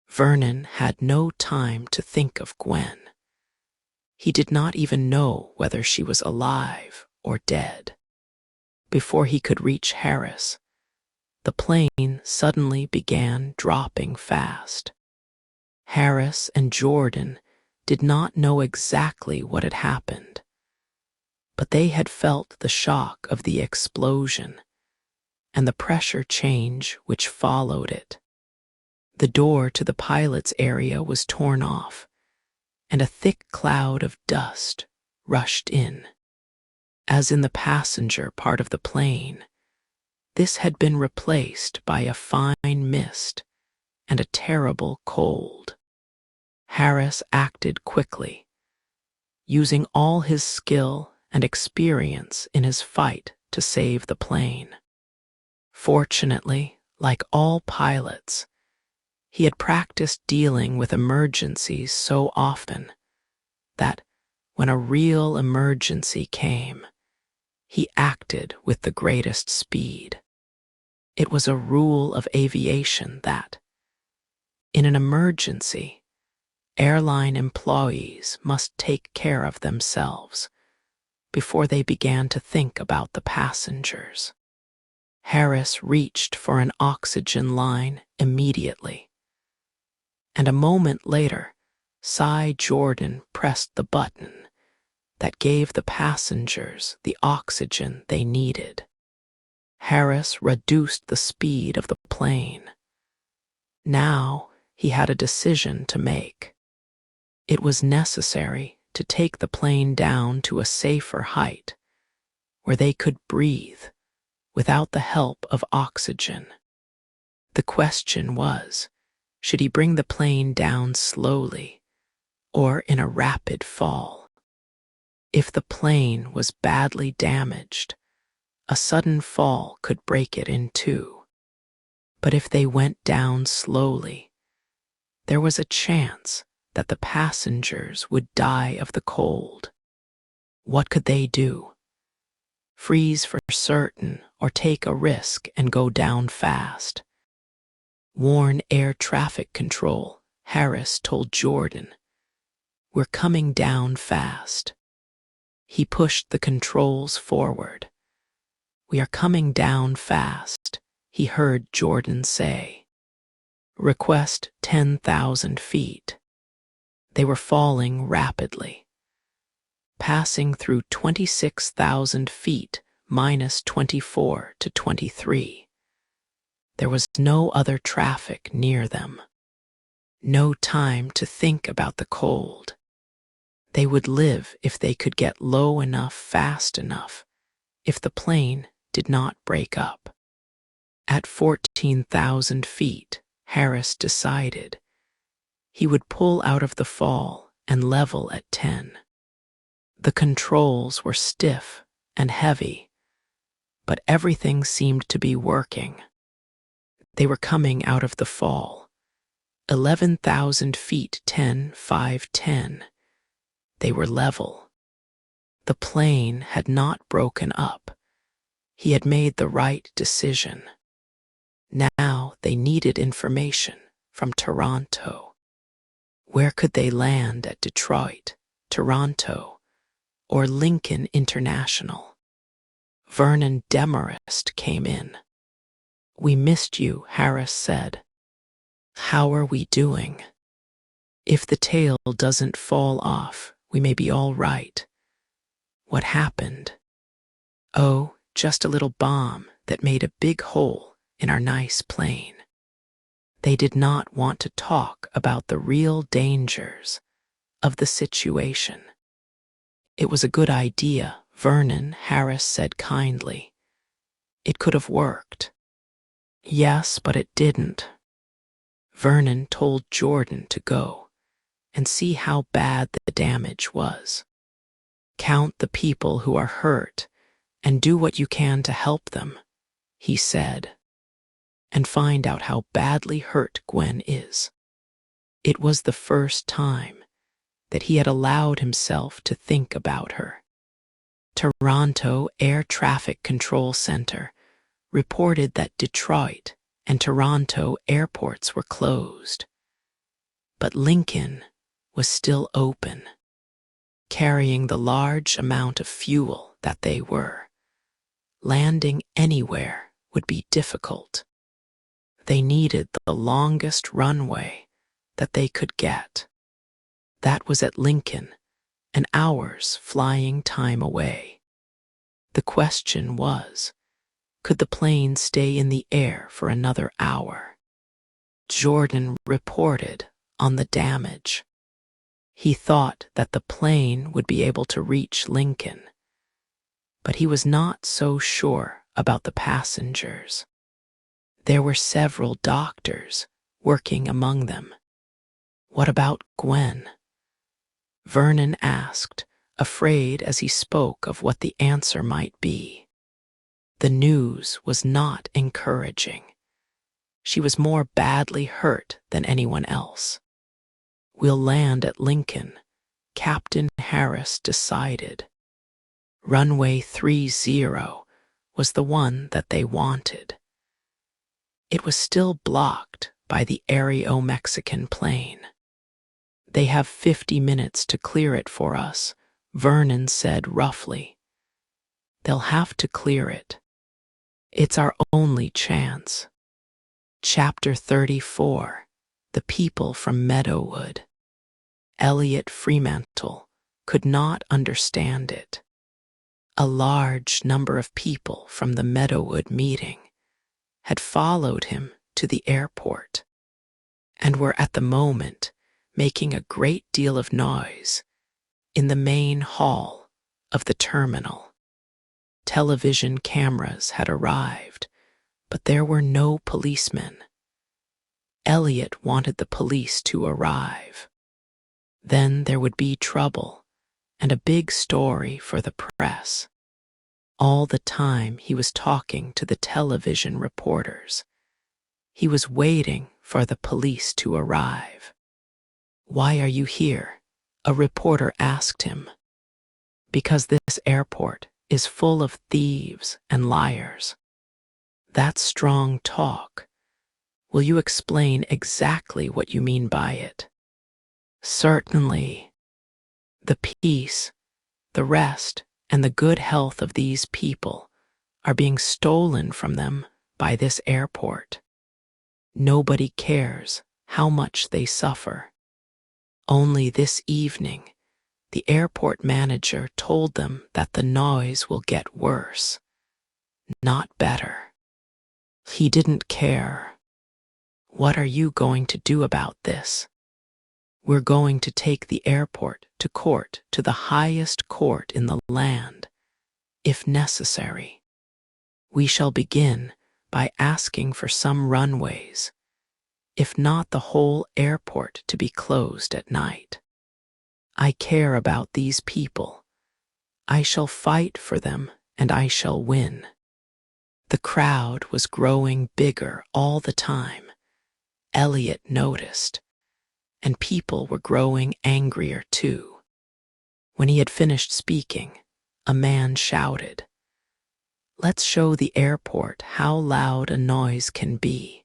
Vernon had no time to think of Gwen. He did not even know whether she was alive or dead. Before he could reach Harris, the plane suddenly began dropping fast. Harris and Jordan did not know exactly what had happened, but they had felt the shock of the explosion and the pressure change which followed it. The door to the pilot's area was torn off, and a thick cloud of dust rushed in. As in the passenger part of the plane, this had been replaced by a fine mist and a terrible cold. Harris acted quickly, using all his skill and experience in his fight to save the plane. Fortunately, like all pilots, he had practiced dealing with emergencies so often that, when a real emergency came, he acted with the greatest speed. It was a rule of aviation that, in an emergency, airline employees must take care of themselves before they began to think about the passengers. Harris reached for an oxygen line immediately, and a moment later, Cy Jordan pressed the button that gave the passengers the oxygen they needed. Harris reduced the speed of the plane. Now he had a decision to make. It was necessary to take the plane down to a safer height where they could breathe without the help of oxygen. The question was, should he bring the plane down slowly or in a rapid fall? If the plane was badly damaged, a sudden fall could break it in two. But if they went down slowly, there was a chance that the passengers would die of the cold. What could they do? Freeze for certain or take a risk and go down fast? "Warn air traffic control," Harris told Jordan. "We're coming down fast." He pushed the controls forward. "We are coming down fast," he heard Jordan say. "Request 10,000 feet." They were falling rapidly, passing through 26,000 feet minus 24 to 23. There was no other traffic near them. No time to think about the cold. They would live if they could get low enough fast enough, if the plane did not break up. At 14,000 feet, Harris decided he would pull out of the fall and level at 10. The controls were stiff and heavy, but everything seemed to be working. They were coming out of the fall. 11,000 feet, 10, 5, 10. They were level. The plane had not broken up. He had made the right decision. Now they needed information from Toronto. Where could they land at Detroit, Toronto, or Lincoln International. Vernon Demarest came in. "We missed you," Harris said. "How are we doing? If the tail doesn't fall off, we may be all right." "What happened?" "Oh, just a little bomb that made a big hole in our nice plane." They did not want to talk about the real dangers of the situation. "It was a good idea," Vernon, Harris said kindly. "It could have worked." "Yes, but it didn't." Vernon told Jordan to go and see how bad the damage was. "Count the people who are hurt and do what you can to help them," he said, "and find out how badly hurt Gwen is." It was the first time that he had allowed himself to think about her. Toronto Air Traffic Control Center reported that Detroit and Toronto airports were closed, but Lincoln was still open. Carrying the large amount of fuel that they were, landing anywhere would be difficult. They needed the longest runway that they could get. That was at Lincoln, an hour's flying time away. The question was, could the plane stay in the air for another hour? Jordan reported on the damage. He thought that the plane would be able to reach Lincoln, but he was not so sure about the passengers. There were several doctors working among them. What about Gwen? Vernon asked, afraid as he spoke of what the answer might be. The news was not encouraging. She was more badly hurt than anyone else. "We'll land at Lincoln," Captain Harris decided. Runway 30 was the one that they wanted. It was still blocked by the Aero-Mexican plane. "They have 50 minutes to clear it for us," Vernon said roughly. "They'll have to clear it. It's our only chance." Chapter 34, The People from Meadowood. Elliot Fremantle could not understand it. A large number of people from the Meadowood meeting had followed him to the airport and were at the moment making a great deal of noise in the main hall of the terminal. Television cameras had arrived, but there were no policemen. Elliot wanted the police to arrive. Then there would be trouble and a big story for the press. All the time he was talking to the television reporters. He was waiting for the police to arrive. "Why are you here?" a reporter asked him. "Because this airport is full of thieves and liars." "That's strong talk. Will you explain exactly what you mean by it?" "Certainly. The peace, the rest, and the good health of these people are being stolen from them by this airport. Nobody cares how much they suffer. Only this evening, the airport manager told them that the noise will get worse, not better. He didn't care. What are you going to do about this?" "We're going to take the airport to court, to the highest court in the land, if necessary. We shall begin by asking for some runways, if not the whole airport to be closed at night. I care about these people. I shall fight for them and I shall win." The crowd was growing bigger all the time, Elliot noticed, and people were growing angrier too. When he had finished speaking, a man shouted, "Let's show the airport how loud a noise can be."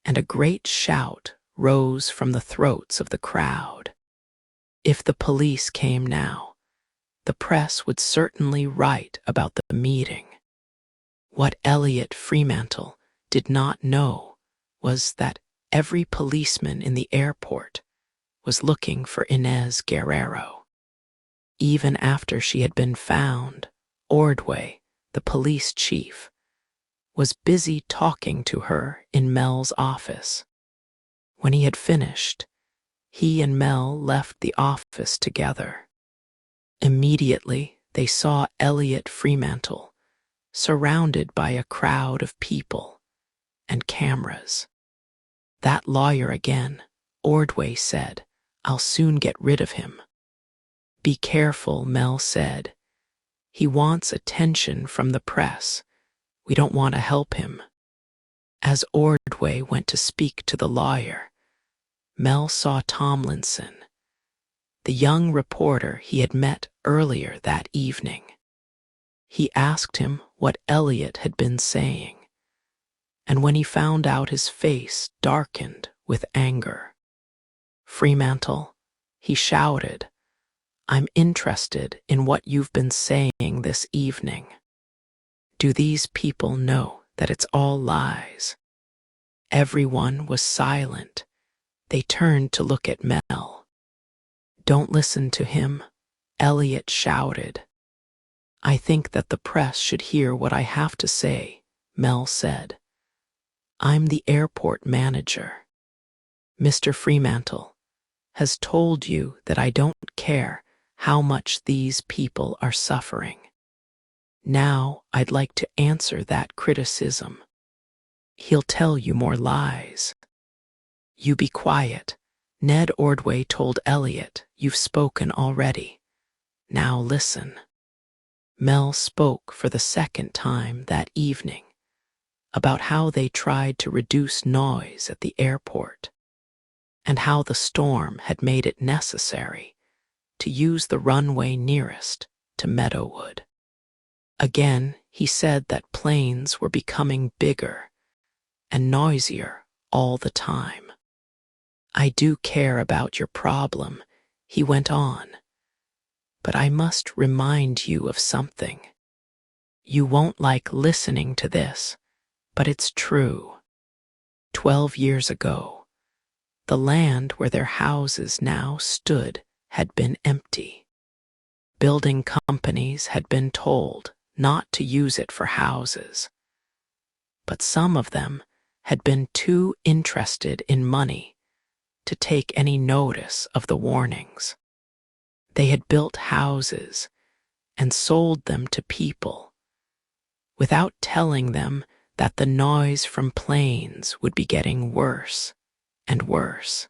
And a great shout rose from the throats of the crowd. If the police came now, the press would certainly write about the meeting. What Elliot Fremantle did not know was that every policeman in the airport was looking for Inez Guerrero. Even after she had been found, Ordway, the police chief, was busy talking to her in Mel's office. When he had finished, he and Mel left the office together. Immediately, they saw Elliot Fremantle surrounded by a crowd of people and cameras. "That lawyer again," Ordway said. "I'll soon get rid of him." "Be careful," Mel said. "He wants attention from the press. We don't want to help him." As Ordway went to speak to the lawyer, Mel saw Tomlinson, the young reporter he had met earlier that evening. He asked him what Elliot had been saying, and when he found out, his face darkened with anger. "Fremantle," he shouted, "I'm interested in what you've been saying this evening. Do these people know that it's all lies?" Everyone was silent. They turned to look at Mel. "Don't listen to him," Elliot shouted. "I think that the press should hear what I have to say," Mel said. "I'm the airport manager. Mr. Fremantle has told you that I don't care how much these people are suffering. Now I'd like to answer that criticism. He'll tell you more lies." "You be quiet," Ned Ordway told Elliot. "You've spoken already. Now listen." Mel spoke for the second time that evening about how they tried to reduce noise at the airport and how the storm had made it necessary to use the runway nearest to Meadowood. Again, he said that planes were becoming bigger and noisier all the time. "I do care about your problem," he went on, "but I must remind you of something. You won't like listening to this, but it's true. 12 years ago, the land where their houses now stood had been empty. Building companies had been told not to use it for houses, but some of them had been too interested in money to take any notice of the warnings. They had built houses and sold them to people without telling them that the noise from planes would be getting worse and worse.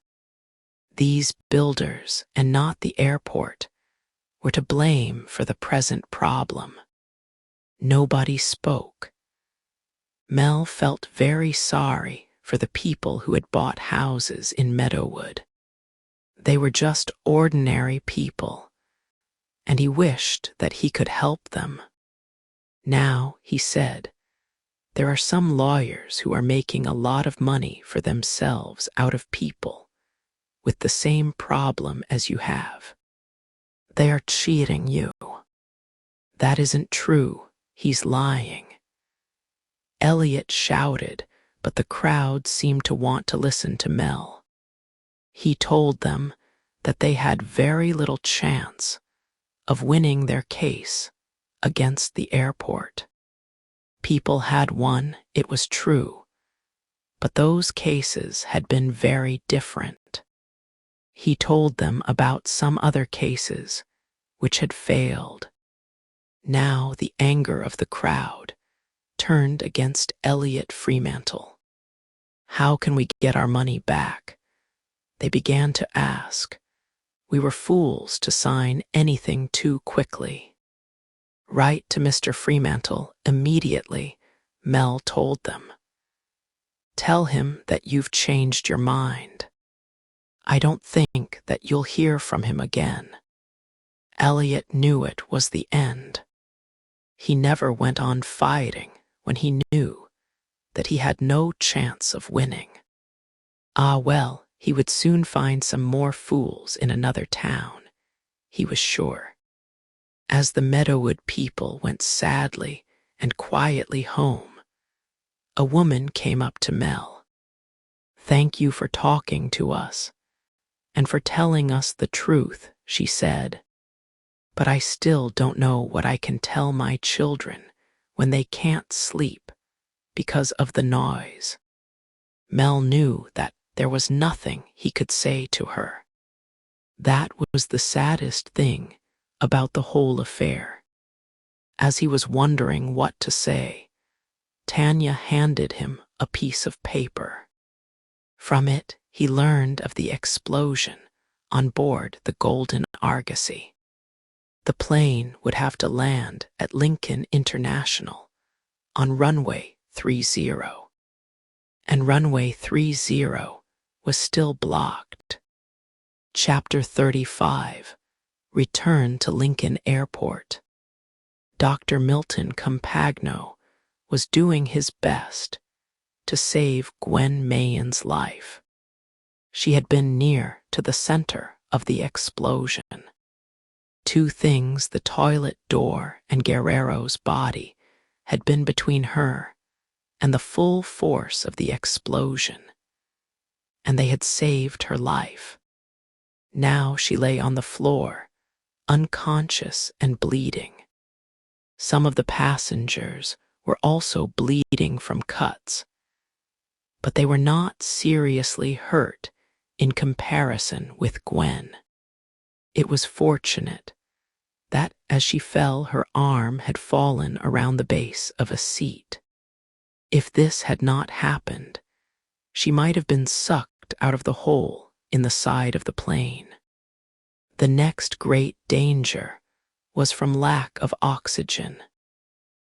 These builders, and not the airport, were to blame for the present problem. Nobody spoke. Mel felt very sorry for the people who had bought houses in Meadowood. They were just ordinary people, and he wished that he could help them. "Now," he said, "there are some lawyers who are making a lot of money for themselves out of people with the same problem as you have. They are cheating you. That isn't true. He's lying." Elliot shouted, but the crowd seemed to want to listen to Mel. He told them that they had very little chance of winning their case against the airport. People had won, it was true, but those cases had been very different. He told them about some other cases which had failed. Now the anger of the crowd turned against Elliot Fremantle. "How can we get our money back?" they began to ask. "We were fools to sign anything too quickly." "Write to Mr. Fremantle immediately," Mel told them. "Tell him that you've changed your mind. I don't think that you'll hear from him again." Elliot knew it was the end. He never went on fighting when he knew that he had no chance of winning. Ah well, he would soon find some more fools in another town. he was sure. As the Meadowood people went sadly and quietly home, a woman came up to Mel. "Thank you for talking to us and for telling us the truth," she said. "But I still don't know what I can tell my children when they can't sleep because of the noise." Mel knew that there was nothing he could say to her. That was the saddest thing about the whole affair. As he was wondering what to say, Tanya handed him a piece of paper. From it, he learned of the explosion on board the Golden Argosy. The plane would have to land at Lincoln International on runway 30, and runway 30 was still blocked. Chapter 35, Return to Lincoln Airport. Dr. Milton Campagno was doing his best to save Gwen Mayon's life. She had been near to the center of the explosion. Two things, the toilet door and Guerrero's body, had been between her and the full force of the explosion, and they had saved her life. Now she lay on the floor, unconscious and bleeding. Some of the passengers were also bleeding from cuts, but they were not seriously hurt in comparison with Gwen. It was fortunate that as she fell, her arm had fallen around the base of a seat. If this had not happened, she might have been sucked out of the hole in the side of the plane. The next great danger was from lack of oxygen.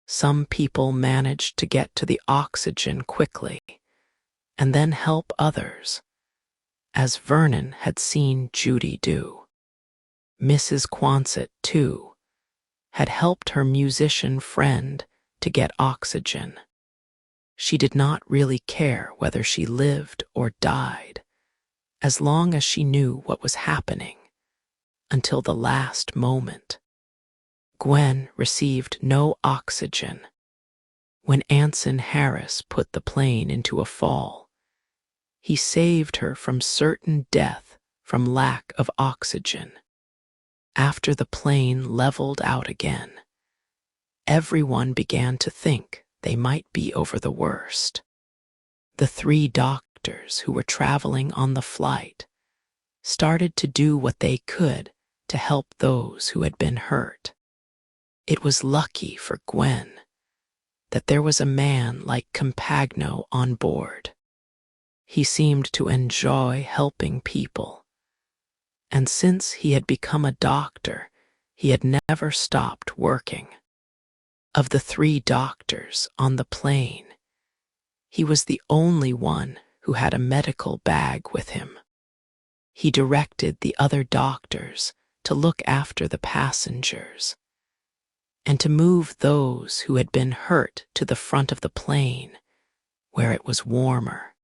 Some people managed to get to the oxygen quickly and then help others, as Vernon had seen Judy do. Mrs. Quonset, too, had helped her musician friend to get oxygen. She did not really care whether she lived or died, as long as she knew what was happening, until the last moment. Gwen received no oxygen. When Anson Harris put the plane into a fall, he saved her from certain death from lack of oxygen. After the plane leveled out again, everyone began to think they might be over the worst. The 3 doctors who were traveling on the flight started to do what they could to help those who had been hurt. It was lucky for Gwen that there was a man like Campagno on board. He seemed to enjoy helping people, and since he had become a doctor, he had never stopped working. Of the 3 doctors on the plane, he was the only one who had a medical bag with him. He directed the other doctors to look after the passengers and to move those who had been hurt to the front of the plane where it was warmer.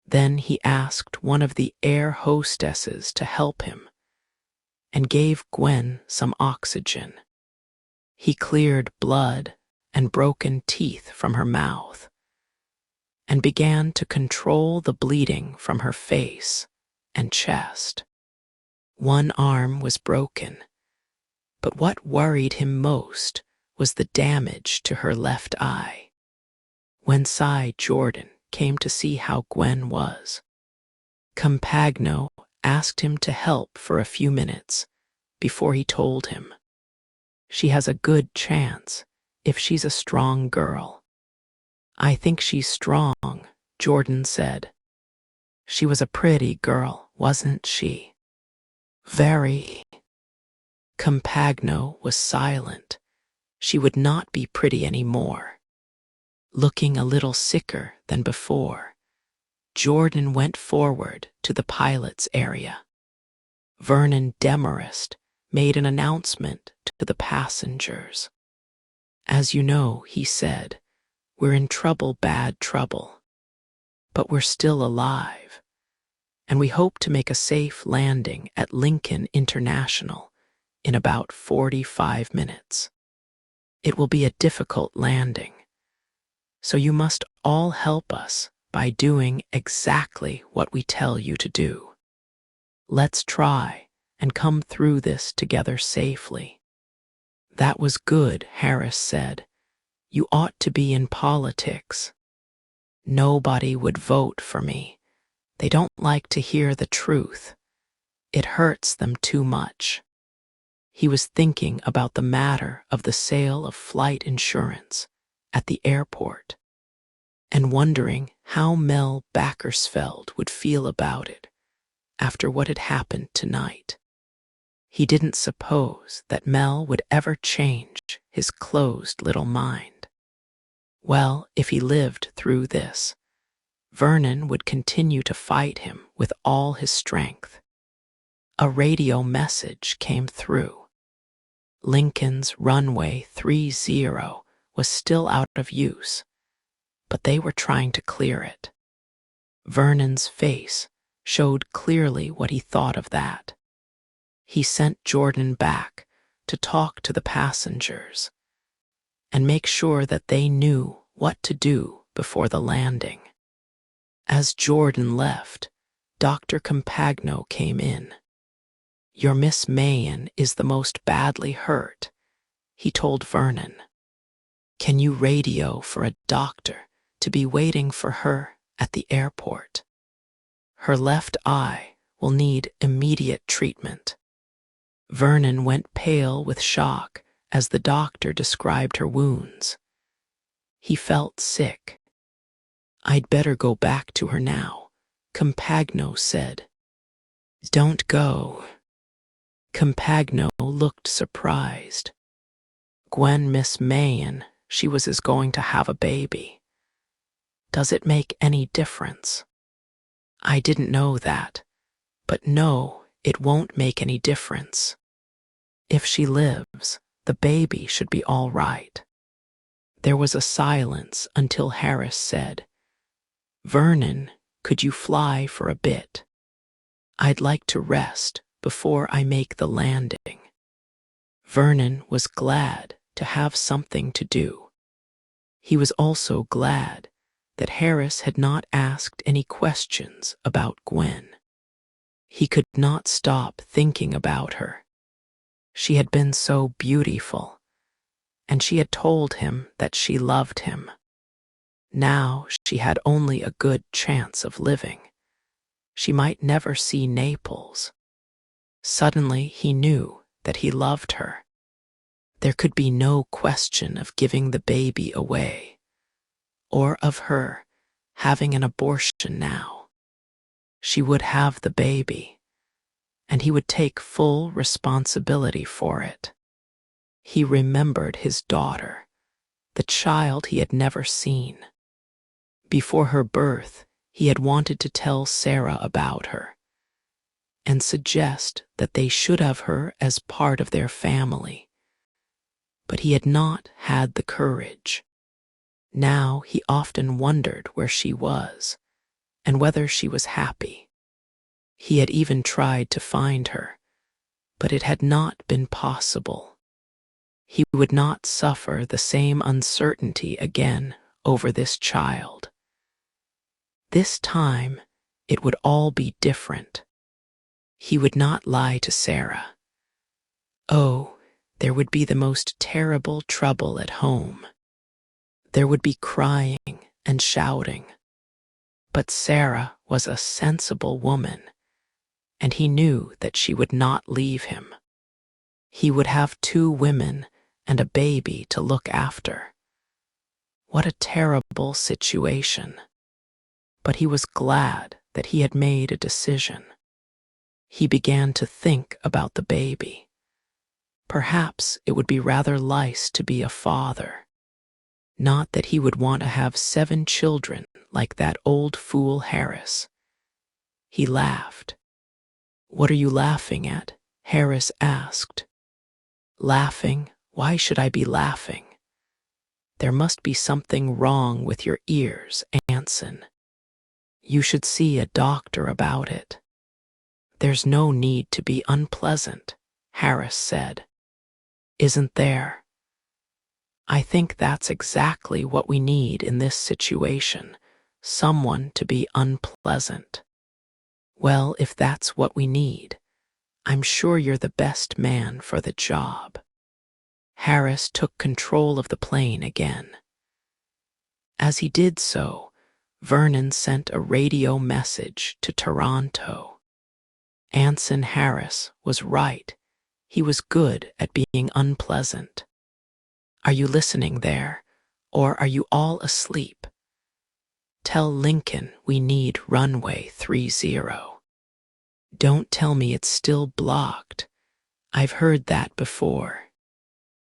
Then he asked one of the air hostesses to help him and gave Gwen some oxygen. He cleared blood and broken teeth from her mouth and began to control the bleeding from her face and chest. One arm was broken, but what worried him most was the damage to her left eye. When Cy Jordan came to see how Gwen was, Campagno asked him to help for a few minutes before he told him, "She has a good chance if she's a strong girl." "I think she's strong," Jordan said. "She was a pretty girl, wasn't she?" "Very." Campagno was silent. She would not be pretty anymore. Looking a little sicker than before, Jordan went forward to the pilot's area. Vernon Demarest made an announcement to the passengers. "As you know," he said, "we're in trouble, bad trouble. But we're still alive, and we hope to make a safe landing at Lincoln International in about 45 minutes. It will be a difficult landing, so you must all help us by doing exactly what we tell you to do. Let's try and come through this together safely." "That was good," Harris said. "You ought to be in politics." "Nobody would vote for me. They don't like to hear the truth. It hurts them too much." He was thinking about the matter of the sale of flight insurance at the airport and wondering how Mel Backersfeld would feel about it after what had happened tonight. He didn't suppose that Mel would ever change his closed little mind. Well, if he lived through this, Vernon would continue to fight him with all his strength. A radio message came through. Lincoln's runway 30 was still out of use, but they were trying to clear it. Vernon's face showed clearly what he thought of that. He sent Jordan back to talk to the passengers and make sure that they knew what to do before the landing. As Jordan left, Dr. Compagno came in. "Your Miss Mayan is the most badly hurt," he told Vernon. "Can you radio for a doctor to be waiting for her at the airport? Her left eye will need immediate treatment." Vernon went pale with shock as the doctor described her wounds. He felt sick. "I'd better go back to her now," Compagno said. "Don't go." Compagno looked surprised. "Gwen, Miss Mayan, she was going to have a baby. Does it make any difference?" "I didn't know that, but no, it won't make any difference. If she lives, the baby should be all right." There was a silence until Harris said, "Vernon, could you fly for a bit? I'd like to rest before I make the landing." Vernon was glad to have something to do. He was also glad that Harris had not asked any questions about Gwen. He could not stop thinking about her. She had been so beautiful, and she had told him that she loved him. Now she had only a good chance of living. She might never see Naples. Suddenly he knew that he loved her. There could be no question of giving the baby away, or of her having an abortion now. She would have the baby, and he would take full responsibility for it. He remembered his daughter, the child he had never seen. Before her birth, he had wanted to tell Sarah about her and suggest that they should have her as part of their family. But he had not had the courage. Now he often wondered where she was and whether she was happy. He had even tried to find her, but it had not been possible. He would not suffer the same uncertainty again over this child. This time, it would all be different. He would not lie to Sarah. Oh, there would be the most terrible trouble at home. There would be crying and shouting. But Sarah was a sensible woman, and he knew that she would not leave him. He would have 2 women and a baby to look after. What a terrible situation. But he was glad that he had made a decision. He began to think about the baby. Perhaps it would be rather nice to be a father. Not that he would want to have 7 children like that old fool Harris. He laughed. "What are you laughing at?" Harris asked. "Laughing? Why should I be laughing? There must be something wrong with your ears, Anson. You should see a doctor about it. There's no need to be unpleasant," Harris said. Isn't there? I think that's exactly what we need in this situation, someone to be unpleasant. Well, if that's what we need, I'm sure you're the best man for the job. Harris took control of the plane again. As he did so, Vernon sent a radio message to Toronto. Anson Harris was right. He was good at being unpleasant. Are you listening there, or are you all asleep? Tell Lincoln we need runway 30. Don't tell me it's still blocked. I've heard that before.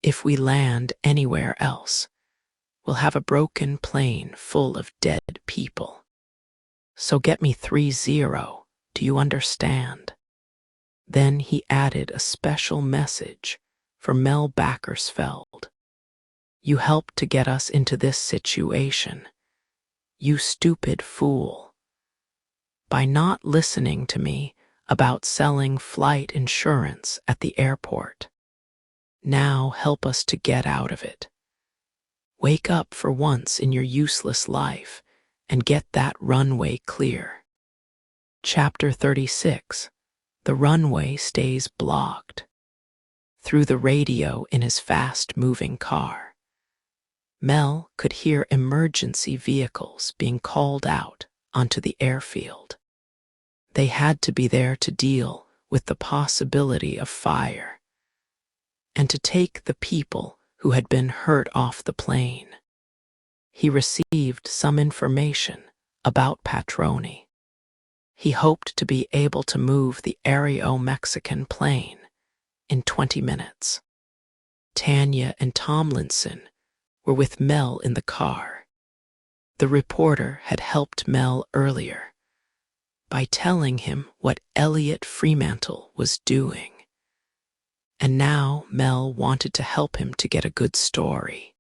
If we land anywhere else, we'll have a broken plane full of dead people. So get me 30, do you understand? Then he added a special message for Mel Backersfeld. You helped to get us into this situation. You stupid fool. By not listening to me about selling flight insurance at the airport. Now help us to get out of it. Wake up for once in your useless life and get that runway clear. Chapter 36. The runway stays blocked. Through the radio in his fast-moving car, Mel could hear emergency vehicles being called out onto the airfield. They had to be there to deal with the possibility of fire and to take the people who had been hurt off the plane. He received some information about Patroni. He hoped to be able to move the Aero-Mexican plane in 20 minutes. Tanya and Tomlinson were with Mel in the car. The reporter had helped Mel earlier by telling him what Elliot Fremantle was doing. And now Mel wanted to help him to get a good story.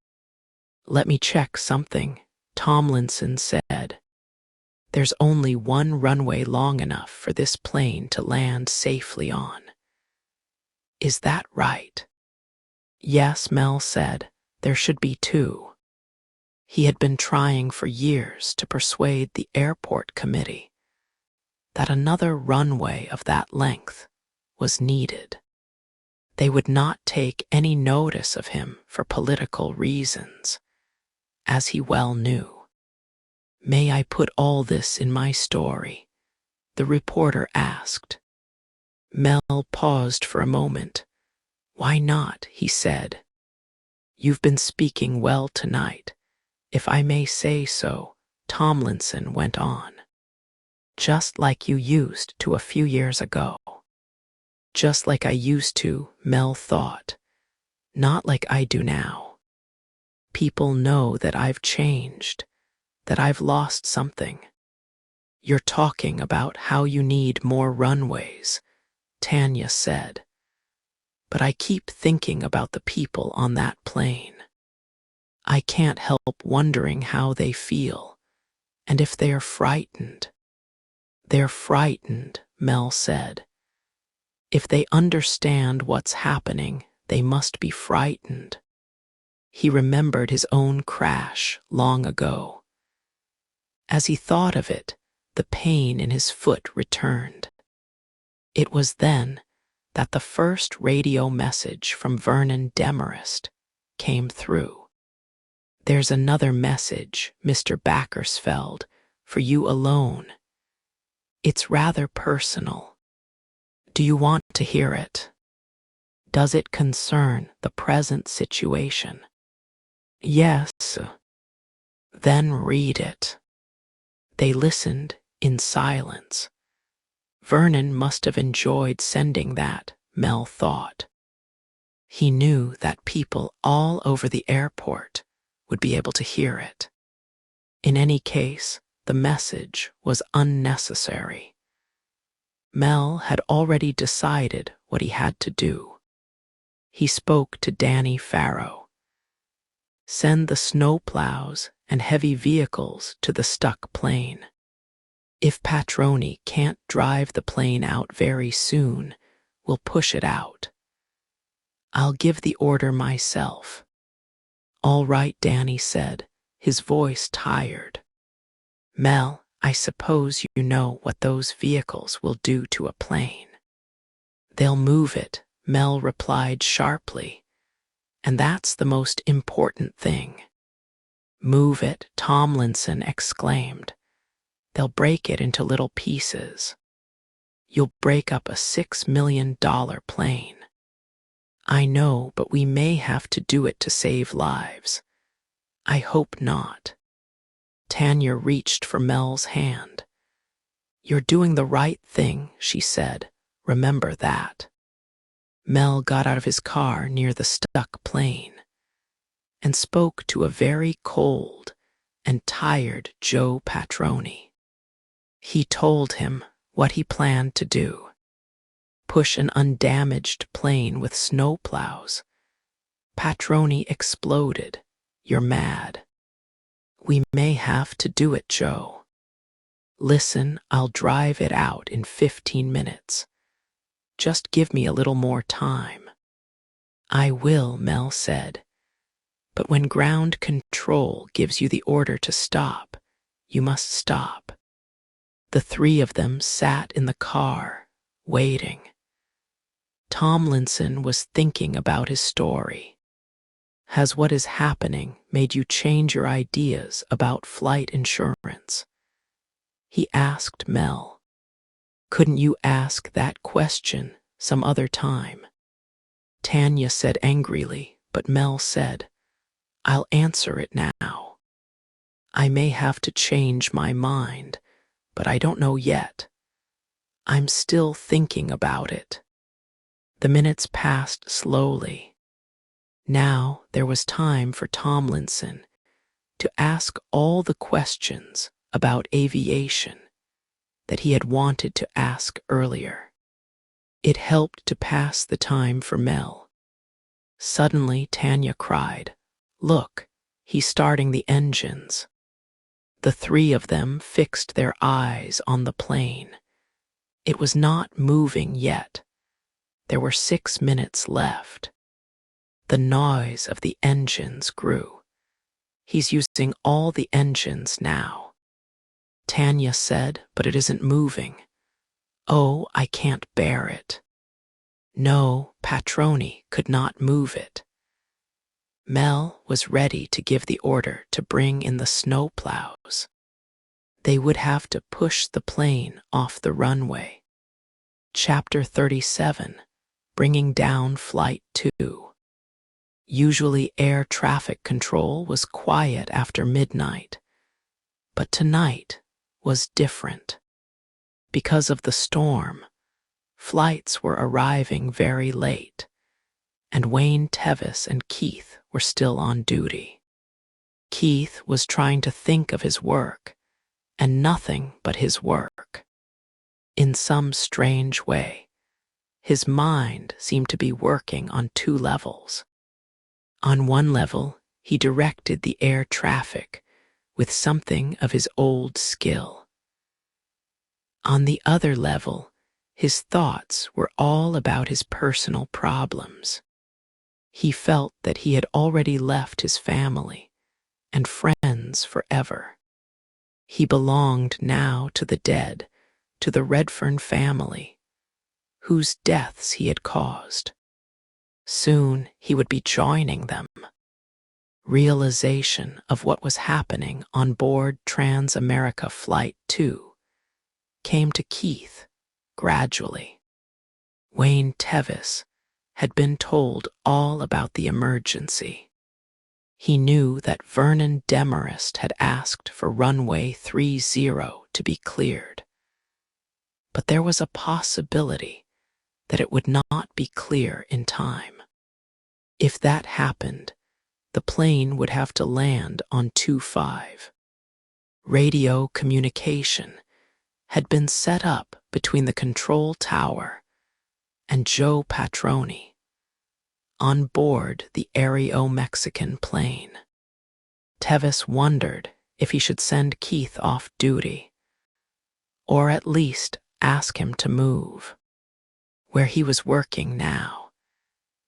Let me check something, Tomlinson said. There's only one runway long enough for this plane to land safely on. Is that right? Yes, Mel said. There should be two. He had been trying for years to persuade the airport committee that another runway of that length was needed. They would not take any notice of him for political reasons, as he well knew. May I put all this in my story? The reporter asked. Mel paused for a moment. Why not? He said. You've been speaking well tonight, if I may say so, Tomlinson went on. Just like you used to a few years ago. Just like I used to, Mel thought. Not like I do now. People know that I've changed, that I've lost something. You're talking about how you need more runways, Tanya said. But I keep thinking about the people on that plane. I can't help wondering how they feel, and if they're frightened. They're frightened, Mel said. If they understand what's happening, they must be frightened. He remembered his own crash long ago. As he thought of it, the pain in his foot returned. It was then that the first radio message from Vernon Demarest came through. There's another message, Mr. Backersfeld, for you alone. It's rather personal. Do you want to hear it? Does it concern the present situation? Yes. Then read it. They listened in silence. Vernon must have enjoyed sending that, Mel thought. He knew that people all over the airport would be able to hear it. In any case, the message was unnecessary. Mel had already decided what he had to do. He spoke to Danny Farrow. Send the snowplows and heavy vehicles to the stuck plane. If Patroni can't drive the plane out very soon, we'll push it out. I'll give the order myself. All right, Danny said, his voice tired. Mel, I suppose you know what those vehicles will do to a plane. They'll move it, Mel replied sharply. And that's the most important thing. Move it, Tomlinson exclaimed. They'll break it into little pieces. You'll break up a $6 million plane. I know, but we may have to do it to save lives. I hope not. Tanya reached for Mel's hand. You're doing the right thing, she said. Remember that. Mel got out of his car near the stuck plane and spoke to a very cold and tired Joe Patroni. He told him what he planned to do. Push an undamaged plane with snowplows. Patroni exploded. You're mad. We may have to do it, Joe. Listen, I'll drive it out in 15 minutes. Just give me a little more time. I will, Mel said. But when ground control gives you the order to stop, you must stop. The three of them sat in the car, waiting. Tomlinson was thinking about his story. Has what is happening made you change your ideas about flight insurance? He asked Mel. Couldn't you ask that question some other time? Tanya said angrily, but Mel said, I'll answer it now. I may have to change my mind, but I don't know yet. I'm still thinking about it. The minutes passed slowly. Now there was time for Tomlinson to ask all the questions about aviation that he had wanted to ask earlier. It helped to pass the time for Mel. Suddenly Tanya cried, Look, he's starting the engines. The three of them fixed their eyes on the plane. It was not moving yet. There were 6 minutes left. The noise of the engines grew. He's using all the engines now. Tanya said, but it isn't moving. Oh, I can't bear it. No, Patroni could not move it. Mel was ready to give the order to bring in the snowplows. They would have to push the plane off the runway. Chapter 37, Bringing Down Flight 2. Usually air traffic control was quiet after midnight, but tonight was different. Because of the storm, flights were arriving very late, and Wayne Tevis and Keith were still on duty. Keith was trying to think of his work, and nothing but his work. In some strange way, his mind seemed to be working on 2 levels. On one level, he directed the air traffic with something of his old skill. On the other level, his thoughts were all about his personal problems. He felt that he had already left his family and friends forever. He belonged now to the dead, to the Redfern family, whose deaths he had caused. Soon he would be joining them. Realization of what was happening on board Trans-America Flight 2 came to Keith gradually. Wayne Tevis had been told all about the emergency. He knew that Vernon Demarest had asked for runway 30 to be cleared. But there was a possibility that it would not be clear in time. If that happened, the plane would have to land on 25. Radio communication had been set up between the control tower and Joe Patroni on board the Aero-Mexican plane. Tevis wondered if he should send Keith off duty, or at least ask him to move. Where he was working now,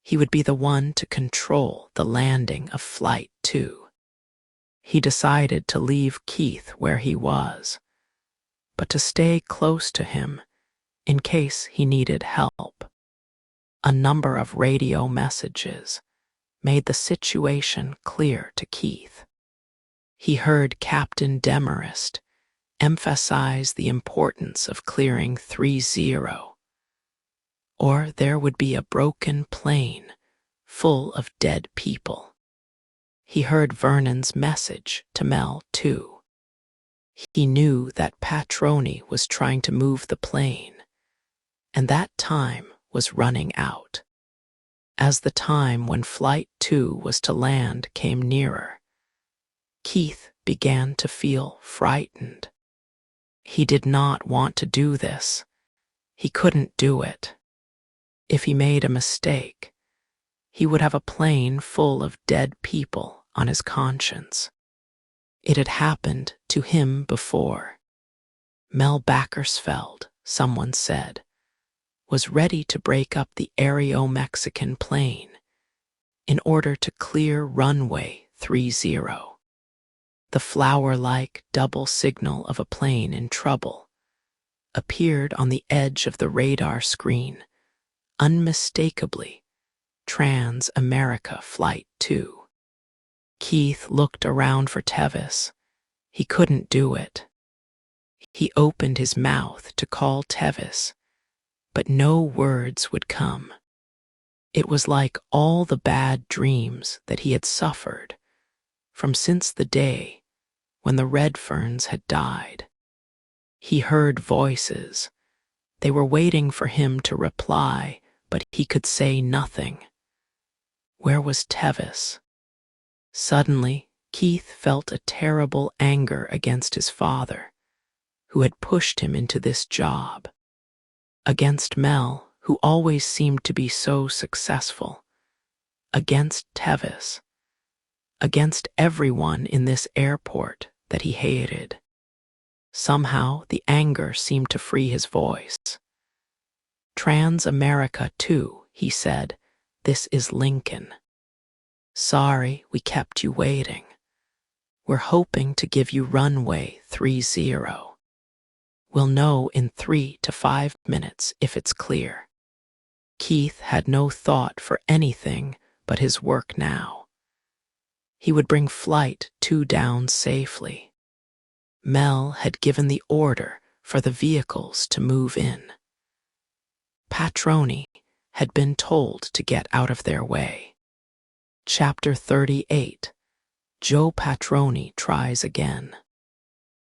He would be the one to control the landing of Flight 2. He decided to leave Keith where he was, but to stay close to him in case he needed help. A number of radio messages made the situation clear to Keith. He heard Captain Demarest emphasize the importance of clearing 3-0, or there would be a broken plane full of dead people. He heard Vernon's message to Mel, too. He knew that Patroni was trying to move the plane, and that time was running out. As the time when Flight 2 was to land came nearer, Keith began to feel frightened. He did not want to do this. He couldn't do it. If he made a mistake, he would have a plane full of dead people on his conscience. It had happened to him before. Mel Backersfeld, someone said, was ready to break up the Aereo-Mexican plane in order to clear runway 30. The flower-like double signal of a plane in trouble appeared on the edge of the radar screen, unmistakably Trans-America Flight 2. Keith looked around for Tevis. He couldn't do it. He opened his mouth to call Tevis, but no words would come. It was like all the bad dreams that he had suffered from since the day when the Redferns had died. He heard voices. They were waiting for him to reply, but he could say nothing. Where was Tevis? Suddenly, Keith felt a terrible anger against his father, who had pushed him into this job. Against Mel, who always seemed to be so successful. Against Tevis. Against everyone in this airport that he hated. Somehow, the anger seemed to free his voice. Trans-America 2, he said. This is Lincoln. Sorry we kept you waiting. We're hoping to give you runway 30. We'll know in 3 to 5 minutes if it's clear. Keith had no thought for anything but his work now. He would bring Flight 2 down safely. Mel had given the order for the vehicles to move in. Patroni had been told to get out of their way. Chapter 38. Joe Patroni Tries Again.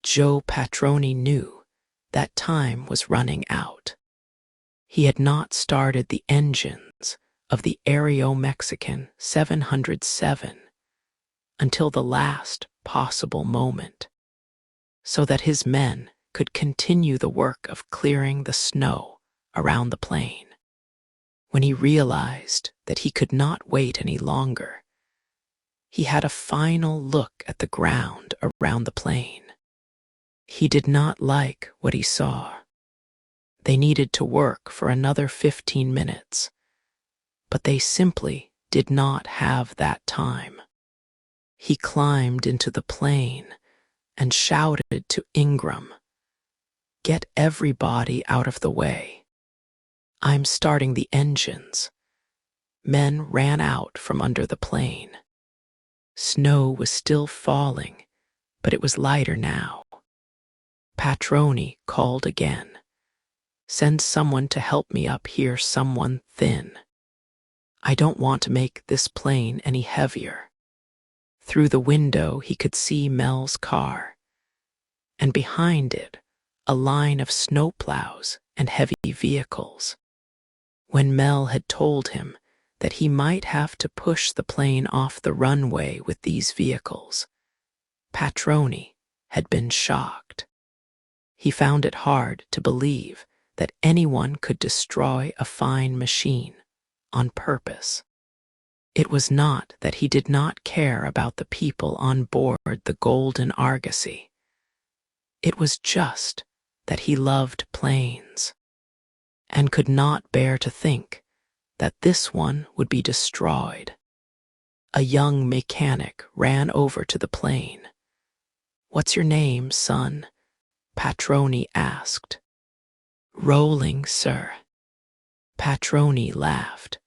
Joe Patroni knew that time was running out. He had not started the engines of the Aereo-Mexican 707 until the last possible moment, so that his men could continue the work of clearing the snow around the plane. When he realized that he could not wait any longer, he had a final look at the ground around the plane. He did not like what he saw. They needed to work for another 15 minutes, but they simply did not have that time. He climbed into the plane and shouted to Ingram, "Get everybody out of the way. I'm starting the engines." Men ran out from under the plane. Snow was still falling, but it was lighter now. Patroni called again. "Send someone to help me up here, someone thin. I don't want to make this plane any heavier." Through the window he could see Mel's car, and behind it a line of snowplows and heavy vehicles. When Mel had told him that he might have to push the plane off the runway with these vehicles, Patroni had been shocked. He found it hard to believe that anyone could destroy a fine machine on purpose. It was not that he did not care about the people on board the Golden Argosy. It was just that he loved planes and could not bear to think that this one would be destroyed. A young mechanic ran over to the plane. "What's your name, son?" Patroni asked. "Rolling, sir." Patroni laughed.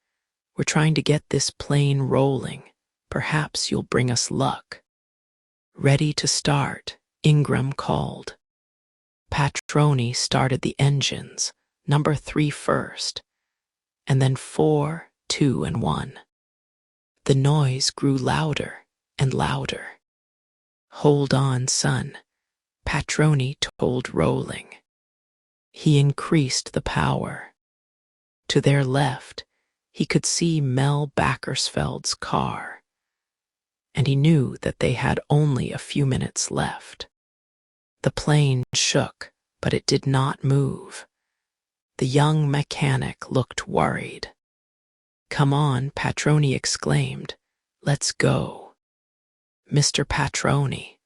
"We're trying to get this plane rolling. Perhaps you'll bring us luck." "Ready to start," Ingram called. Patroni started the engines, number 3 first, and then 4, 2, and 1. The noise grew louder and louder. "Hold on, son," Patroni told Rolling. He increased the power. To their left, he could see Mel Backersfeld's car, and he knew that they had only a few minutes left. The plane shook, but it did not move. The young mechanic looked worried. "Come on," Patroni exclaimed. "Let's go." "Mr. Patroni,"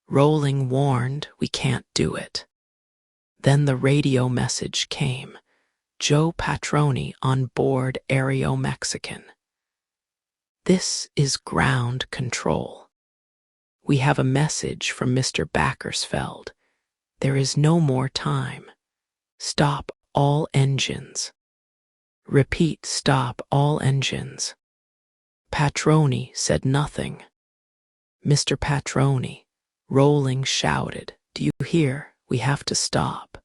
Rolling warned, "we can't do it." Then the radio message came. "Joe Patroni on board Aero Mexican. This is ground control. We have a message from Mr. Backersfeld. There is no more time. Stop all engines." "Repeat, stop all engines." Patroni said nothing. "Mr. Patroni," Rolling shouted, "do you hear? We have to stop."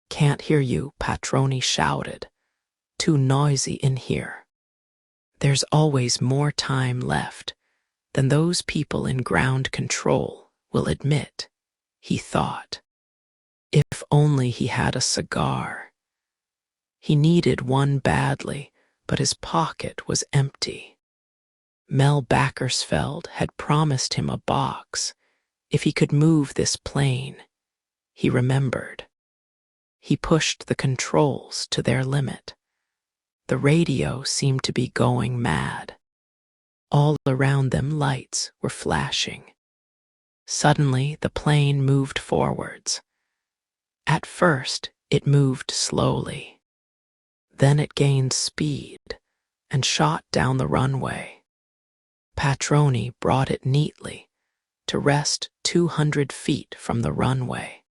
"Can't hear you," Patroni shouted. "Too noisy in here." There's always more time left than those people in ground control will admit, he thought. If only he had a cigar. He needed one badly, but his pocket was empty. Mel Backersfeld had promised him a box if he could move this plane, he remembered. He pushed the controls to their limit. The radio seemed to be going mad. All around them lights were flashing. Suddenly the plane moved forwards. At first it moved slowly. Then it gained speed and shot down the runway. Patroni brought it neatly to rest 200 feet from the runway.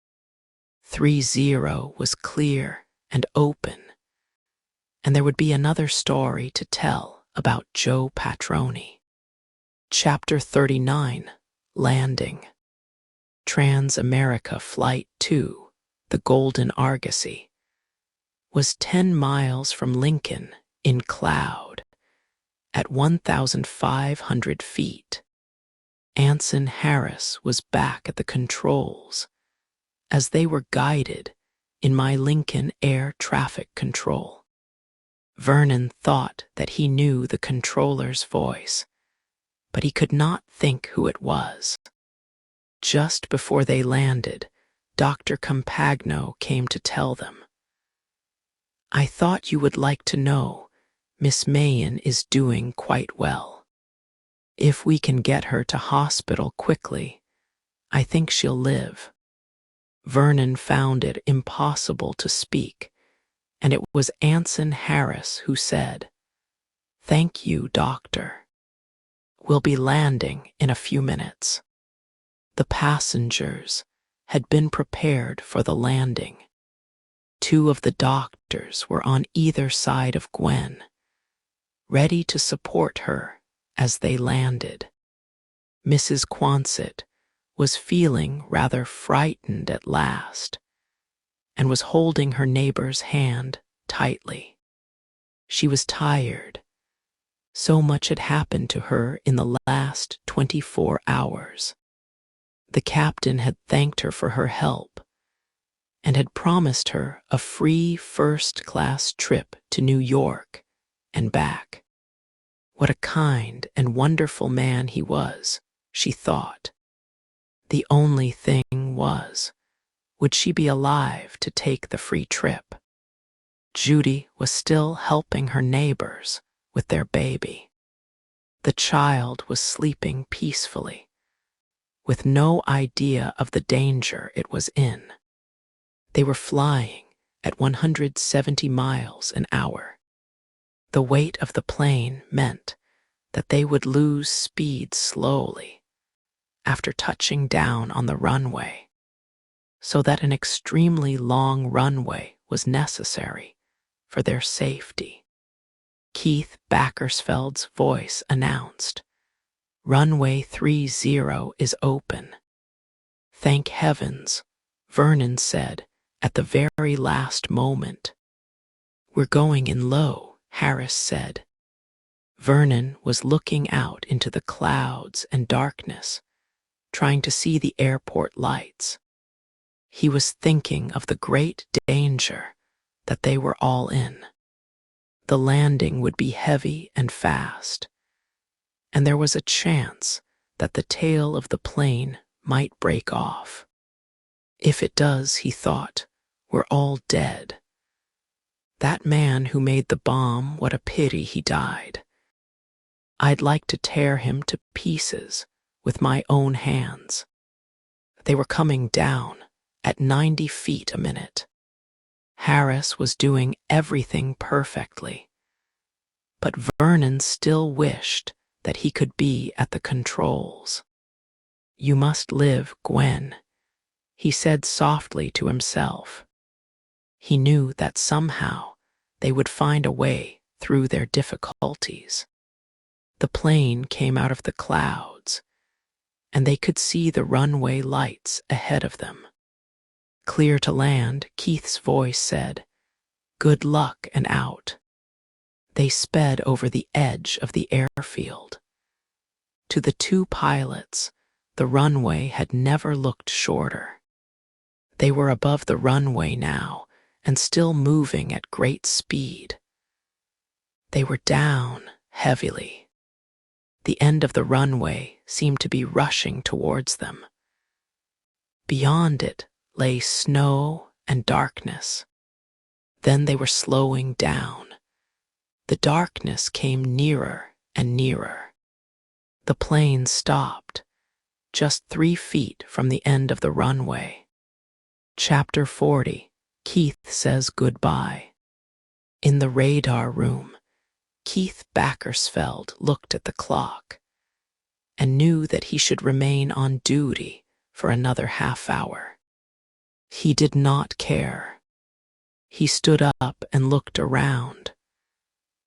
30 was clear and open, and there would be another story to tell about Joe Patroni. Chapter 39, Landing. Trans-America Flight 2, the Golden Argosy, was 10 miles from Lincoln in cloud at 1,500 feet. Anson Harris was back at the controls as they were guided in my Lincoln air traffic control. Vernon thought that he knew the controller's voice, but he could not think who it was. Just before they landed, Dr. Compagno came to tell them, "I thought you would like to know Miss Mayen is doing quite well. If we can get her to hospital quickly, I think she'll live." Vernon found it impossible to speak, and it was Anson Harris who said, "Thank you, doctor. We'll be landing in a few minutes." The passengers had been prepared for the landing. 2 of the doctors were on either side of Gwen, ready to support her as they landed. Mrs. Quonset was feeling rather frightened at last and was holding her neighbor's hand tightly. She was tired. So much had happened to her in the last 24 hours. The captain had thanked her for her help and had promised her a free first-class trip to New York and back. What a kind and wonderful man he was, she thought. The only thing was, would she be alive to take the free trip? Judy was still helping her neighbors with their baby. The child was sleeping peacefully, with no idea of the danger it was in. They were flying at 170 miles an hour. The weight of the plane meant that they would lose speed slowly after touching down on the runway, so that an extremely long runway was necessary for their safety. Keith Backersfeld's voice announced, "Runway 30 is open." "Thank heavens," Vernon said at the very last moment. "We're going in low," Harris said. Vernon was looking out into the clouds and darkness, trying to see the airport lights. He was thinking of the great danger that they were all in. The landing would be heavy and fast, and there was a chance that the tail of the plane might break off. If it does, he thought, we're all dead. That man who made the bomb, what a pity he died. I'd like to tear him to pieces with my own hands. They were coming down at 90 feet a minute. Harris was doing everything perfectly, but Vernon still wished that he could be at the controls. "You must live, Gwen," he said softly to himself. He knew that somehow they would find a way through their difficulties. The plane came out of the clouds, and they could see the runway lights ahead of them. Clear to land, Keith's voice said, "Good luck and out." They sped over the edge of the airfield. To the two pilots, the runway had never looked shorter. They were above the runway now and still moving at great speed. They were down heavily. The end of the runway seemed to be rushing towards them. Beyond it lay snow and darkness. Then they were slowing down. The darkness came nearer and nearer. The plane stopped, just 3 feet from the end of the runway. Chapter 40, Keith Says Goodbye. In the radar room, Keith Backersfeld looked at the clock and knew that he should remain on duty for another half hour. He did not care. He stood up and looked around.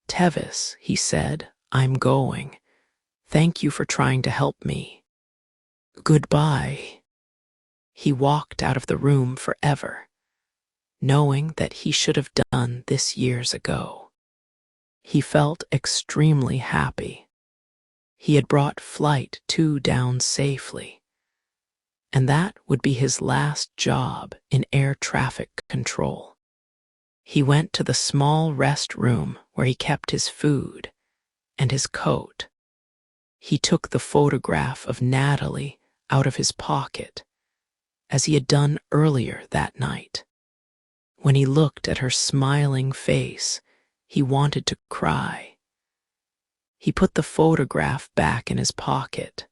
"Tevis," he said, "I'm going. Thank you for trying to help me." "Goodbye." He walked out of the room forever, knowing that he should have done this years ago. He felt extremely happy. He had brought Flight 2 down safely, and that would be his last job in air traffic control. He went to the small rest room where he kept his food and his coat. He took the photograph of Natalie out of his pocket, as he had done earlier that night. When he looked at her smiling face, he wanted to cry. He put the photograph back in his pocket.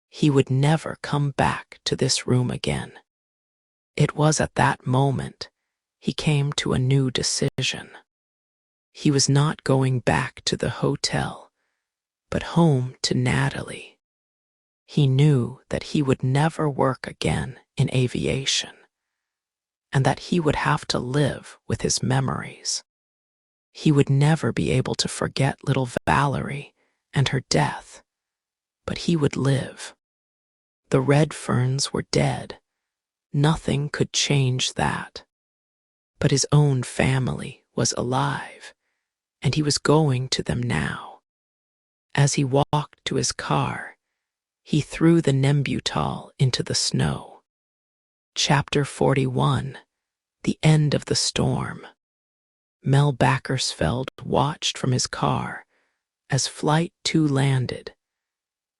He would never come back to this room again. It was at that moment he came to a new decision. He was not going back to the hotel, but home to Natalie. He knew that he would never work again in aviation, and that he would have to live with his memories. He would never be able to forget little Valerie and her death, but he would live. The Redferns were dead. Nothing could change that. But his own family was alive, and he was going to them now. As he walked to his car, he threw the Nembutal into the snow. Chapter 41, The End of the Storm. Mel Backersfeld watched from his car as Flight 2 landed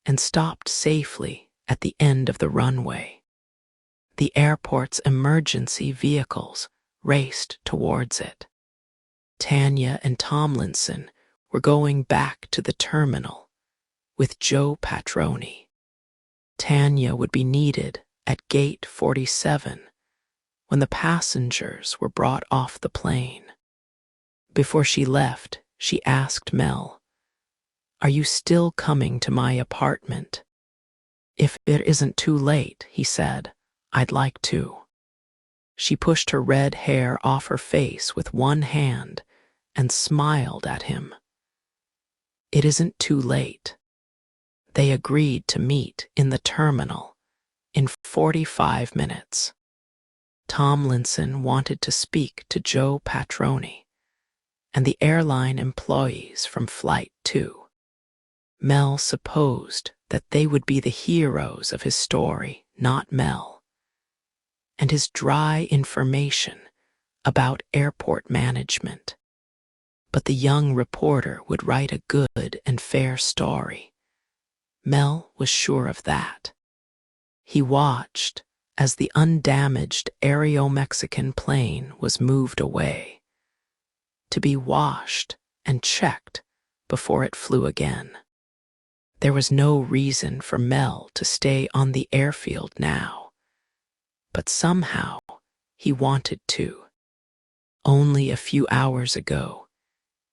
and stopped safely at the end of the runway. The airport's emergency vehicles raced towards it. Tanya and Tomlinson were going back to the terminal with Joe Patroni. Tanya would be needed at Gate 47 when the passengers were brought off the plane. Before she left, she asked Mel, "Are you still coming to my apartment?" "If it isn't too late," he said, "I'd like to." She pushed her red hair off her face with one hand and smiled at him. It isn't too late. They agreed to meet in the terminal in 45 minutes. Tomlinson wanted to speak to Joe Patroni and the airline employees from Flight 2. Mel supposed that they would be the heroes of his story, not Mel, and his dry information about airport management. But the young reporter would write a good and fair story. Mel was sure of that. He watched as the undamaged Aero-Mexican plane was moved away, to be washed and checked before it flew again. There was no reason for Mel to stay on the airfield now, but somehow he wanted to. Only a few hours ago,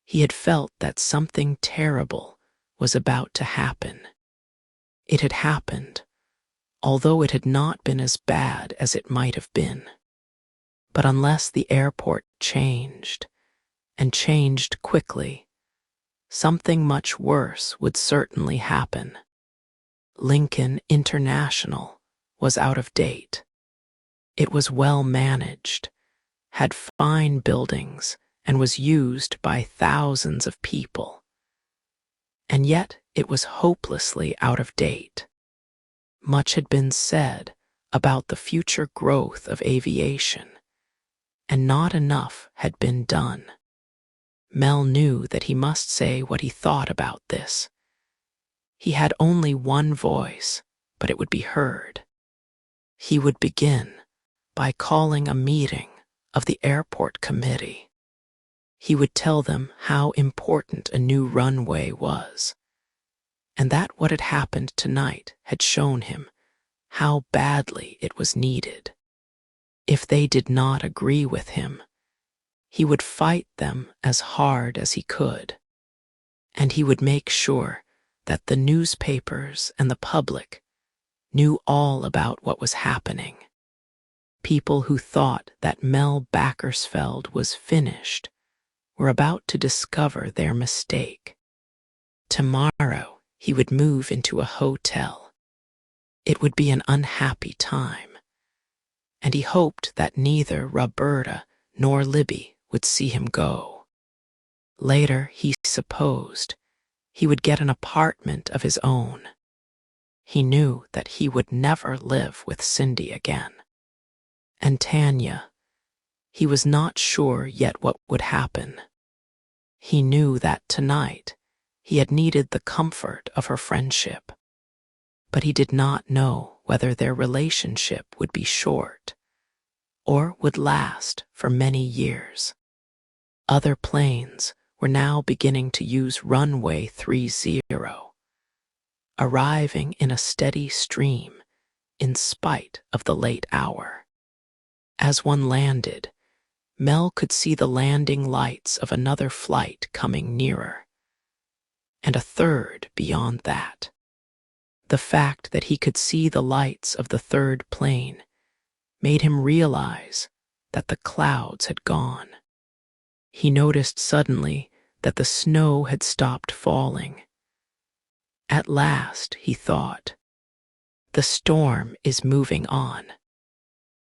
he had felt that something terrible was about to happen. It had happened, although it had not been as bad as it might have been. But unless the airport changed, and changed quickly, something much worse would certainly happen. Lincoln International was out of date. It was well managed, had fine buildings, and was used by thousands of people. And yet it was hopelessly out of date. Much had been said about the future growth of aviation, and not enough had been done. Mel knew that he must say what he thought about this. He had only one voice, but it would be heard. He would begin by calling a meeting of the airport committee. He would tell them how important a new runway was, and that what had happened tonight had shown him how badly it was needed. If they did not agree with him, he would fight them as hard as he could, and he would make sure that the newspapers and the public knew all about what was happening. People who thought that Mel Backersfeld was finished were about to discover their mistake. Tomorrow he would move into a hotel. It would be an unhappy time, and he hoped that neither Roberta nor Libby would see him go. Later, he supposed, he would get an apartment of his own. He knew that he would never live with Cindy again. And Tanya, he was not sure yet what would happen. He knew that tonight he had needed the comfort of her friendship, but he did not know whether their relationship would be short or would last for many years. Other planes were now beginning to use runway 30, arriving in a steady stream in spite of the late hour. As one landed, Mel could see the landing lights of another flight coming nearer, and a third beyond that. The fact that he could see the lights of the third plane made him realize that the clouds had gone. He noticed suddenly that the snow had stopped falling. At last, he thought, the storm is moving on.